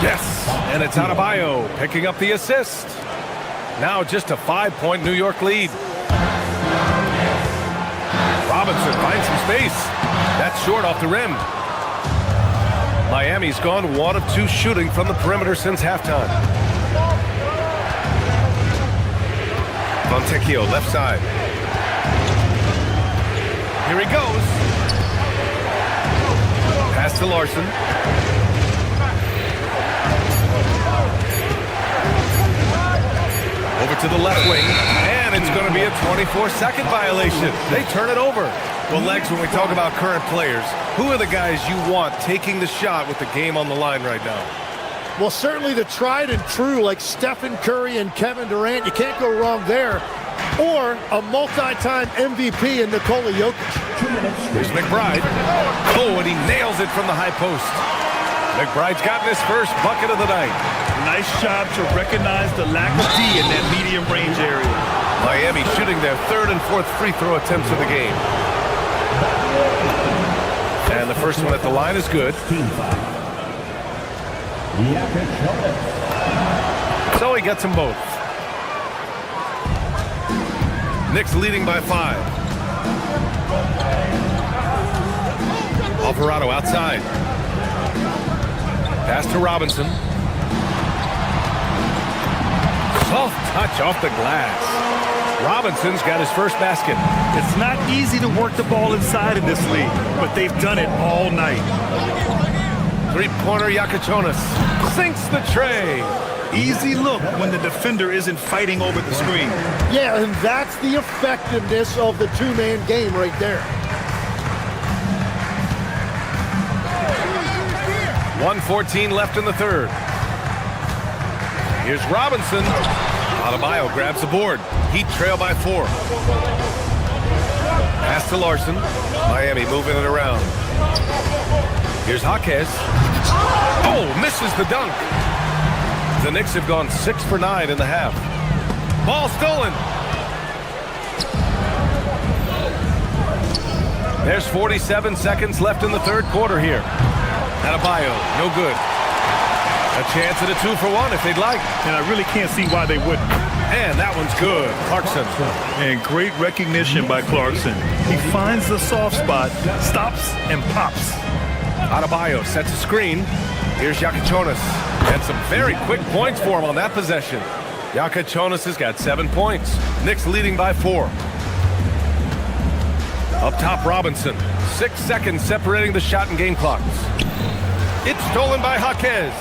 S10: Yes, and it's Adebayo picking up the assist. Now just a 5-point New York lead. Robinson finds some space. That's short off the rim. Miami's gone 1 of 2 shooting from the perimeter since halftime. Fontecchio left side. Here he goes. Pass to Larson. Over to the left wing, and it's going to be a 24-second violation. They turn it over. Well, Legs, when we talk about current players, who are the guys you want taking the shot with the game on the line right now?
S15: Well, certainly the tried and true, like Stephen Curry and Kevin Durant. You can't go wrong there. Or a multi-time MVP in Nikola Jokic.
S10: Here's McBride. Oh, and he nails it from the high post. McBride's gotten his first bucket of the night.
S12: Nice job to recognize the lack of D in that medium range area.
S10: Miami shooting their 3rd and 4th free throw attempts of the game. And the first one at the line is good. So he gets them both. Knicks leading by 5. Alvarado outside. Pass to Robinson. Soft touch off the glass. Robinson's got his first basket.
S12: It's not easy to work the ball inside in this league, but they've done it all night.
S10: Three-pointer Yakachonis sinks the tray.
S12: Easy look when the defender isn't fighting over the screen.
S15: Yeah, and that's the effectiveness of the two-man game right there.
S10: 1:14 left in the 3rd. Here's Robinson. Adebayo grabs the board. Heat trail by 4. Pass to Larson. Miami moving it around. Here's Jaquez. Oh, misses the dunk. The Knicks have gone 6 for 9 in the half. Ball stolen. There's 47 seconds left in the third quarter here. Adebayo, no good. A chance at a 2-for-1 if they'd like.
S12: And I really can't see why they wouldn't.
S10: And that one's good. Clarkson.
S12: And great recognition by Clarkson. He finds the soft spot, stops, and pops.
S10: Adebayo sets a screen. Here's Yakachonis. And some very quick points for him on that possession. Yakachonis has got 7 points. Knicks leading by 4. Up top, Robinson. 6 seconds separating the shot and game clocks. It's stolen by Jaquez.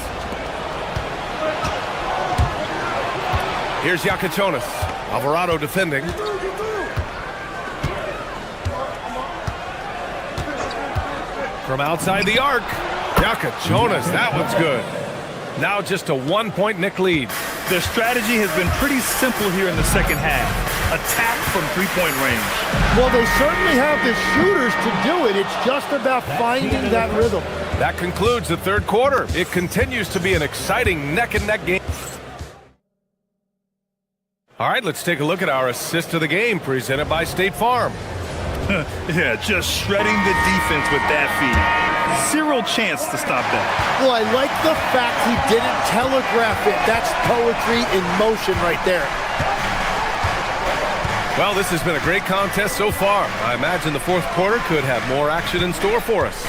S10: Here's Yakachonis. Alvarado defending. From outside the arc. Yakachonis, that one's good. Now just a 1-point Knick lead.
S12: Their strategy has been pretty simple here in the second half. Attack from three-point range.
S15: Well, they certainly have the shooters to do it. It's just about finding that rhythm.
S10: That concludes the third quarter. It continues to be an exciting neck-and-neck game. All right, let's take a look at our assist of the game presented by State Farm.
S12: Yeah, just shredding the defense with that feed. Zero chance to stop that.
S15: Well, I like the fact he didn't telegraph it. That's poetry in motion right there.
S10: Well, this has been a great contest so far. I imagine the fourth quarter could have more action in store for us.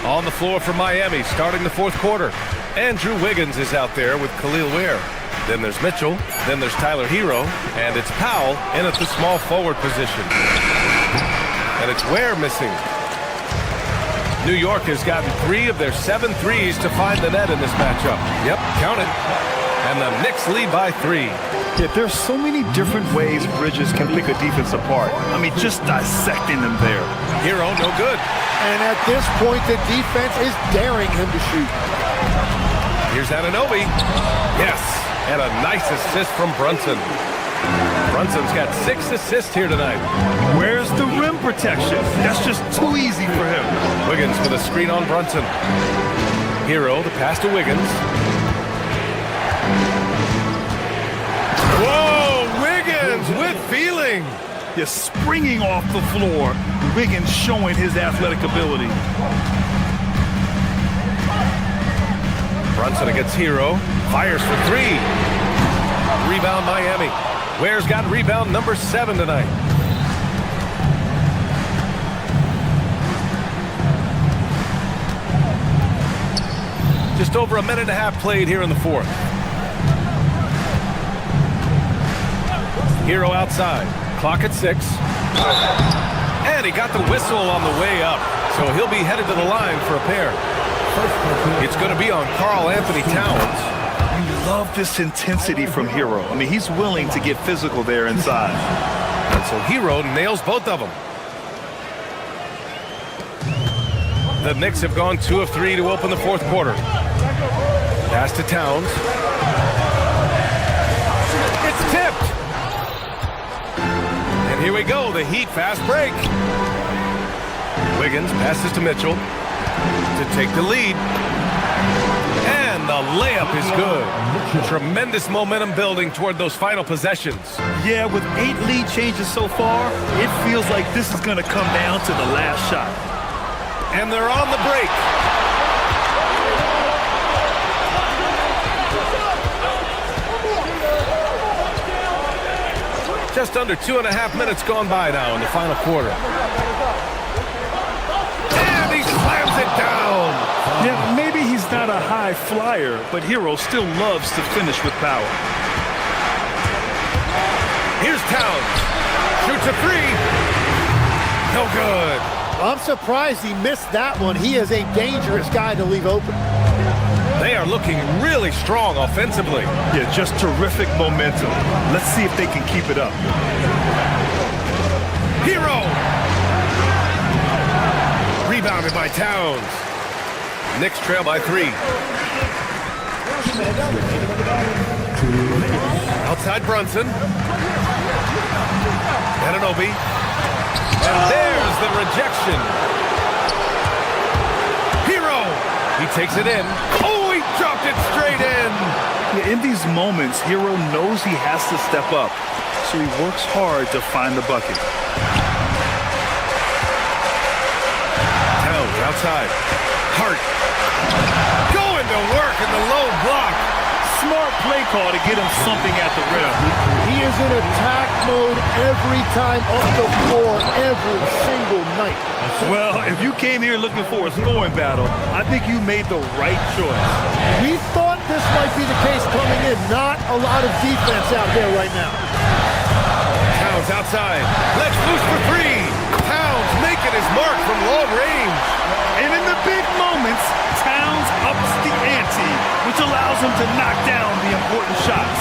S10: On the floor for Miami, starting the fourth quarter. Andrew Wiggins is out there with Khalil Ware. Then there's Mitchell. Then there's Tyler Hero. And it's Powell in at the small forward position. And it's Ware missing. New York has gotten 3 of their 7 threes to find the net in this matchup. Yep, count it. And the Knicks lead by 3.
S12: Yeah, there's so many different ways Bridges can pick a defense apart. I mean, just dissecting them there.
S10: Hero, no good.
S15: And at this point, the defense is daring him to shoot.
S10: Here's Anunoby. Yes, and a nice assist from Brunson. Brunson's got 6 assists here tonight.
S12: Where's the rim protection? That's just too easy for him.
S10: Wiggins with a screen on Brunson. Hero, the pass to Wiggins. Whoa, Wiggins with feeling.
S12: Yeah, springing off the floor. Wiggins showing his athletic ability.
S10: Brunson against Hero. Fires for 3. Rebound Miami. Ware's got rebound number 7 tonight. Just over a minute and a half played here in the fourth. Hero outside. Clock at 6. And he got the whistle on the way up. So he'll be headed to the line for a pair. It's going to be on Karl Anthony Towns.
S12: You love this intensity from Hero. I mean, he's willing to get physical there inside.
S10: And so Hero nails both of them. The Knicks have gone 2 of 3 to open the fourth quarter. Pass to Towns. It's tipped. And here we go, the Heat fast break. Wiggins passes to Mitchell to take the lead. And the layup is good. Tremendous momentum building toward those final possessions.
S12: Yeah, with 8 lead changes so far, it feels like this is going to come down to the last shot.
S10: And they're on the break. Just under 2.5 minutes gone by now in the final quarter. And he slams it down.
S12: Yeah, maybe he's not a high flyer, but Hero still loves to finish with power.
S10: Here's Towns. Shoots a 3. No good.
S15: I'm surprised he missed that one. He is a dangerous guy to leave open.
S10: They are looking really strong offensively.
S12: Yeah, just terrific momentum. Let's see if they can keep it up.
S10: Hero! Rebounded by Towns. Knicks trail by 3. Outside Brunson. Anunoby. And there's the rejection. Hero! He takes it in. Oh, he dropped it straight in.
S12: Yeah, in these moments, Hero knows he has to step up, so he works hard to find the bucket.
S10: outside. Hart going to work in the low block.
S12: Smart play call to get him something at the rim.
S15: He is in attack mode every time up the floor, every single night.
S12: Well, if you came here looking for a scoring battle, I think you made the right choice.
S15: We thought this might be the case coming in. Not a lot of defense out there right now.
S10: Towns outside. Let's loose for three. Towns making his mark from long range.
S12: And in the big moments, Towns ups the ante, which allows him to knock down the important shots.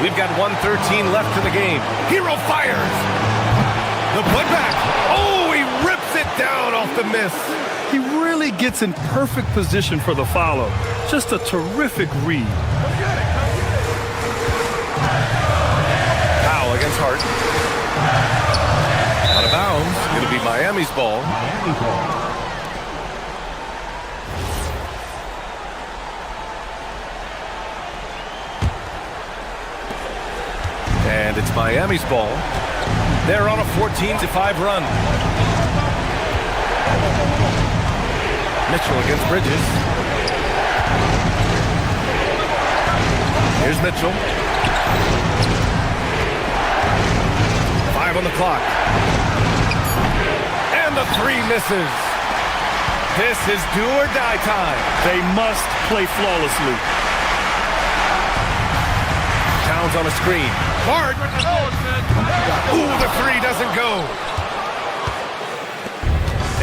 S10: We've got 1:13 left in the game. Hero fires. The putback. Oh, he rips it down off the miss.
S12: He really gets in perfect position for the follow. Just a terrific read.
S10: Foul against Hart. Out of bounds. Going to be Miami's ball. And it's Miami's ball. They're on a 14-5 run. Mitchell against Bridges. Here's Mitchell. 5 on the clock. And the three misses. This is do or die time.
S12: They must play flawlessly.
S10: Towns on a screen. Hart. Ooh, the three doesn't go.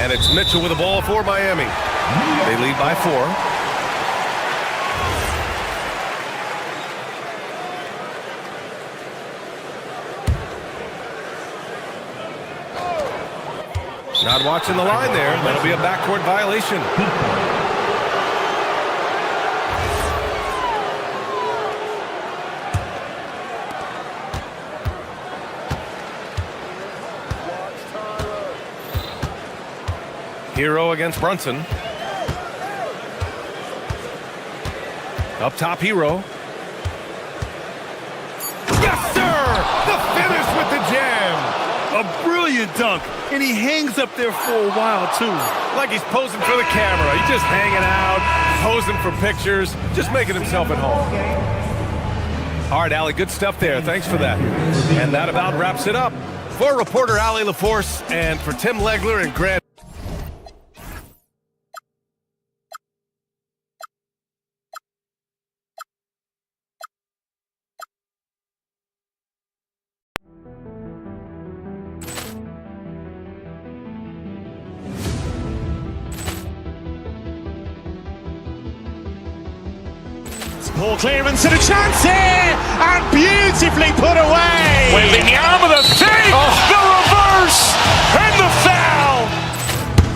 S10: And it's Mitchell with the ball for Miami. They lead by 4. Not watching the line there. That'll be a backcourt violation. Hero against Brunson. Up top, Hero. Yes, sir! The finish with the jam!
S12: A brilliant dunk, and he hangs up there for a while, too.
S10: Like he's posing for the camera. He's just hanging out, posing for pictures, just making himself at home. All right, Allie, good stuff there. Thanks for that. And that about wraps it up. For reporter Allie LaForce and for Tim Legler and Grant.
S2: Ball clearance and a chance here, and beautifully put away.
S3: Wembanyama the fake, the reverse, and the foul.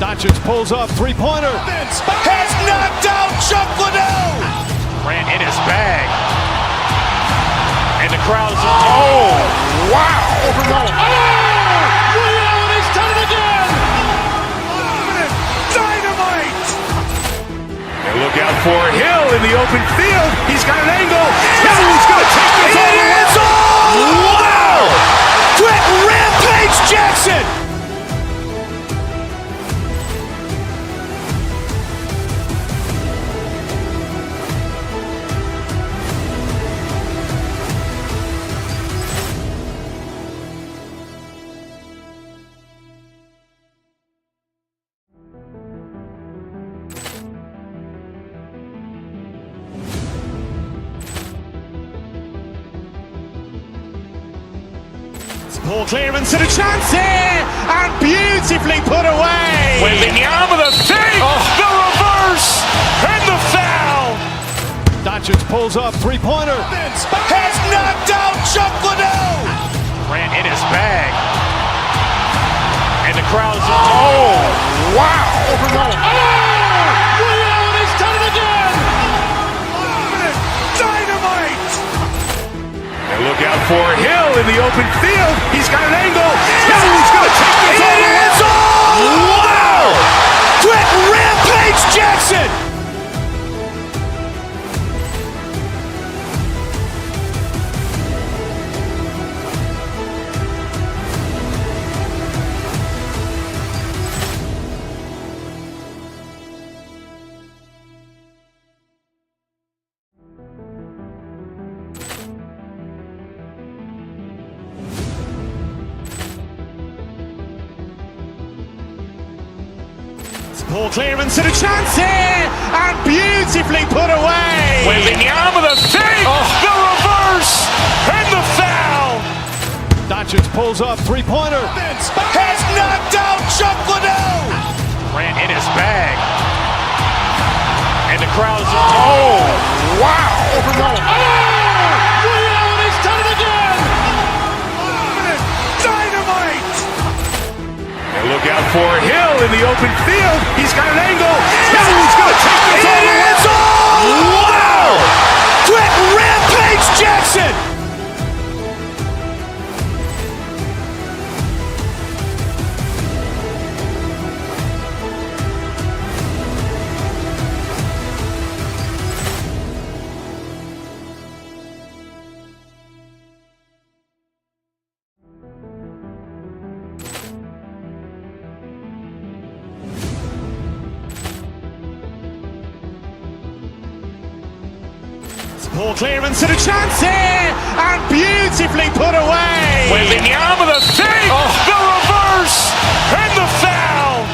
S2: Doncic pulls up, three-pointer. Has knocked out Chuck Liddell.
S3: Grant in his bag. And the crowd is, oh, wow.
S2: Ray Allen has done it again. Dynamite.
S1: Look out for Hill in the open field. He's got an angle. He's going to take this all the way.
S2: Wow! Quick Rampage Jackson. Ball clearance and a chance here, and beautifully put away.
S3: Wembanyama the fake, the reverse, and the foul.
S2: Doncic pulls up, three-pointer. Has knocked out Chuck Liddell.
S3: Grant in his bag. And the crowd is, oh, wow.
S2: Ray Allen has done it again. Dynamite.
S1: And look out for Hill in the open field. He's got an angle. He's going to take this all the way.
S2: Wow! Quick Rampage Jackson. Ball clearance and a chance here, and beautifully put away.
S3: Wembanyama with a fake, the reverse, and the foul.
S2: Doncic pulls up, three-pointer.
S3: Has knocked out Chuck Liddell. Grant in his bag. And the crowd is, wow.
S2: Ray Allen has done it again.
S3: Dynamite.
S1: And look out for Hill in the open field. He's got an angle. He's going to take this all the way.
S3: Wow. Quick Rampage Jackson.
S2: Ball clearance and a chance here, and beautifully put away.
S3: Wembanyama with a fake, the reverse, and the foul.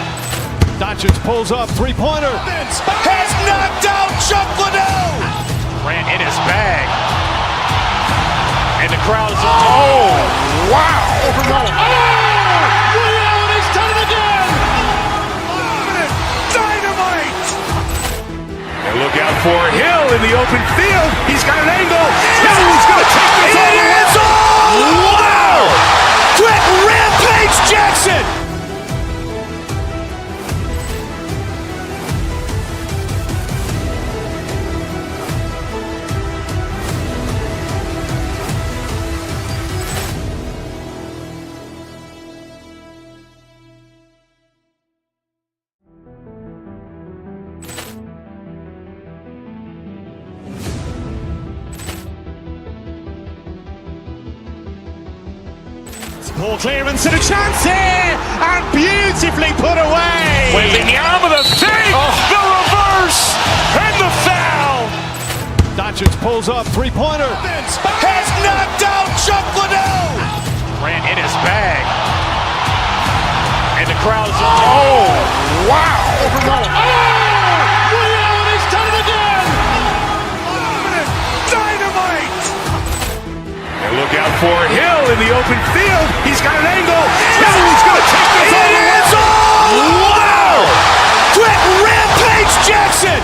S2: Doncic pulls up, three-pointer.
S3: Has knocked out Chuck Liddell. Grant in his bag. And the crowd is, wow.
S2: Ray Allen has done it again.
S3: Dynamite.
S1: And look out for Hill in the open field. He's got an angle. Hill's going to take this all the way.
S3: Wow. Quick Rampage Jackson.
S2: Ball clearance and a chance here, and beautifully put away.
S3: Wembanyama with a fake, the reverse, and the foul.
S2: Doncic pulls up, three-pointer.
S3: Has knocked out Chuck Liddell. Grant in his bag. And the crowd is, wow.
S2: Ray Allen has done it again.
S3: Dynamite.
S1: And look out for Hill in the open field. He's got an angle. He's going to take this all the way.
S3: Wow. Quick Rampage Jackson.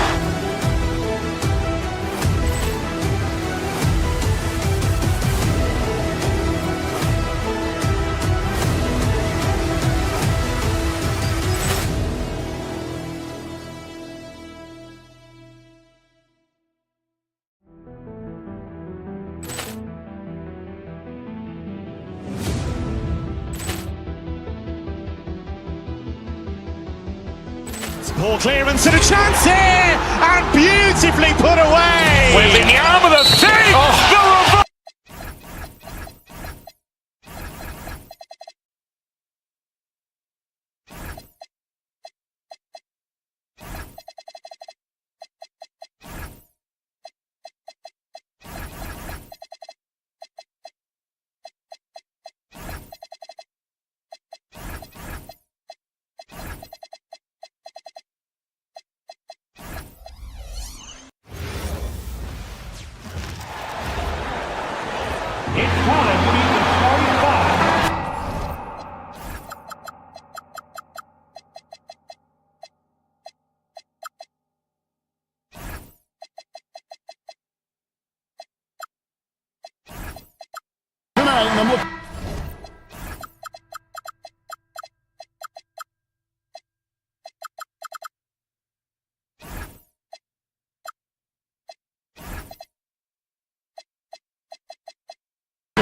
S2: Ball clearance and a chance here, and beautifully put away.
S3: Wembanyama with a fake, the reverse.
S9: It's time to meet the starting five.
S4: Tonight, number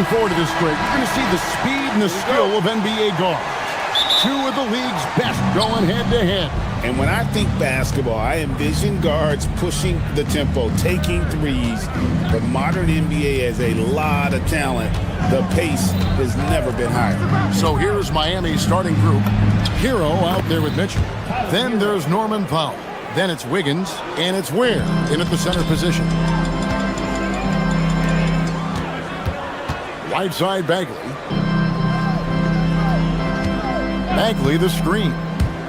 S4: forward to this break, you're going to see the speed and the skill of NBA guards. Two of the league's best going head-to-head.
S6: And when I think basketball, I envision guards pushing the tempo, taking threes. The modern NBA has a lot of talent. The pace has never been higher.
S4: So here's Miami's starting group. Hero out there with Mitchell. Then there's Norman Powell. Then it's Wiggins, and it's Ware in at the center position. Right side Bagley. Bagley the screen.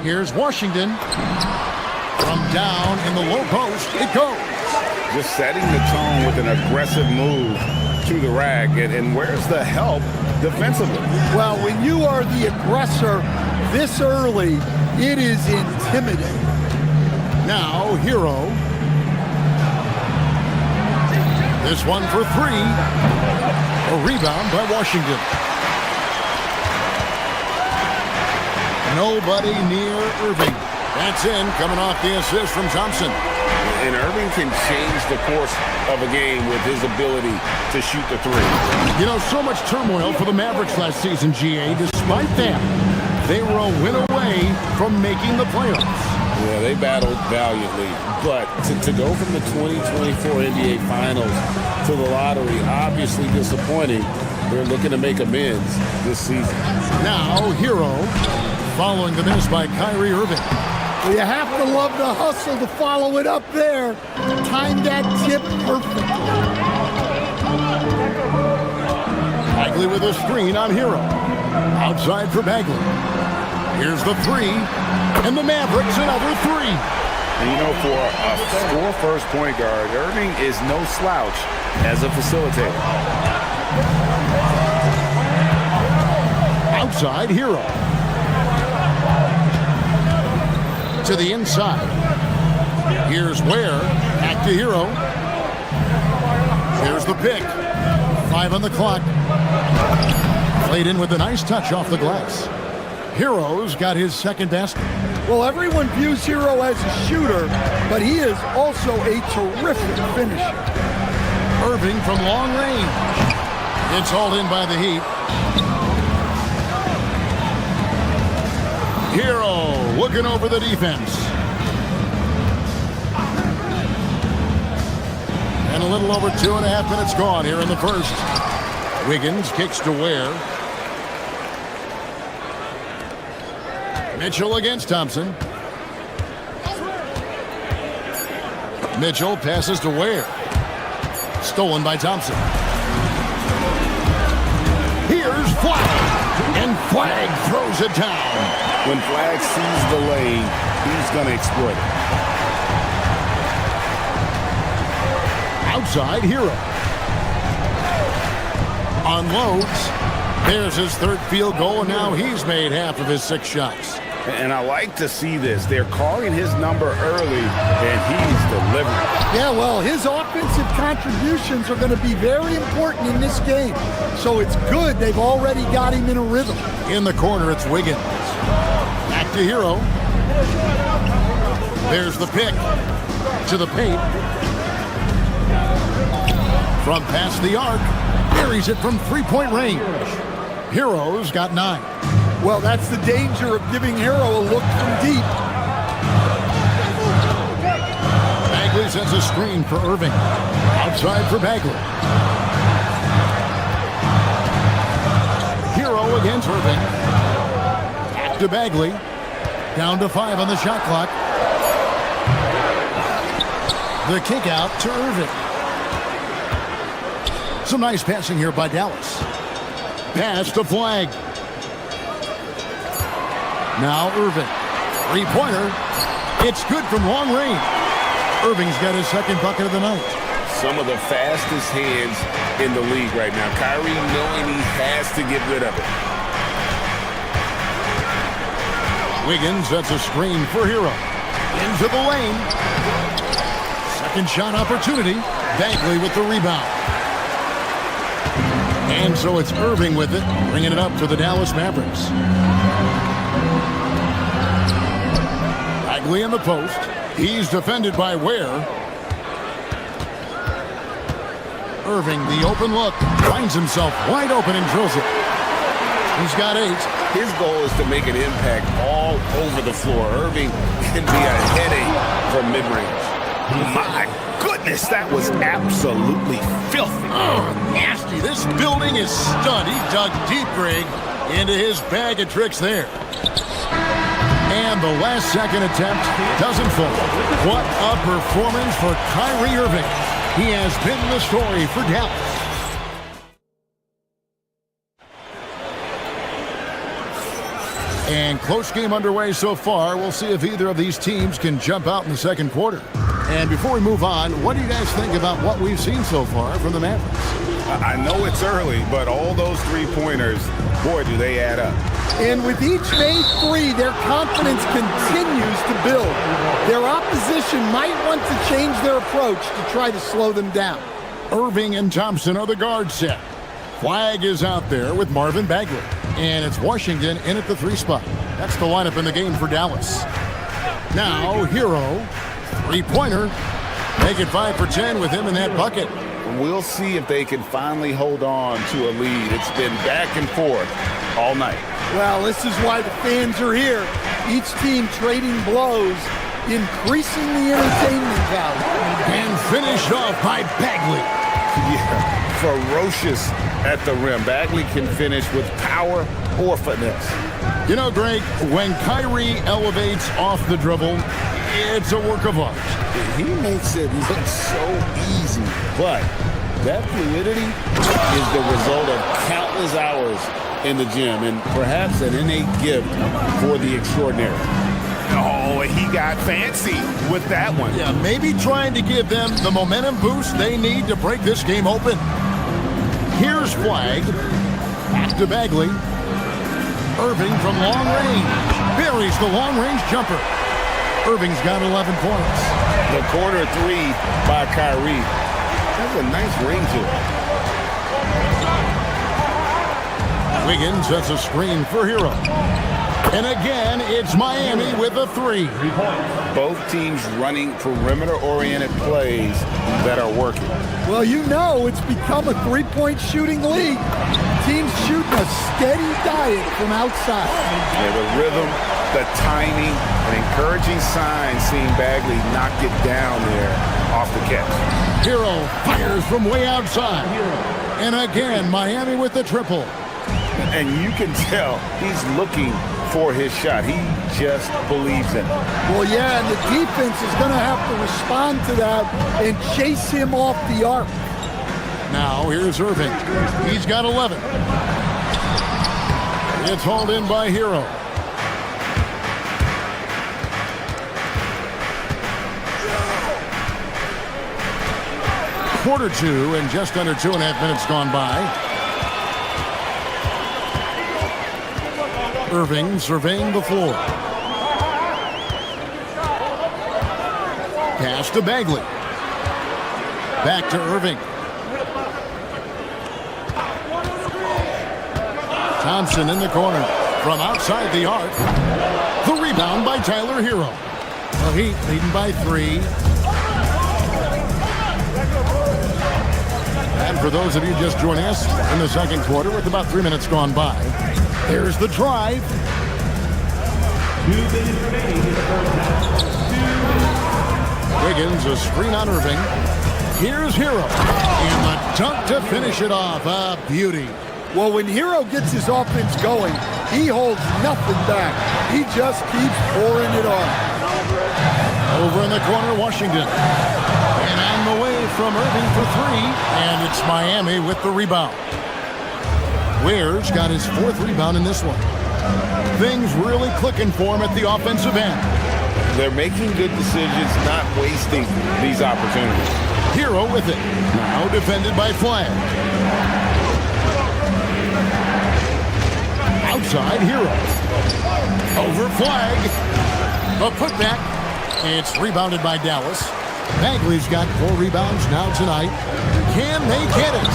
S4: Here's Washington. From down in the low post, it goes.
S6: Just setting the tone with an aggressive move to the rack. And where's the help defensively?
S5: Well, when you are the aggressor this early, it is intimidating.
S4: Now, Hero. This one for three. A rebound by Washington. Nobody near Irving. That's in, coming off the assist from Thompson.
S6: And Irving can change the course of a game with his ability to shoot the three.
S4: You know, so much turmoil for the Mavericks last season, GA. Despite that, they were a win away from making the playoffs.
S8: Yeah, they battled valiantly. But to go from the 2024 NBA Finals to the lottery, obviously disappointing. They're looking to make amends this season.
S4: Now, Hero, following the miss by Kyrie Irving.
S5: Well, you have to love the hustle to follow it up there. Timed that tip perfectly.
S4: Bagley with a screen on Hero. Outside for Bagley. Here's the three. And the Mavericks another three.
S6: And you know, for a score-first point guard, Irving is no slouch as a facilitator.
S4: Outside, Hero. To the inside. Here's Ware. Back to Hero. Here's the pick. 5 on the clock. Played in with a nice touch off the glass. Hero's got his second basket.
S5: Well, everyone views Hero as a shooter, but he is also a terrific finisher.
S4: Irving from long range. It's hauled in by the Heat. Hero looking over the defense. And a little over 2.5 minutes gone here in the first. Wiggins kicks to Ware. Mitchell against Thompson. Mitchell passes to Ware. Stolen by Thompson. Here's Flag. And Flag throws it down.
S6: When Flag sees the lane, he's going to exploit it.
S4: Outside, Hero. Unloads. There's his third field goal, and now he's made half of his 6 shots.
S6: And I like to see this. They're calling his number early, and he's delivering.
S5: Yeah, well, his offensive contributions are going to be very important in this game. So it's good they've already got him in a rhythm.
S4: In the corner, it's Wiggins. Back to Hero. There's the pick. To the paint. From past the arc. Buries it from three-point range. Hero's got 9.
S5: Well, that's the danger of giving Hero a look from deep.
S4: Bagley sets a screen for Irving. Outside for Bagley. Hero against Irving. Back to Bagley. Down to 5 on the shot clock. The kick out to Irving. Some nice passing here by Dallas. Pass to Flag. Now Irving. Three-pointer. It's good from long range. Irving's got his second bucket of the night.
S6: Some of the fastest hands in the league right now. Kyrie knowing he has to get rid of it.
S4: Wiggins sets a screen for Hero. Into the lane. Second shot opportunity. Bagley with the rebound. And so it's Irving with it, bringing it up to the Dallas Mavericks. Bagley in the post. He's defended by Ware. Irving, the open look, finds himself wide open and drills it. He's got 8.
S6: His goal is to make an impact all over the floor. Irving can be a headache from mid-range. My goodness, that was absolutely filthy.
S4: Oh, nasty. This building is stunned. He dug deep, Greg, into his bag of tricks there. And the last second attempt doesn't fall. What a performance for Kyrie Irving. He has been the story for Dallas. And close game underway so far. We'll see if either of these teams can jump out in the second quarter. And before we move on, what do you guys think about what we've seen so far from the Mavericks?
S6: I know it's early, but all those three-pointers, boy, do they add up.
S5: And with each made three, their confidence continues to build. Their opposition might want to change their approach to try to slow them down.
S4: Irving and Thompson are the guard set. Flag is out there with Marvin Bagley. And it's Washington in at the 3 spot. That's the lineup in the game for Dallas. Now, Hero, three-pointer. Make it 5 for 10 with him in that bucket.
S6: We'll see if they can finally hold on to a lead. It's been back and forth all night.
S5: Well, this is why the fans are here. Each team trading blows, increasing the entertainment value.
S4: And finished off by Bagley.
S6: Yeah, ferocious at the rim. Bagley can finish with power or finesse.
S4: You know, Greg, when Kyrie elevates off the dribble, it's a work of art.
S8: He makes it look so easy, but that fluidity is the result of countless hours in the gym and perhaps an innate gift for the extraordinary.
S6: Oh, he got fancy with that one.
S4: Yeah, maybe trying to give them the momentum boost they need to break this game open. Here's Flag. Back to Bagley. Irving from long range. Buries the long-range jumper. Irving's got 11 points.
S6: The corner three by Kyrie. That's a nice ring to it.
S4: Wiggins sets a screen for Hero. And again, it's Miami with a 3.
S6: Both teams running perimeter-oriented plays that are working.
S5: Well, you know it's become a three-point shooting league. Teams shooting a steady diet from outside.
S6: Yeah, the rhythm, the timing, an encouraging sign seeing Bagley knock it down there off the catch.
S4: Hero fires from way outside. And again, Miami with the triple.
S6: And you can tell he's looking for his shot. He just believes in it.
S5: Well, yeah, and the defense is going to have to respond to that and chase him off the arc.
S4: Now, here's Irving. He's got 11. It's hauled in by Hero. Quarter 2 and just under 2.5 minutes gone by. Irving surveying the floor. Pass to Bagley. Back to Irving. Thompson in the corner from outside the arc. The rebound by Tyler Hero. The Heat leading by 3. And for those of you just joining us in the second quarter with about 3 minutes gone by, there's the drive.
S9: 2 minutes remaining in the first half.
S4: Wiggins, a screen on Irving. Here's Hero. And the dunk to finish it off. A beauty.
S5: Well, when Hero gets his offense going, he holds nothing back. He just keeps pouring it on.
S4: Over in the corner, Washington. And on the way from Irving for 3. And it's Miami with the rebound. Ware's got his 4th rebound in this one. Things really clicking for him at the offensive end.
S6: They're making good decisions, not wasting these opportunities.
S4: Hero with it. Now defended by Flag. Outside Hero. Over Flag. The putback. It's rebounded by Dallas. Bagley's got 4 rebounds now tonight. Can they get it?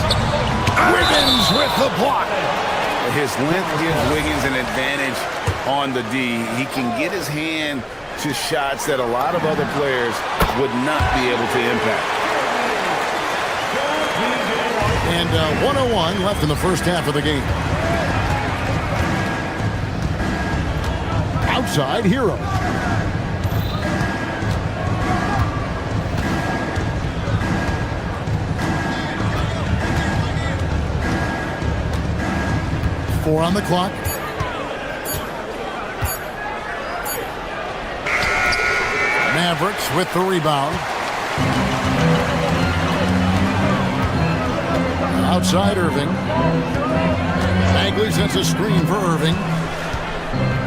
S4: Wiggins with the block.
S6: His length gives Wiggins an advantage on the D. He can get his hand to shots that a lot of other players would not be able to impact.
S4: And 1:01 left in the first half of the game. Outside Hero. Four on the clock. Mavericks with the rebound. Outside Irving. Bagley sets a screen for Irving.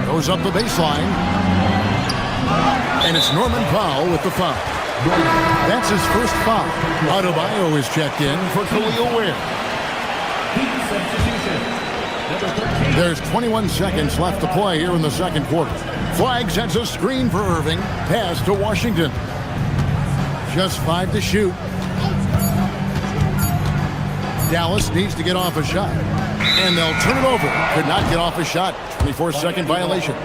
S4: Goes up the baseline. And it's Norman Powell with the foul. That's his first foul. AbuDhabi is checked in for Khalil Ware. There's 21 seconds left to play here in the second quarter. Flag sets a screen for Irving. Pass to Washington. Just 5 to shoot. Dallas needs to get off a shot. And they'll turn it over. Could not get off a shot. 24-second violation.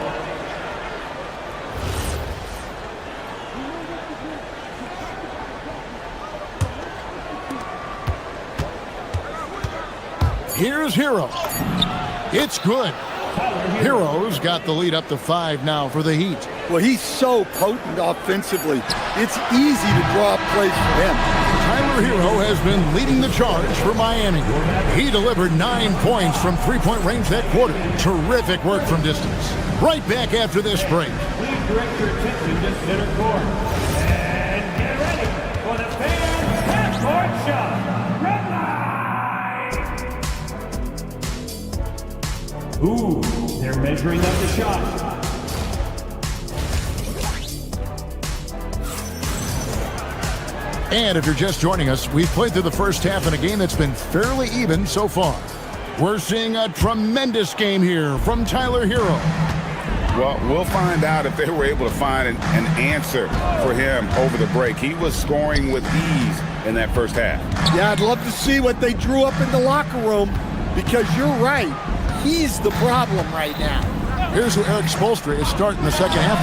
S4: Here's Hero. It's good. Hero's got the lead up to 5 now for the Heat.
S5: Well, he's so potent offensively. It's easy to draw plays for him.
S4: Tyler Hero has been leading the charge for Miami. He delivered 9 points from three-point range that quarter. Terrific work from distance. Right back after this break.
S9: Please direct your attention to center court. And get ready for the fan half-court shot. Red line! Ooh, they're measuring up the shot.
S4: And if you're just joining us, we've played through the first half in a game that's been fairly even so far. We're seeing a tremendous game here from Tyler Hero.
S6: Well, we'll find out if they were able to find an answer for him over the break. He was scoring with ease in that first half.
S5: Yeah, I'd love to see what they drew up in the locker room, because you're right. He's the problem right now.
S4: Here's who Eric Spoelstra is starting the second half.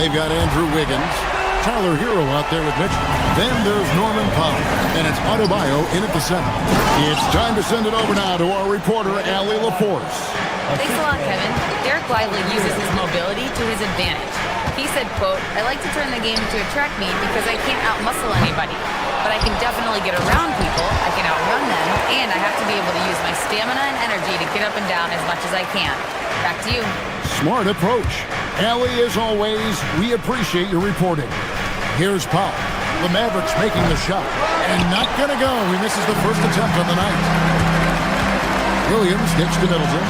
S4: They've got Andrew Wiggins, Tyler Hero out there with Mitchell. Then there's Norman Powell, and it's AbuDhabi in at the center. It's time to send it over now to our reporter, Allie LaForce.
S7: Thanks a lot, Kevin. Derek Lively uses his mobility to his advantage. He said, quote, "I like to turn the game to a track meet because I can't outmuscle anybody. But I can definitely get around people, I can outrun them, and I have to be able to use my stamina and energy to get up and down as much as I can." Back to you.
S4: Smart approach. Allie, as always, we appreciate your reporting. Here's Powell. The Mavericks making the shot. And not going to go. He misses the first attempt on the night. Williams gets to Middleton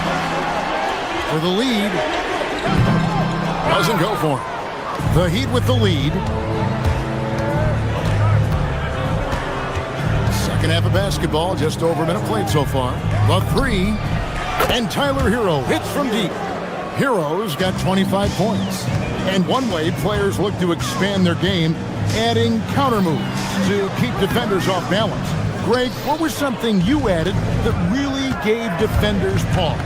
S4: for the lead. Doesn't go for it. The Heat with the lead. Second half of basketball, just over a minute played so far. The three, and Tyler Hero hits from deep. Hero's got 25 points. And one way players look to expand their game, adding counter moves to keep defenders off balance. Greg, what was something you added that really gave defenders pause?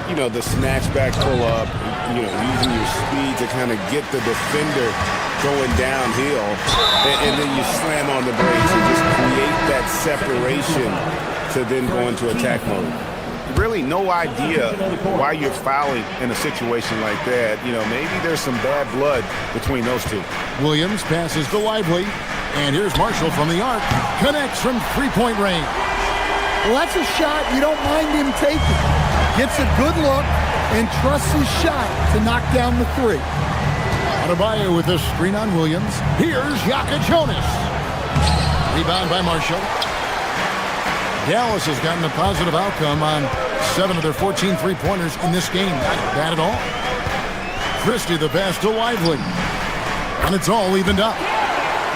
S8: You know, the snatch back pull up, you know, using your speed to kind of get the defender going downhill, and then you slam on the brakes and just create that separation to then go into attack mode.
S6: Really no idea why you're fouling in a situation like that. You know, maybe there's some bad blood between those two.
S4: Williams passes to Lively, and here's Marshall from the arc. Connects from three-point range.
S5: Well, that's a shot you don't mind him taking. Gets a good look and trusts his shot to knock down the three.
S4: AbuDhabi with a screen on Williams. Here's Yaka Jonas. Rebound by Marshall. Dallas has gotten a positive outcome on 7 of their 14 three-pointers in this game. Not bad at all. Christie the pass to Lively. And it's all evened up.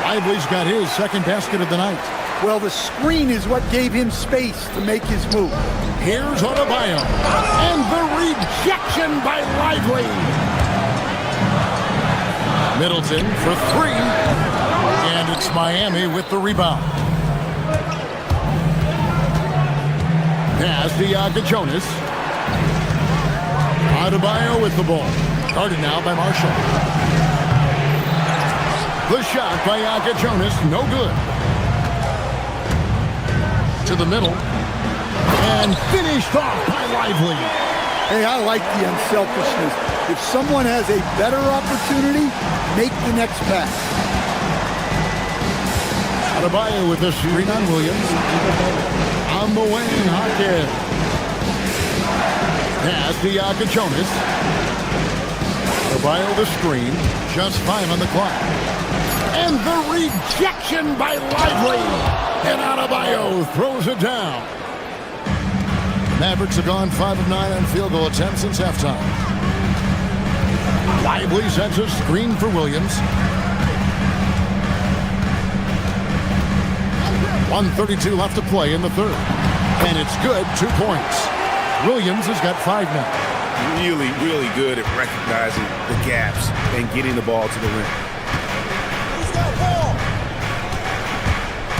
S4: Lively's got his second basket of the night.
S5: Well, the screen is what gave him space to make his move.
S4: Here's AbuDhabi. And the rejection by Lively. Middleton for three. And it's Miami with the rebound. Pass to Yaka Jonas. AbuDhabi with the ball. Guarded now by Marshall. The shot by Yaka Jonas, no good. To the middle. And finished off by Lively.
S5: Hey, I like the unselfishness. If someone has a better opportunity, make the next pass.
S4: AbuDhabi with the screen on Williams. On the wing, Hawkins. Pass to Yaka Jonas. AbuDhabi the screen. Just 5 on the clock. And the rejection by Lively. And AbuDhabi throws it down. Mavericks have gone 5 of 9 on field goal attempts since halftime. Lively sends a screen for Williams. 1:32 left to play in the third. And it's good, 2 points. Williams has got 5 now.
S6: Really, really good at recognizing the gaps and getting the ball to the rim.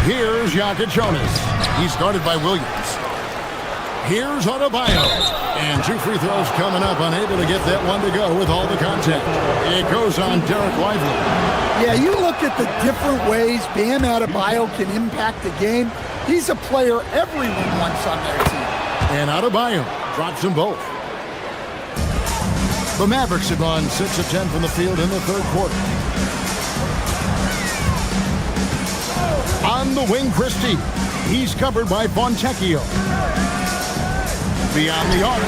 S4: Here's Jonas. He's guarded by Williams. Here's AbuDhabi. And 2 free throws coming up, unable to get that one to go with all the contact. It goes on Derek Lively.
S5: Yeah, you look at the different ways Bam Adebayo can impact the game. He's a player everyone wants on their team.
S4: And Adebayo drops them both. The Mavericks have gone 6 of 10 from the field in the third quarter. On the wing, Christie. He's covered by Fontecchio. Beyond the arc.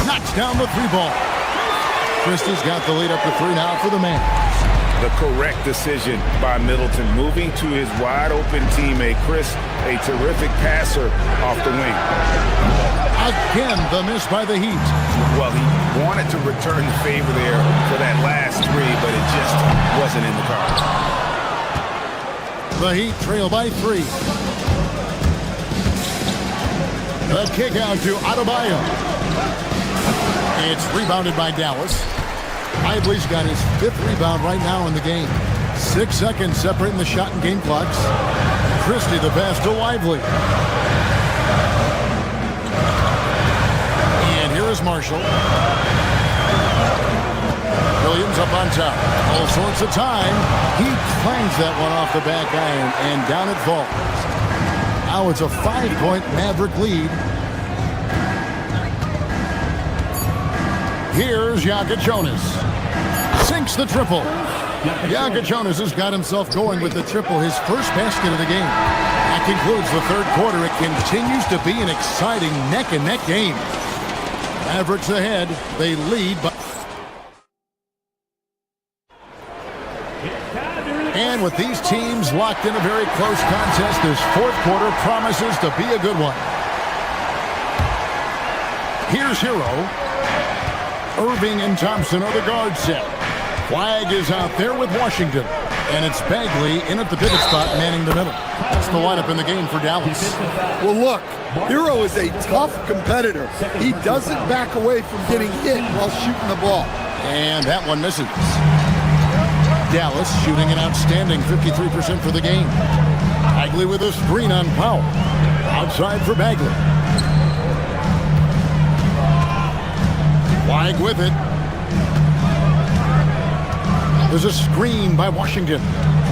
S4: Knocks down the 3-ball. Christie's got the lead up to 3 now for the Mavs.
S6: The correct decision by Middleton, moving to his wide-open teammate, Chris, a terrific passer off the wing.
S4: Again, the miss by the Heat.
S6: Well, he wanted to return the favor there for that last 3, but it just wasn't in the cards.
S4: The Heat trail by 3. The kick out to Adebayo. It's rebounded by Dallas. Lively's got his 5th rebound right now in the game. 6 seconds separating the shot and game clocks. Christie the pass to Lively. And here is Marshall. Williams up on top. All sorts of time. He clangs that one off the back iron, and down it falls. Now it's a 5-point Maverick lead. Here's Jonas. Sinks the triple. Jonas has got himself going with the triple, his first basket of the game. That concludes the third quarter. It continues to be an exciting neck-and-neck game. Mavericks ahead. They lead by... And with these teams locked in a very close contest, this fourth quarter promises to be a good one. Here's Hero. Irving and Thompson are the guard set. Flag is out there with Washington. And it's Bagley in at the pivot spot, manning the middle. That's the lineup in the game for Dallas.
S5: Well, look, Hero is a tough competitor. He doesn't back away from getting hit while shooting the ball.
S4: And that one misses. Dallas shooting an outstanding 53% for the game. Bagley with a screen on Powell. Outside for Bagley. Flag with it. There's a screen by Washington.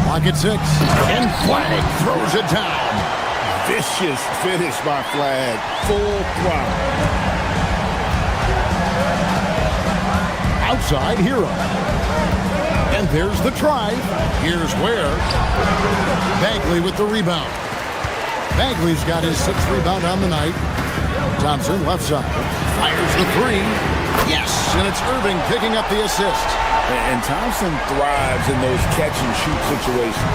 S4: Clock at 6. And Flag throws it down.
S6: Vicious finish by Flag. Full throttle.
S4: Outside, Hero. And there's the drive. Here's Ware. Bagley with the rebound. Bagley's got his 6th rebound on the night. Thompson, left side. Fires the 3. Yes, and it's Irving picking up the assist.
S6: And Thompson thrives in those catch-and-shoot situations.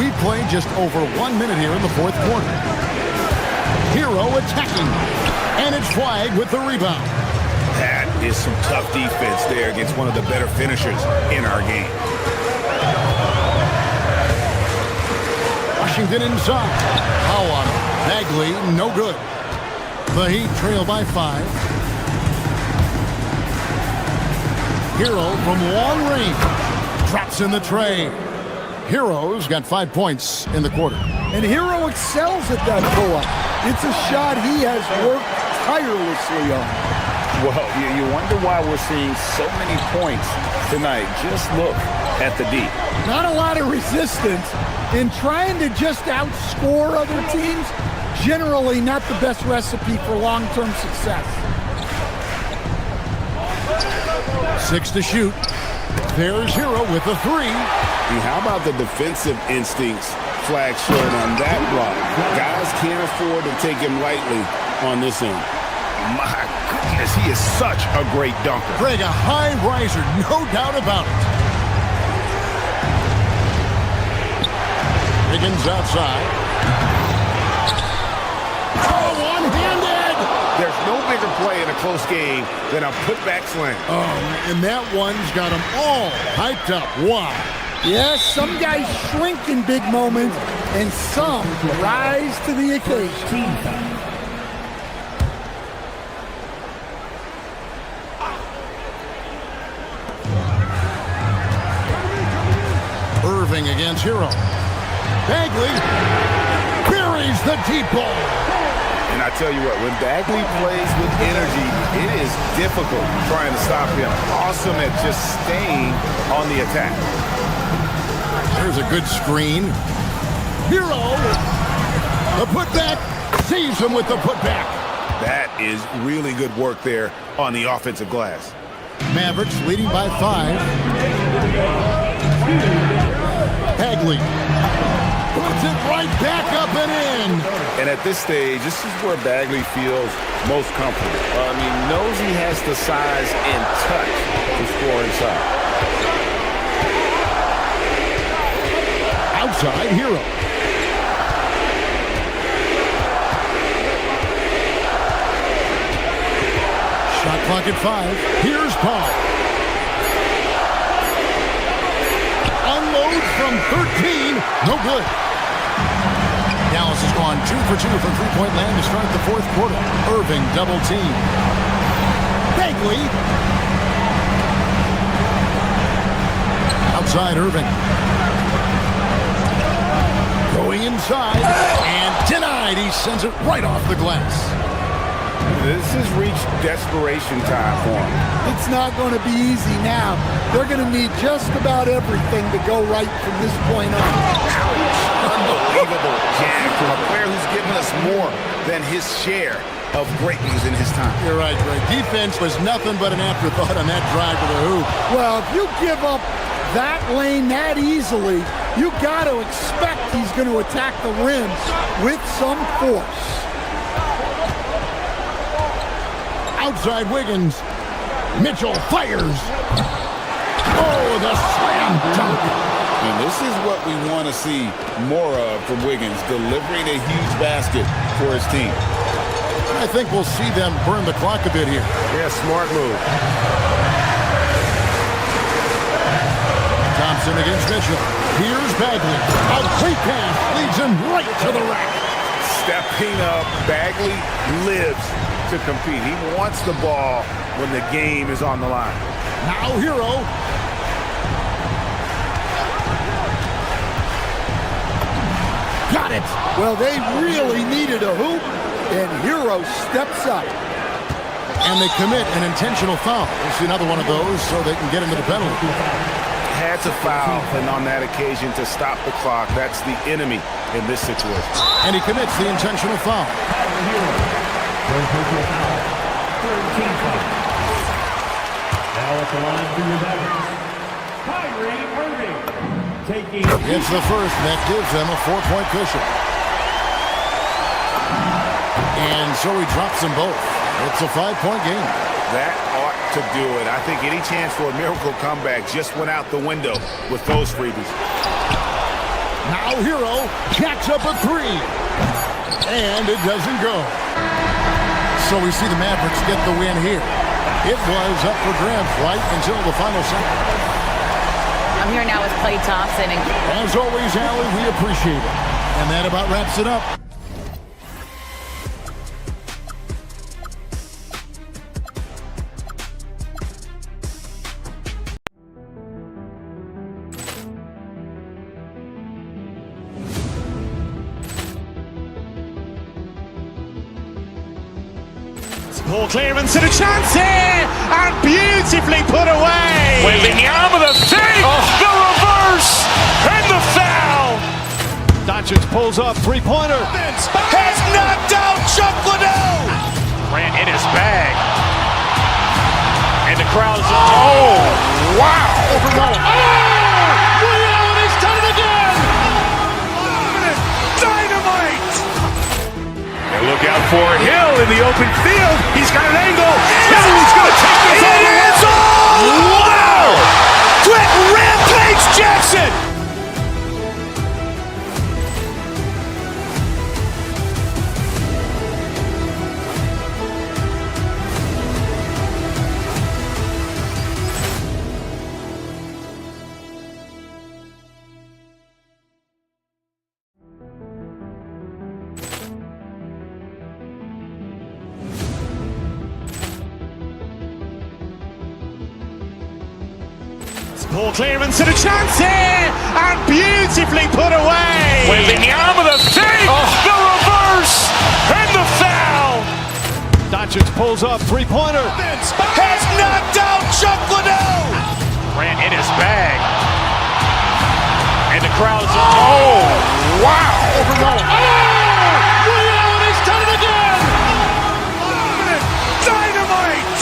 S4: We played just over 1 minute here in the fourth quarter. Hero attacking. And it's Flag with the rebound.
S6: That is some tough defense there against one of the better finishers in our game.
S4: Washington inside. How on it? Bagley, no good. The Heat trail by 5. Hero from long range. Drops in the tray. Hero's got 5 points in the quarter.
S5: And Hero excels at that pull-up. It's a shot he has worked tirelessly on.
S6: Well, you wonder why we're seeing so many points tonight. Just look at the D.
S5: Not a lot of resistance. And trying to just outscore other teams, generally not the best recipe for long-term success.
S4: 6 to shoot. There's Hero with a 3.
S6: And how about the defensive instincts Flag showed on that block? Guys can't afford to take him lightly on this end. My goodness, he is such a great dunker.
S4: Greg, a high riser, no doubt about it. Higgins outside. Oh, one-handed!
S6: There's no bigger play in a close game than a putback slam.
S4: Oh, and that one's got them all hyped up. Wow.
S5: Yes, some guys shrink in big moments, and some rise to the occasion.
S4: Irving against Hero. Bagley buries the deep ball.
S6: And I tell you what, when Bagley plays with energy, it is difficult trying to stop him. Awesome at just staying on the attack.
S4: There's a good screen. Hero. The putback saves him with the putback.
S6: That is really good work there on the offensive glass.
S4: Mavericks leading by 5. Bagley puts it right back up and in.
S6: And at this stage, this is where Bagley feels most comfortable. Knows he has the size and touch to score inside.
S4: Outside, Hero. Shot clock at 5. Here's Paul. Unloads from 13. No good. Dallas has gone 2 for 2 from three-point land to start the fourth quarter. Irving double team. Bagley. Outside Irving. Going inside and denied. He sends it right off the glass.
S6: This has reached desperation time for him.
S5: It's not going to be easy now. They're going to need just about everything to go right from this point on.
S6: Unbelievable jam from a player who's given us more than his share of greatness in his time.
S4: You're right, Greg. Defense was nothing but an afterthought on that drive to the hoop.
S5: Well, if you give up that lane that easily, you got to expect he's going to attack the rim with some force.
S4: Outside Wiggins. Mitchell fires. Oh, the slam dunk.
S8: And this is what we want to see more of from Wiggins, delivering a huge basket for his team.
S4: I think we'll see them burn the clock a bit here.
S6: Yeah, smart move.
S4: Thompson against Mitchell. Here's Bagley. A quick pass leads him right to the rack.
S6: Stepping up, Bagley lives to compete. He wants the ball when the game is on the line.
S4: Now Hero. Got it.
S5: Well, they really needed a hoop, and Hero steps up.
S4: And they commit an intentional foul. We'll see another one of those so they can get into the penalty.
S6: Had to foul, and on that occasion to stop the clock. That's the enemy in this situation.
S4: And he commits the intentional foul.
S9: Now at the line for your Mavericks, Kyrie Irving.
S4: It's the first, and that gives them a 4-point cushion. And so he drops them both. It's a 5-point game.
S6: That ought to do it. I think any chance for a miracle comeback just went out the window with those freebies.
S4: Now Hero jacks up a 3. And it doesn't go. So we see the Mavericks get the win here. It was up for grabs right until the final second.
S7: I'm here now with Klay Thompson. And
S4: as always, Allie, we appreciate it. And that about wraps it up.
S2: Ball clearance and a chance here, and beautifully put away.
S3: Wembanyama the fake, the reverse, and the foul.
S2: Doncic pulls up, three-pointer. Has knocked out Chuck Liddell.
S3: Grant in his bag, and the crowd is. Oh, wow!
S2: Overrun. Oh, and he's done it again. Dynamite.
S1: And look out for Hill in the open field. He's got an angle. Hill's going to take this all the way.
S2: Wow! Quick rampage Jackson. Ball clearance and a chance here, and beautifully put away.
S3: Wembanyama the save, the reverse, and the foul.
S2: Doncic pulls up, three-pointer. Has knocked out Chuck Liddell.
S3: Grant in his bag. And the crowd's wow!
S2: Ray Allen has done it again. Dynamite.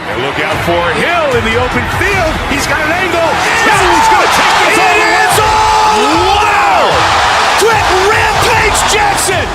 S1: And look out for Hill in the open field. He's got an angle. He's going to take this all the way.
S2: Wow! Quick Rampage Jackson.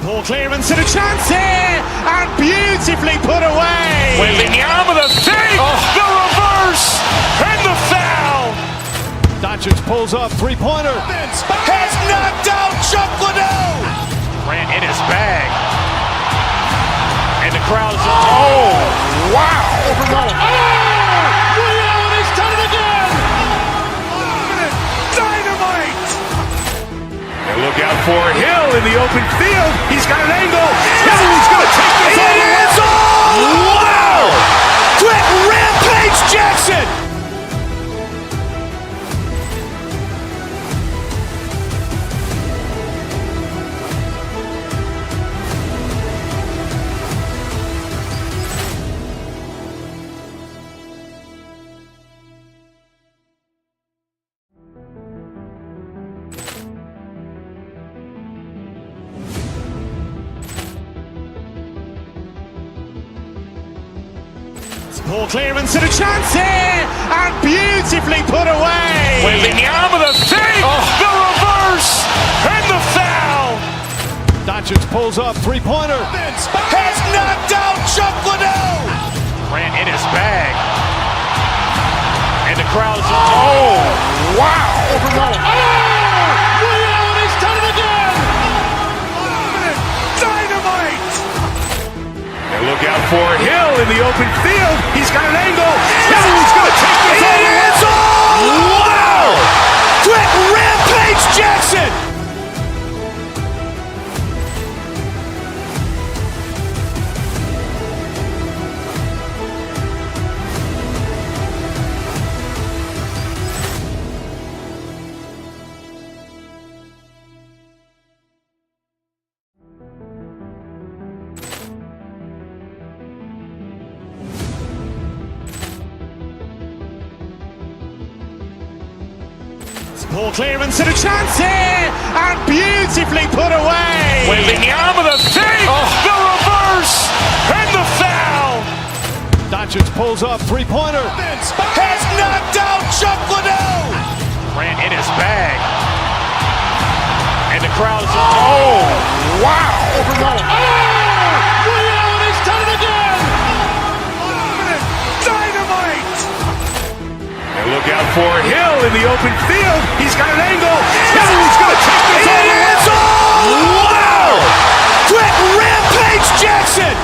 S2: Ball clearance and a chance here, and beautifully put away.
S3: Wembanyama the save, the reverse, and the foul.
S2: Doncic pulls up, three-pointer. Has knocked out Chuck Liddell.
S3: Grant in his bag. And the crowd's wow!
S2: Ray Allen has done it again. Dynamite.
S1: And look out for Hill in the open field. He's got an angle. He's going to take this all the way.
S2: Wow! Quick Rampage Jackson. Ball clearance and a chance here, and beautifully put away.
S3: Wembanyama the save, the reverse, and the foul.
S2: Doncic pulls up, three-pointer. Has knocked out Chuck Liddell.
S3: Grant in his bag. And the crowd's wow!
S2: Ray Allen has done it again. Dynamite.
S1: And look out for Hill in the open field. He's got an angle. He's going to take this all the way.
S2: Wow! Quick Rampage Jackson. Ball clearance and a chance here, and beautifully put away.
S3: Wembanyama the save, the reverse, and the foul.
S2: Doncic pulls up, three-pointer. Has knocked out Chuck Liddell.
S3: Grant in his bag. And the crowd's wow!
S2: Ray Allen has done it again. Dynamite.
S1: And look out for Hill in the open field. He's got an angle. He's going to take this all the way.
S2: Wow! Quick Rampage Jackson.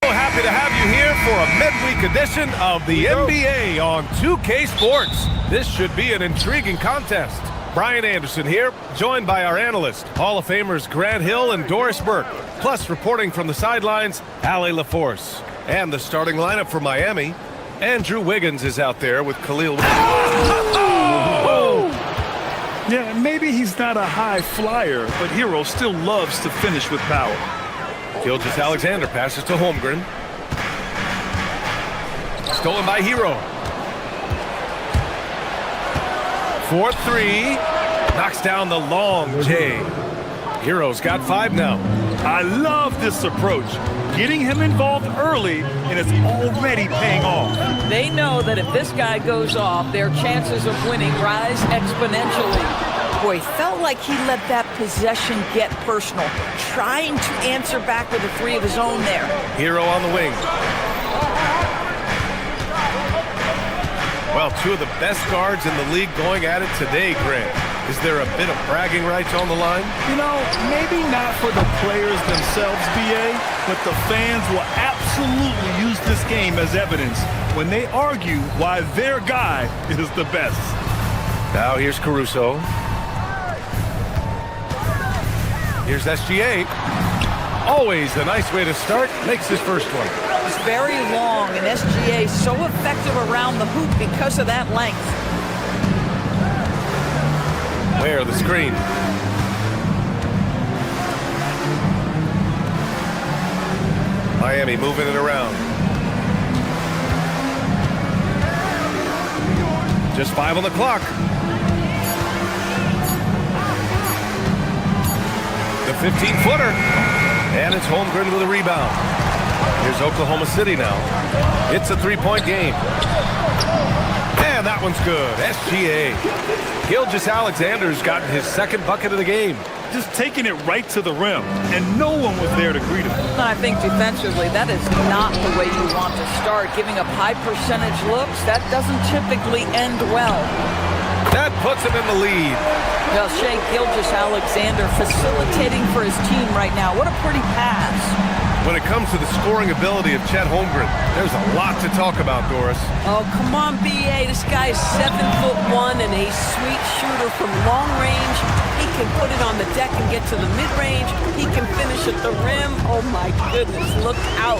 S10: Happy to have you here for a midweek edition of the NBA on 2K Sports. This should be an intriguing contest. Brian Anderson here, joined by our analyst, Hall of Famers Grant Hill and Doris Burke, plus reporting from the sidelines, Allie LaForce. And the starting lineup for Miami, Andrew Wiggins is out there with Khalil.
S12: maybe he's not a high flyer, but Hero still loves to finish with power.
S10: Gilgeous-Alexander passes to Holmgren. Stolen by Hero. 4-3. Knocks down the long J. Hero's got 5 now.
S12: I love this approach. Getting him involved early, and it's already paying off.
S13: They know that if this guy goes off, their chances of winning rise exponentially. Boy, felt like he let that possession get personal, trying to answer back with a 3 of his own there.
S10: Hero on the wing. Well, 2 of the best guards in the league going at it today, Grant. Is there a bit of bragging rights on the line?
S12: You know, maybe not for the players themselves, BA, but the fans will absolutely use this game as evidence when they argue why their guy is the best.
S10: Now here's Caruso. Here's SGA. Always a nice way to start. Makes his first one.
S13: It's very long, and SGA so effective around the hoop because of that length.
S10: Where the screen. Miami moving it around. Just 5 on the clock. The 15-footer. And it's Holmgren with a rebound. Here's Oklahoma City now. It's a 3-point game. And that one's good. SGA. Gilgeous-Alexander's gotten his 2nd bucket of the game.
S12: Just taking it right to the rim, and no one was there to greet him.
S13: I think defensively, that is not the way you want to start. Giving up high percentage looks, that doesn't typically end well.
S10: That puts him in the lead.
S13: Well, Shai Gilgeous-Alexander facilitating for his team right now. What a pretty pass.
S10: When it comes to the scoring ability of Chet Holmgren, there's a lot to talk about, Doris.
S13: Oh, come on, BA. This guy is 7'1" and a sweet shooter from long range. He can put it on the deck and get to the mid-range. He can finish at the rim. Oh, my goodness. Look out.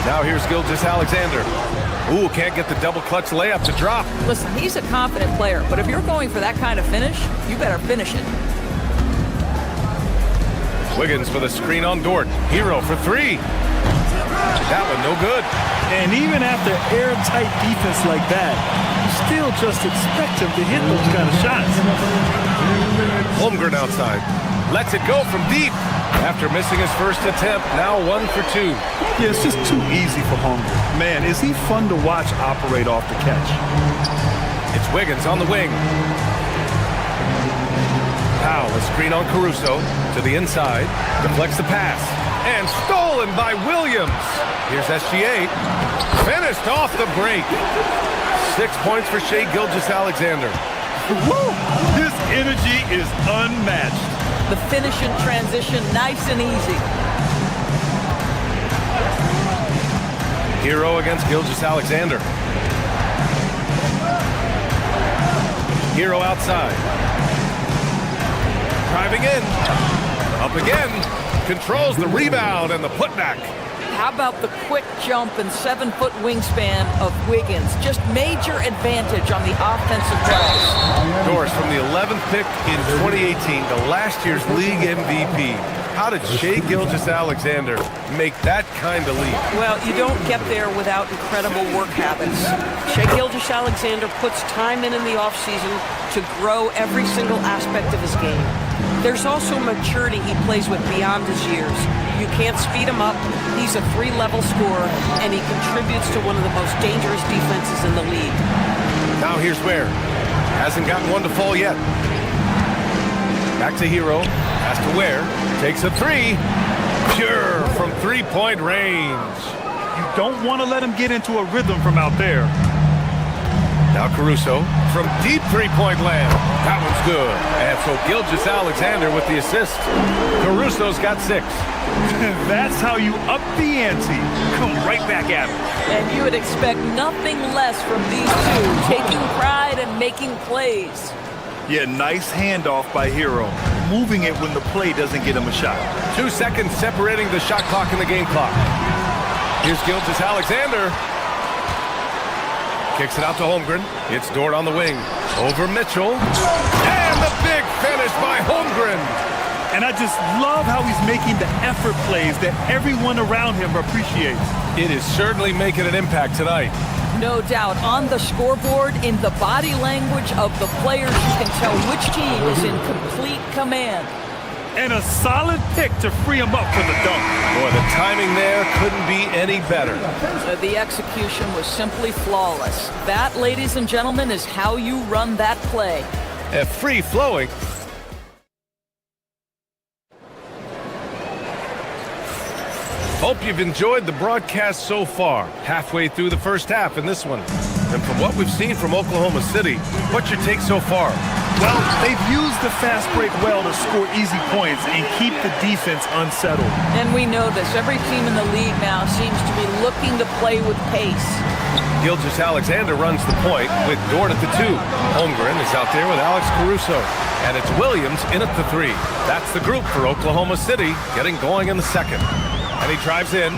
S10: Now here's Gilgeous-Alexander. Ooh, can't get the double clutch layup to drop.
S13: Listen, he's a confident player, but if you're going for that kind of finish, you better finish it.
S10: Wiggins with a screen on Dort. Hero for 3. That one no good.
S12: And even after airtight defense like that, you still just expect him to hit those kind of shots.
S10: Holmgren outside. Lets it go from deep. After missing his first attempt, now 1 for 2.
S12: Yeah, it's just too easy for Holmgren. Man, is he fun to watch operate off the catch.
S10: It's Wiggins on the wing. Powell, a screen on Caruso to the inside. Deflects the pass. And stolen by Williams. Here's SGA. Finished off the break. 6 points for Shai Gilgeous-Alexander.
S12: Woo! His energy is unmatched.
S13: The finish in transition, nice and easy.
S10: Hero against Gilgeous-Alexander. Hero outside. Driving in. Up again. Controls the rebound and the putback.
S13: How about the quick jump and 7-foot wingspan of Wiggins? Just major advantage on the offensive drive.
S10: Doris, from the 11th pick in 2018 to last year's league MVP, how did Shai Gilgeous-Alexander make that kind of leap?
S16: Well, you don't get there without incredible work habits. Shai Gilgeous-Alexander puts time in the offseason to grow every single aspect of his game. There's also maturity he plays with beyond his years. You can't speed him up. He's a 3-level scorer, and he contributes to one of the most dangerous defenses in the league.
S10: Now here's Ware. Hasn't gotten one to fall yet. Back to Hero. Pass to Ware. Takes a 3. Pure from 3-point range.
S12: You don't want to let him get into a rhythm from out there.
S10: Now Caruso from deep 3-point land. That one's good. And so Gilgeous-Alexander with the assist. Caruso's got 6.
S12: That's how you up the ante. Come right back at him.
S13: And you would expect nothing less from these two, taking pride and making plays.
S12: Yeah, nice handoff by Hero. Moving it when the play doesn't get him a shot.
S10: 2 seconds separating the shot clock and the game clock. Here's Gilgeous-Alexander. Kicks it out to Holmgren. It's Dort on the wing. Over Mitchell. And the big finish by Holmgren.
S12: And I just love how he's making the effort plays that everyone around him appreciates.
S10: It is certainly making an impact tonight.
S13: No doubt. On the scoreboard, in the body language of the players, you can tell which team is in complete command.
S12: And a solid pick to free him up for the dunk.
S10: Boy, the timing there couldn't be any better.
S13: The execution was simply flawless. That, ladies and gentlemen, is how you run that play.
S10: Free-flowing. Hope you've enjoyed the broadcast so far. Halfway through the first half in this one. And from what we've seen from Oklahoma City, what's your take so far?
S12: Well, they've used the fast break well to score easy points and keep the defense unsettled.
S13: And we know this. Every team in the league now seems to be looking to play with pace.
S10: Gilgeous-Alexander runs the point with Dort at the 2. Holmgren is out there with Alex Caruso. And it's Williams in at the 3. That's the group for Oklahoma City getting going in the second. And he drives in.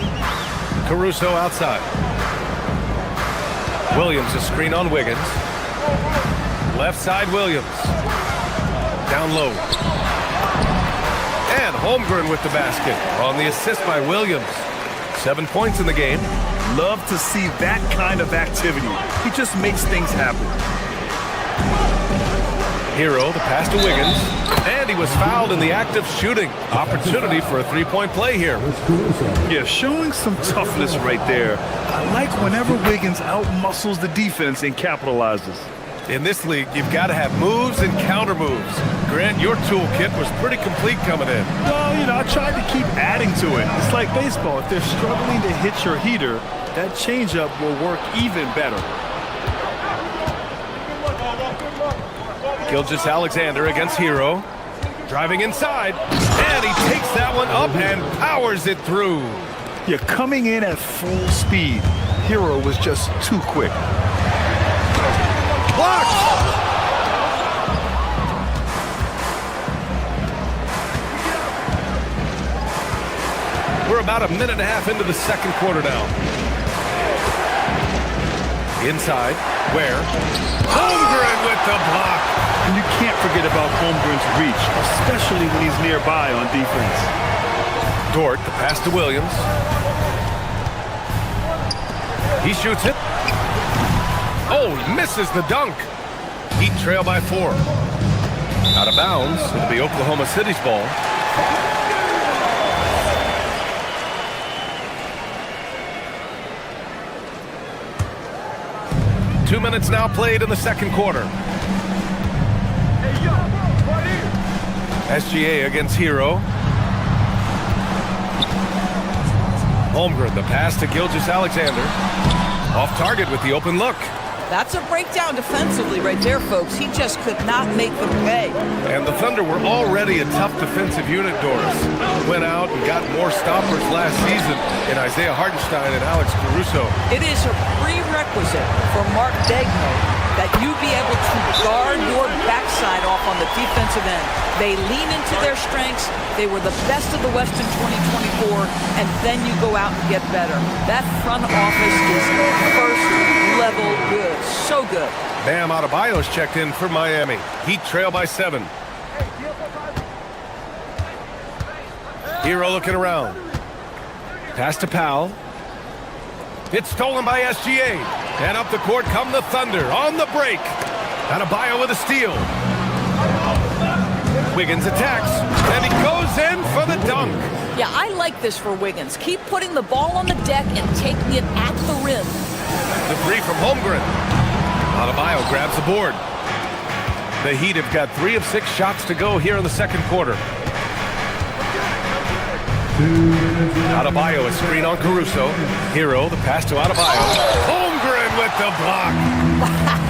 S10: Caruso outside. Williams a screen on Wiggins. Left side Williams. Down low. And Holmgren with the basket on the assist by Williams. 7 points in the game.
S12: Love to see that kind of activity. He just makes things happen.
S10: Hero, the pass to Wiggins. And he was fouled in the act of shooting. Opportunity for a three-point play here.
S12: Yeah, showing some toughness right there. I like whenever Wiggins out-muscles the defense and capitalizes.
S10: In this league, you've got to have moves and counter moves. Grant, your toolkit was pretty complete coming in.
S12: Well, I tried to keep adding to it. It's like baseball. If they're struggling to hit your heater, that changeup will work even better.
S10: Gilgeous-Alexander against Hero. Driving inside. And he takes that one up and powers it through.
S12: You're coming in at full speed. Hero was just too quick.
S10: Blocked! We're about a minute and a half into the second quarter now. Inside, where? Holmgren with the block!
S12: And you can't forget about Holmgren's reach, especially when he's nearby on defense.
S10: Dort, the pass to Williams. He shoots it. Oh, he misses the dunk. Heat trail by 4. Out of bounds. It'll be Oklahoma City's ball. Hey, 2 minutes now played in the second quarter. SGA against Hero. Holmgren, the pass to Gilgeous-Alexander. Off target with the open look.
S13: That's a breakdown defensively right there, folks. He just could not make them pay.
S10: And the Thunder were already a tough defensive unit, Doris. Went out and got more stoppers last season in Isaiah Hartenstein and Alex Caruso.
S13: It is a prerequisite for Mark Daigneault that you be able to guard your backside off on the defensive end. They lean into their strengths. They were the best of the West in 2024, and then you go out and get better. That front office is first level good. So good.
S10: Bam Adebayo's checked in for Miami. Heat trail by 7. Hero looking around. Pass to Powell. It's stolen by SGA. And up the court come the Thunder on the break. Adebayo with a steal. Wiggins attacks. And he goes in for the dunk.
S13: Yeah, I like this for Wiggins. Keep putting the ball on the deck and taking it at the rim.
S10: The 3 from Holmgren. Adebayo grabs the board. The Heat have got 3 of 6 shots to go here in the second quarter. Adebayo, a screen on Caruso. Hero, the pass to Adebayo. Holmgren with the block.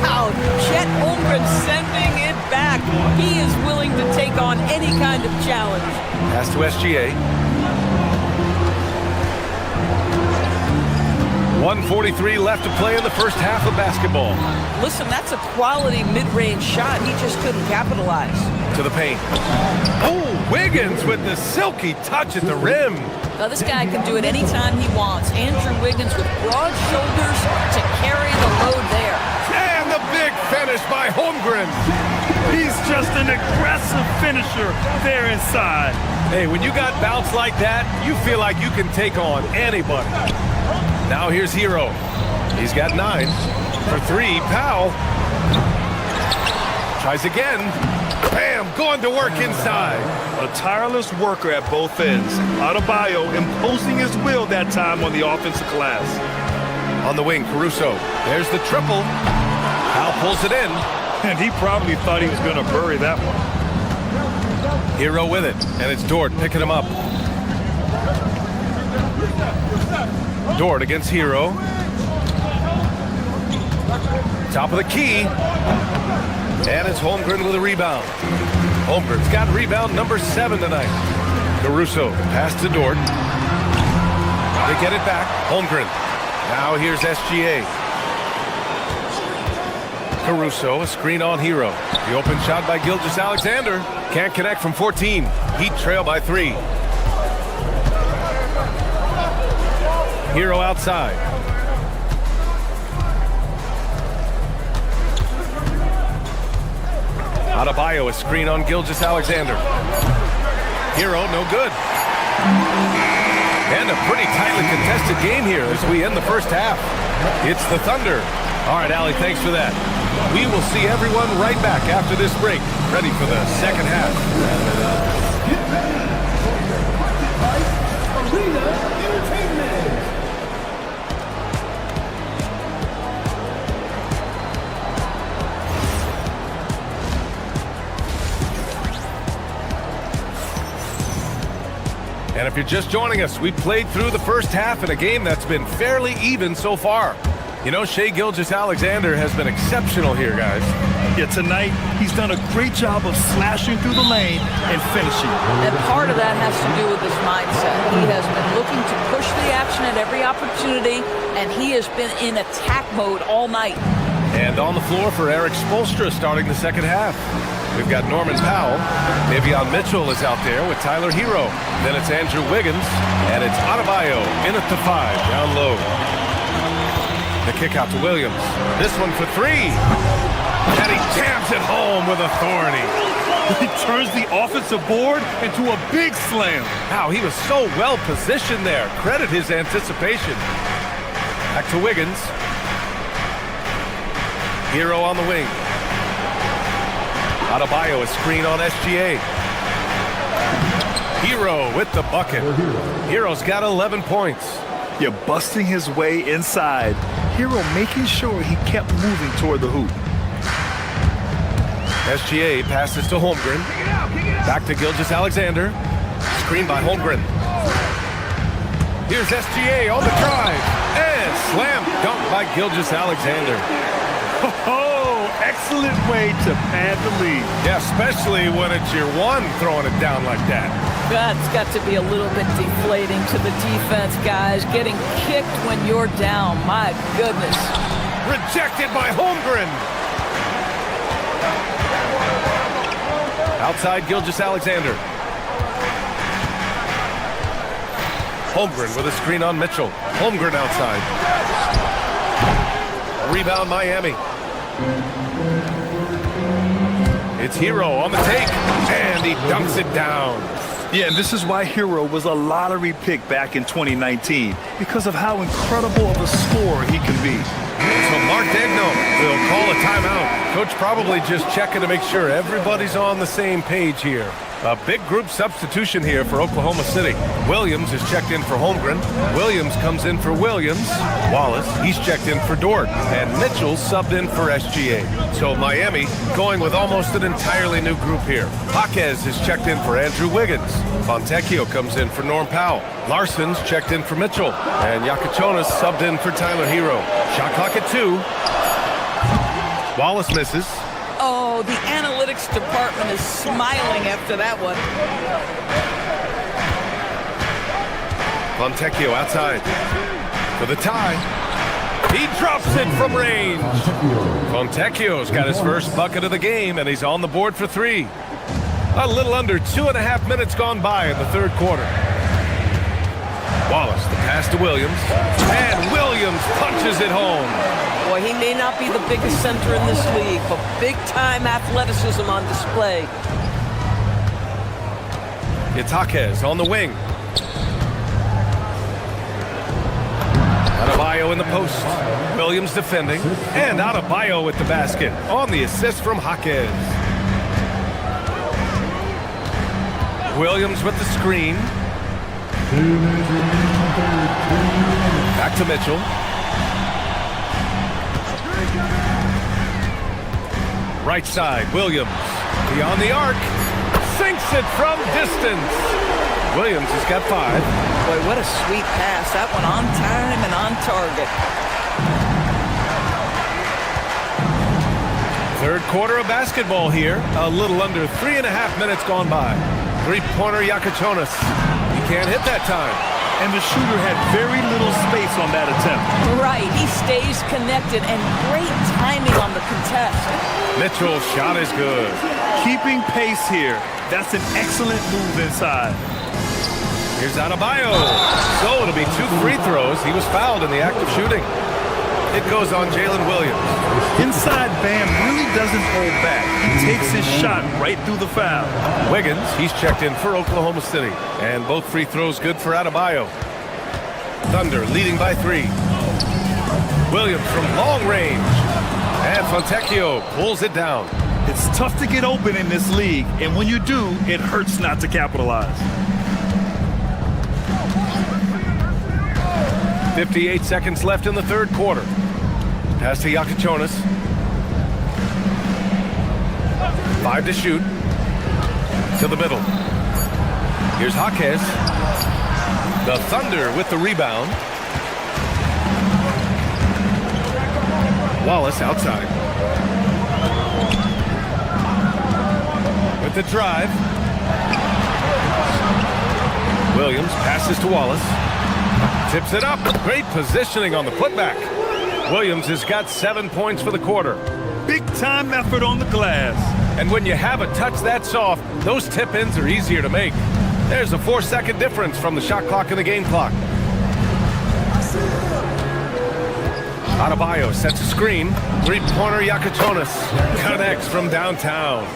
S13: Wow, Chet Holmgren sending it back. He is willing to take on any kind of challenge.
S10: Pass to SGA. 1:43 left to play in the first half of basketball.
S13: Listen, that's a quality mid-range shot. He just couldn't capitalize.
S10: To the paint. Oh, Wiggins with the silky touch at the rim.
S13: Now, this guy can do it anytime he wants. Andrew Wiggins with broad shoulders to carry the load there.
S10: finish by Holmgren.
S12: He's just an aggressive finisher there inside.
S10: Hey, when you got bounce like that, you feel like you can take on anybody. Now here's Hero. He's got 9. For 3, Powell. Tries again. Bam, going to work inside.
S12: A tireless worker at both ends. AbuDhabi imposing his will that time on the offensive glass.
S10: On the wing, Caruso. There's the triple. Powell pulls it in.
S12: And he probably thought he was going to bury that one.
S10: Hero with it, and it's Dort picking him up. Dort against Hero. Top of the key. And it's Holmgren with a rebound. Holmgren's got rebound number 7 tonight. Caruso, pass to Dort. They get it back. Holmgren. Now here's SGA. Caruso, a screen on Hero. The open shot by Gilgeous-Alexander. Can't connect from 14. Heat trail by 3. Hero outside. AbuDhabi, a screen on Gilgeous-Alexander. Hero, no good. And a pretty tightly contested game here as we end the first half. It's the Thunder. All right, Allie, thanks for that. We will see everyone right back after this break, ready for the second half. And if you're just joining us, we played through the first half in a game that's been fairly even so far. You know, Shai Gilgeous-Alexander has been exceptional here, guys.
S12: Yeah, tonight, he's done a great job of slashing through the lane and finishing.
S13: And part of that has to do with his mindset. He has been looking to push the action at every opportunity, and he has been in attack mode all night.
S10: And on the floor for Eric Spoelstra starting the second half. We've got Norman Powell. Davion Mitchell is out there with Tyler Hero. Then it's Andrew Wiggins, and it's AbuDhabi in at the 5, down low. The kick out to Williams. This one for 3. And he jams it home with authority.
S12: He turns the offensive board into a big slam.
S10: Wow, he was so well positioned there. Credit his anticipation. Back to Wiggins. Hero on the wing. AbuDhabi, a screen on SGA. Hero with the bucket. Hero's got 11 points.
S12: You're busting his way inside. Hero making sure he kept moving toward the hoop.
S10: SGA passes to Holmgren. Back to Gilgeous-Alexander. Screen by Holmgren. Here's SGA on the drive. And slam dunk by Gilgeous-Alexander.
S12: Oh, excellent way to pad the lead.
S10: Yeah, especially when it's your one throwing it down like that.
S13: That's got to be a little bit deflating to the defense, guys. Getting kicked when you're down. My goodness.
S10: Rejected by Holmgren. Outside Gilgeous-Alexander. Holmgren with a screen on Mitchell. Holmgren outside. Rebound Miami. It's Hero on the take, and he dunks it down.
S12: Yeah, and this is why Hero was a lottery pick back in 2019, because of how incredible of a scorer he can be.
S10: So Mark Daigneault will call a timeout. Coach probably just checking to make sure everybody's on the same page here. A big group substitution here for Oklahoma City. Williams is checked in for Holmgren. Williams comes in for Williams. Wallace, he's checked in for Dort. And Mitchell subbed in for SGA. So Miami going with almost an entirely new group here. Jaquez is checked in for Andrew Wiggins. Fontecchio comes in for Norm Powell. Larson's checked in for Mitchell. And Yakachonis subbed in for Tyler Hero. Shot clock at 2. Wallace misses.
S13: Oh, the analytics department is smiling after that one.
S10: Fontecchio outside for the tie. He drops it from range. Fontecchio's got his first bucket of the game, and he's on the board for 3. A little under 2.5 minutes gone by in the third quarter. Wallace, the pass to Williams. And Williams punches it home.
S16: Boy, he may not be the biggest center in this league, but big-time athleticism on display.
S10: It's Jaquez on the wing. Adebayo in the post. Williams defending. And Adebayo with the basket on the assist from Jaquez. Williams with the screen. Back to Mitchell. Right side, Williams. Beyond the arc. Sinks it from distance. Williams has got 5.
S13: Boy, what a sweet pass. That one on time and on target.
S10: Third quarter of basketball here. A little under 3.5 minutes gone by. Three-pointer Iacochonis. He can't hit that time.
S12: And the shooter had very little space on that attempt.
S13: Right, he stays connected and great timing on the contest.
S10: Mitchell's shot is good.
S12: Keeping pace here. That's an excellent move inside.
S10: Here's Adebayo. So it'll be 2 free throws. He was fouled in the act of shooting. It goes on Jalen Williams.
S12: Inside Bam really doesn't hold back. He takes his shot right through the foul.
S10: Wiggins, he's checked in for Oklahoma City. And both free throws good for Adebayo. Thunder leading by 3. Williams from long range. And Fontecchio pulls it down.
S12: It's tough to get open in this league, and when you do, it hurts not to capitalize.
S10: 58 seconds left in the third quarter. Pass to Iacochonis. 5 to shoot. To the middle. Here's Jaquez. The Thunder with the rebound. Wallace outside. With the drive. Williams passes to Wallace. Tips it up. Great positioning on the putback. Williams has got 7 points for the quarter.
S12: Big-time effort on the glass.
S10: And when you have a touch that soft, those tip-ins are easier to make. There's a 4-second difference from the shot clock and the game clock. Adebayo sets a screen. Three-pointer Iacochonis connects from downtown.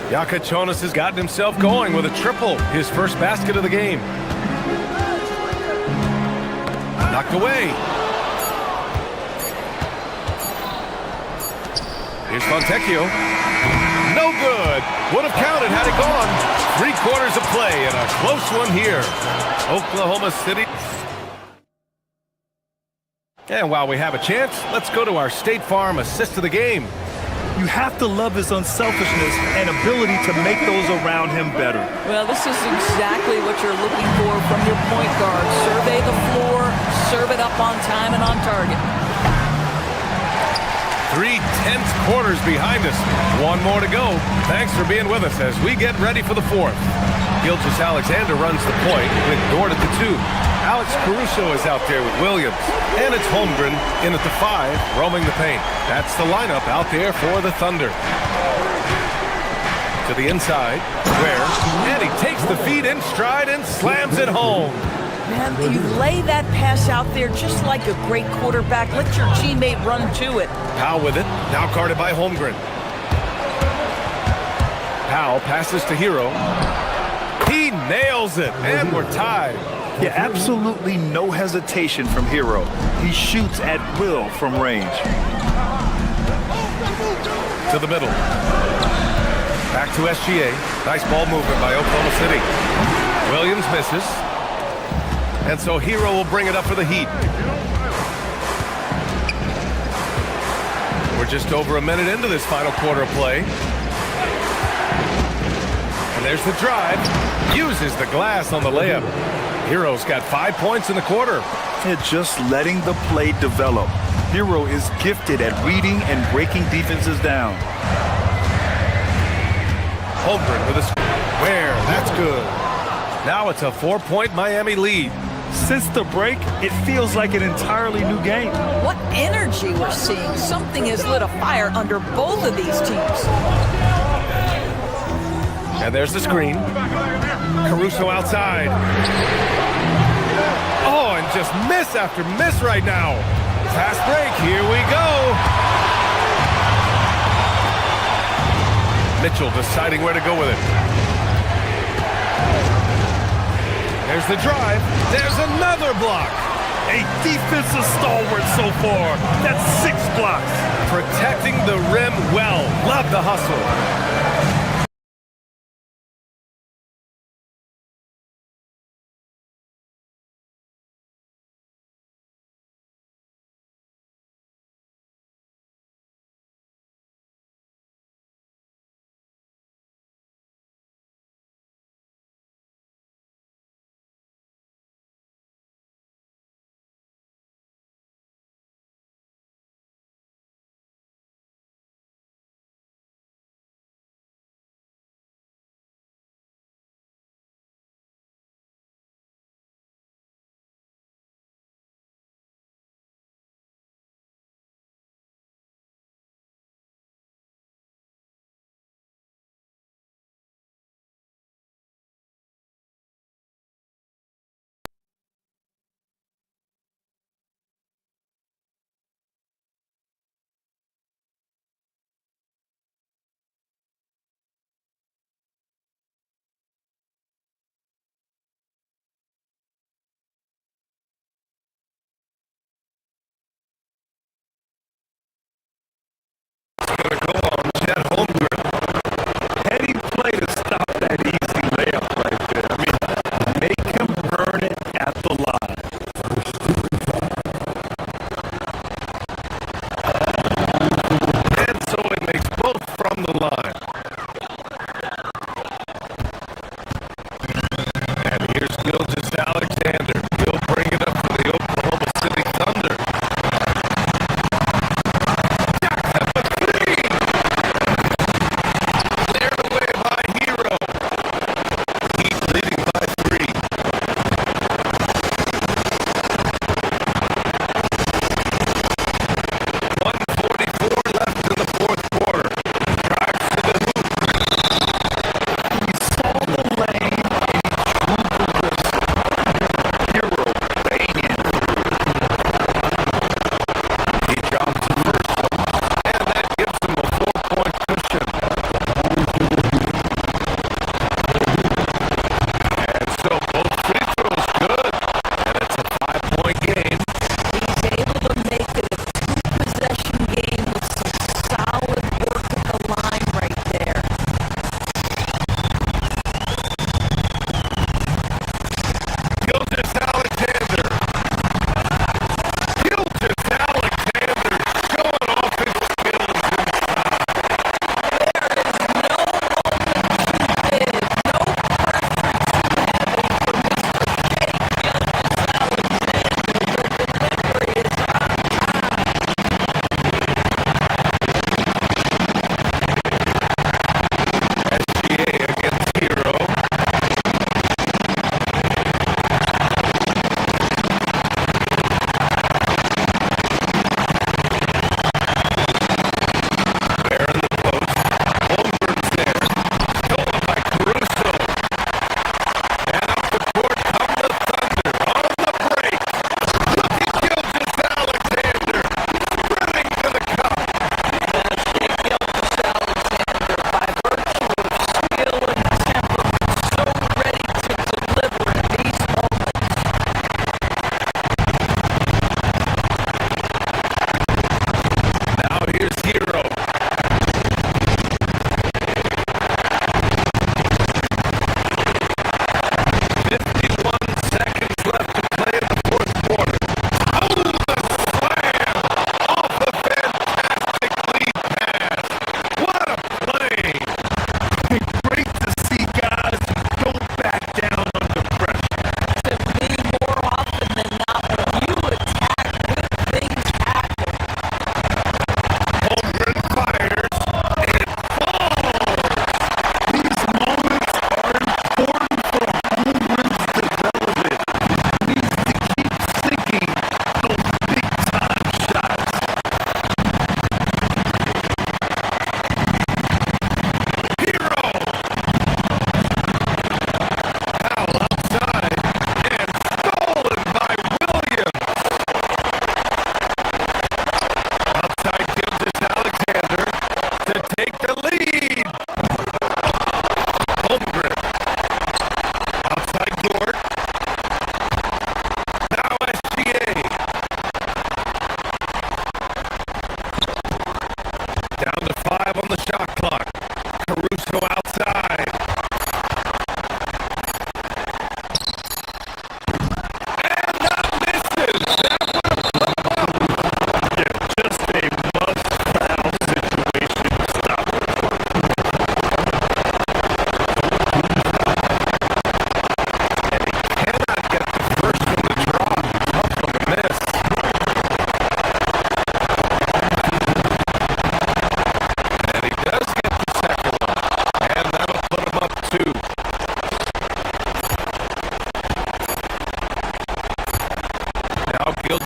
S10: Iacochonis has gotten himself going with a triple, his first basket of the game. Knocked away. Here's Fontecchio. No good. Would have counted had it gone. 3 quarters of play and a close one here. Oklahoma City. And while we have a chance, let's go to our State Farm assist of the game.
S12: You have to love his unselfishness and ability to make those around him better.
S13: Well, this is exactly what you're looking for from your point guard. Survey the floor, serve it up on time and on target.
S10: 3 tense quarters behind us. 1 more to go. Thanks for being with us as we get ready for the 4th. Gilgeous-Alexander runs the point with Dort at the 2. Alex Caruso is out there with Williams. And it's Holmgren in at the 5, roaming the paint. That's the lineup out there for the Thunder. To the inside, and he takes the feed in stride and slams it home.
S16: Man, you lay that pass out there just like a great quarterback. Let your teammate run to it.
S10: Powell with it, now guarded by Holmgren. Powell passes to Hero. He nails it, and we're tied.
S12: Yeah, absolutely no hesitation from Hero. He shoots at will from range.
S10: To the middle. Back to SGA. Nice ball movement by Oklahoma City. Williams misses. And so Hero will bring it up for the Heat. We're just over a minute into this final quarter of play. And there's the drive. Uses the glass on the layup. Hero's got 5 points in the quarter.
S12: And just letting the play develop. Hero is gifted at reading and breaking defenses down.
S10: Holmgren with a square. That's good. Now it's a 4-point Miami lead.
S12: Since the break, it feels like an entirely new game.
S13: What energy we're seeing. Something has lit a fire under both of these teams.
S10: And there's the screen. Caruso outside. just miss after miss right now. Fast break, here we go. Mitchell deciding where to go with it. There's the drive. There's another block.
S12: A defensive stalwart so far. That's 6 blocks.
S10: Protecting the rim well. Love the hustle.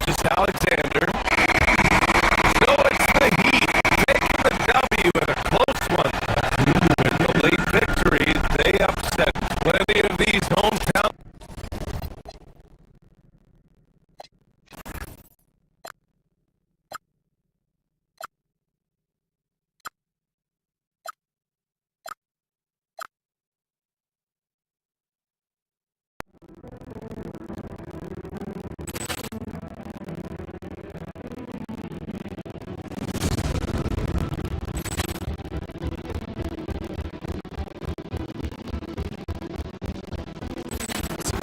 S10: Alexander. So it's the Heat taking the W in a close one. With the late victory, they upset plenty of these hometown.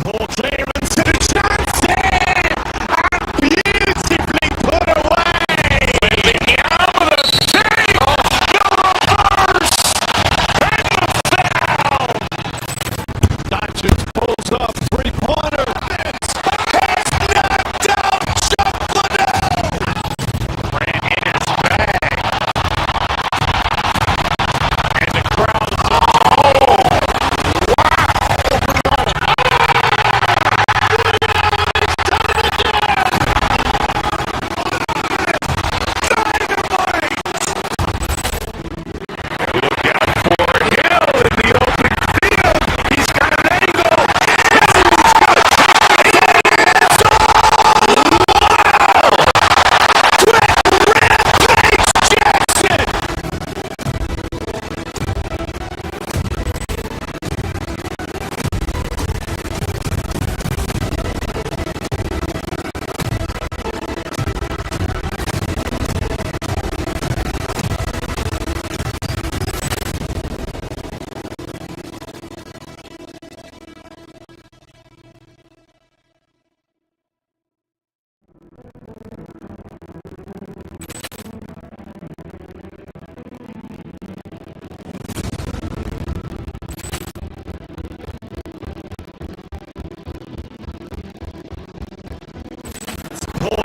S1: Paul clearance to the Johnson! And beautifully put away! Winning out of the table! The reverse! And the foul!
S2: Doncic pulls up, three-pointer.
S1: Has knocked out Chuck Liddell! Ran in his bag. And the crowd's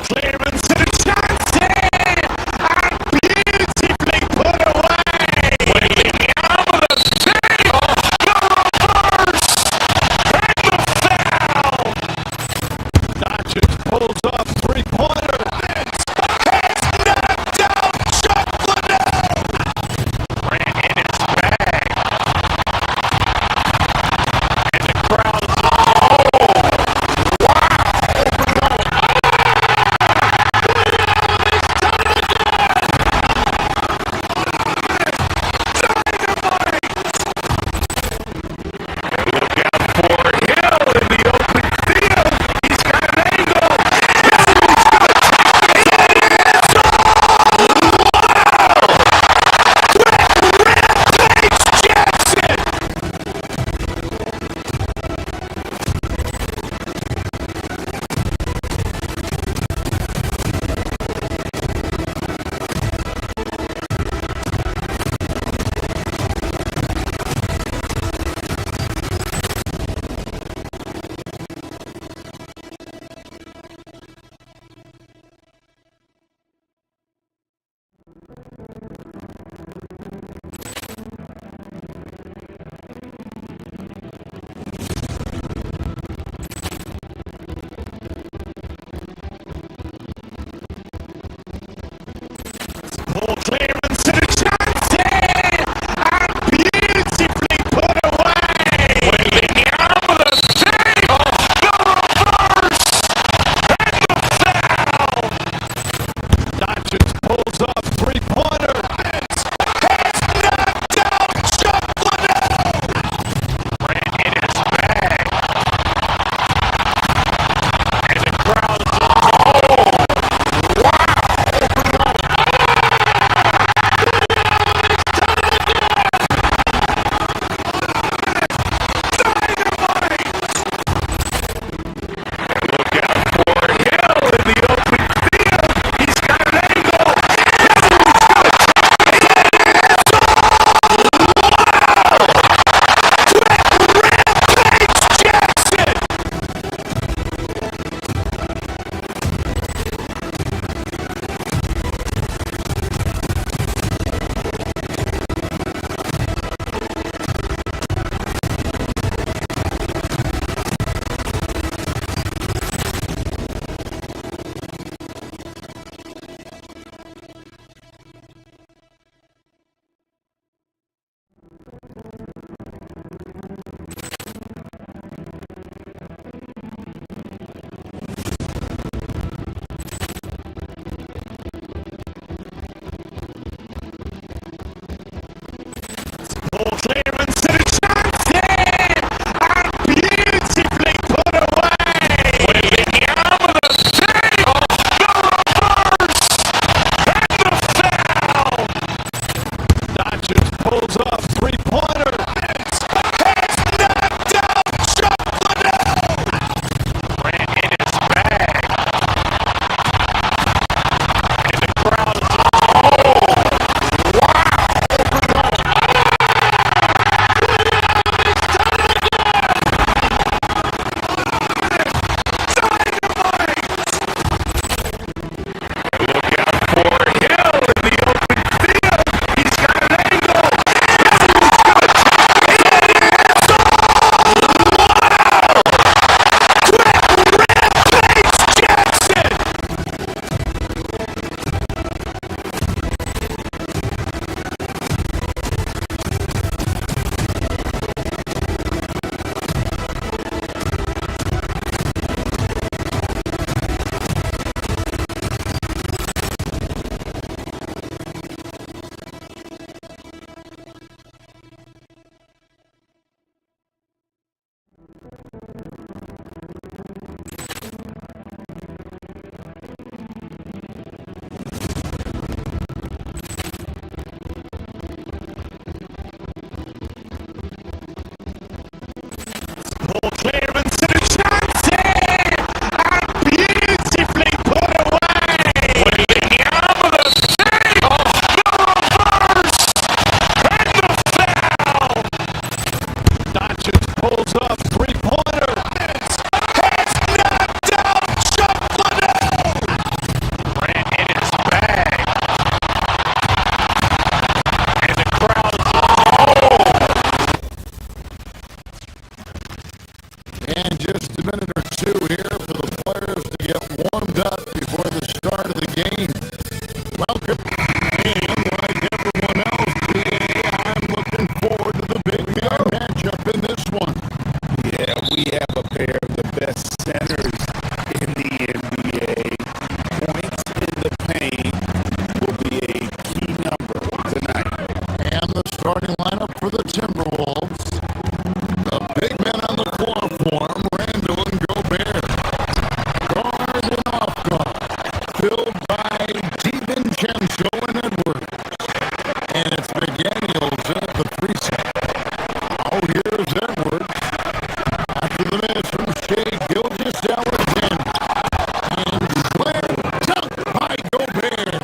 S1: clearance to the Johnson! And beautifully put away! Winning out of the table! The reverse! And the foul!
S2: Doncic pulls up, three-pointer.
S1: Has knocked out Chuck Liddell! Ran in his bag. And the crowd's for Hill in the open field. He's got an angle.
S4: 2 here for the players to get warmed up before the start of the game. Welcome. And like everyone else, I'm looking forward to the big man matchup in this one.
S6: Yeah, we have a pair of the best centers in the NBA. Points in the paint will be a key number tonight.
S4: And the starting lineup for the Timberwolves. The big men on the floor for him, Randall and Gobert. Guard and off guard, filled by DiVincenzo and Edwards. And it's McDaniels in at the 3 set. Oh, here's Edwards. After the miss from Shea Gilgeous-Alexander. And slam dunk by Gobert.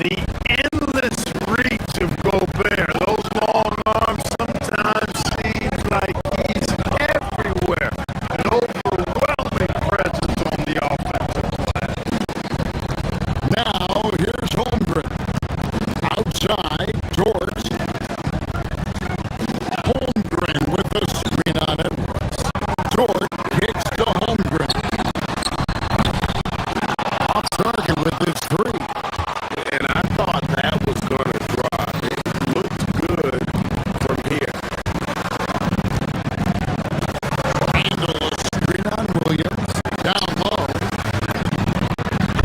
S11: The endless reach of Gobert. Those long arms sometimes seem like he's everywhere. An overwhelming presence on the offensive glass.
S4: Now, here's Holmgren. Outside, George. Holmgren with the screen on Edwards. George kicks to Holmgren. Off target with his 3.
S6: And I thought that was going to drop. It looked good from here.
S4: Randall, a screen on Williams. Down low.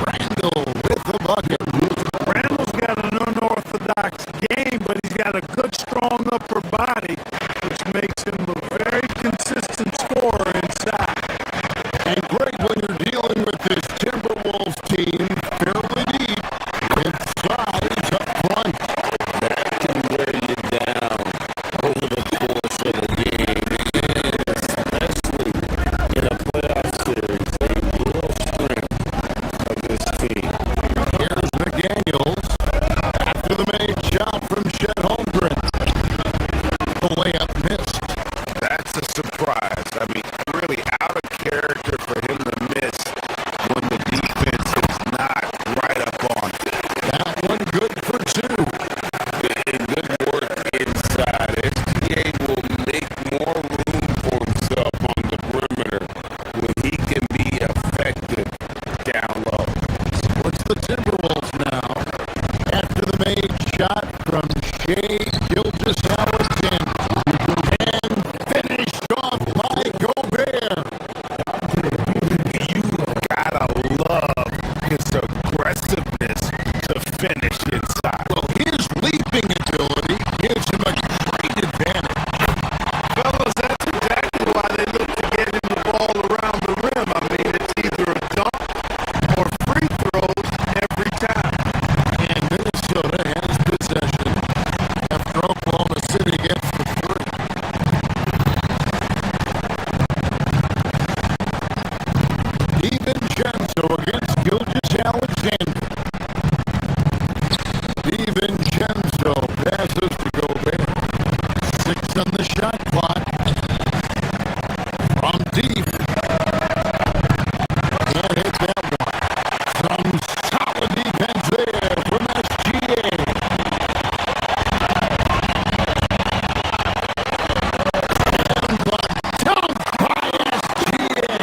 S4: Randall with the bucket.
S11: Randall's got an unorthodox game, but he's got a good, strong upper body, which makes him a very consistent scorer inside.
S4: And great when you're dealing with this Timberwolves team, fairly deep, with size up front.
S8: That can wear you down over the course of a game, especially in a playoff series. A real strength of this team.
S4: Here's McDaniels after the made shot from Chet Holmgren. The layup missed.
S6: That's a surprise. I mean, really out of character for him to miss when the defense is not right up on it.
S4: That one good for 2.
S8: And good work inside. SGA will make more room for himself on the perimeter when he can be effective down low.
S4: What's the Timberwolves now? After the made shot from Shea Gilgeous-Alexander. And finished off by Gobert.
S6: You gotta love his aggressiveness to finish inside.
S4: Well, his leaping ability gives him a great advantage.
S11: Fellas, that's exactly why they look to get him the ball around the rim. I mean, it's either a dunk or free throws every time.
S4: And Minnesota has possession after Oklahoma City gets the 3. DiVincenzo against Gilgeous-Alexander. DiVincenzo passes to Gobert. 6 on the shot clock. From deep. Can't hit that one. Some solid defense there from SGA. And the dunk by SGA.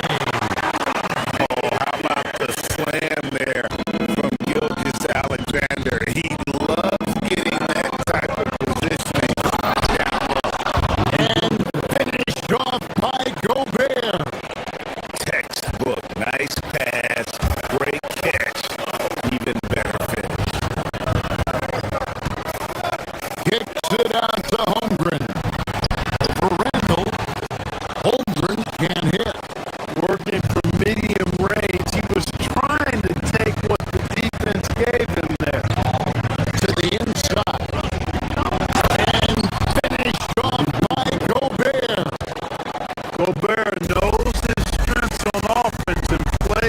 S6: Oh, how about the slam there from Gilgeous-Alexander? He loves getting that type of positioning down low.
S4: And finished off by Gobert.
S6: Textbook, nice pass, great catch, even better finish.
S4: Kicks it out to Holmgren. For Randall. Holmgren can't hit.
S11: Working from medium range, he was trying to take what the defense gave him there.
S4: To the inside. And finished off by Gobert.
S11: Gobert knows his strengths on offense and plays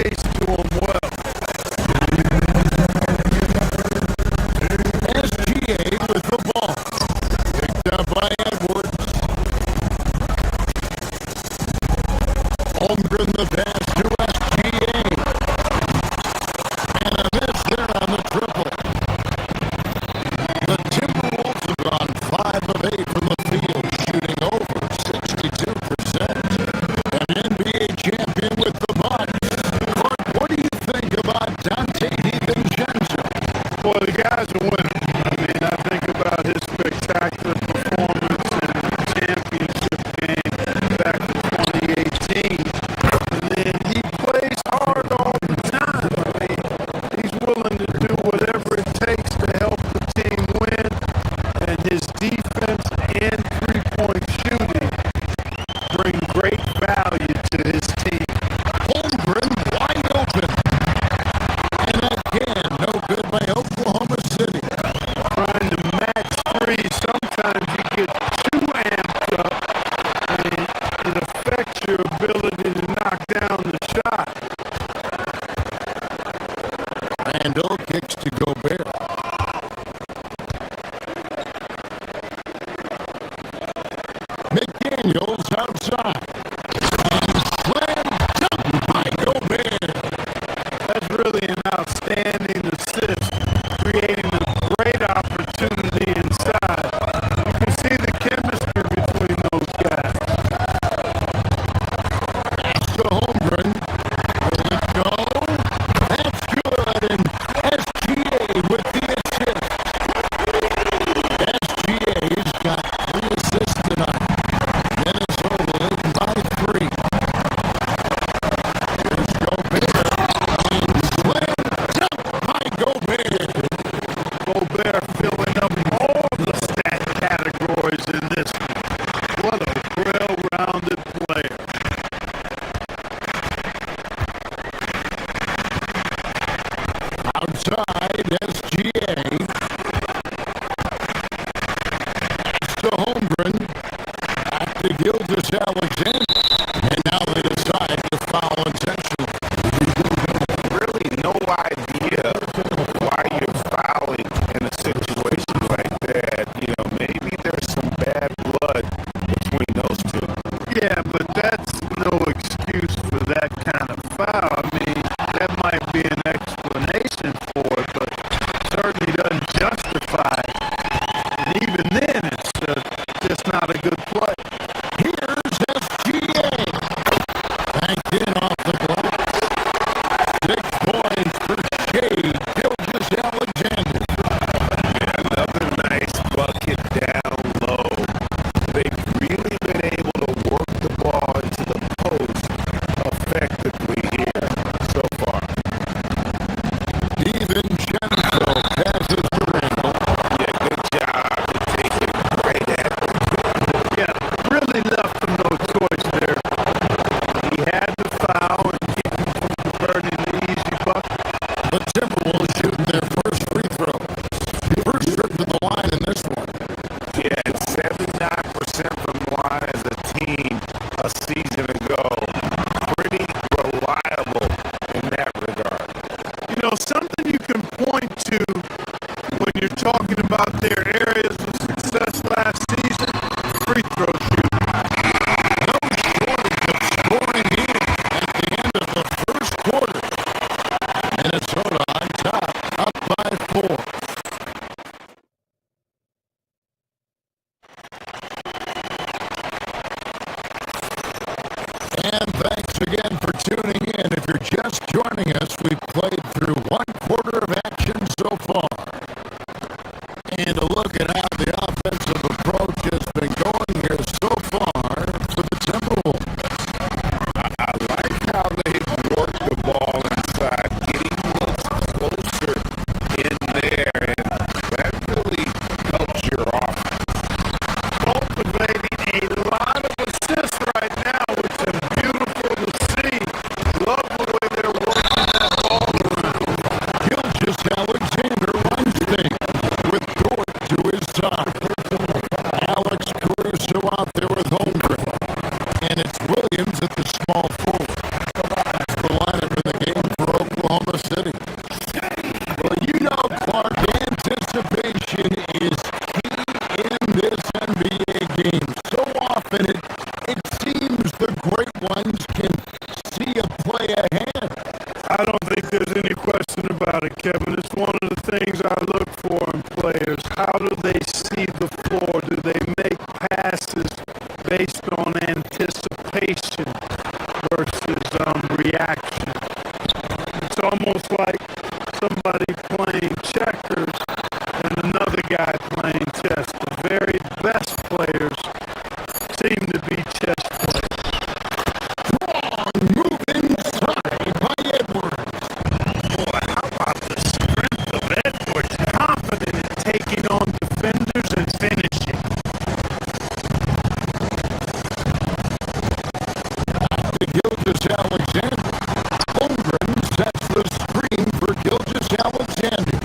S4: Randall kicks to Gobert. McDaniels outside. And slam dunk by Gobert.
S11: That's really an outstanding assist, creating a great opportunity inside. You can see the chemistry between those guys.
S4: That's the Holmgren. Will it go? That's good. And SGA with the assist. SGA's got 3 assists tonight. Minnesota leading by 3. Here's Gobert. And slam dunk by Gobert.
S11: Gobert filling up all the stat categories in this one. What a well-rounded player.
S4: Outside, SGA. That's to Holmgren. Back to Gilgeous-Alexander. And now they decide to foul intentionally.
S6: Really no idea why you're fouling in a situation like that. You know, maybe there's some bad blood between those two.
S11: Yeah, but that's no excuse for that kind of foul. I mean, that might be an explanation for it, but certainly doesn't justify it. And even then, it's just not a good play.
S4: Here's SGA. Banked in off the glass. 6 points for Shea Gilgeous-Alexander.
S6: Another nice bucket down low. They've really been able to work the ball into the post effectively here so far.
S4: DiVincenzo passes to Randall.
S6: Yeah, good job to take it right at him.
S11: Yeah, really left him no choice there. He had to foul and keep him from converting the easy bucket.
S4: The Timberwolves shooting their first free throw. First trip to the line in this one.
S6: Yeah, 79% from the line as a team a season ago. Pretty reliable in that regard.
S11: You know, something you can point to when you're talking about their areas of success last season, free throw shooting.
S4: No shortage of scoring here at the end of the first quarter. Minnesota on top, up by 4. And thanks again for tuning in. If you're just joining us, we've played through 1 quarter of action so far. And a look at how the offensive approach has been going here so far for the Timberwolves.
S6: I like how they've worked the ball inside, getting looks closer in there, and that really helps your offense.
S11: Cultivating a lot of assists right now, which is beautiful to see. Love the way they're working that ball around.
S4: Gilgeous-Alexander runs things with Dort to his side. Alex Caruso out there with Holmgren. And it's Williams at the small forward. That's the lineup in the game for Oklahoma City. Well, you know, Clark, anticipation is key in this NBA game. So often it seems the great ones can see a play ahead.
S11: I don't think there's any question about it, Kevin. It's one of the things I look for in players. How do they see the floor? Do they make passes based on anticipation versus reaction? It's almost like somebody playing checkers and another guy playing chess. The very best players seem to be chess players.
S4: Move inside by Edwards.
S11: Boy, how about the strength of Edwards? Confident in taking on defenders and finishing.
S4: To Gilgeous-Alexander. Holmgren sets the screen for Gilgeous-Alexander.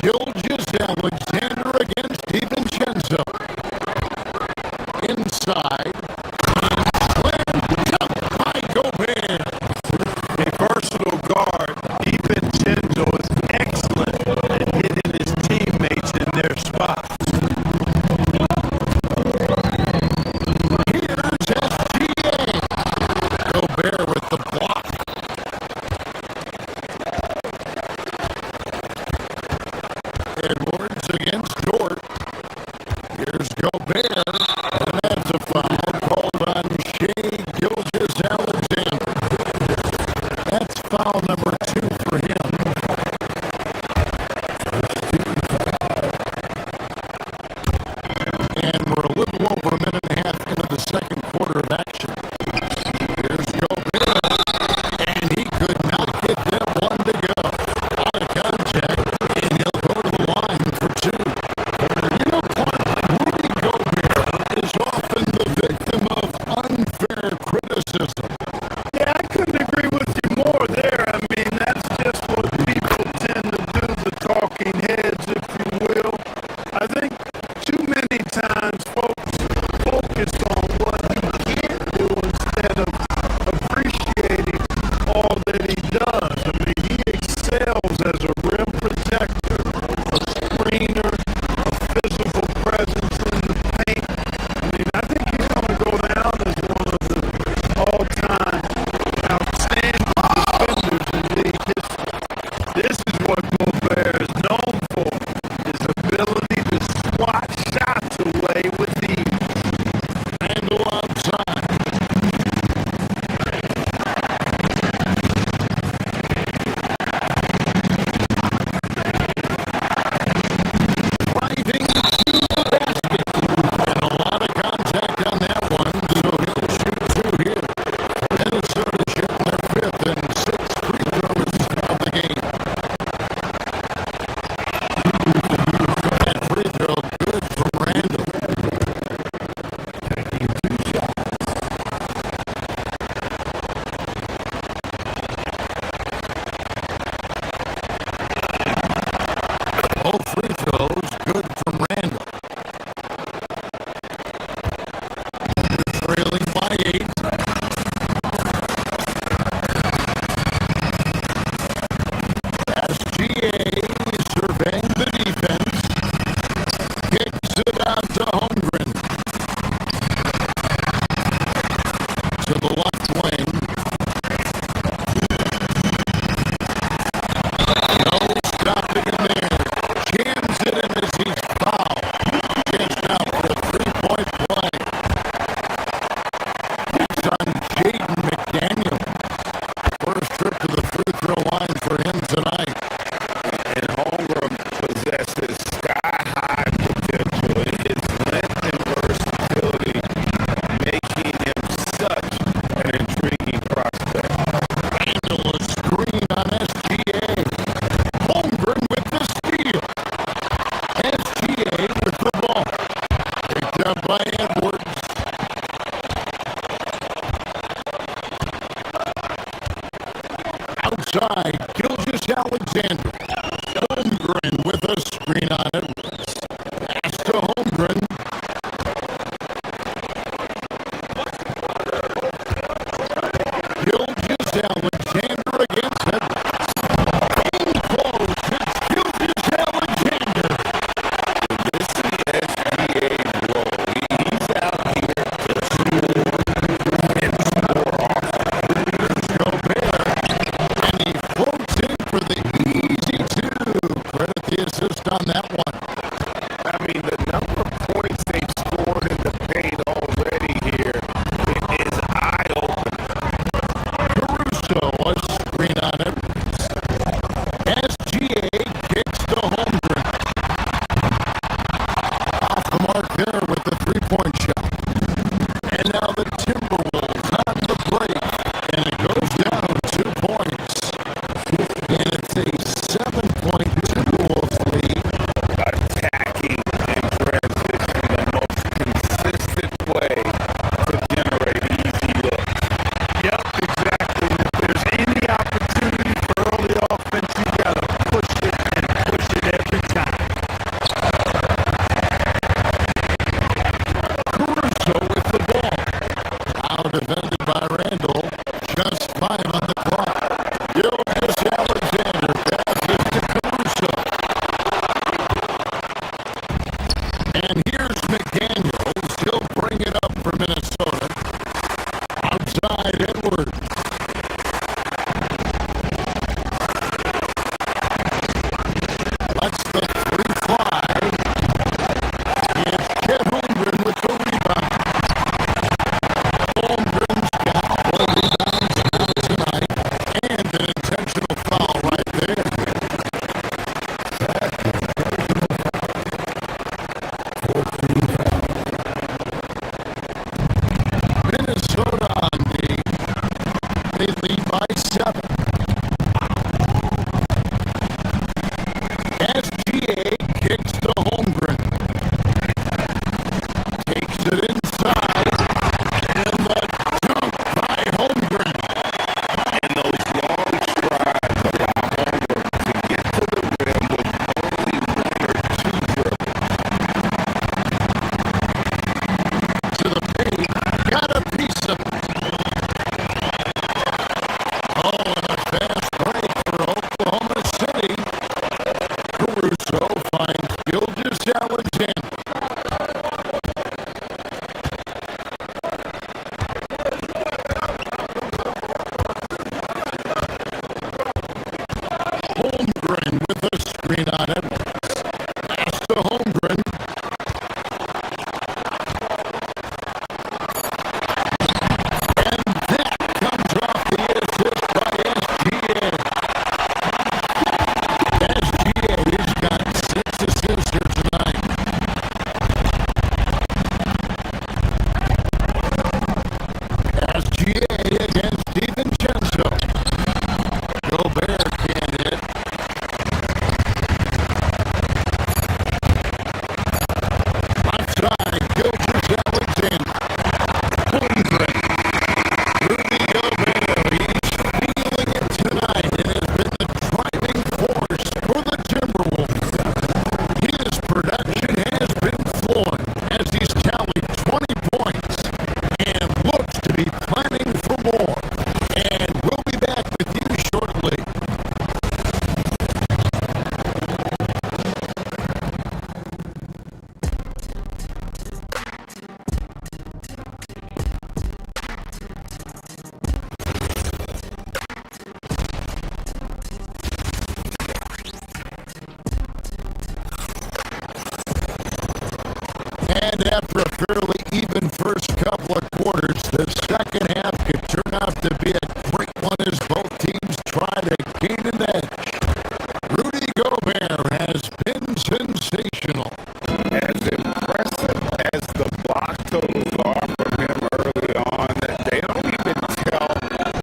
S4: Gilgeous-Alexander against DiVincenzo. Inside. Slammed up by Gobert.
S11: A versatile guard, DiVincenzo is excellent at hitting his teammates in their spots.
S4: Here's SGA. Gobert with the block. Edwards against Dort. Here's Gobert, and that's a foul called on Shai Gilgeous-Alexander. That's foul number 2 for him. And we're a little over a minute and a half into the second quarter of action. Here's Gobert, and he could not get that one to go. Out of contact, and he'll go to the line for 2. You know, Rudy Gobert is often the victim of unfair criticism.
S11: Yeah, I couldn't agree with you more there. I mean, that's just what people tend to do, the talking heads, if you will. I think too many times folks focus on what he can't do instead of appreciating all that he does. I mean, he excels as a rim protector, a screener, a physical presence in the paint. I mean, I think he's going to go down as one of the all-time outstanding defenders in league history. This is what Gobert is known for, his ability to swat shots away with ease.
S4: Handle outside. Driving to the basket. And a lot of contact on that one, so he'll shoot 2 here. Minnesota shooting their 5th and 6th free throws of the game. That free throw good from Randall. Both free throws good from Randall. Trailing by 8. SGA surveying the defense. Kicks it out to Holmgren. To the left wing. No stopping him there. Jams it in as he's fouled. Gets out for a 3-point play. It's on Jaden McDaniel. First trip to the free throw line for him tonight.
S6: And Holmgren possesses sky-high potential in his length and versatility, making him such an intriguing prospect.
S4: Randall a screen on SGA. Holmgren with the steal. SGA with the ball. Picked up by Edwards. Outside, Gilgeous-Alexander. Holmgren with a screen on Edwards. Pass to Holmgren. Gilgeous-Alexander against Edwards. In close, it's Gilgeous-Alexander.
S6: This is SGA's role. He's out here to score and score often.
S4: Here's Gobert, and he floats in for the easy 2. Credit the assist on that one. Warren with a screen on it. Pass to Holmgren. And that comes off the assist by SGA. SGA's got 6 assists here tonight. SGA against DiVincenzo. Gobert can't hit. Left side, Gilgeous-Alexander. Holmgren. Rudy Gobert, he's feeling it tonight and has been the driving force for the Timberwolves. His production has been flowing as he's tallied 20 points and looks to be planning for more. And we'll be back with you shortly. And after a fairly even first couple of quarters, the second half could turn out to be a great one as both teams try to gain an edge. Rudy Gobert has been sensational.
S6: As impressive as the block totals are from him early on, they don't even tell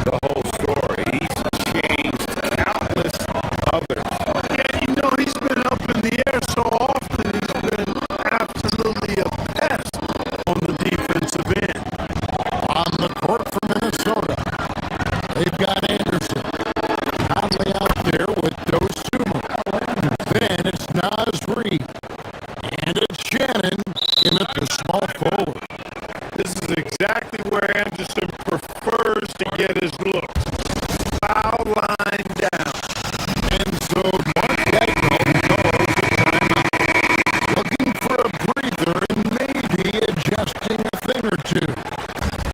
S6: the whole story. He's changed countless others.
S11: Yeah, you know, he's been up in the air so often. He's been absolutely a pest on the defensive end.
S4: On the court for Minnesota, they've got Anderson. Conley out there with Dosunmu. Then it's Naz Reid. And it's Shannon in at the small forward.
S11: This is exactly where Anderson prefers to get his looks. Foul line down.
S4: And so Mark Gagnon calls the timeout. Looking for a breather and maybe adjusting a thing or two.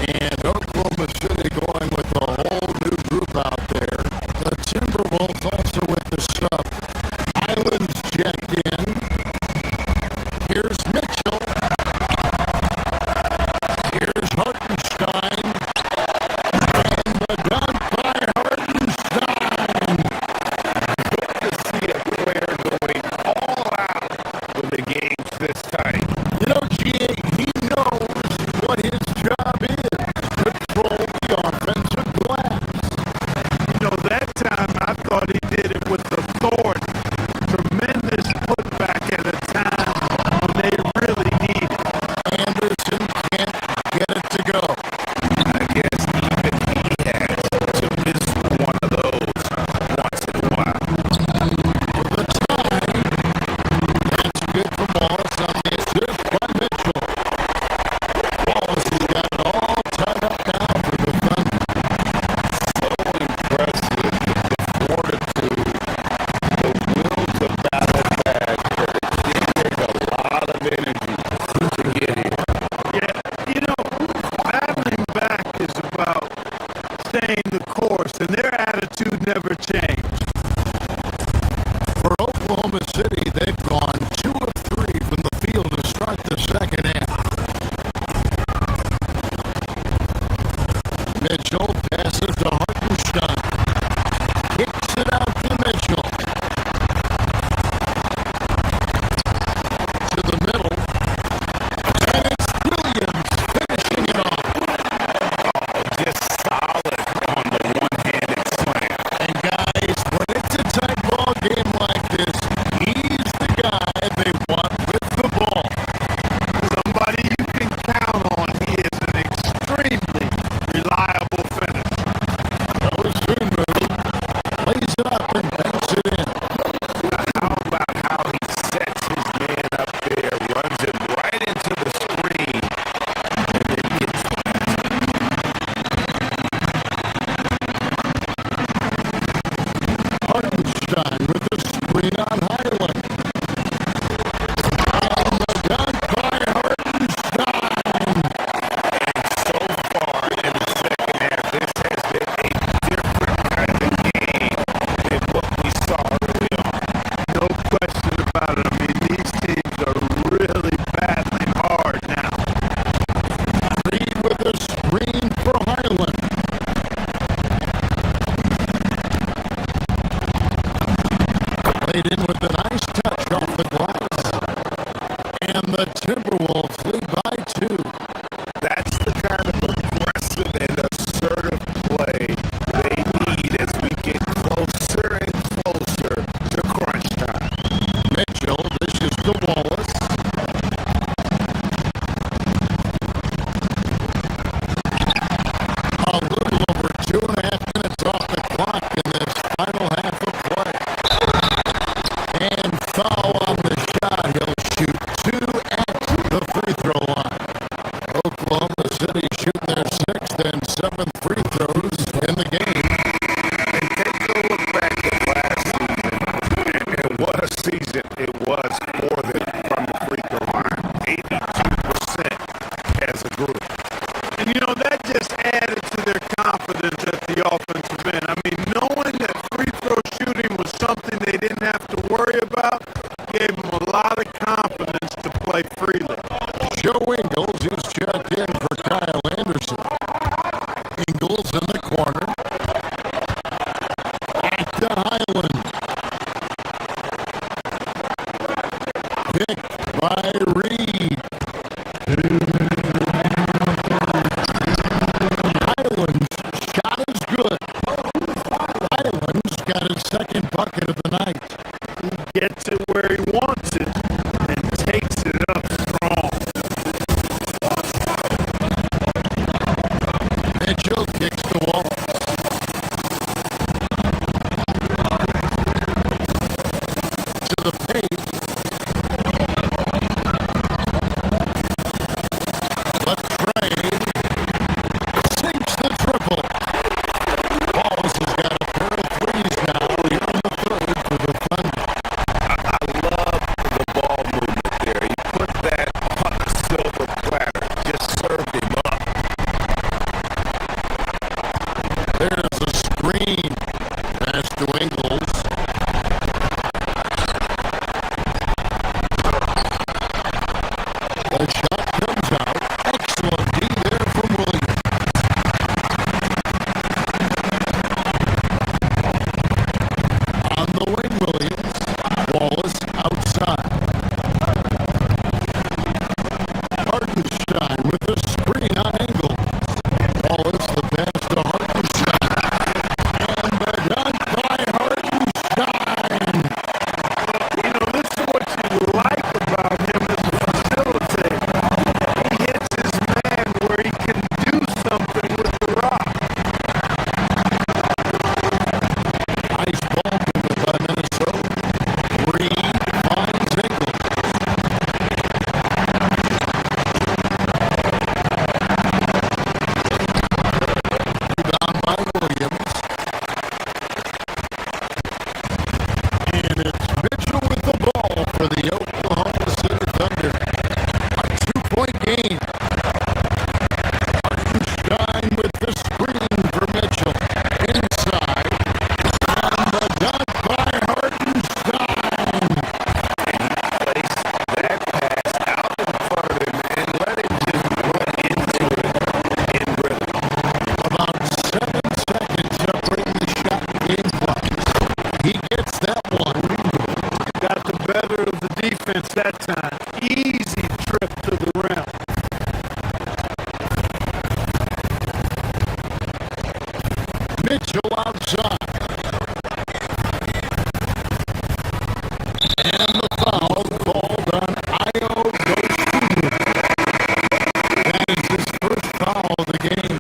S4: And Oklahoma City going with a whole new group out there. The Timberwolves also with the sub. Islands checked in. Here's Mitchell. Here's Hartenstein. And the dunk by Hartenstein.
S6: Good to see a player going all out when the game's this tight.
S4: You know, GA, he knows what his job is. Control the offensive glass.
S11: You know, that time I thought he did it with authority. Tremendous putback at a time when they really need it.
S4: Anderson can't get it to go.
S6: I guess even he has to miss one of those once in a while.
S4: For the tie, that's good for Wallace on the assist by Mitchell. Wallace has got it all tied up now for the Thunder.
S6: So impressive, the fortitude, the will to battle back. It takes a lot of energy to get here.
S11: Yeah, you know, battling back is about staying the course, and their attitude never changed.
S4: For Oklahoma City, they've gone 2 of 3 from the field to start the second half. Mitchell passes to Hartenstein. Kicks it out to Mitchell. To the middle. And it's Williams finishing it off.
S6: Just solid on the one-handed slam.
S4: And guys, when it's a tight ball game like this, he's the guy Laid in with a nice touch off the glass. And the Timberwolves lead by 2.
S6: That's the kind of aggressive and assertive play they need as we get closer and closer to crunch time.
S4: Mitchell dishes to Wallace. A little over 2.5 minutes off the clock in this final half of play. And foul on the shot. He'll shoot 2 at the free throw line. Oklahoma City shooting their 6th and 7th free throws in the game.
S6: And take a look back at last season, and what a season it was for them from the free throw line. 82% as a group.
S11: And, that just added to their confidence at the offensive end. I mean, knowing that free throw shooting was something they didn't have to worry about gave them a lot of confidence to play freely.
S4: Joe Ingles, who's checked in for Kyle Anderson. Ingles in the corner. Back to Highland. Picked by Reed. Highland's shot is good. Highland's got his second bucket of the night.
S11: He gets it where he wants it and takes it up strong.
S4: Mitchell kicks the wall. To the paint. But Trey sinks the triple. Wallace has got a pair of threes now here in the third for the Thunder.
S6: I love the ball movement there. He put that on the silver platter, just served him up.
S4: There's a screen. Pass to Ingles. The shot comes out. Excellent D there from Williams. On the wing, Williams. Wallace outside. Hartenstein with the screen on Ingles. Wallace the pass to Hartenstein. And the dunk by Hartenstein.
S11: This is what you like about him as a facilitator. He hits his man where he can do something with the rock.
S4: Nice ball movement by Minnesota. Reed finds Ingles. Rebound by Williams. And it's Mitchell with the ball for the Oklahoma City Thunder. A 2-point game. Hartenstein with the screen for Mitchell. Inside. And the dunk by Hartenstein.
S6: Place that pass out in front of him and let him just run into it in rhythm.
S4: About 7 seconds separating the shot and game clock. He gets that one.
S11: Got the better of the defense that time. Easy trip to the rim.
S4: Mitchell outside. And the foul called on Io Dosunmu. That is his first foul of the game.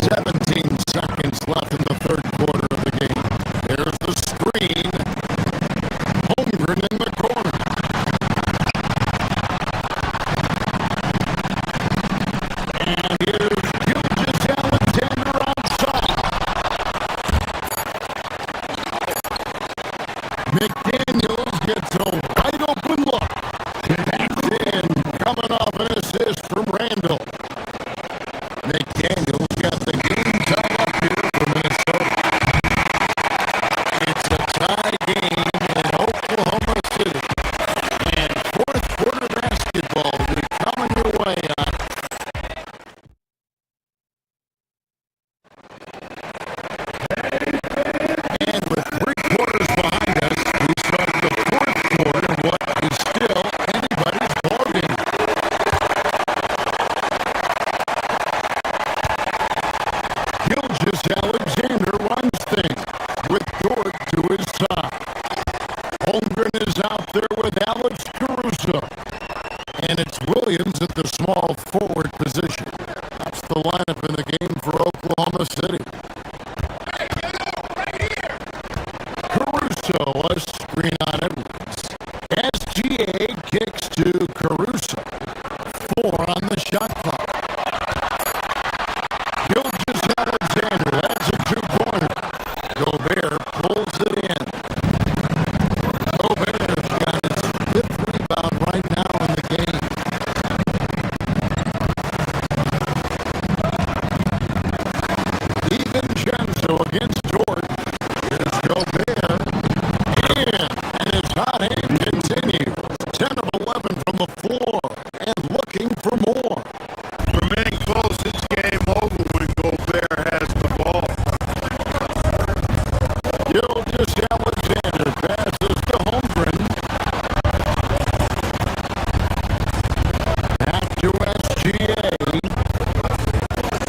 S4: 17 seconds left in the third quarter of the game. There's the screen. Holmgren in the corner. And here's Alexander outside. McDaniels gets a wide open look. Back in, coming off an assist from Randall. McDaniels got the game tied up here for Minnesota. It's a tie game in Oklahoma City. And fourth quarter basketball will be coming your way on Gilgeous-Alexander runs things with Dort to his side. Holmgren is out there with Alex Caruso. And it's Williams at the small forward position. That's the lineup in the game for Oklahoma City. Caruso, a screen on Edwards. SGA kicks to Caruso. 4 on the shot clock. Gilgeous-Alexander, that's a two-pointer. Gobert pulls it in. Gobert's got his 5th rebound right now in the game. DiVincenzo against Dort. Here's Gobert. And his hot hand continues. 10 of 11 from the floor. And looking for more.
S11: Remaining close, this game over when Gobert has the ball.
S4: Gilgeous-Alexander passes to Holmgren. Back to SGA.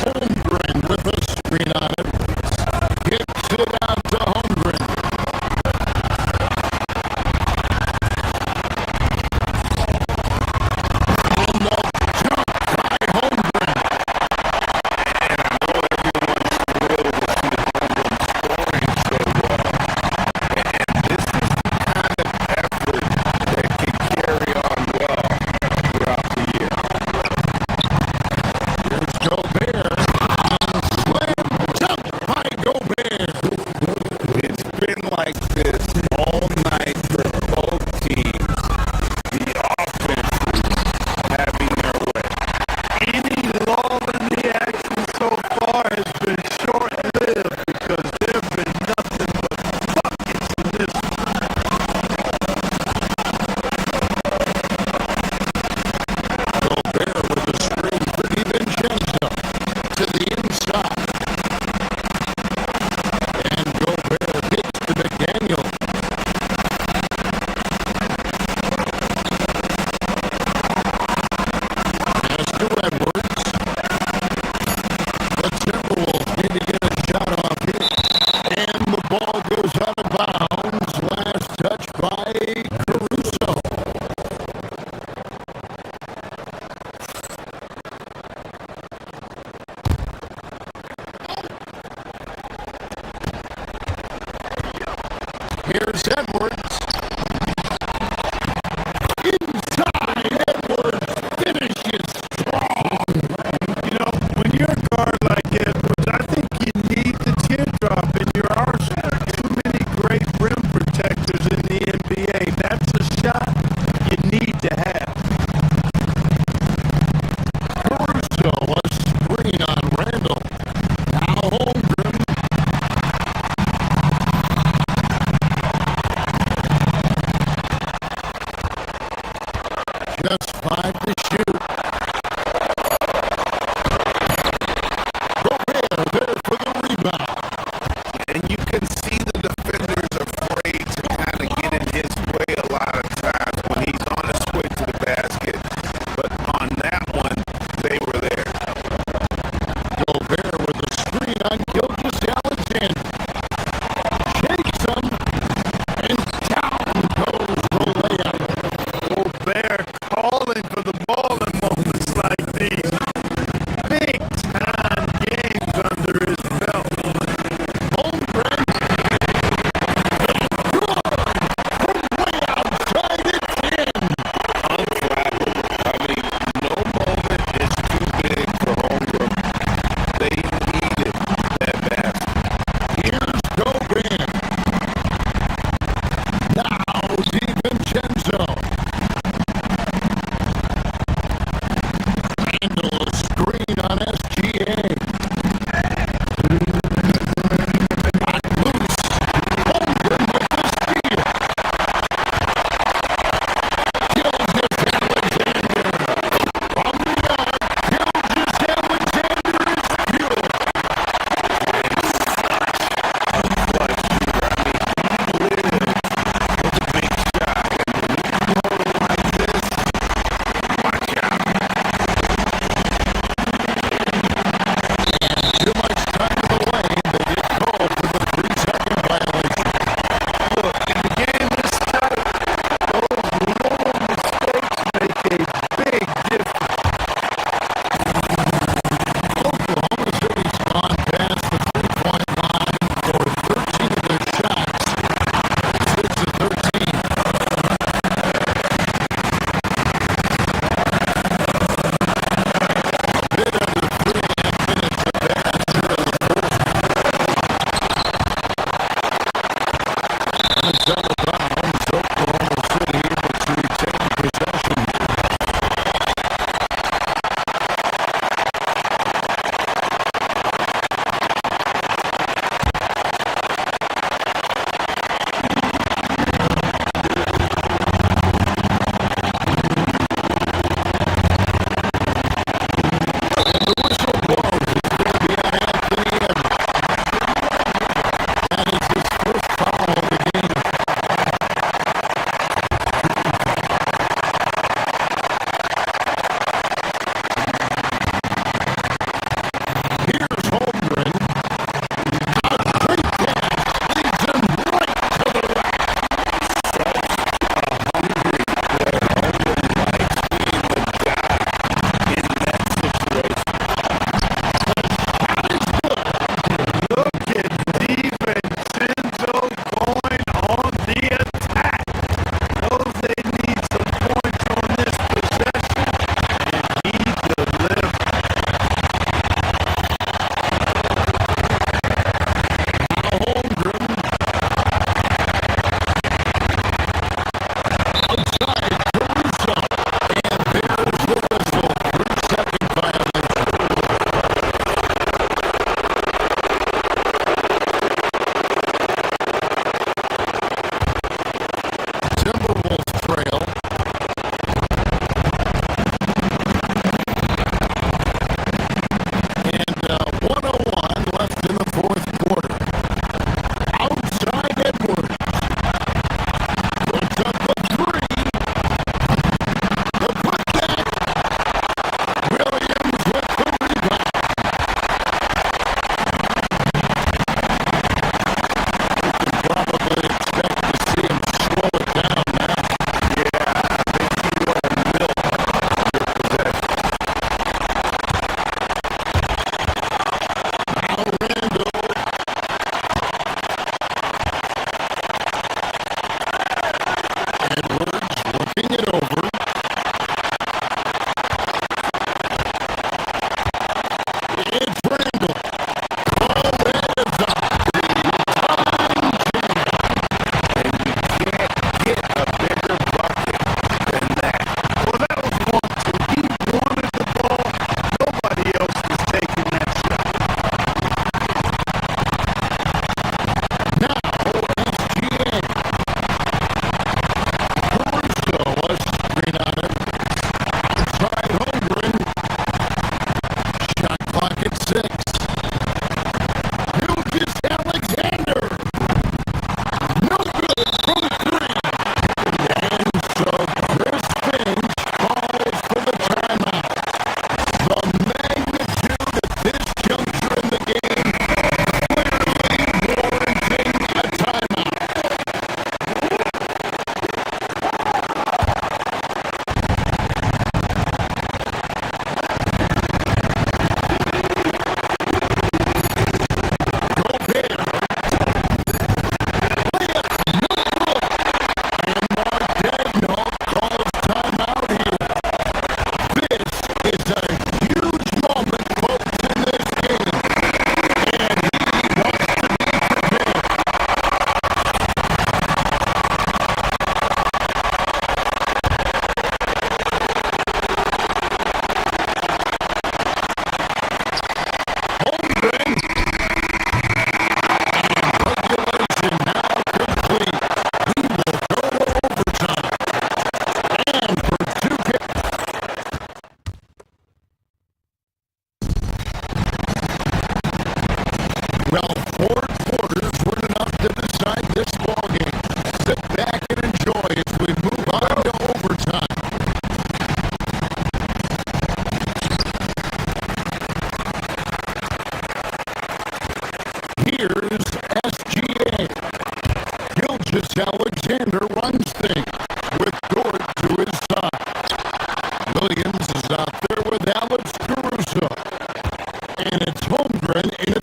S4: Holmgren with a screen on it. Kicks it out to Holmgren. And the jump by Holmgren.
S6: Carry on well throughout the year.
S4: Here's Gobert. Slam dunk by Gobert.
S6: It's been like this all night for both teams. The offense having their way.
S11: Any lull in the action so far has been short-lived because there have been nothing but buckets in this one.
S4: Gobert with a screen for DiVincenzo to the inside. And Gobert hits to McDaniel. Pass to Edwards. The Timberwolves need to get a shot off here. And the ball goes out of bounds. Last touch by Caruso. Here's Edwards. Inside, Edwards finishes strong.
S11: You know, when you're a guard like Edwards, I think you need the teardrop in your arsenal. Too many great rim protectors in the NBA. That's a shot you need to have.
S4: Caruso, a screen on Randall. Now Holmgren.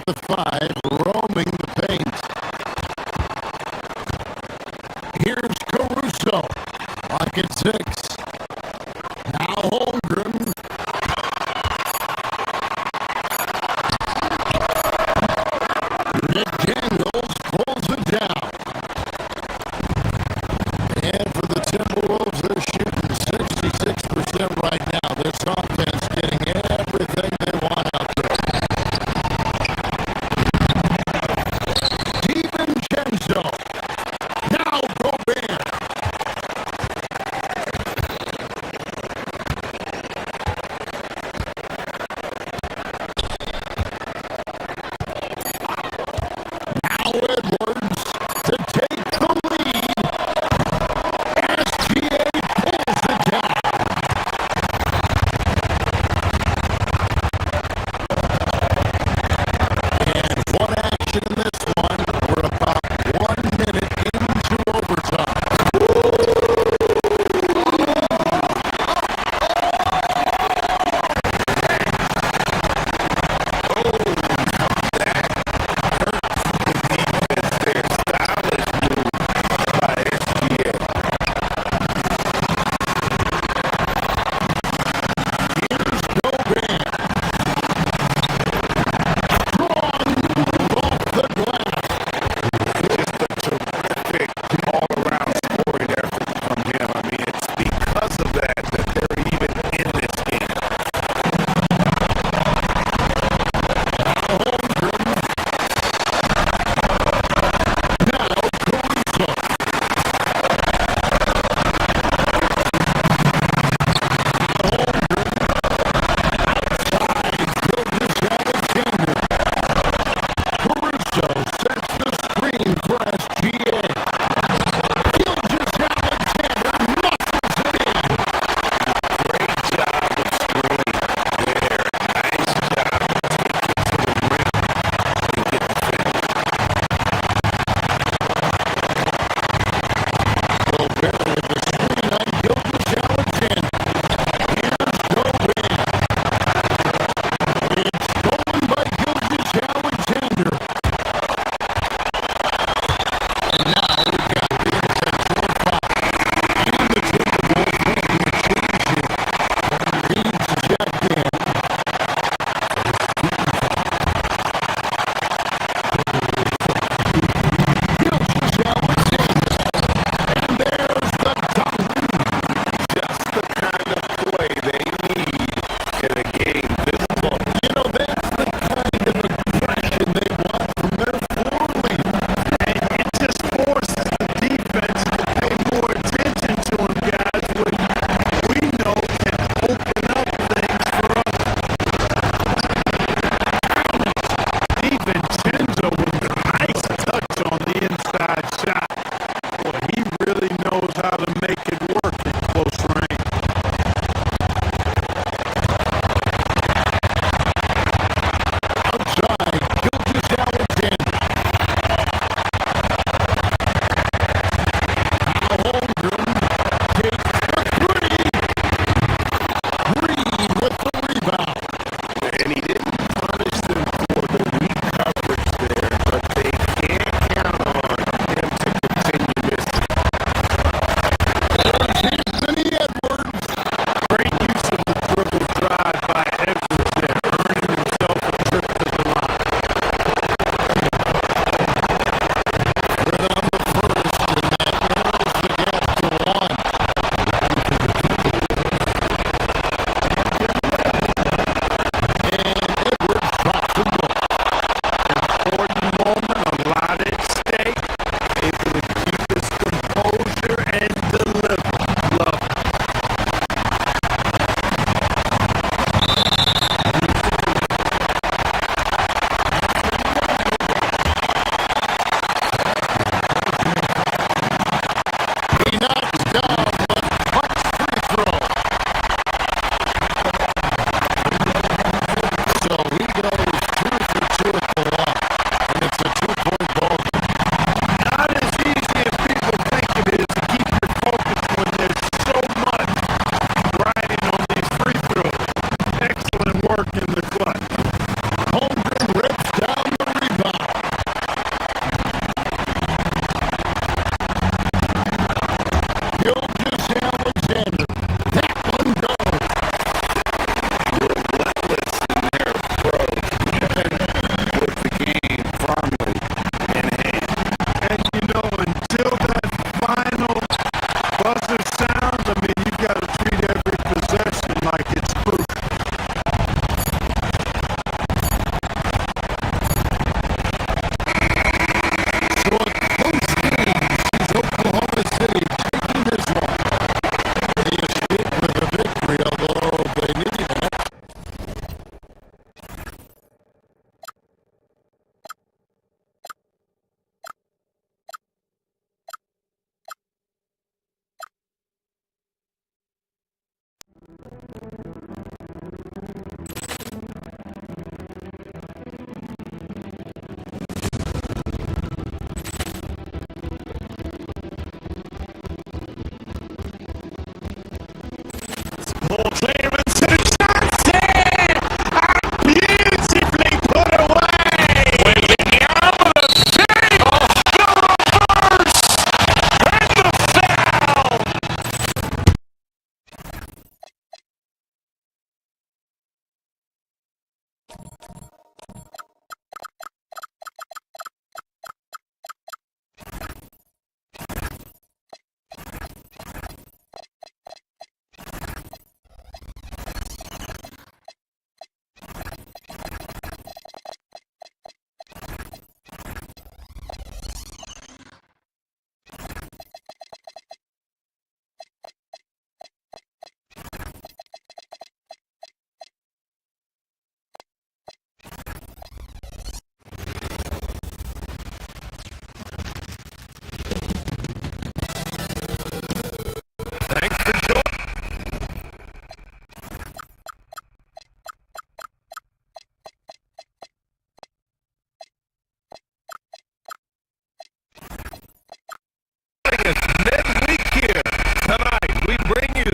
S4: the 5, roaming the paint. Here's Caruso. Clock at 6. Now Holmgren. McDaniels pulls it down. And for the Timberwolves, they're shooting 66% right now. This offense getting everything they want out there.
S9: Ball clearance and a chance here! And beautifully put away! Willing out of the city! The reverse! And the foul!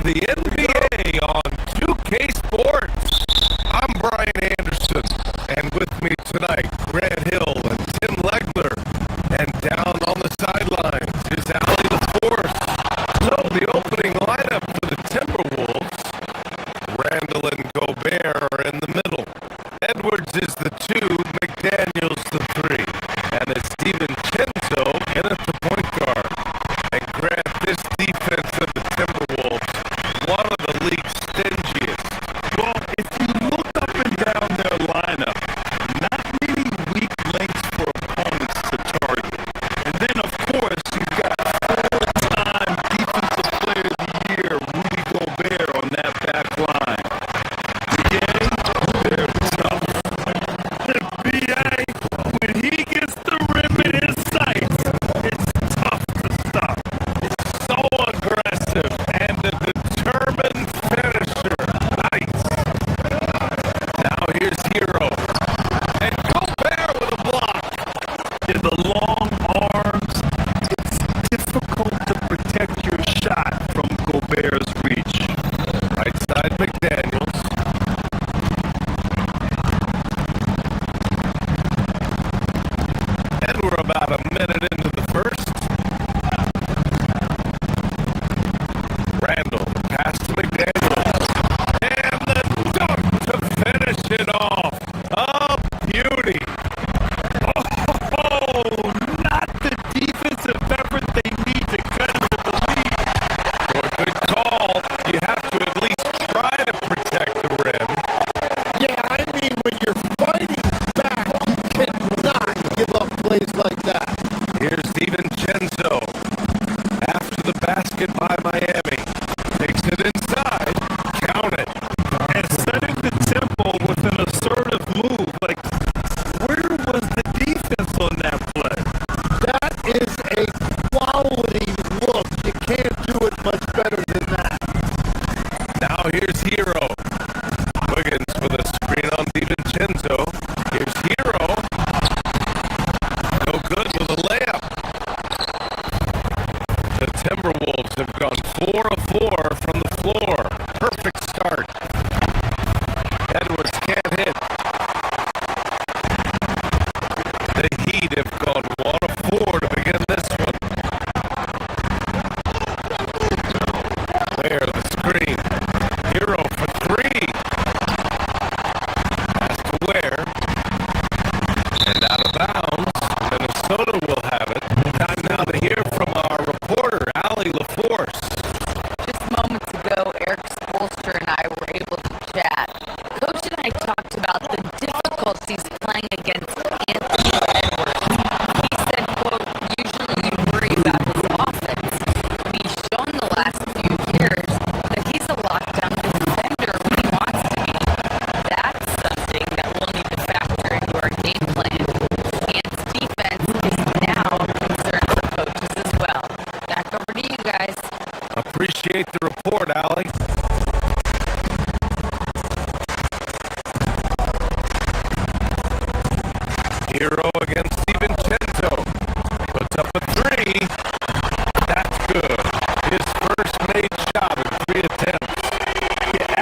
S10: The NBA on 2K Sports. I'm Brian Anderson, and with me tonight, Grant Hill and Tim Legler. And down on the sidelines is Ali LaForce. So the opening lineup for the Timberwolves, Randall and Gobert are in the middle. Edwards is the 2, McDaniels the 3. And it's DiVincenzo in at the point guard. And Grant, this defense of the Timberwolves, one of the league's stingiest.
S12: Well, if you look up and down their lineup, not many weak links for opponents to target. And then, of course, you've got four-time Defensive Player of the Year, Rudy Gobert, on that back line. Again, they're tough. B.A., when he gets the rim in his sights, it's tough to stop.
S10: It's so aggressive and a determined finisher. Nice. Now here's Hero. And Gobert with a block.
S12: In the long arms, it's difficult to protect your shot from Gobert's reach.
S10: Right side McDaniels. And we're about a minute into the first. Randall, pass to McDaniels. And the dunk to finish it off. A beauty.
S12: Oh, not the defensive effort they need to cut into the lead.
S10: For a good call, you have to at least try to protect the rim.
S15: Yeah, I mean, when you're fighting back, you cannot give up plays like that.
S10: Here's DiVincenzo. After the basket by Miami. Takes it inside. Count it.
S12: And setting the tempo with an assertive move. Like, where was the defense on that play?
S15: That is a quality look. You can't do it much better than that.
S10: Now here's Hero. Wiggins with a screen on DiVincenzo. Here's Hero. No good with a layup. The Timberwolves have gone 4 of 4 from the floor. Perfect start. Edwards can't hit. The Heat have gone 1 of 4 to begin this one. There, the screen. Hero for 3. Pass to Ware. And out of bounds. Minnesota will have it. Time now to hear from our reporter, Ali LaForce.
S7: Just moments ago, Eric Spoelstra and I were able to chat. Coach and I talked about the difficulties playing against Anthony Edwards. He said, quote, usually you worry about his offense. He's shown the last few years that he's a lockdown defender when he wants to be. That's something that we'll need to factor into our game plan. Ant's defense is now a concern for coaches as well. Back over to you guys.
S10: Appreciate the report, Ali. Hero against DiVincenzo. Puts up a 3. That's good. His first made shot in 3 attempts.
S12: Yeah,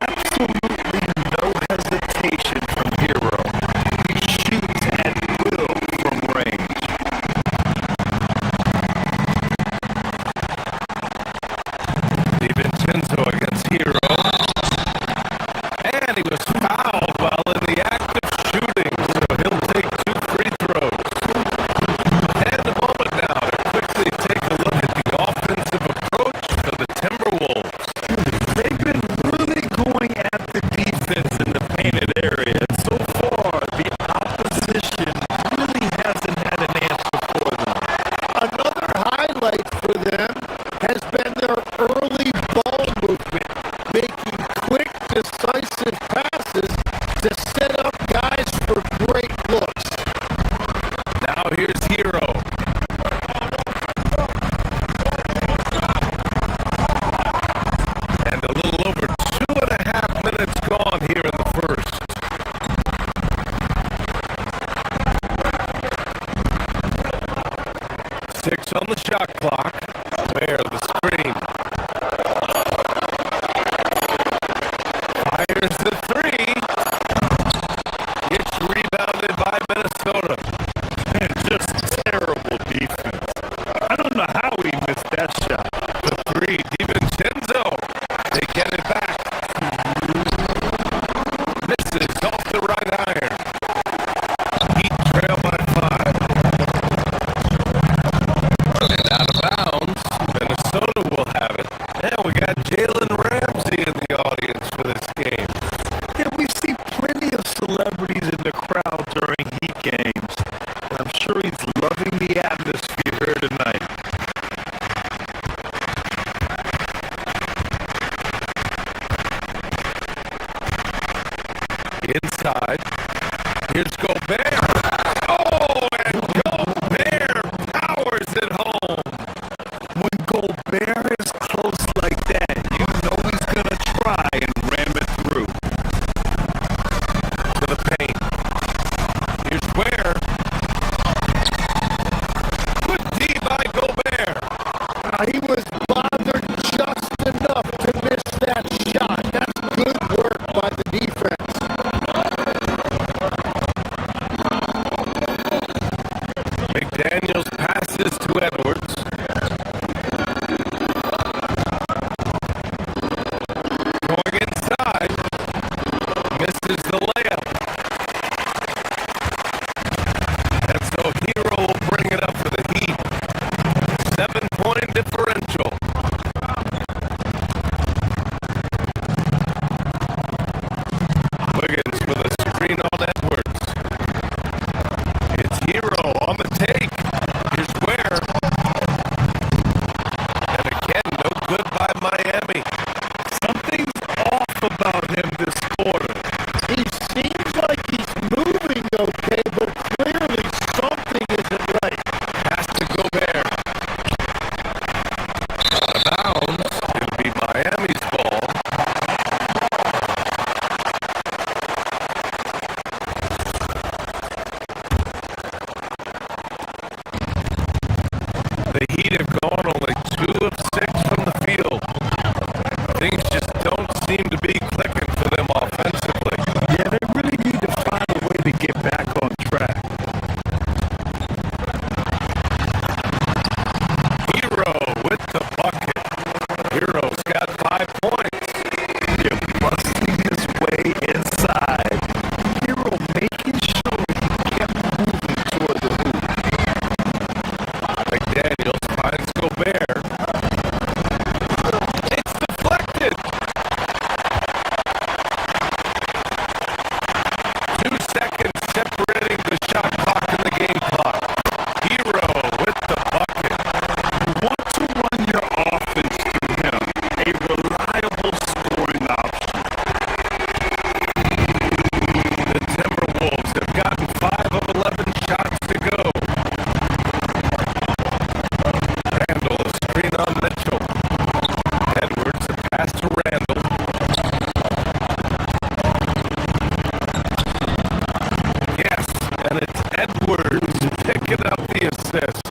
S10: minutes on the shot clock. Where the screen. Fires the three. It's rebounded by Minnesota.
S12: Just terrible defense. I don't know how he missed that shot.
S10: The three, DiVincenzo. They get it back. Misses off the right iron. Heat trail by 5. Running out of bounds. Minnesota will have it. Now we got Jalen Ramsey in the audience for this game.
S12: Yeah, we see plenty of celebrities in the crowd during Heat games. And I'm sure he's loving the atmosphere here tonight.
S10: Inside. Here's Gobert. Oh, and Gobert powers it home.
S12: When Gobert is close like that, you know he's going to try and ram it through.
S10: To the paint. Here's Ware. Good D by Gobert.
S15: He was bothered just enough to miss that shot. That's good work by the defense.
S10: McDaniels passes to Edwards. Going inside. Misses the layup. And so Hero will bring it up for the Heat. 7-point differential. Wiggins with a screen on Edwards. It's Hero on the take. Here's Ware. And again, no good by Miami.
S12: Something's off about him this quarter.
S15: He seems like he's moving okay, but clearly something isn't right.
S10: Pass to Gobert. Out of bounds. It'll be Miami's ball. The Heat have gone only 2 of 6 from the field. Things just don't seem to be clicking for them offensively.
S12: Yeah, they really need to find a way to get back on track.
S10: Hero with the bucket. Hero's got 5 points.
S12: They're busting his way inside. Hero making sure he kept moving toward the hoop.
S10: McDaniels finds Gobert. It's deflected. 2 seconds separating the shot clock and the game clock. Hero with the bucket.
S12: You want to run your offense through him. A reliable scoring option.
S10: The Timberwolves have gotten 5 of 11 shots to go. Randall, a screen on Mitchell. Edwards, a pass to Randall. Yes, and it's Edwards picking up the assist.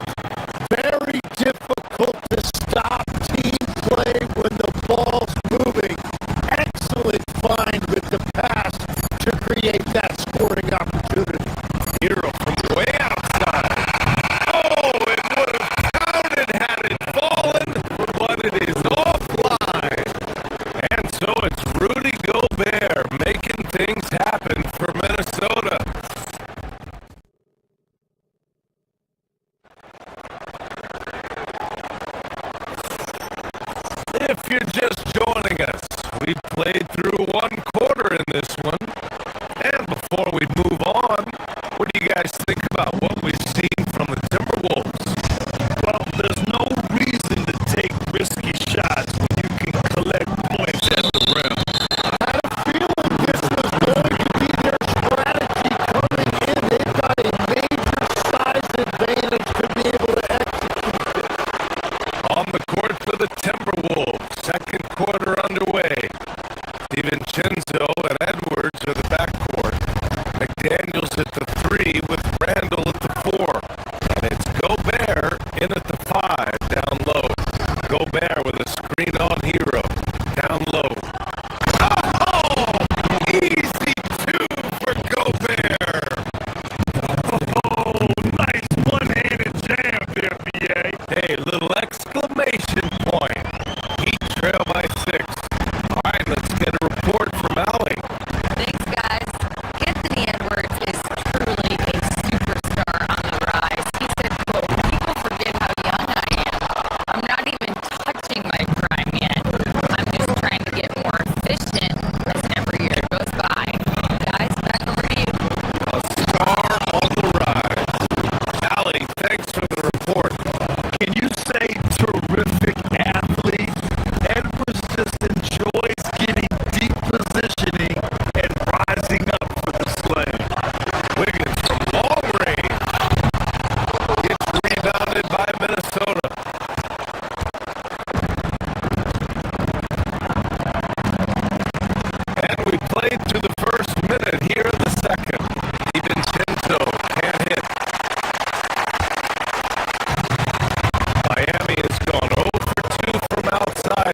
S15: Very difficult to stop team play when the ball's moving. Excellent find with the pass to create that scoring opportunity.
S10: Hero from way outside. Oh, it would have counted had it fallen, but it is offline. And so it's Rudy Gobert making things happen for Minnesota. If you're just joining us, we played through 1 quarter in this one. And before we move on, what do you guys think about what we've seen from the Timberwolves?
S12: Well, there's no reason to take risky shots when you can collect points at the rim.
S15: I had a feeling this was going to be their strategy coming in. They've got a major size advantage to be able to execute this.
S10: On the court for the Timberwolves, second quarter underway. DiVincenzo and Edwards are the backcourt. McDaniels at the 3 with Randall at the 4.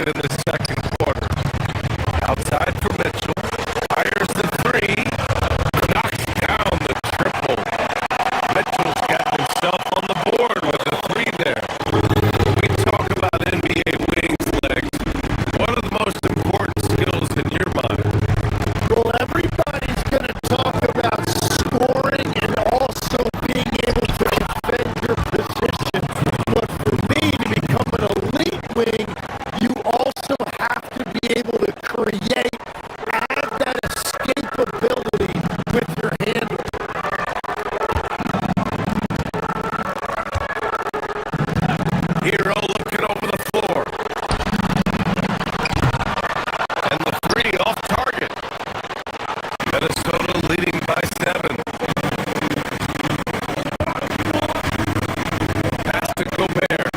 S10: point in the second quarter. Outside for Mitchell. Fires the three. Knocks down the triple. Mitchell's got himself on the board with the three there. We talk about NBA wings, legs. What are the most important skills in your mind?
S15: Well, everybody's going to talk about scoring and also being able to defend your position. But for me, to become an elite wing, you also have to be able to create, add that escapability with your handle.
S10: Hero looking over the floor. And the three off target. Minnesota leading by 7. Pass to Gobert.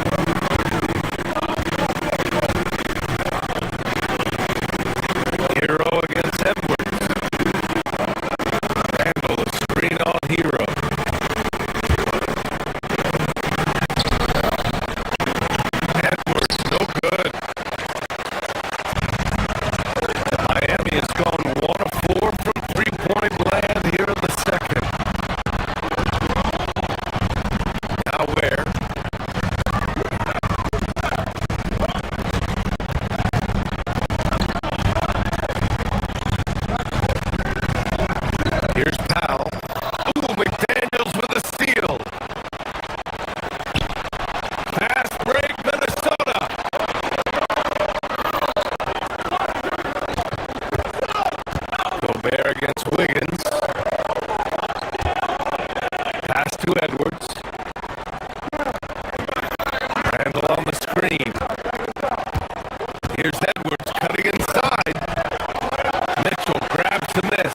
S10: Hero against Edwards. Randall, a screen on Hero. Edwards, no good. Miami has gone 1 of 4 from three-point land here in the second. Now where? Here's Powell. Ooh, McDaniels with a steal. Fast break, Minnesota. Gobert against Wiggins. Pass to Edwards. Randall on the screen. Here's Edwards cutting inside. Mitchell grabs the miss.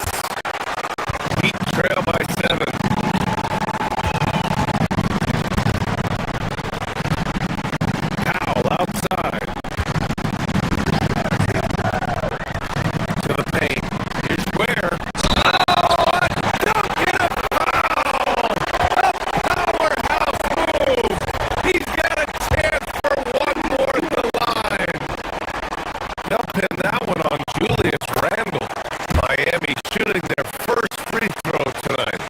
S10: Heat trail by 7. Powell outside. To the paint. Here's Ware. Powerhouse move. He's got a chance for one more at the line. They'll pin that one on Julius Randle. Miami shooting their first free throw tonight.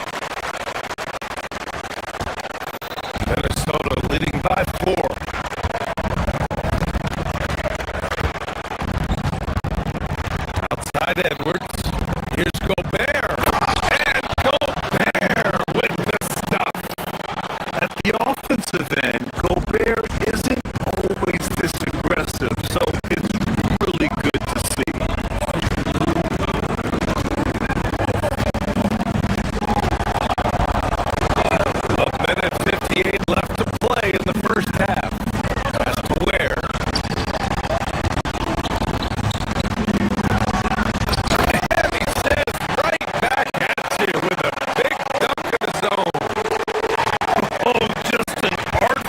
S10: Minnesota leading by 4. Outside Edwards. Here's Gobert. And Gobert with the stuff.
S12: At the offensive end, Gobert isn't always this aggressive, so it's really good to see.
S10: A minute 58 left to play in the first half. Pass to Ware. Miami says right back at you with a big dunk in the zone.
S12: Oh, just an art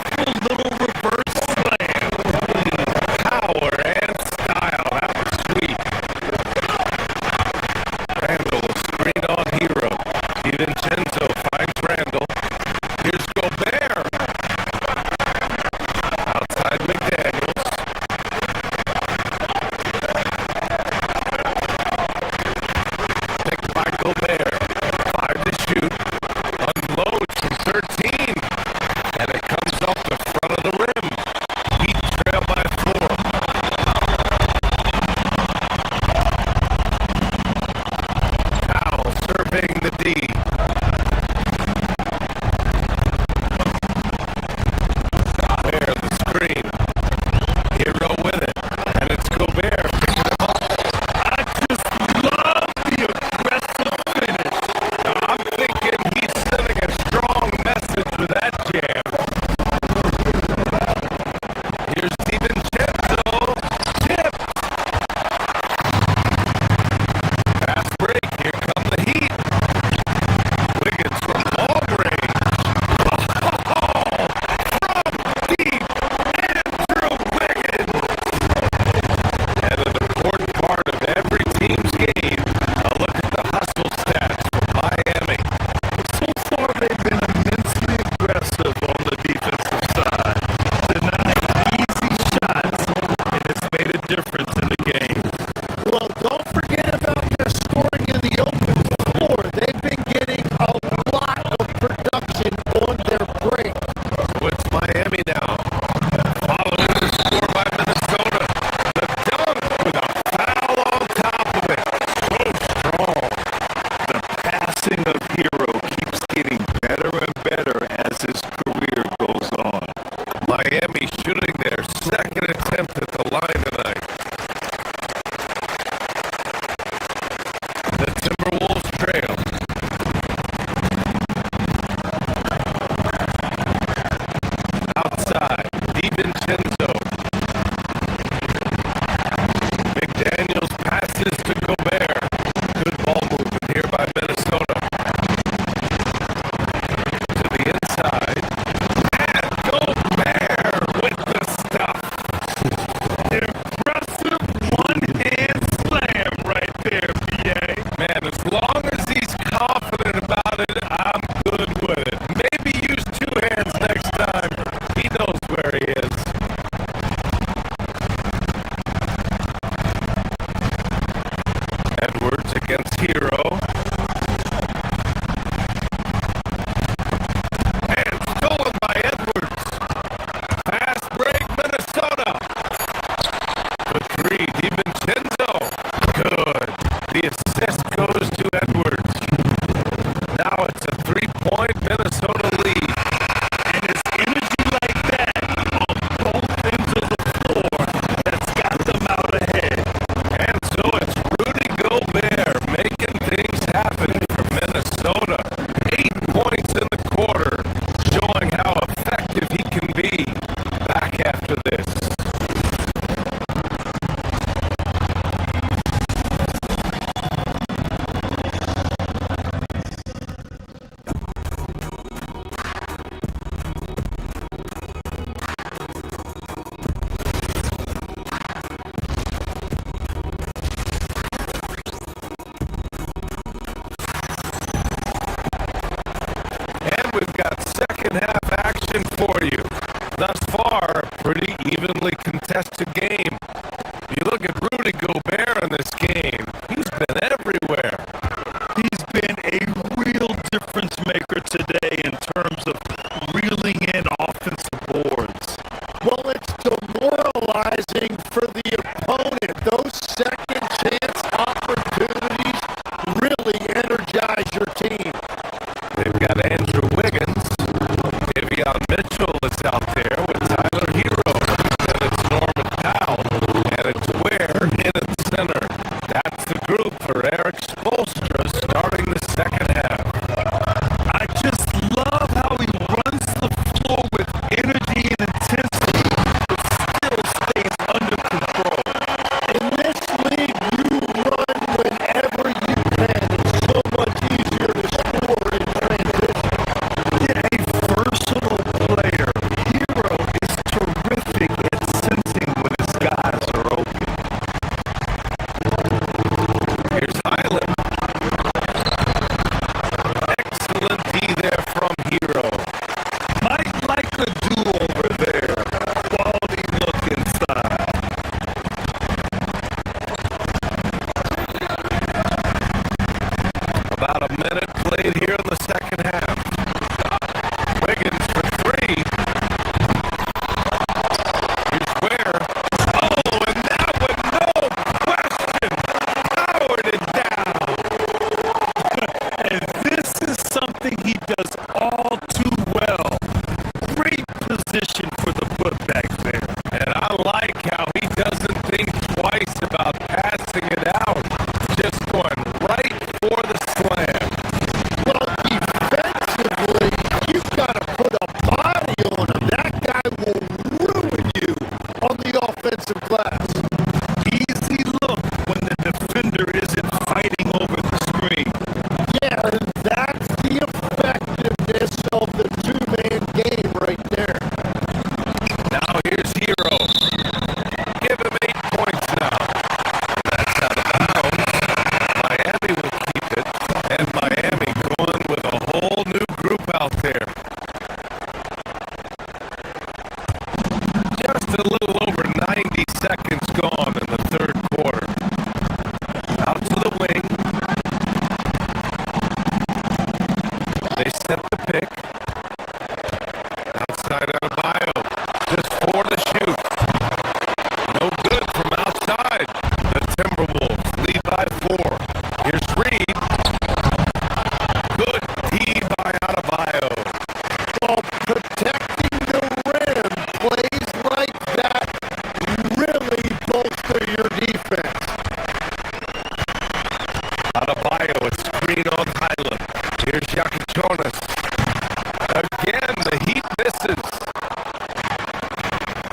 S10: for you. Thus far, a pretty evenly contested game. You look at Rudy Gobert in this game, he's been everywhere.
S12: He's been a real difference maker today in terms of reeling in offensive boards.
S15: Well, it's demoralizing for the opponent. Those second chance opportunities really energize your team.
S10: They've got Andrew Wiggins. Davion Mitchell is out there with Tyler Hero. And it's Norman Powell. And it's Ware in at center. That's the group for Eric Spoelstra starting the second half.
S12: I just love how he runs the floor with energy and intensity, but still stays under control.
S15: In this league, you run whenever you can. It's so much easier to score in transition.
S12: Yeah, a versatile player. Hero is terrific at sensing when his guys are open.
S10: Here's Highland. Excellent D there from Hero.
S12: Might like the do-over there. Quality look inside.
S10: About a minute played here in the second half. Wiggins for three. Here's Ware. Oh, and that one, no question, powered it down.
S12: And this is something he does all too well. Great position for the putback there.
S10: And I like how he doesn't think twice about passing it out. Just going right for the slam.
S15: Well, defensively, you've got to put a body on him. That guy will ruin you on the offensive glass.
S12: Easy look when the defender isn't fighting over the screen.
S15: Yeah, and that's the effectiveness of the two-man game right there.
S10: Now here's Hero. Give him 8 points now. That's out of bounds. Miami will keep it. And Miami going with a whole new group out there. Just a little over 90 seconds gone in the third quarter. Out to the wing. They set the pick. Outside Adebayo. Just 4 to shoot. No good from outside. The Timberwolves lead by 4. Here's Reed. Good D by Adebayo.
S15: Well, protecting the rim, plays like that really bolster your defense.
S10: Adebayo, a screen on Highland. Here's Jonas. Again, the Heat misses.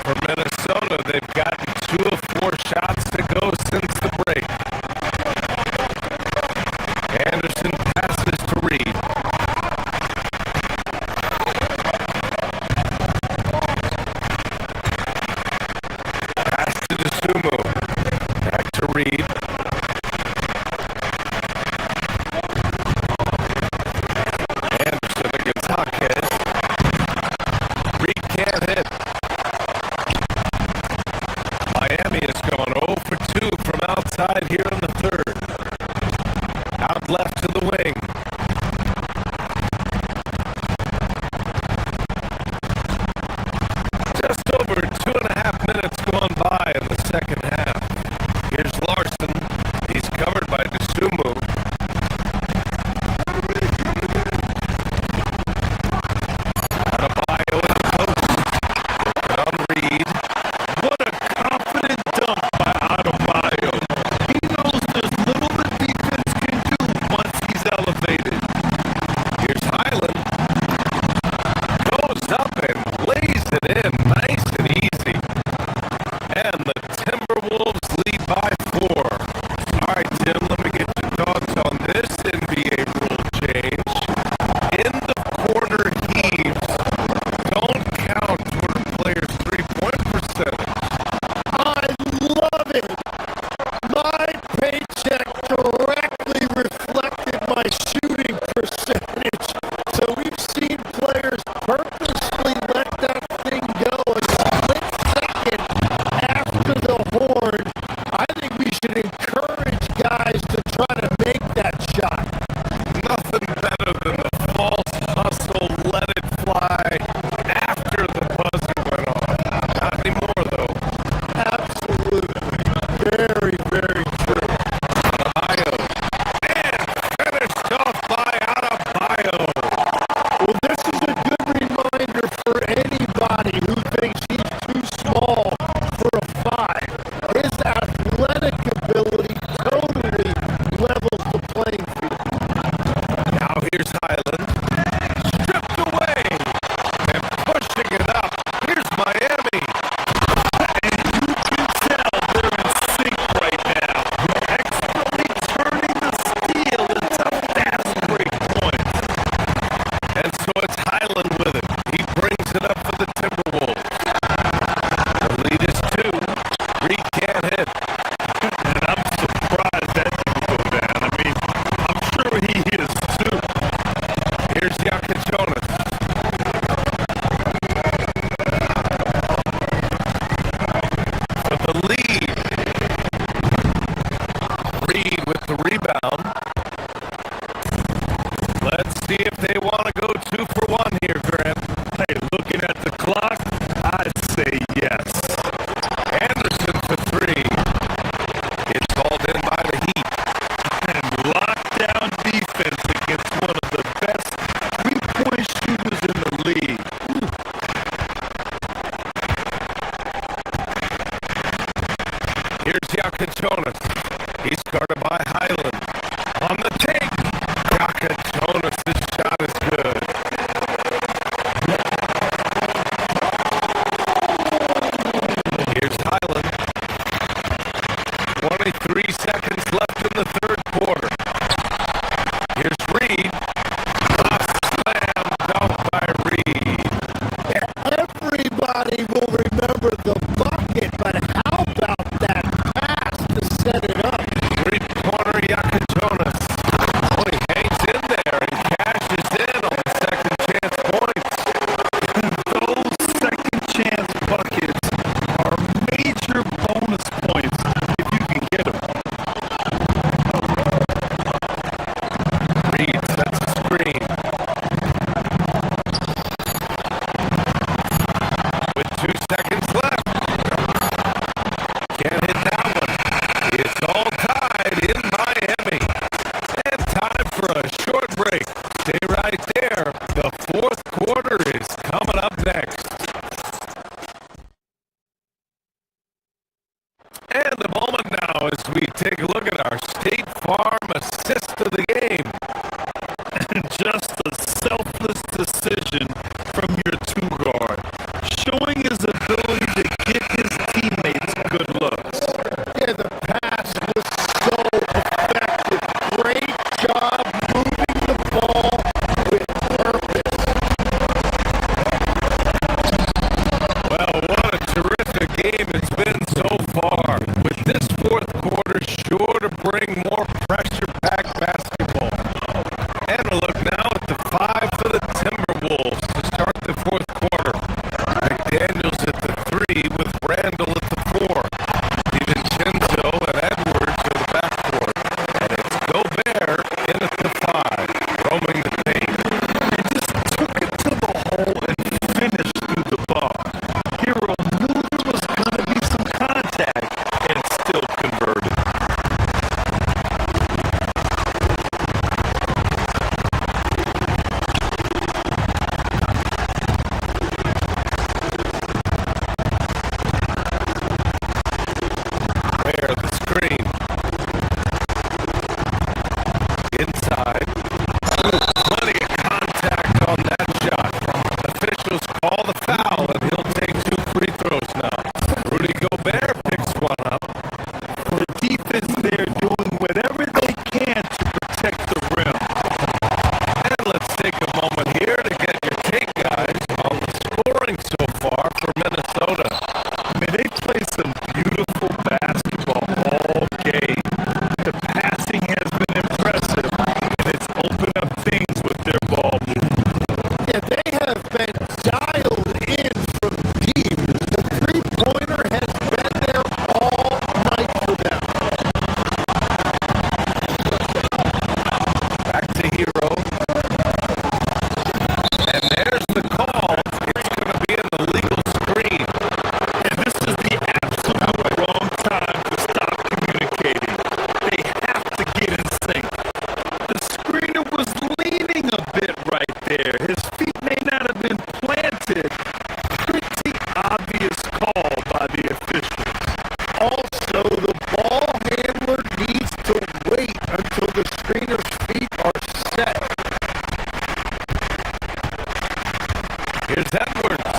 S10: For Minnesota, they've gotten 2 of 4 shots to go since the break. Anderson passes to Reed. Pass to Dosunmu. Back to Reed. Anderson against Jaquez. Reed can't hit. Miami has gone 0 for 2 from outside here in the third. Out left to the wing. Just over 2.5 minutes gone by in the second half. Here's Larson. He's covered by Dosunmu. Adebayo in the post. On Reed.
S12: What a confident dunk by Adebayo. He knows there's little the defense can do once he's elevated.
S10: Here's Highland. Goes up and lays it in nice and easy. And the Timberwolves Jonas. He's guarded by Highland. On the take. Jonas, this shot is good. Here's Highland. 23 seconds left in the third quarter. Here's Reed. A slam dunk by Reed.
S15: Everybody will remember the bucket, but how about that pass to set it up?
S10: Three-pointer Jonas. Oh, he hangs in there and cashes in on the second chance points.
S12: Those second chance buckets are major bonus points if you can get them.
S10: Reed sets a screen. With 2 seconds left. Can't hit that one. It's all tied in Miami. And time for a short break. Stay right there. The fourth quarter is coming up next. And a moment now as we take a look at our State Farm assist of the game.
S12: Just a selfless decision from your two guard, showing his ability to get his teammates good looks.
S15: Yeah, the pass was so effective. Great job moving the ball with purpose.
S10: Well, what a terrific game it's been so far. With this fourth quarter sure to bring more pressure-packed basketball. And a look now at the 5 for the Timberwolves to start the fourth quarter. McDaniels at the 3 with Randall at the 4. DiVincenzo and Edwards in the backcourt. And it's Gobert in at the 5, roaming the paint.
S12: He just took it to the hole and finished through the bar. Hero knew there was going to be some contact and still converted.
S10: Where the screen. Inside. Plenty of contact on that shot. Officials call the foul, and he'll take 2 free throws now. Rudy Gobert picks one up.
S12: The defense there doing whatever they can to protect the rim.
S10: And let's take a moment here to get your take, guys, on the scoring so far for Minnesota.
S12: I mean, they play some beautiful basketball all game. The passing has been impressive, and it's opened up things with their ball movement.
S15: Yeah, they have been dialed in from deep. The three-pointer has been there all night for them.
S10: Back to Hero. And there's the call. It's going to be an illegal screen.
S12: And this is the absolute wrong time to stop communicating. They have to get in sync. The screener was leaning a bit right there. His feet may not have been planted. Pretty obvious call by the officials.
S15: Also, the ball handler needs to wait until the screener's feet are set.
S10: Here's Edwards.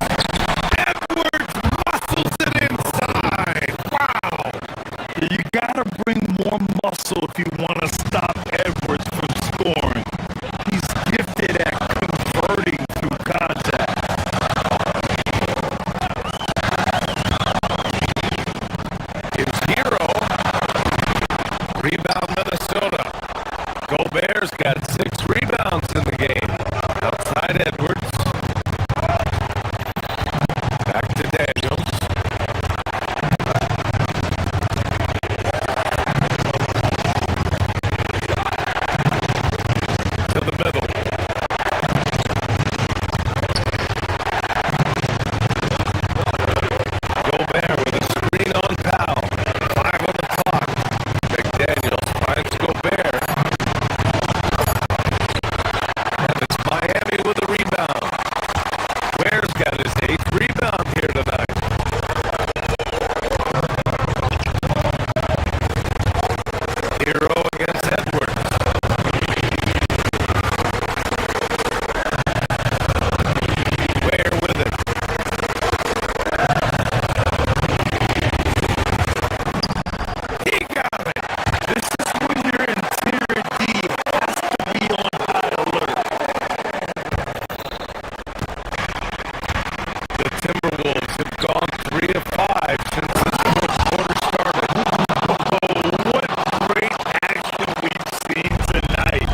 S10: Edwards muscles it inside. Wow.
S12: You gotta bring more muscle if you want to stop Edwards from scoring. He's gifted at converting through contact.
S10: Here's Hero. Rebound Minnesota. Gobert's got 6 rebounds in the game. Outside Edwards. Back to Daniels. To the middle. Gobert with a screen on Powell. 5 on the clock. McDaniels finds Gobert. And it's Miami with a rebound. Ware's got his 8th rebound here tonight. have gone 3 of 5 since this fourth quarter started.
S12: Oh, what great action we've seen tonight.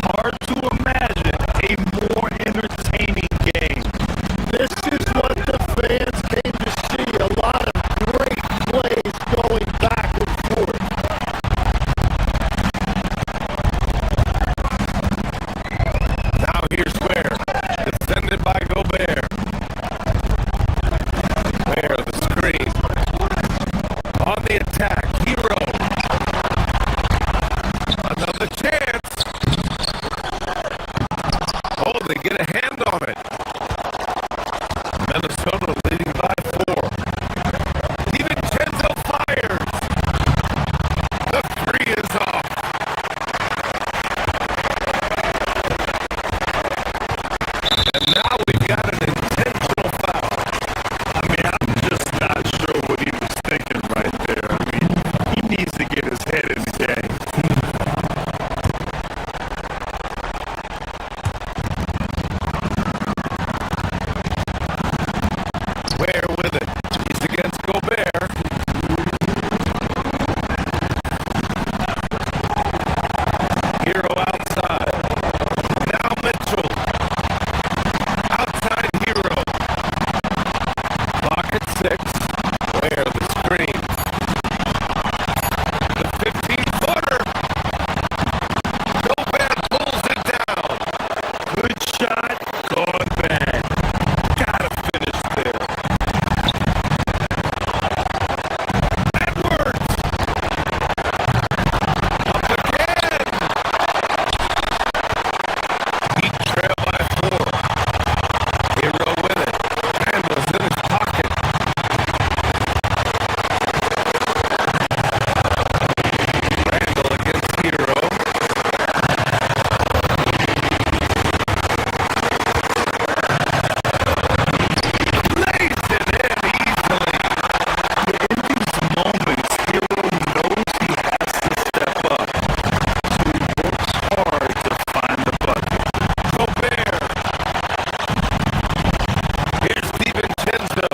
S12: Hard to imagine a more entertaining game.
S15: This is what the fans came to see. A lot of great plays going back and forth.
S10: Now here's Ware, defended by Gobert. Ware, the screen. On the attack, Hero. Another chance. Oh, they get a hand on it. Minnesota leading by 4. DiVincenzo fires. The 3 is off. And now we've got an intentional foul.
S12: I mean, I'm just not sure what he was thinking right there. I mean, he needs to get his head in the game.
S10: Ware with it. He's against Gobert. Hero outside. Now Mitchell. Outside Hero. Clock at 6. Ware the screen. The 15-footer. Gobert pulls it down.
S12: Good shot, gone bad. Gotta finish there.
S10: Edwards. Up again. Heat trail by 4. Hero with it. Randall's in his pocket. Randall against Hero. Lays it in easily.
S12: In these moments, Hero knows he has to step up. So he works hard to find the bucket.
S10: Gobert. Here's DiVincenzo.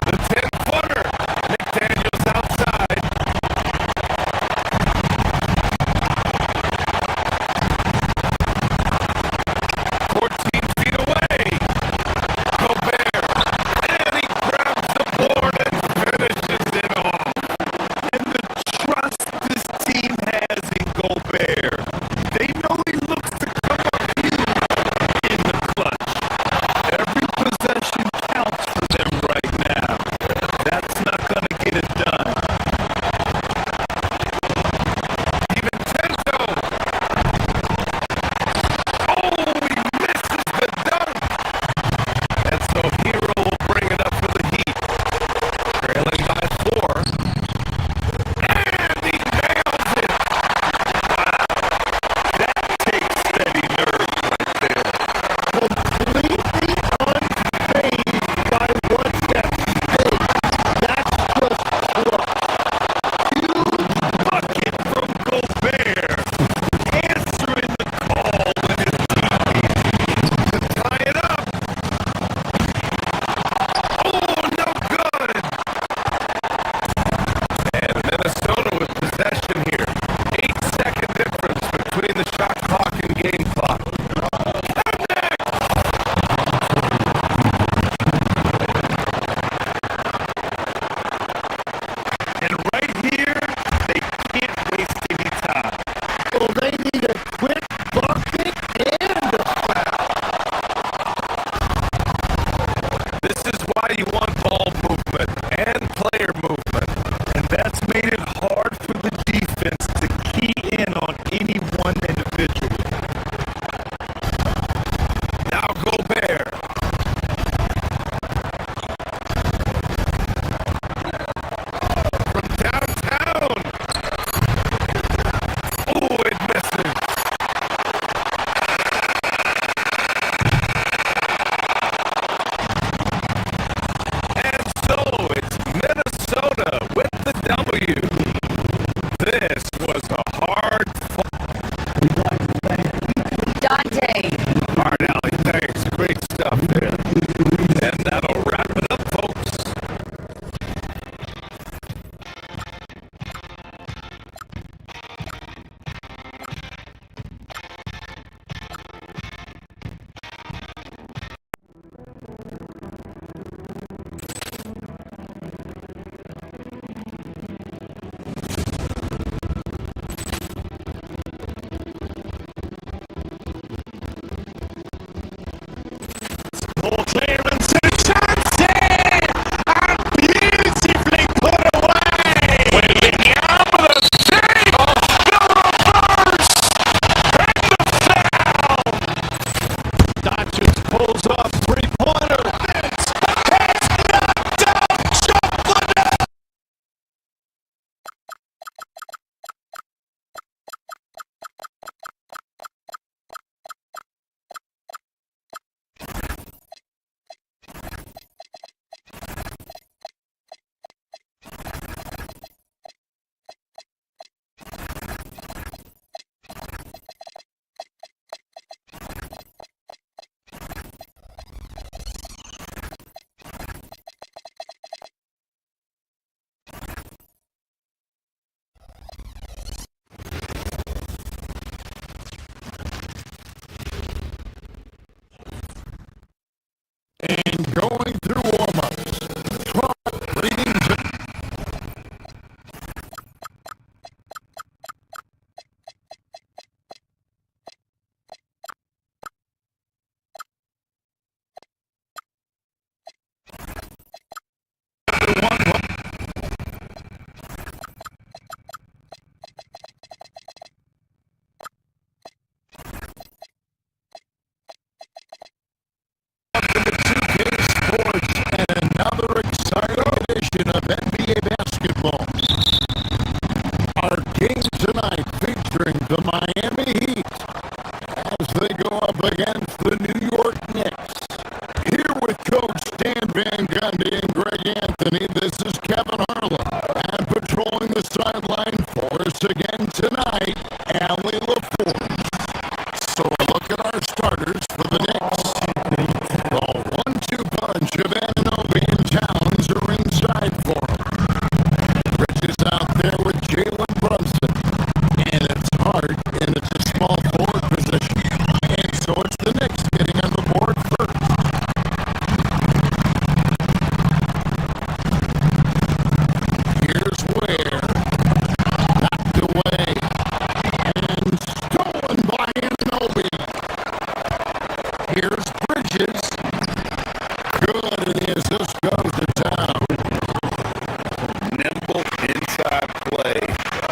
S10: The 10-footer. McDaniels outside. 14 feet away. Gobert. And he grabs the board and finishes it off.
S12: And the trust this team has in Gobert. They know he looks to come up huge in the clutch. Every possession counts for them right now. That's not going to get it done.
S10: DiVincenzo. Oh, he misses the dunk. And so Hero will bring it up for the Heat. Trailing by 4. And he nails it.
S12: That takes steady nerve right there.
S15: Completely unfazed by what that did. That's just clutch.
S12: Huge bucket from Gobert. Answering the call when it's needed.
S10: To tie it up. Oh, no good. And Minnesota with possession here. 8-second difference between the shot clock and game clock.
S12: And right here, they can't waste any time.
S15: Well, they need a quick bucket and a foul.
S10: This is why you want ball movement and player movement.
S12: And that's made it hard for the defense to key in on any one individual.
S10: Now Gobert. From downtown. Oh, it misses. And so it's Minnesota with the W. This was a hard fought.
S7: Dante.
S10: Hard alley, thanks. Great stuff.
S4: up against the New York Knicks. Here with Coach Dan Van Gundy and Greg Anthony, this is Kevin Harlan. And patrolling the sideline for us again tonight, Allie LaForge. So a look at our starters for the Knicks. The 1-2 punch of Anunoby and Towns are inside for him. Bridges out there with Jalen Brunson. And it's hard, and it's a small forward position. And so it's the Knicks getting on the board first. Here's Ware. Knocked away. And stolen by Anunoby. Here's Bridges. Good, and the assist goes to Town.
S6: Nimble inside play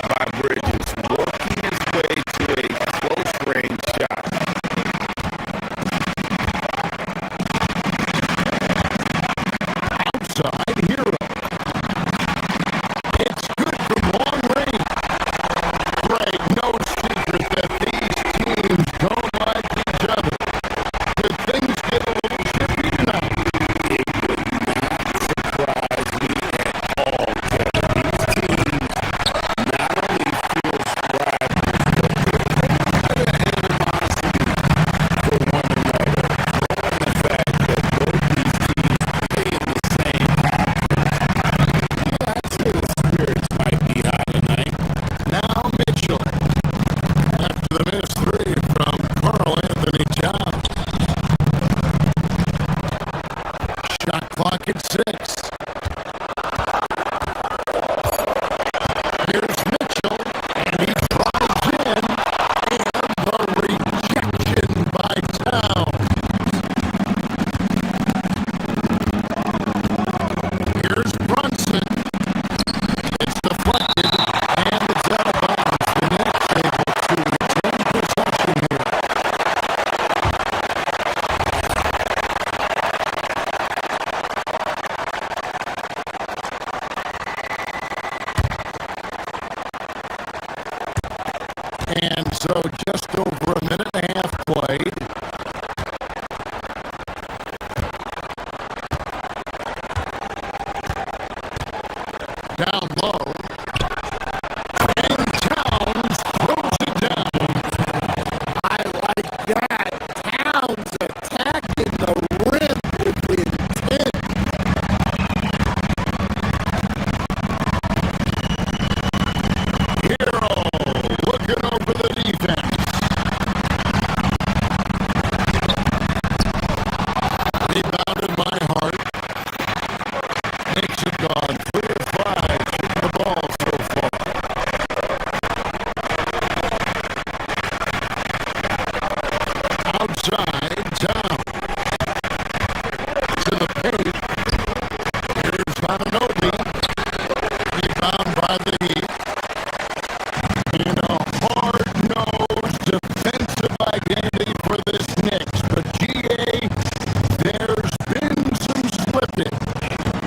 S6: by Bridges, working his way to a close-range shot.
S4: Outside Hero. It's good from long range. Greg, no secret that these teams don't like each other. Did things get a little chippy tonight?
S6: It would not surprise me at all, Kevin. These teams not only feel rivals, but they have a animosity for one another, knowing the fact that both these teams play in the same conference. Yeah, I'd say the spirits might be high tonight.
S4: Now Mitchell. After the missed three from Karl Anthony Towns. Shot clock at 6. Here's Mitchell, and he drives in, and the rejection by Towns. Here's Brunson. It's deflected, and it's out of bounds. The Knicks able to retain possession here. And so just over a minute and a half played. Down low. And Towns throws it down. I like that. Towns attacking the rim with intent. Hero looking over the defense. Rebounded by Hart. Makes it gone. 3 of 5. Shooting the ball so far. Outside, Town. To the paint. Here's Anunoby. Rebound by the Heat. In a hard-nosed defensive identity for this Knicks. But GA, there's been some slipping.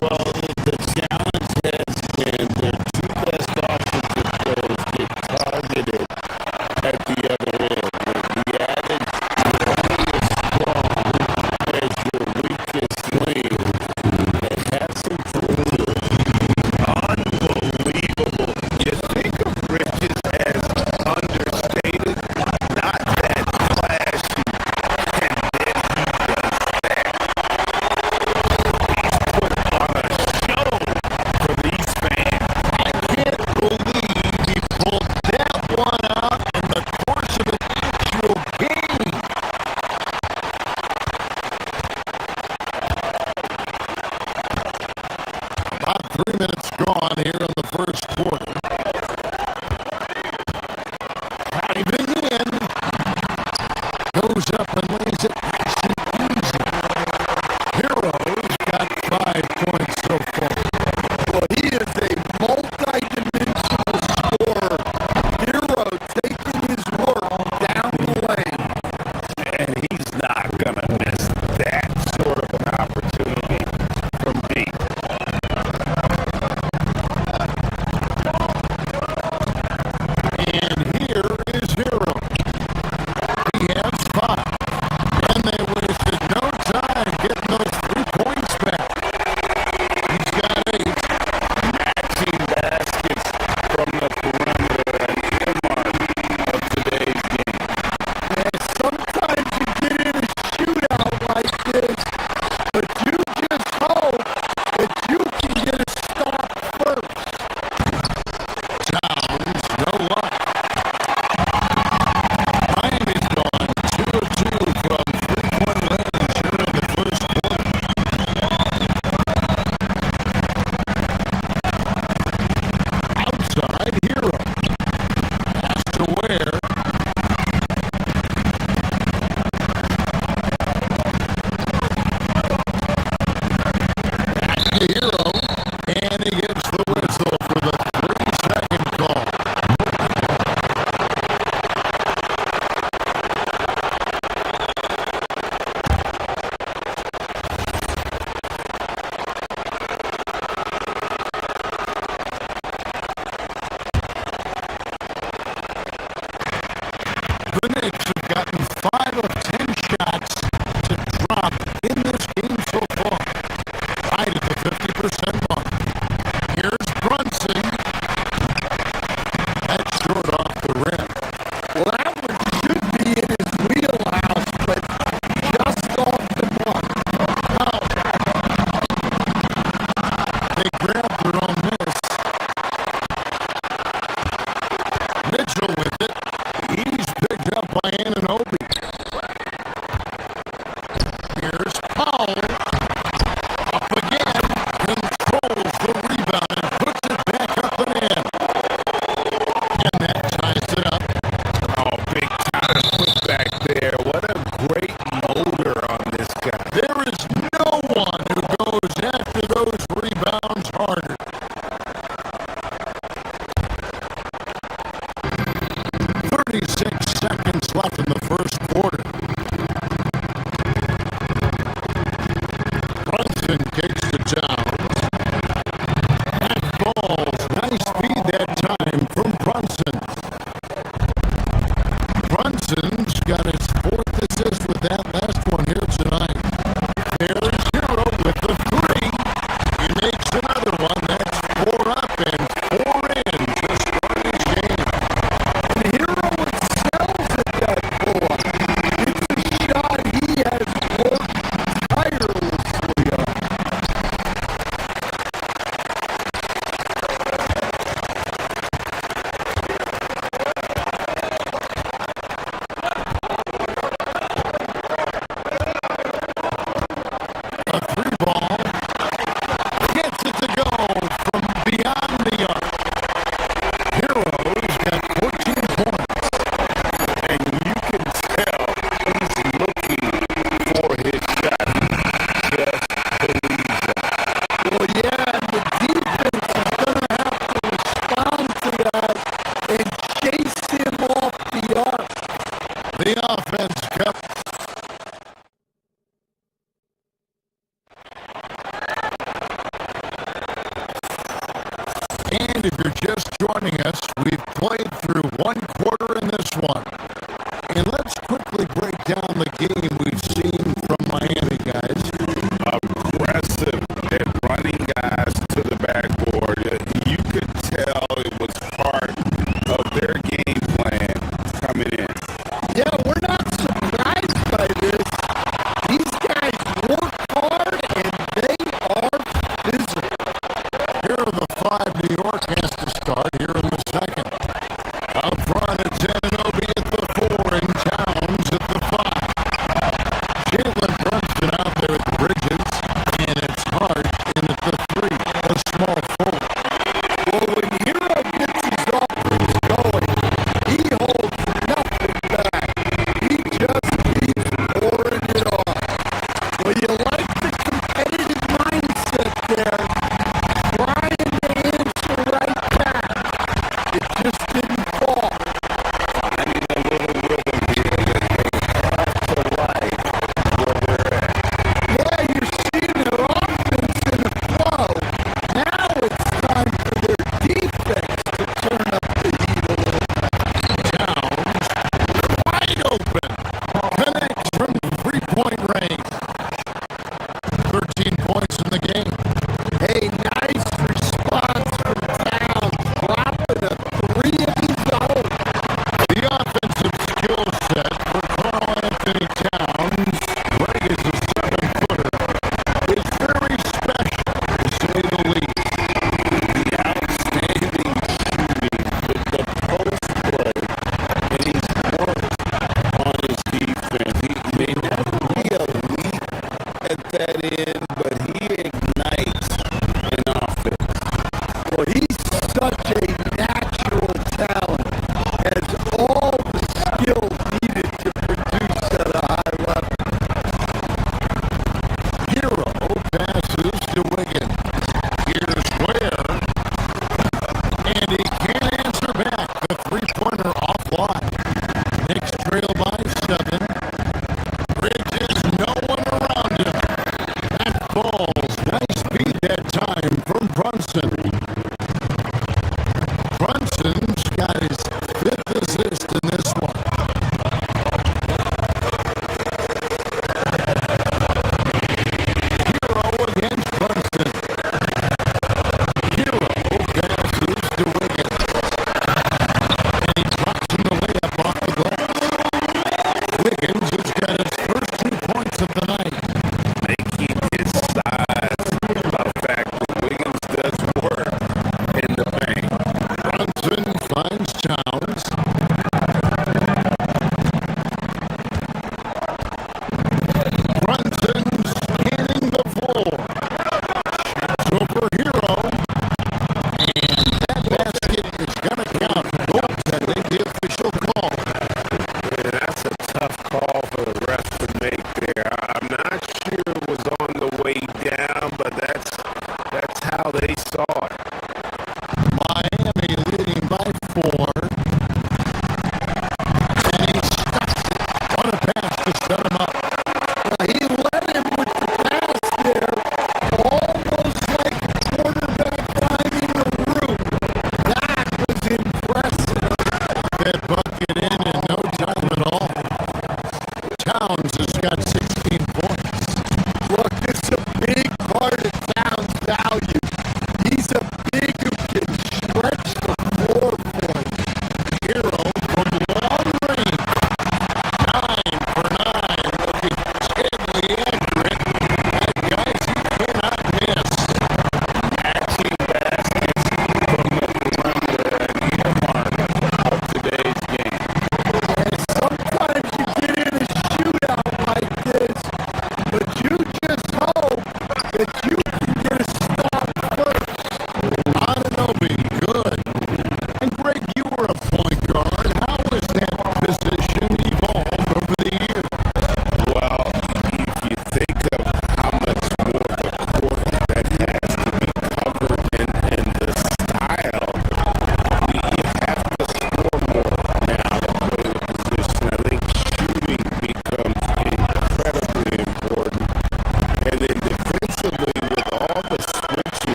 S8: Well, the challenge has been their two best offensive players get targeted at the other end. The adage, only as strong as your weakest link, has had some truth to it.
S6: Unbelievable. You think of Bridges as understated, not that flashy, and then he does that. He's put on a show for these fans.
S4: I can't believe he pulled that one out in the course of an actual game. About 3 minutes gone here in the first quarter. Diving in. Goes up and lays it nice and easy. Hero's got 5 points so far.
S5: Well, he is a multi-dimensional scorer. Hero taking his work down the lane.
S6: And he's not going to miss that sort of an opportunity from deep.
S4: joining us. We've played through one quarter in this one. And let's quickly break down the game we've seen from Miami, guys.
S6: Aggressive at running guys to the backboard. You could tell it was part of their game plan coming in.
S5: Yeah, we're not surprised by this. These guys work hard and they are physical.
S4: Here are the five New York has to start here in the second. Up front, it's Anunoby at the 4 and Towns at the 5. Jalen Brunson out there at the Bridges, and it's Hart in at the 3, a small forward.
S5: Well, when Hero gets his offense going, he holds nothing back. He just keeps pouring it on. Well, you like the competitive mindset there. Trying to answer right back. It just didn't fall.
S6: Finding a little rhythm here that they have to like where they're at.
S5: Yeah, you're seeing their offense in a flow. Now it's time for their defense to turn up the heat a little.
S4: Towns, wide open, connects from three-point range. 13 points in the game.
S5: Hey, nice response from Towns, dropping a 3 of his own.
S4: The offensive skill set for Karl Anthony Towns, Greg is a 7-footer, is very special, to say the least.
S6: The outstanding shooting with the post play, and he's worked on his defense. He may never be elite at that end, but he ignites an offense.
S5: Well, he's such a natural talent, has all the skill needed to produce at a high level.
S4: Hero passes to Wiggins. Here's Ware, and he can't answer back. The three-pointer offline. Knicks trail by 7. Bridges, no one around him. That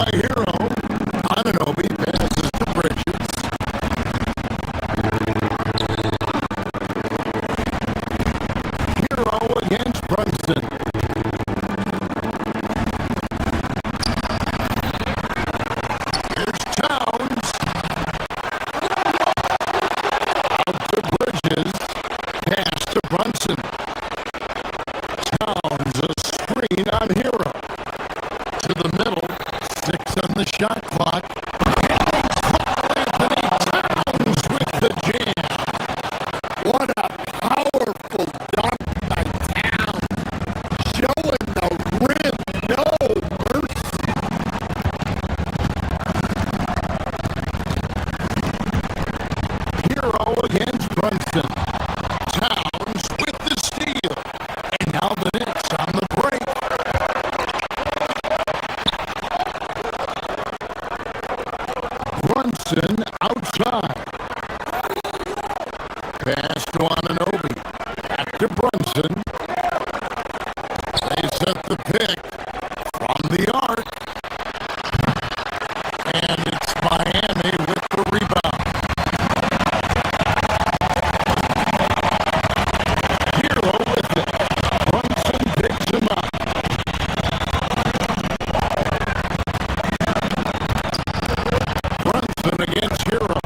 S4: by Hero. Ananobi passes to Bridges. Hero against Brunson. Here's Towns. Out to Bridges. Pass to Brunson. Towns, a screen on Hero. To the middle. 6 on the shot clock. Anthony Towns with the jam.
S5: What a powerful dunk by Towns. Showing the rim no mercy.
S4: Hero against Brunson. Towns with the steal. And now the Knicks on the break. Brunson outside. Pass to Anunoby. Back to Brunson. They set the pick from the arc. And it's Miami with the rebound. Hero with it. Brunson picks him up. Brunson against Hero.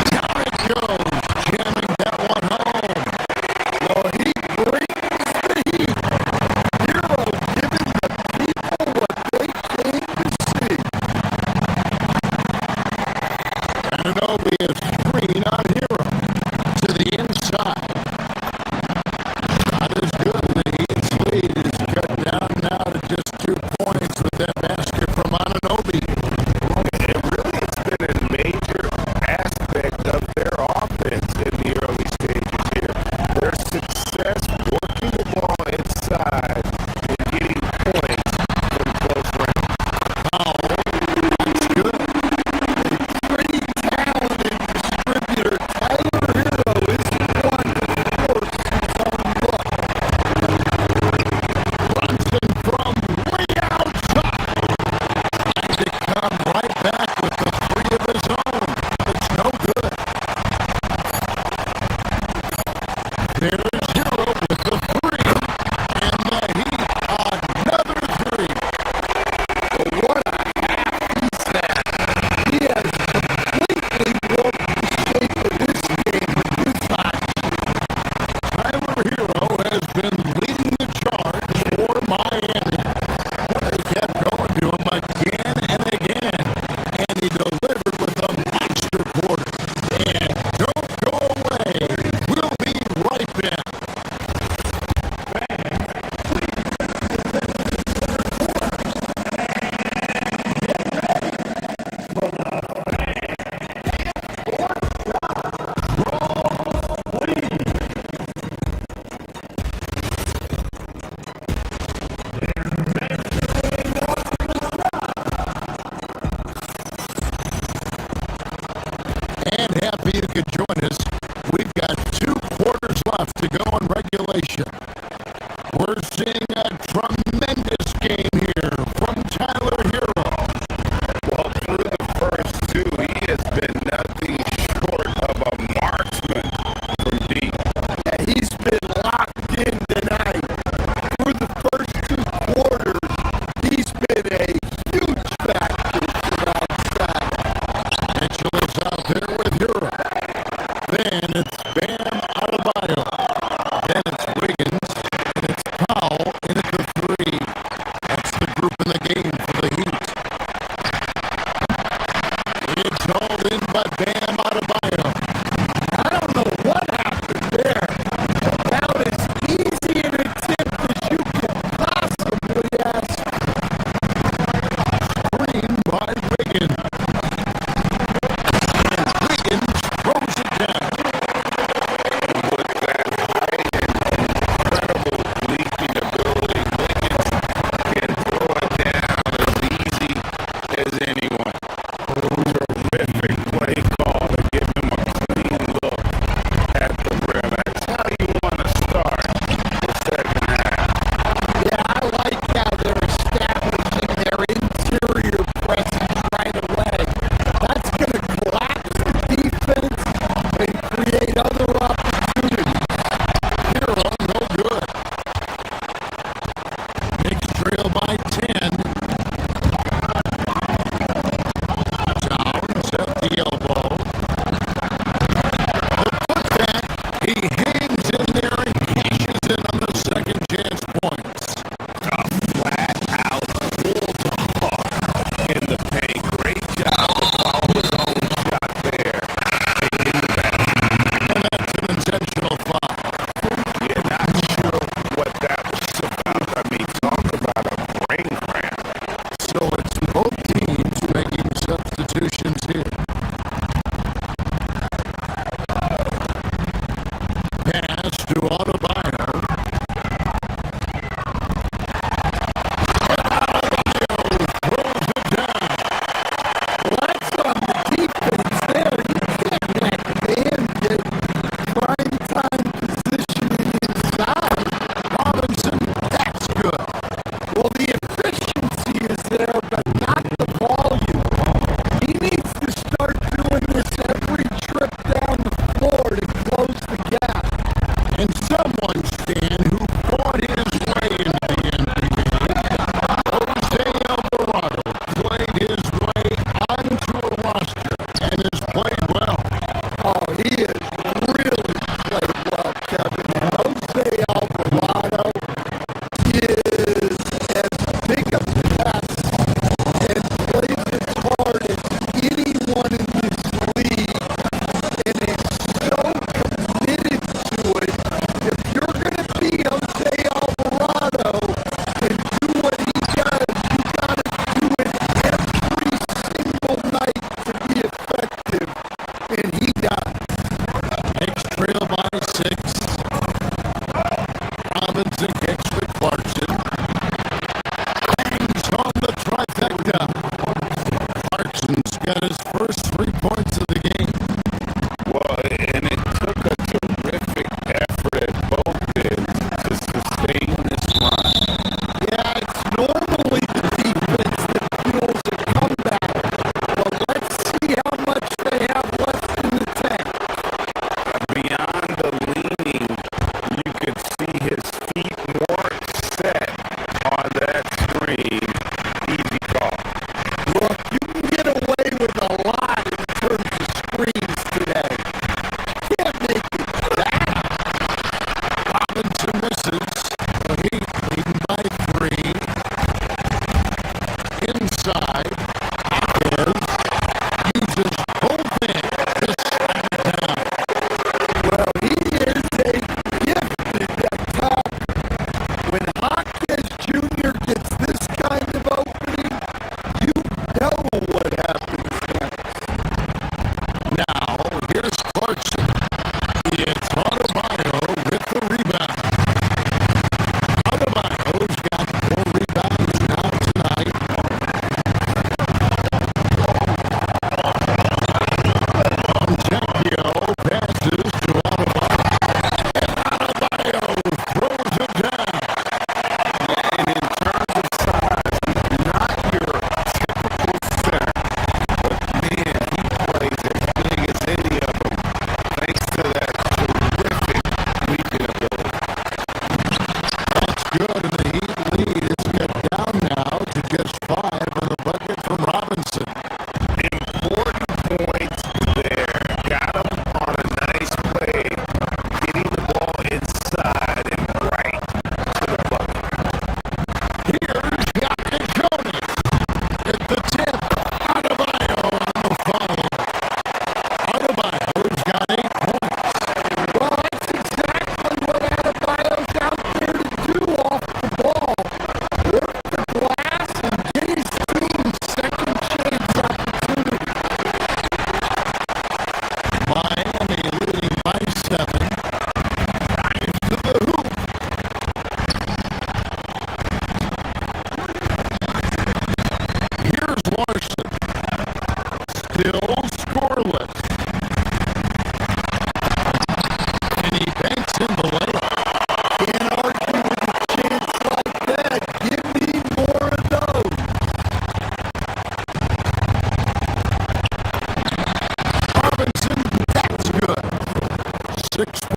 S4: Down it goes, jamming that one home.
S5: Well, he brings the heat. Hero giving the people what they came to see.
S4: Anunoby is screen on Hero. To the inside. Shot is good. The Heat's lead is cut down now to just 2 points with that basket from Anunoby.
S6: And really, it's been a major aspect of their offense in the early stages here. Their success working the ball inside and getting points from close range.
S4: That's good.
S5: Pretty talented distributor. Tyler Hero isn't one to force his own look.
S4: Brunson from way outside. Trying to come right back with the 3 of his own. It's no good. There's Hero with the 3. And the Heat another 3.
S5: But what a half he's had. He has completely warped the shape of this game with his action.
S4: Tyler Hero has been leading the charge for Miami. They kept going to him again and again. And he delivered with a monster quarter. And don't go away. We'll be right back. And happy you could join us. We've got 2 quarters left to go in regulation. We're seeing a tremendous game here from Tyler Hero.
S6: Well, through the first 2, he has been nothing short of a marksman from deep.
S5: And he's been locked in tonight. Through the first 2 quarters, he's been a huge factor from outside.
S4: Mitchell is out there with Hero. Then it's Bam Adebayo. Then it's Wiggins.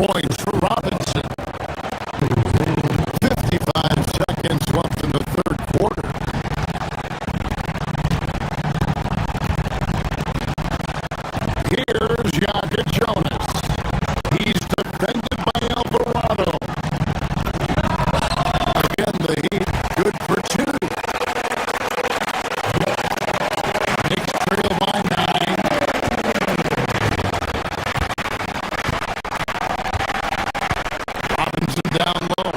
S4: points for Robinson. 55 seconds left in the third quarter. Here's Yaka Jonas. He's defended by Alvarado. Again, the Heat, good for two. Knicks trail by 9. Robinson down low.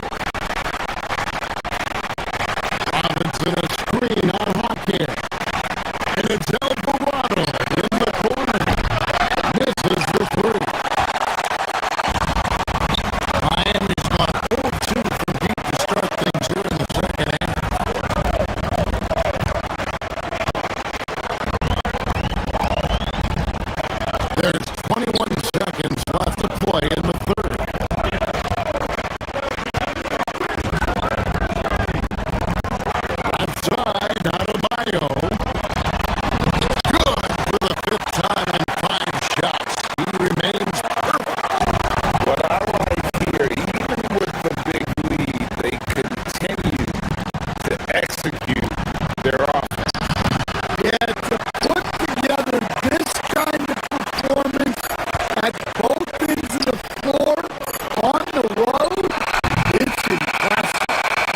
S4: Robinson a screen on Hawkins. And it's Alvarado in the corner. Misses the three. Miami's gone 0-2 from deep to start things here in the second half. There's 21 seconds left to play in the third. Outside, Adebayo. Good for the fifth time in 5 shots. He remains perfect.
S6: What I like here, even with the big lead, they continue to execute their offense.
S5: Yeah, to put together this kind of performance at both ends of the floor on the road, it's impressive.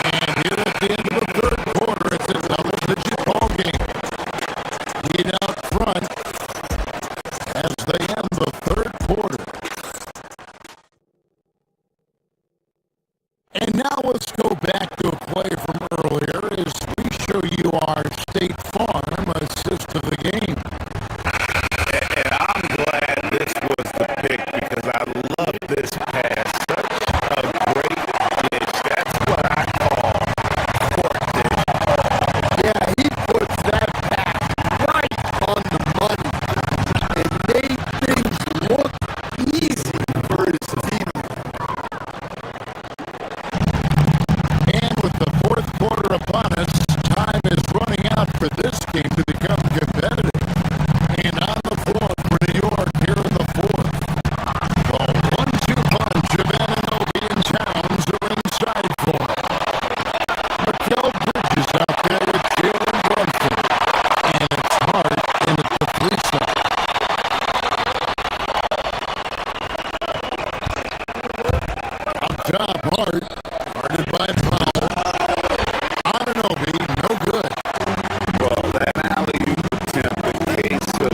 S4: And here at the end of the third quarter, it's a double-digit ball game. Heat out front as they end the third quarter. And now let's go back to a play from earlier as we show you our State Farm assist of the game.
S6: And I'm glad this was the pick because I love this pass. Such a great dish. That's what I call court dish.
S5: Yeah, he puts that pass right on the money and made things look easy for his teammate.
S4: And with the fourth quarter upon us, time is running out for this game to become competitive. And on the floor for New York here in the fourth. The 1-2 punch of Anunoby and Towns are inside for him. Mikal Bridges out there with Jalen Brunson. And it's Hart in at the free side. Up top, Hart. Guarded by Powell. Anunoby, no good.
S6: Well, that alley-oop attempt, the case of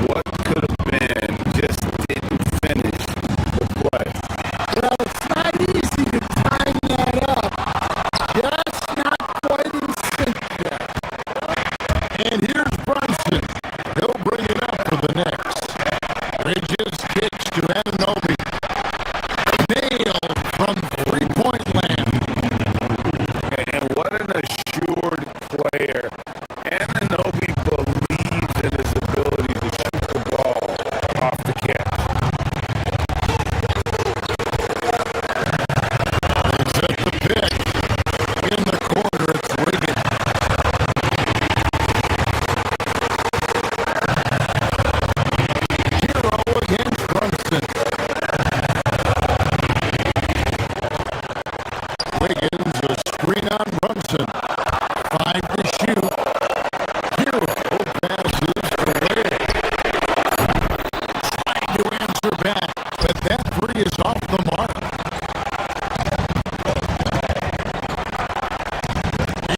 S6: what could have been, just didn't finish the play.
S5: Well, it's not easy to time that up. Just not quite in sync yet.
S4: And here's Brunson. He'll bring it up for the Knicks. Bridges kicks to Anunoby. Nailed from three-point land.
S6: And what an assured player. Anunoby believes in his ability to shoot the ball off the catch.
S4: It's at the pick. In the corner, it's Wiggins. Hero against Brunson. Wiggins, a screen on Brunson. 5 to shoot. Hero passes to Wade. Trying to answer back, but that three is off the mark.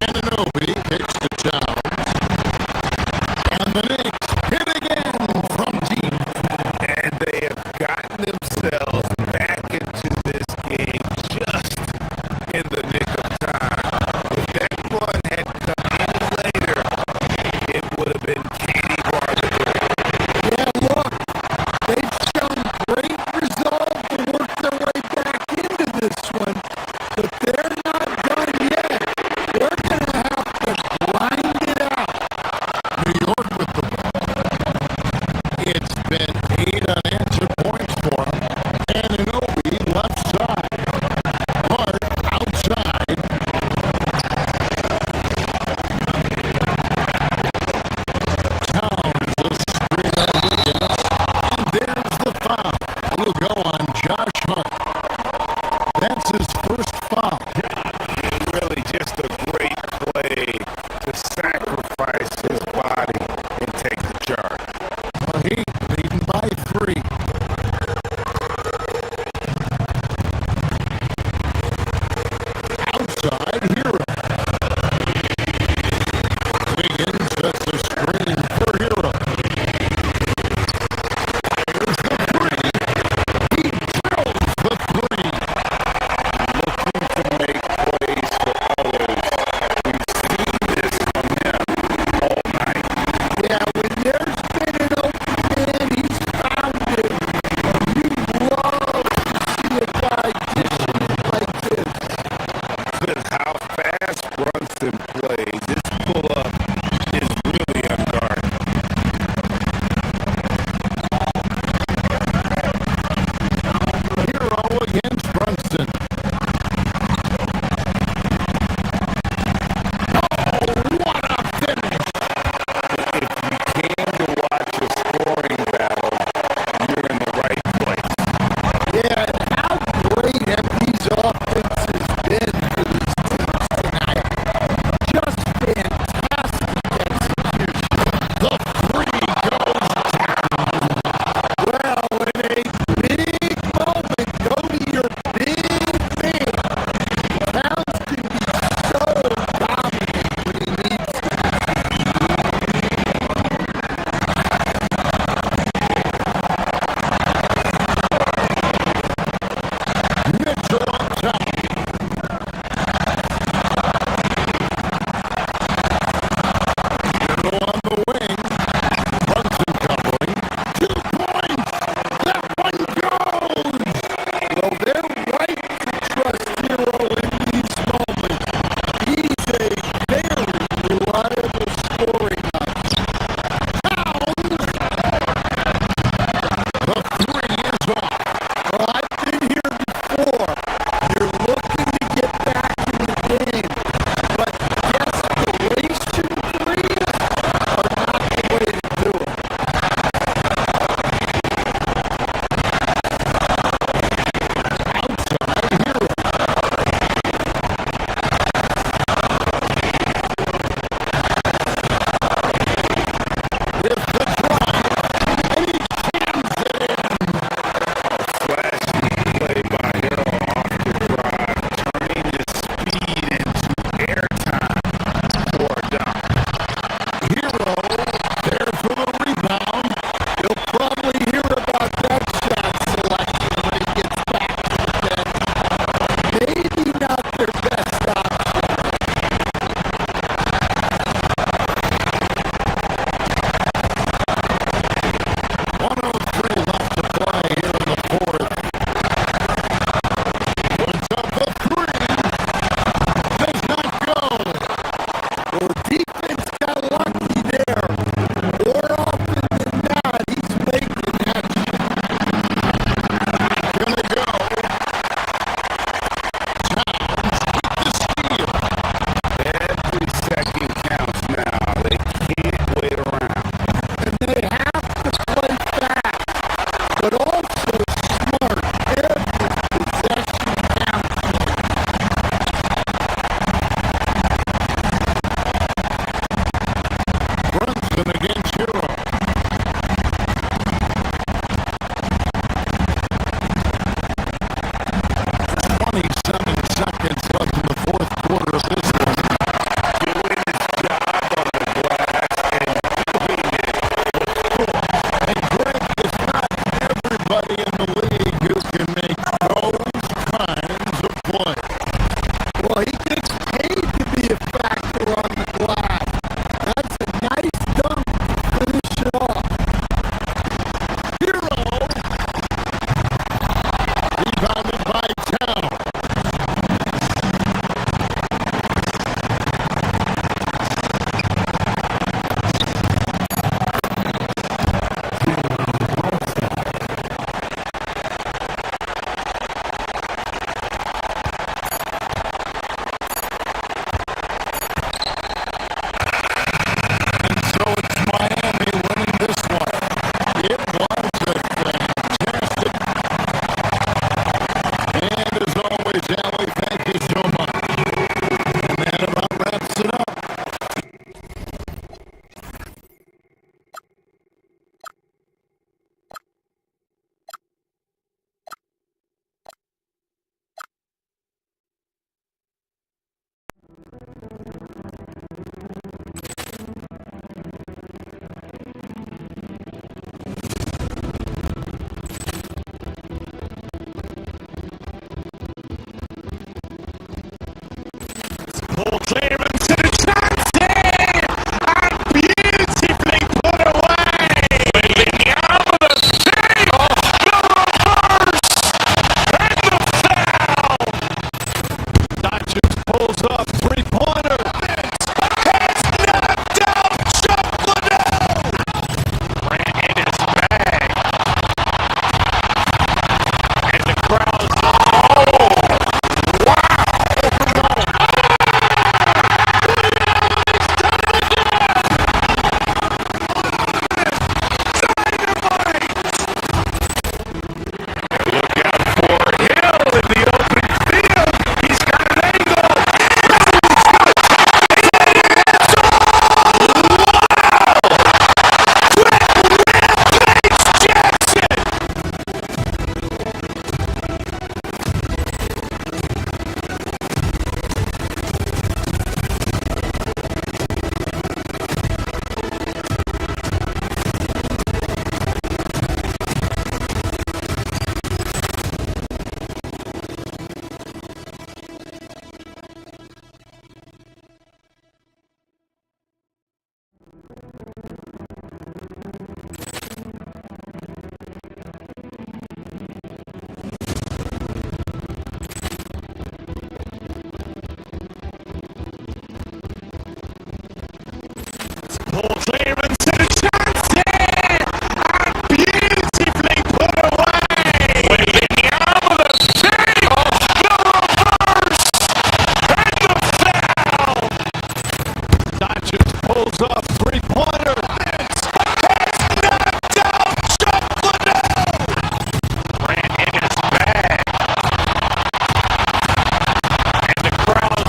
S4: Anunoby kicks to Towns. And the Knicks hit again from deep.
S6: And they have gotten themselves back into this game just in the nick of time. If that run had come any later, it would have been Katie bar the grave.
S5: Yeah, look, they've shown great resolve to work their way back into this one, but they're not done yet. They're going to have to
S9: Pulls Aaron to the Johnson. And beautifully put away. Waiting out of the save. The reverse. And the foul.
S2: Doncic pulls up, three-pointer.
S9: Has knocked out Chuck Liddell.
S3: Grant in his bag. And the crowd's
S9: Pulls Aaron to the Johnson. And beautifully put away. Waiting out of the save. The reverse. And the foul.
S2: Doncic pulls up, three-pointer.
S9: Has knocked out Chuck Liddell.
S3: Grant in his bag. And the crowd's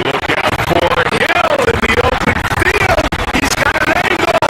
S1: Look out for Hill in the open field. He's got an angle.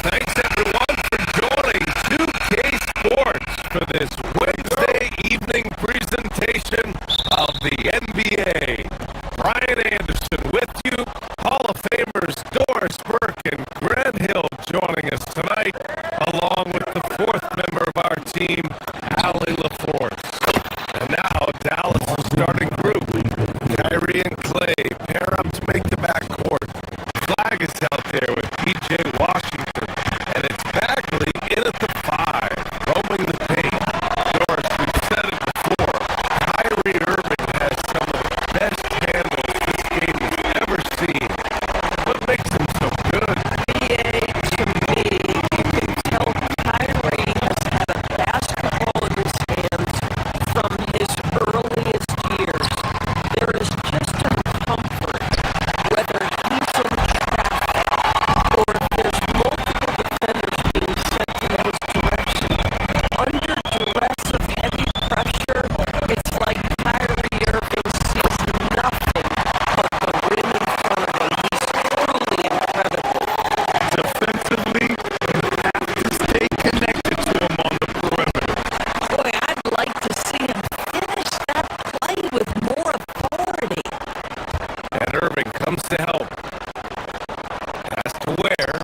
S10: Thanks, everyone, for joining 2K Sports for this Wednesday evening presentation of the NBA. Brian Anderson with you. Hall of Famers Doris Burke and Grant Hill joining us tonight, along with the fourth member of our team, Allie LaForce. And now, Dallas' starting group. Kyrie and Clay pair up to make the backcourt. Flag is out there with PJ Washington, and it's Bagley in at the 5, roaming the paint. Doris, we've said it before, Kyrie Irving has some of the best handles this game has ever seen. What makes him so good?
S16: NBA, to me, you can tell Kyrie has had a basketball in his hands from his earliest years. There is just a comfort, whether he's in traffic or if there's multiple defenders being sent in his direction. Under duress of heavy pressure, it's like Kyrie Irving sees nothing but the rim in front of him. He's truly incredible.
S12: Defensively, you have to stay connected to him on the perimeter.
S16: Boy, I'd like to see him finish that play with more authority.
S10: And Irving comes to help. Pass to Ware.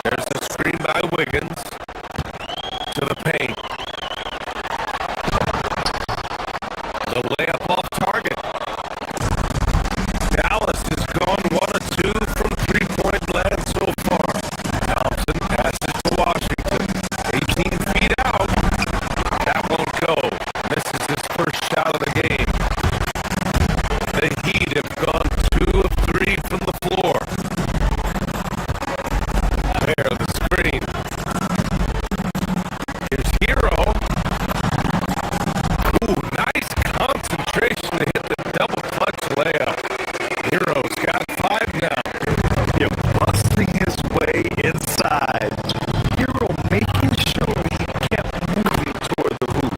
S10: There's the screen by Wiggins to the paint. The layup off target. Dallas has gone 1 of 2 from three-point land so far. Thompson passes to Washington. 18 feet out. That won't go. Misses his first shot of the game. The Heat have gone 2 of 3 from the floor. There, the screen. Here's Hero. Ooh, nice concentration to hit the double clutch layup. Hero's got 5 now.
S12: You're busting his way inside. Hero making sure he kept moving toward the hoop.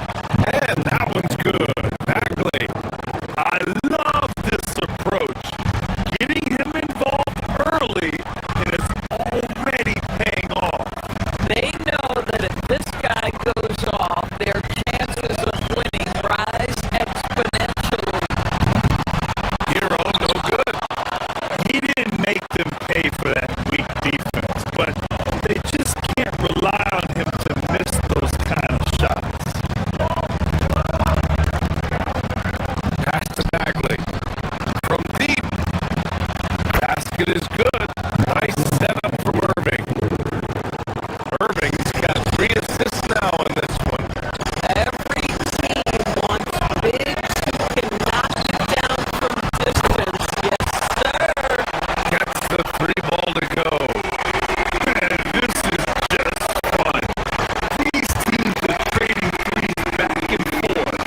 S10: And that one's good. Bagley.
S12: I love this approach. Getting him involved early, and it's already paying off.
S16: They know that if this guy goes off, their chances of winning rise exponentially.
S10: Hero, no good.
S12: He didn't make them pay for that weak defense, but they just can't rely on him to miss those kind of shots.
S10: Pass to Bagley. From deep. Basket is good. Nice setup from Irving. Irving's got 3 assists now in this one.
S16: Every team wants bigs who can knock you down from distance. Yes, sir.
S10: Gets the 3 ball to go.
S12: Man, this is just fun. These teams are trading threes back and forth.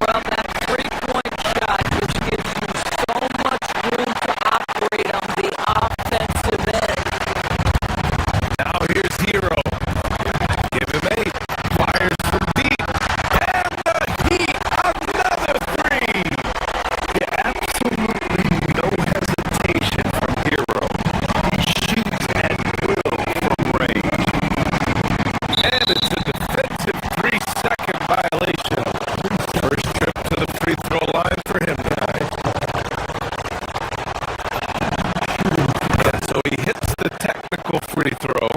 S16: Well, that three-point shot just gives you so much room to operate on the offensive end.
S10: Now here's Hero. Give him 8. Fires from deep. And the Heat, another 3.
S12: Yeah, absolutely no hesitation from Hero. He shoots at will from range.
S10: And it's a defensive 3-second violation. First trip to the free throw line for him tonight. And so he hits the technical free throw.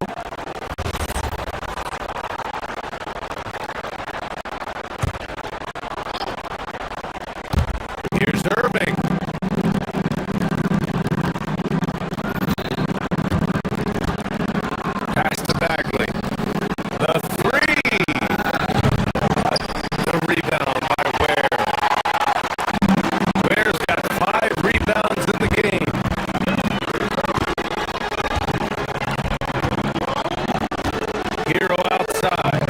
S10: Here's Irving. Pass to Bagley. The 3. The rebound by Ware. Ware's got 5 rebounds in the game. Hero outside.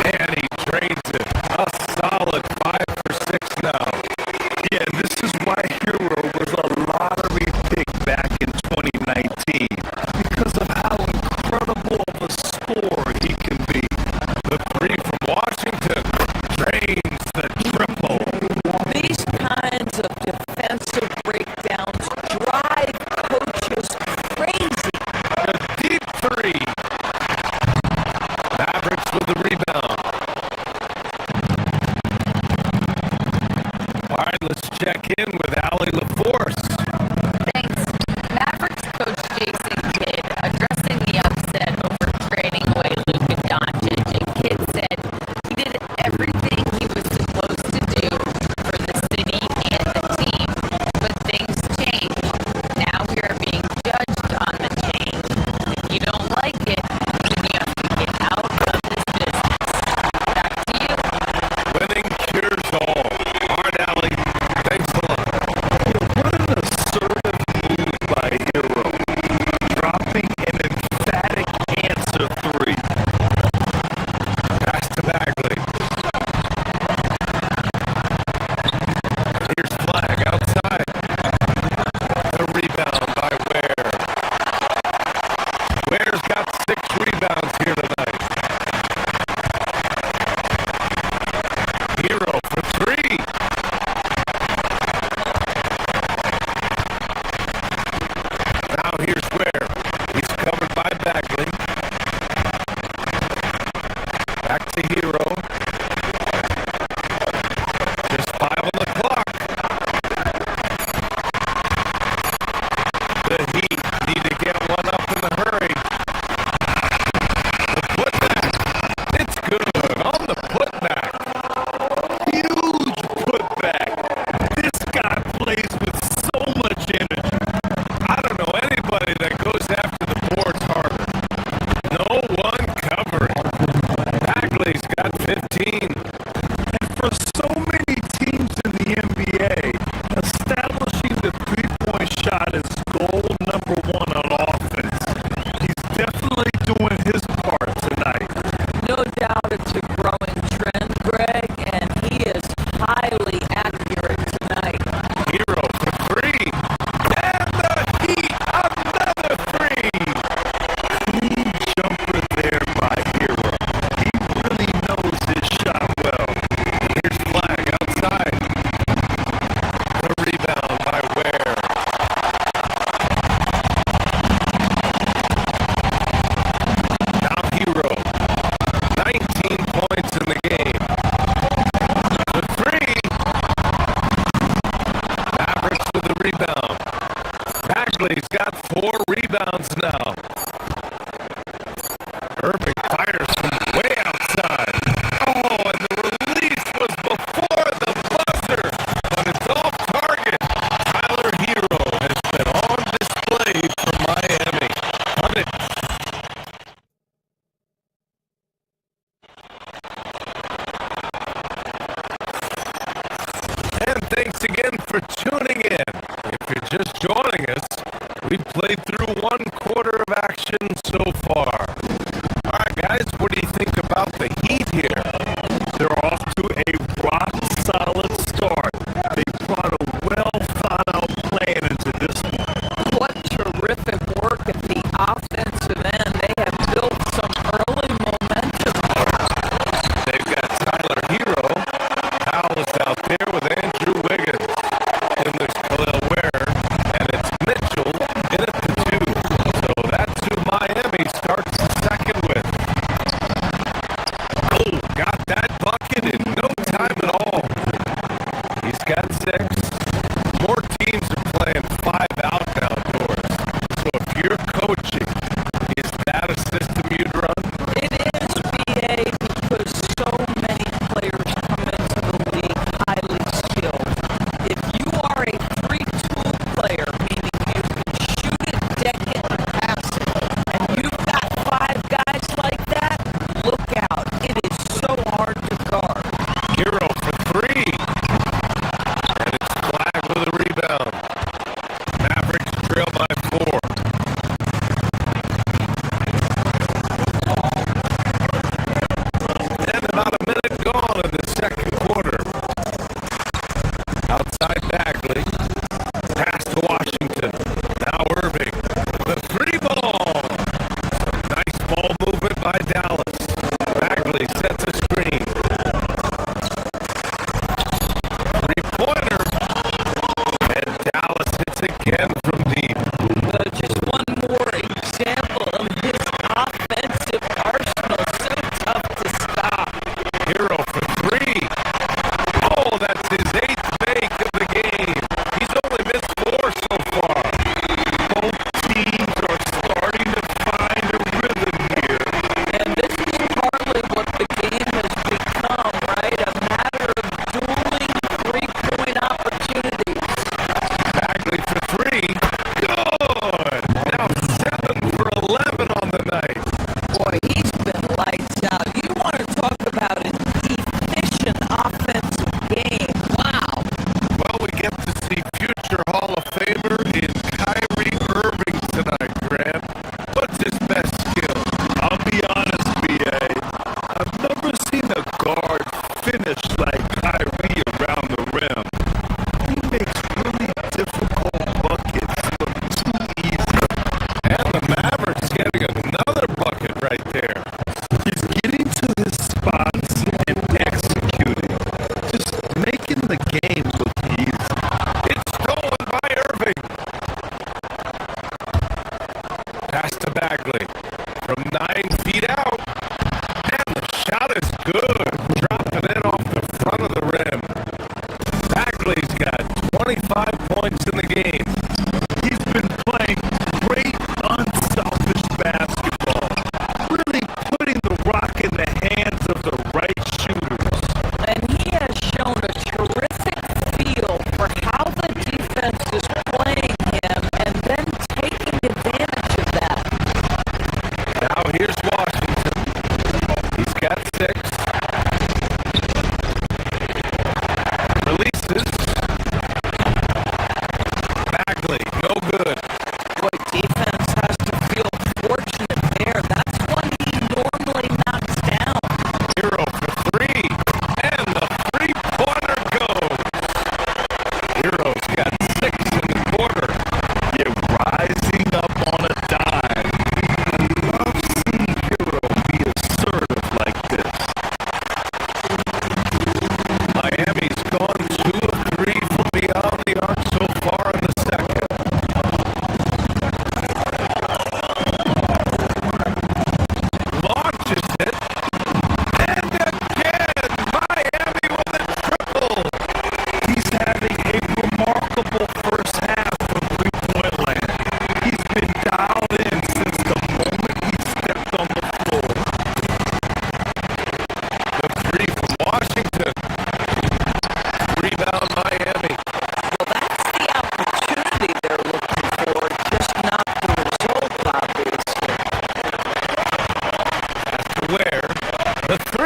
S10: And he drains it. A solid 5 for 6 now.
S12: Yeah, this is why Hero was a lottery pick back in 2019 because of how incredible of a scorer he can be.
S10: The 3 from Washington. right, let's check in with Allie LaForce.
S7: Thanks. Mavericks coach Jason Kidd addressing the upset over trading away Luka Doncic. And Kidd said he did everything he was supposed to do for the city and the team, but things changed. Now we are being judged on the change. If you don't like it, then you have to get out of this business. Back to you.
S10: Winning cures all. Hard Alley. Thanks a lot.
S12: What an assertive move by Hero. Dropping an emphatic answer three.
S10: Pass to Bagley. Here's Flag outside. The rebound by Ware. Ware's got 6 rebounds here tonight. Hero for 3. Now here's Ware. He's covered by Bagley. Back to Hero. Just 5 on the clock. The Heat need to get one up in a hurry. The putback. It's good on the putback.
S12: Huge putback. This guy plays with so much energy.
S10: I don't know anybody that goes after the boards harder. No one covering. Bagley's got 15.
S12: And for so many teams in the NBA, establishing the three-point shot as goal number 1 on offense. He's definitely doing his part tonight.
S13: No doubt it's a growing trend, Greg, and he is highly accurate tonight.
S10: Hero for 3. And the Heat, another 3.
S12: Clean jumper there by Hero. He really knows his shot well.
S10: Here's Flag outside. The rebound by Ware. Now Hero. 19 points in the game. The 3. Mavericks with the rebound. Bagley's got 4 rebounds now. Irving fires from way outside. Oh, and the release was before the buzzer, but it's off target. Tyler Hero has been on display for Miami. Punt it. And thanks again for tuning in. If you're just joining us, we played through 1 quarter of action so far. All right, guys, what do you think about the Heat here?
S12: They're off to a rock-solid start. They brought a well-thought-out plan into this one.
S13: What terrific work at the offensive end. They have built some early momentum.
S10: They've got Tyler Hero. Powell is out there with Andrew Wiggins. And there's Khalil Ware. And it's Mitchell in at the 2. So that's who Miami starts the second with. Oh, got that bucket in no time at all. He's got 6. More teams are playing 5 out outdoors. So if you're coaching, is that a system you'd run?
S13: It is, BA, because so many players come into the league highly skilled. If you are a 3-tool player, meaning you can shoot it, deck it, and pass it, and you've got 5 guys like that, look out. It is so hard to guard.
S10: Hero for 3. And it's points in the game.
S12: He's been playing great, unselfish basketball. Really putting the rock in the hands of the right shooters.
S13: And he has shown a terrific feel for how the defense is playing him and then taking advantage of that.
S10: Now here's Washington. He's got 6. Releases. Bagley, no good.
S13: Boy, defense has to feel fortunate there. That's one he normally knocks down.
S10: Hero for 3. And the three-pointer goes. Hero's got 6 in the quarter.
S12: You're rising up on a dime. Love seeing Hero be assertive like this.
S10: Miami's gone 2 of 3 from beyond the arc so far in the second. Launches it. And again, Miami with a triple.
S12: He's having a remarkable first half from three-point land. He's been dialed in since the moment he stepped on the floor.
S10: The 3 from Washington. Rebound Miami.
S13: Well, that's the opportunity they're looking for, just not the result, obviously.
S10: To Ware. The 3.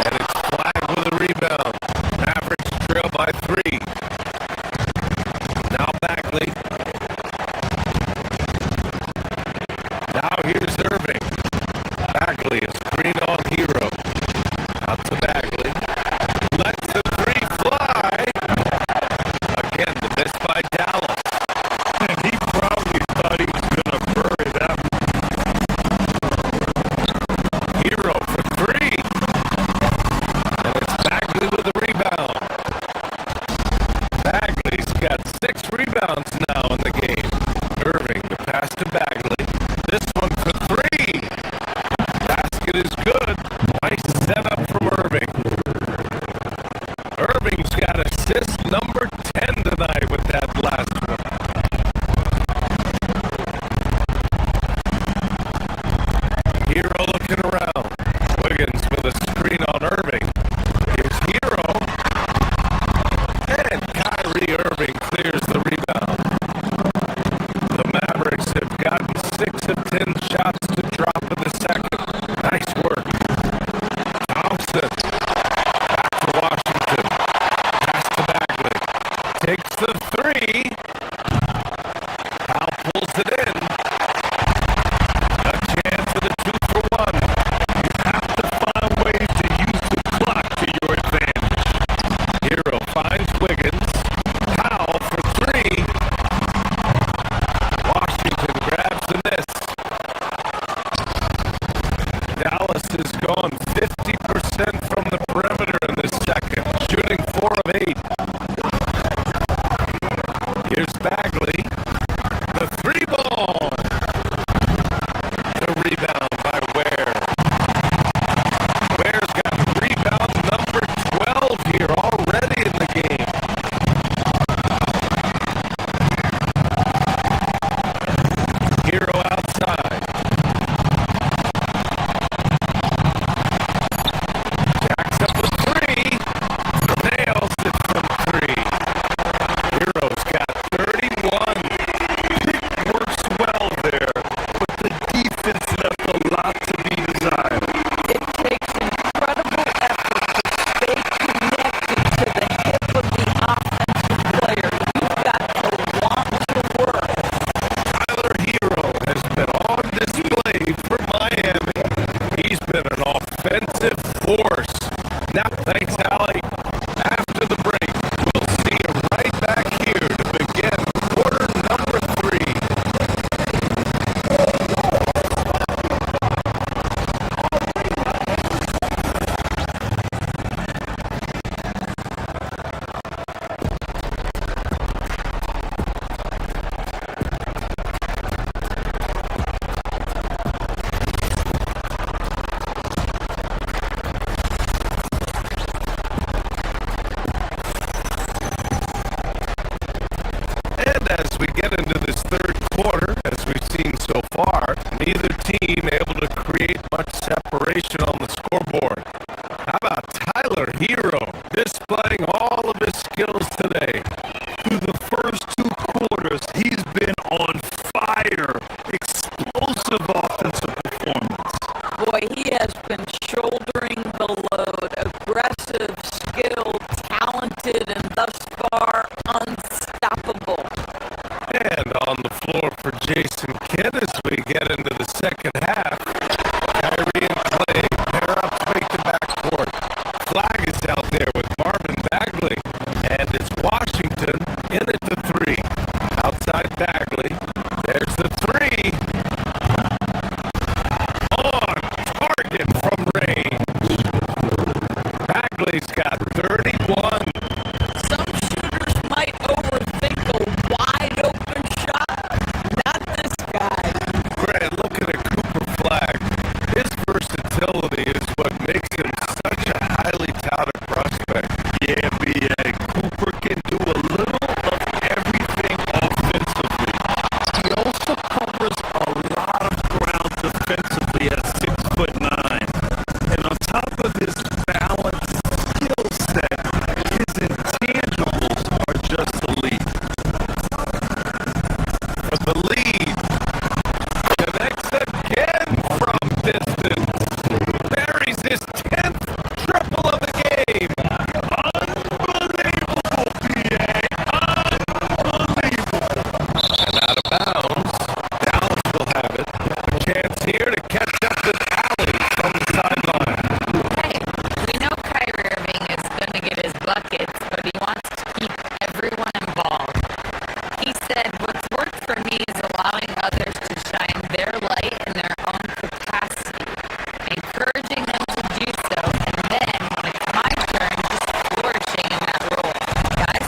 S10: And it's flagged with a rebound. Mavericks trail by 3. Now Bagley. Now here's Irving. Bagley is screen on Hero. Out to Bagley. Lets the 3 fly. Again, the miss by Dallas.
S12: And he probably thought he was going to bury that one.
S10: Hero for 3. And it's Bagley with a rebound. Bagley's got 6 rebounds now in the game. Irving, the pass to Bagley. This one for 3. Basket is good. Nice setup from Irving. Irving's got assist number 10 tonight with that last one. Hero looking around. Wiggins with a screen on Irving. Here's Hero. And Kyrie Irving clears the rebound. The Mavericks have gotten 6 of 10 shots to drop in the second. Nice work. Thompson. Back to Washington. get into this third quarter, as we've seen so far, neither team able to create much separation on the scoreboard. How about Tyler Hero displaying all of his skills today?
S12: Through the first two quarters, he's been on fire. Explosive offensive performance.
S13: Boy, he has been shouldering the load. Aggressive, skilled, talented, and thus far unstoppable.
S10: And on the floor for Jason Kidd as we get into the second half. Kyrie and Clay pair up to make the backcourt. Flag is out there with Marvin Bagley. And it's Washington in at the three. Outside Bagley. There's the three. On target from range. Bagley's got 31.
S13: Some shooters might overthink a wide open shot. Not this guy.
S10: Grant, looking at Cooper Flag, his versatility is what makes him such a highly touted prospect.
S12: Yeah, B.A. Cooper can do a little of everything offensively. He also covers a lot of ground defensively at 6'9". And on top of his balanced skill set, his intangibles are just elite.
S10: For the lead, connects again from distance. Buries his 10th triple of the game.
S12: Unbelievable, B.A. Unbelievable.
S10: And out of bounds, Dallas will have it. A chance here to catch up with Allen from the sideline.
S7: Hey, we know Kyrie Irving is going to get his buckets, but he wants to keep everyone involved. He said, what's worked for me is allowing others to shine their light in their own capacity, encouraging them to do so, and then, when it's my turn, just flourishing in that role. Guys?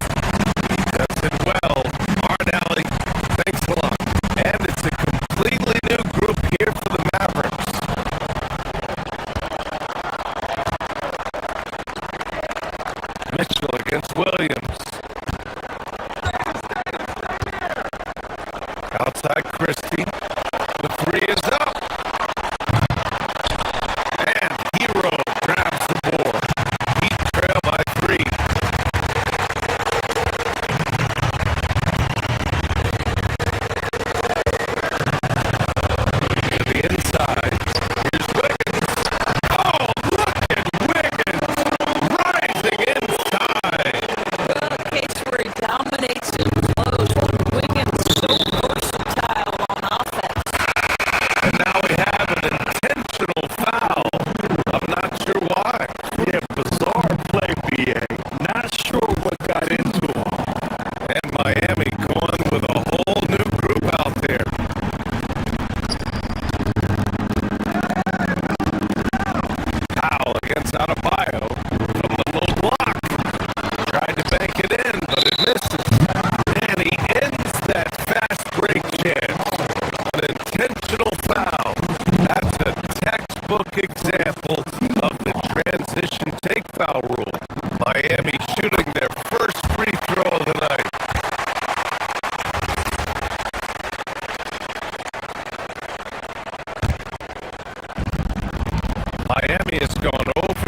S10: Does it well. Alley, thanks a lot. And it's a completely new group here for the Mavericks. Mitchell against Williams. Outside Christie. The three is up. And Hero grabs the board. Heat trail by 3. To the inside. Here's Wiggins. Oh, look at Wiggins rising inside.
S13: Well, a case where he dominates and flows. Wiggins so versatile on offense.
S10: And now we have an intentional foul. I'm not sure why.
S12: Yeah, bizarre play, B.A. Not sure what got into him.
S10: And Miami going with a whole new group out there. Powell against Adebayo from the low block. Tried to bank it in, but it misses. And he ends that fast break chance. An intentional foul. That's a textbook example of the transition take foul rule. Miami shooting